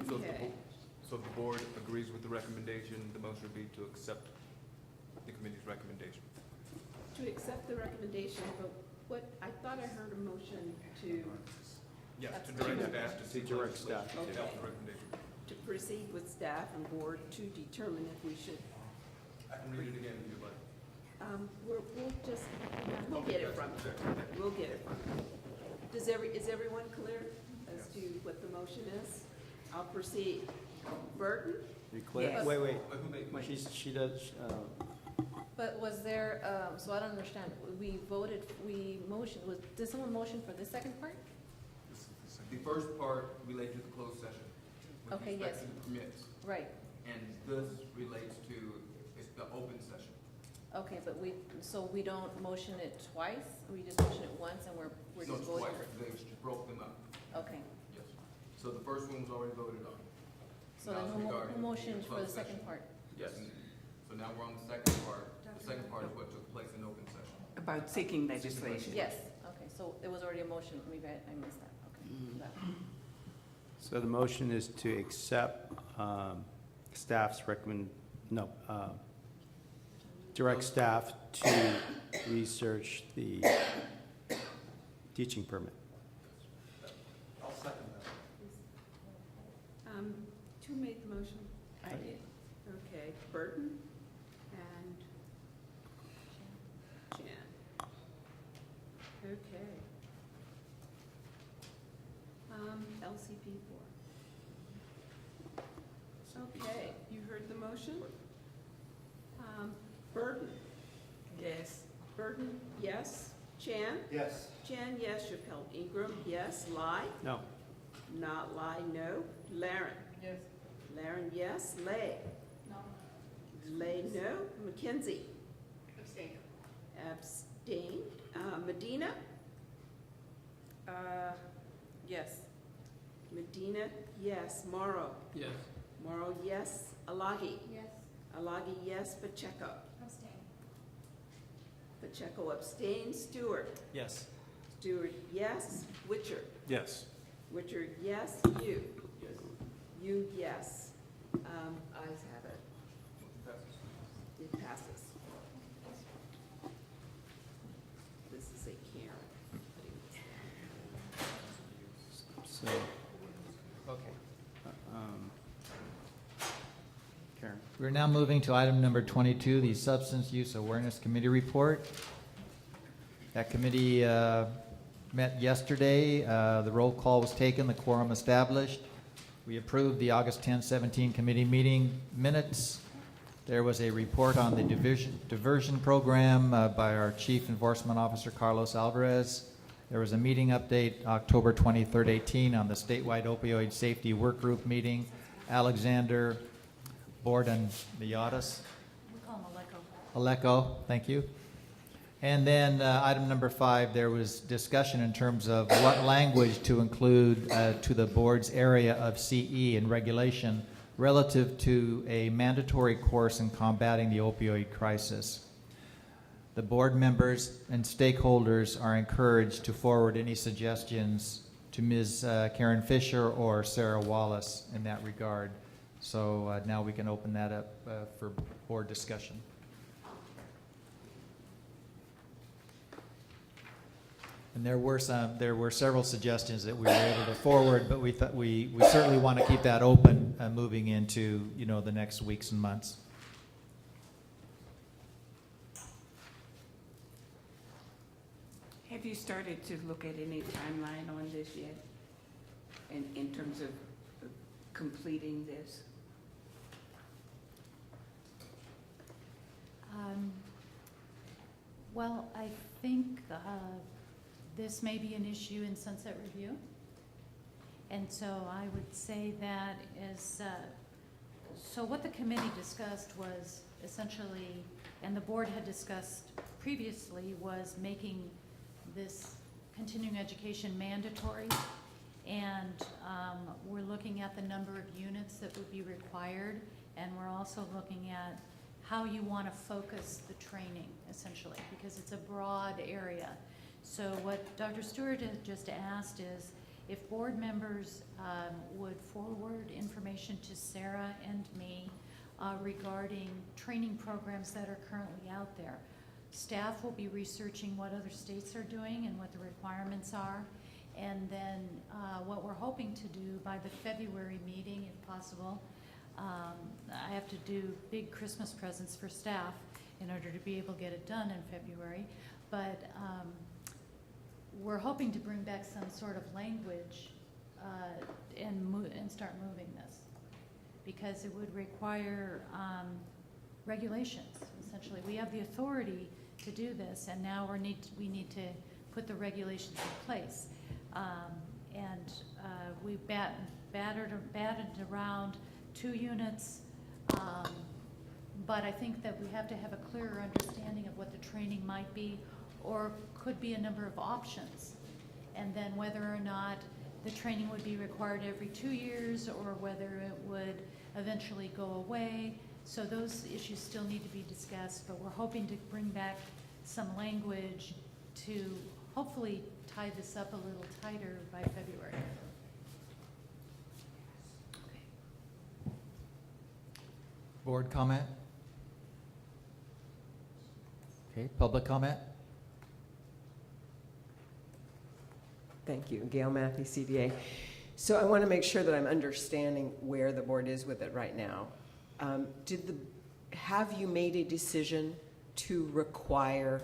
4. Okay. So if the board agrees with the recommendation, the motion would be to accept the committee's recommendation. To accept the recommendation, but what, I thought I heard a motion to. Yes, to direct staff to seek Direct legislation staff. to adopt the recommendation. To proceed with staff and board to determine if we should, I can read it again if you'd like. we'll get it from you. We'll get it from you. Is everyone clear as to what the motion is? I'll proceed. Burton? You clear? Yes. Wait. She does, But was there, so I don't understand, we motioned, did someone motion for this second part? The first part relates to the closed session. With Okay, respect yes. to the permits. Right, And this relates to, it's the open session. okay, but so we don't motion it twice, we just motion it once and we're No, just it's voting? twice. They just broke them up. Okay, Yes. So the first one was already voted on. so Now then it's regarding who motioned for the closed second session. part? Yes. So now we're on the second part. The second part is what took place in open session. About seeking legislation. Yes, okay, so it was already a motion, maybe I missed that, okay. Got it. so the motion is to accept staff's direct staff to research the teaching permit. I'll second that. Who made the motion? I did. Okay, Burton and Jan. Okay. LCP 4. Okay, you heard the motion? Burton? Yes. Burton, yes. Chan? Yes. Chan, yes. Chappelle Ingram, yes. Lai? No. Not Lai, no. Laren? Yes. Laren, yes. Lay? No. Lay, no. Mackenzie? Abstain. Abstain. Medina? Yes. Medina, yes. Morrow? Yes. Morrow, yes. Alagi? Yes. Alagi, yes. Pacheco? Abstain. Pacheco abstains. Stewart? Yes. Stewart, yes. Witcher? Yes. Witcher, yes. You? You, yes. Ayes have it. It passes. This is a Karen. So, Karen. We're now moving to item number 22, the Substance Use Awareness Committee report. That committee met yesterday. The roll call was taken, the quorum established. We approved the August 10, 17 committee meeting minutes. There was a report on the diversion program by our Chief Enforcement Officer, Carlos Alvarez. There was a meeting update, October 23rd, 18, on the statewide opioid safety work group meeting. Alexander Borden-Miatas. We call him Aleko, thank you. And then item number 5, there was discussion in terms of what language to include to the board's area of CE and regulation relative to a mandatory course in combating the opioid crisis. The board members and stakeholders are encouraged to forward any suggestions to Ms. Karen Fisher or Sarah Wallace in that regard. So now we can open that up for board discussion. And there were several suggestions that we were able to forward, but we thought we certainly want to keep that open moving into the next weeks and months. Have you started to look at any timeline on this yet? In terms of completing this? Well, I think this may be an issue in sunset review. And so I would say that so what the committee discussed was essentially, and the board had discussed previously, was making this continuing education mandatory. And we're looking at the number of units that would be required, and we're also looking at how you want to focus the training, essentially, because it's a broad area. So what Dr. Stewart had just asked is if board members would forward information to Sarah and me regarding training programs that are currently out there. Staff will be researching what other states are doing and what the requirements are. And then what we're hoping to do by the February meeting, if possible, I have to do big Christmas presents for staff in order to be able to get it done in February. But we're hoping to bring back some sort of language and start moving this, because it would require regulations, essentially. We have the authority to do this, and now we need to put the regulations in place. We batted around 2 units, but I think that we have to have a clearer understanding of what the training might be, or could be a number of options, and then whether or not the training would be required every 2 years, or whether it would eventually go away. So those issues still need to be discussed, but we're hoping to bring back some language to hopefully tie this up a little tighter by February. Board comment? Okay, public comment? Thank you. Gail Matthew, CDA. So I want to make sure that I'm understanding where the board is with it right now. Have you made a decision to require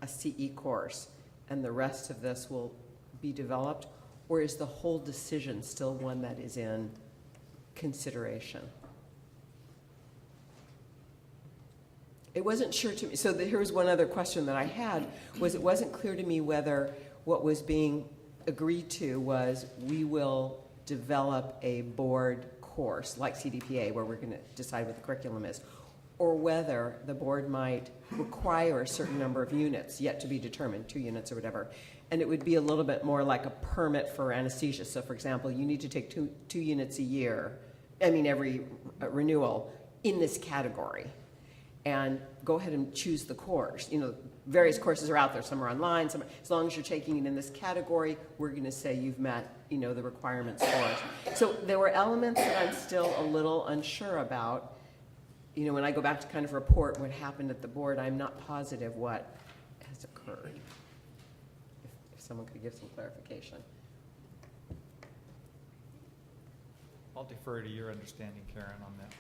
a CE course and the rest of this will be developed, or is the whole decision still one that is in consideration? It wasn't sure to me. So here was one other question that I had, was it wasn't clear to me whether what was being agreed to was we will develop a board course like CDPA where we're going to decide what the curriculum is, or whether the board might require a certain number of units, yet to be determined, 2 units or whatever. And it would be a little bit more like a permit for anesthesia. So for example, you need to take two units a year, every renewal in this category. And go ahead and choose the course. Various courses are out there. Some are online. As long as you're taking it in this category, we're going to say you've met, the requirements for it. So there were elements that I'm still a little unsure about. When I go back to kind of report what happened at the board, I'm not positive what has occurred. If someone could give some clarification. I'll defer to your understanding, Karen, on that.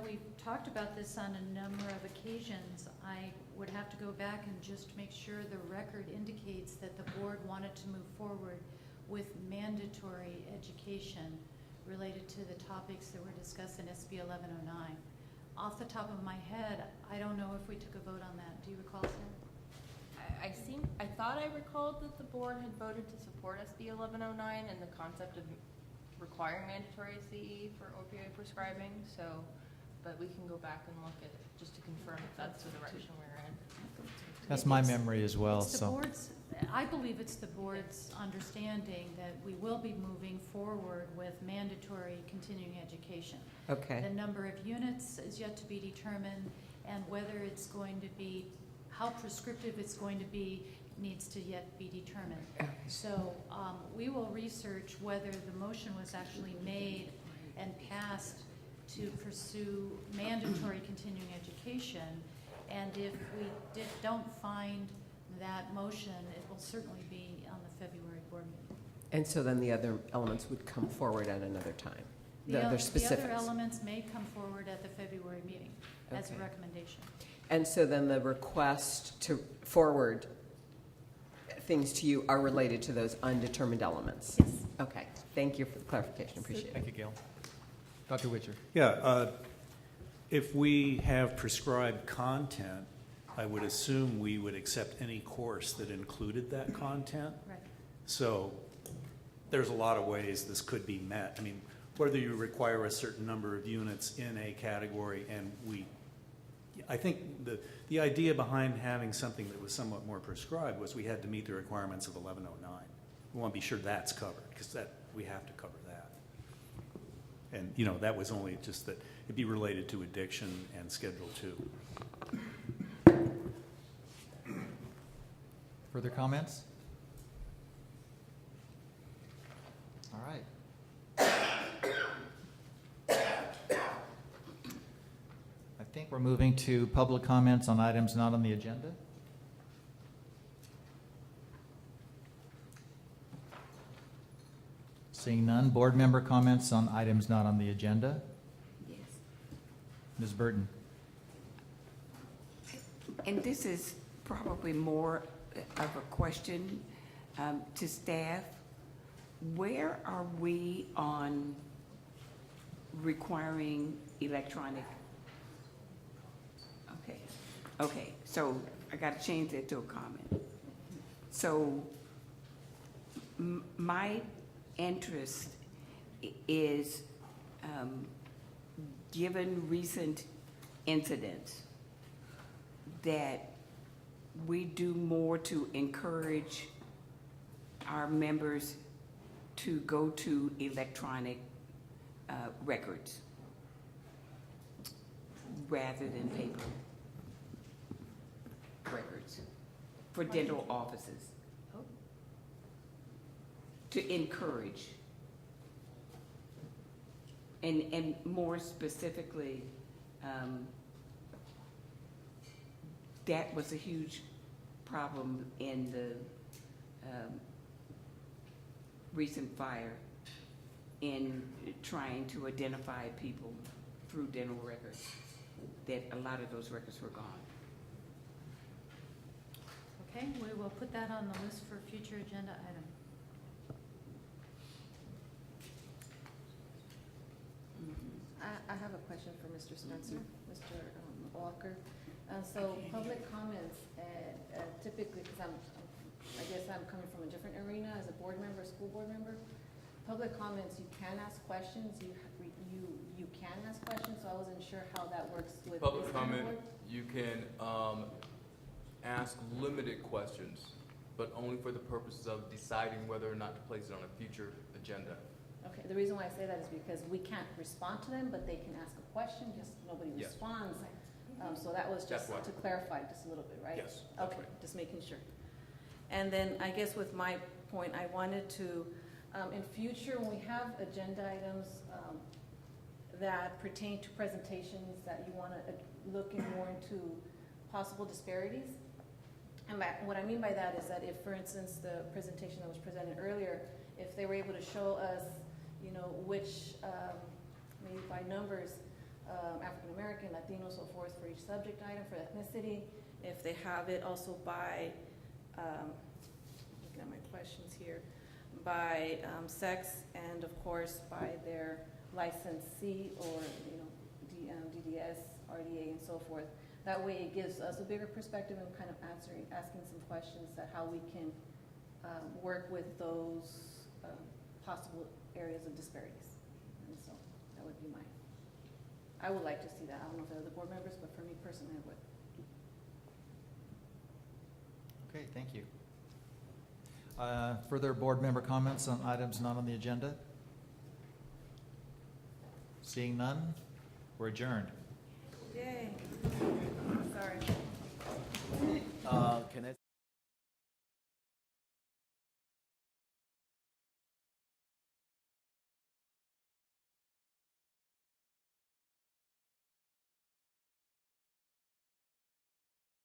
We've talked about this on a number of occasions. I would have to go back and just make sure the record indicates that the board wanted to move forward with mandatory education related to the topics that were discussed in SB 1109. Off the top of my head, I don't know if we took a vote on that. Do you recall, Sarah? I thought I recalled that the board had voted to support SB 1109 and the concept of requiring mandatory CE for opioid prescribing. But we can go back and look at it just to confirm if that's the direction we're in. That's my memory as well. I believe it's the board's understanding that we will be moving forward with mandatory continuing education. Okay. The number of units is yet to be determined, and whether it's going to be, how prescriptive it's going to be, needs to yet be determined. Okay. So we will research whether the motion was actually made and passed to pursue mandatory continuing education, and if we don't find that motion, it will certainly be on the February board meeting. And so then the other elements would come forward at another time? The other The specifics? other elements may come forward at the February meeting as a Okay. recommendation. And so then the request to forward things to you are related to those undetermined elements? Yes. Okay, thank you for the clarification, appreciate it. Thank you, Gail. Dr. Witcher. Yeah, if we have prescribed content, I would assume we would accept any course that included that content. Right. So there's a lot of ways this could be met. I mean, whether you require a certain number of units in a category, and I think the idea behind having something that was somewhat more prescribed was we had to meet the requirements of 1109. We want to be sure that's covered, because we have to cover that. And, you know, that was only just that it'd be related to addiction and Schedule 2. Further comments? All right. I think we're moving to public comments on items not on the agenda. Seeing none, board member comments on items not on the agenda. Yes. Ms. Burton. And this is probably more of a question to staff. Where are we on requiring electronic? Okay, so I got to change that to a comment. So my interest is, given recent incidents, that we do more to encourage our members to go to electronic records rather than paper records for dental offices. To encourage. And more specifically, that was a huge problem in the recent fire in trying to identify people through dental records, that a lot of those records were gone. Okay, we will put that on the list for a future agenda item. I have a question for Mr. Spencer, Mr. Walker. So public comments, typically, because I guess I'm coming from a different arena as a board member, school board member. Public comments, you can ask questions, you can ask questions, so I wasn't sure how that works with Public this kind of comment, board. you can ask limited questions, but only for the purposes of deciding whether or not to place it on a future agenda. Okay, the reason why I say that is because we can't respond to them, but they can ask a question, just nobody Yes. responds. So that was just That's why. to clarify just a little bit, right? Yes, that's Okay, right. just making sure. And then I guess with my point, I wanted to, in future, when we have agenda items that pertain to presentations that you want to look more into possible disparities. And what I mean by that is that if, for instance, the presentation that was presented earlier, if they were able to show us, you know, which, maybe by numbers, African American, Latino, so forth, for each subject item, for ethnicity, if they have it also by, looking at my questions here, by sex, and of course by their licensee or, you know, DDS, RDA, and so forth. That way it gives us a bigger perspective and kind of asking some questions that how we can work with those possible areas of disparities. And so that would be I would like to see that. I don't know if the other board members, but for me personally, I would. Okay, thank you. Further board member comments on items not on the agenda? Seeing none, we're adjourned. Yay. Sorry. Can I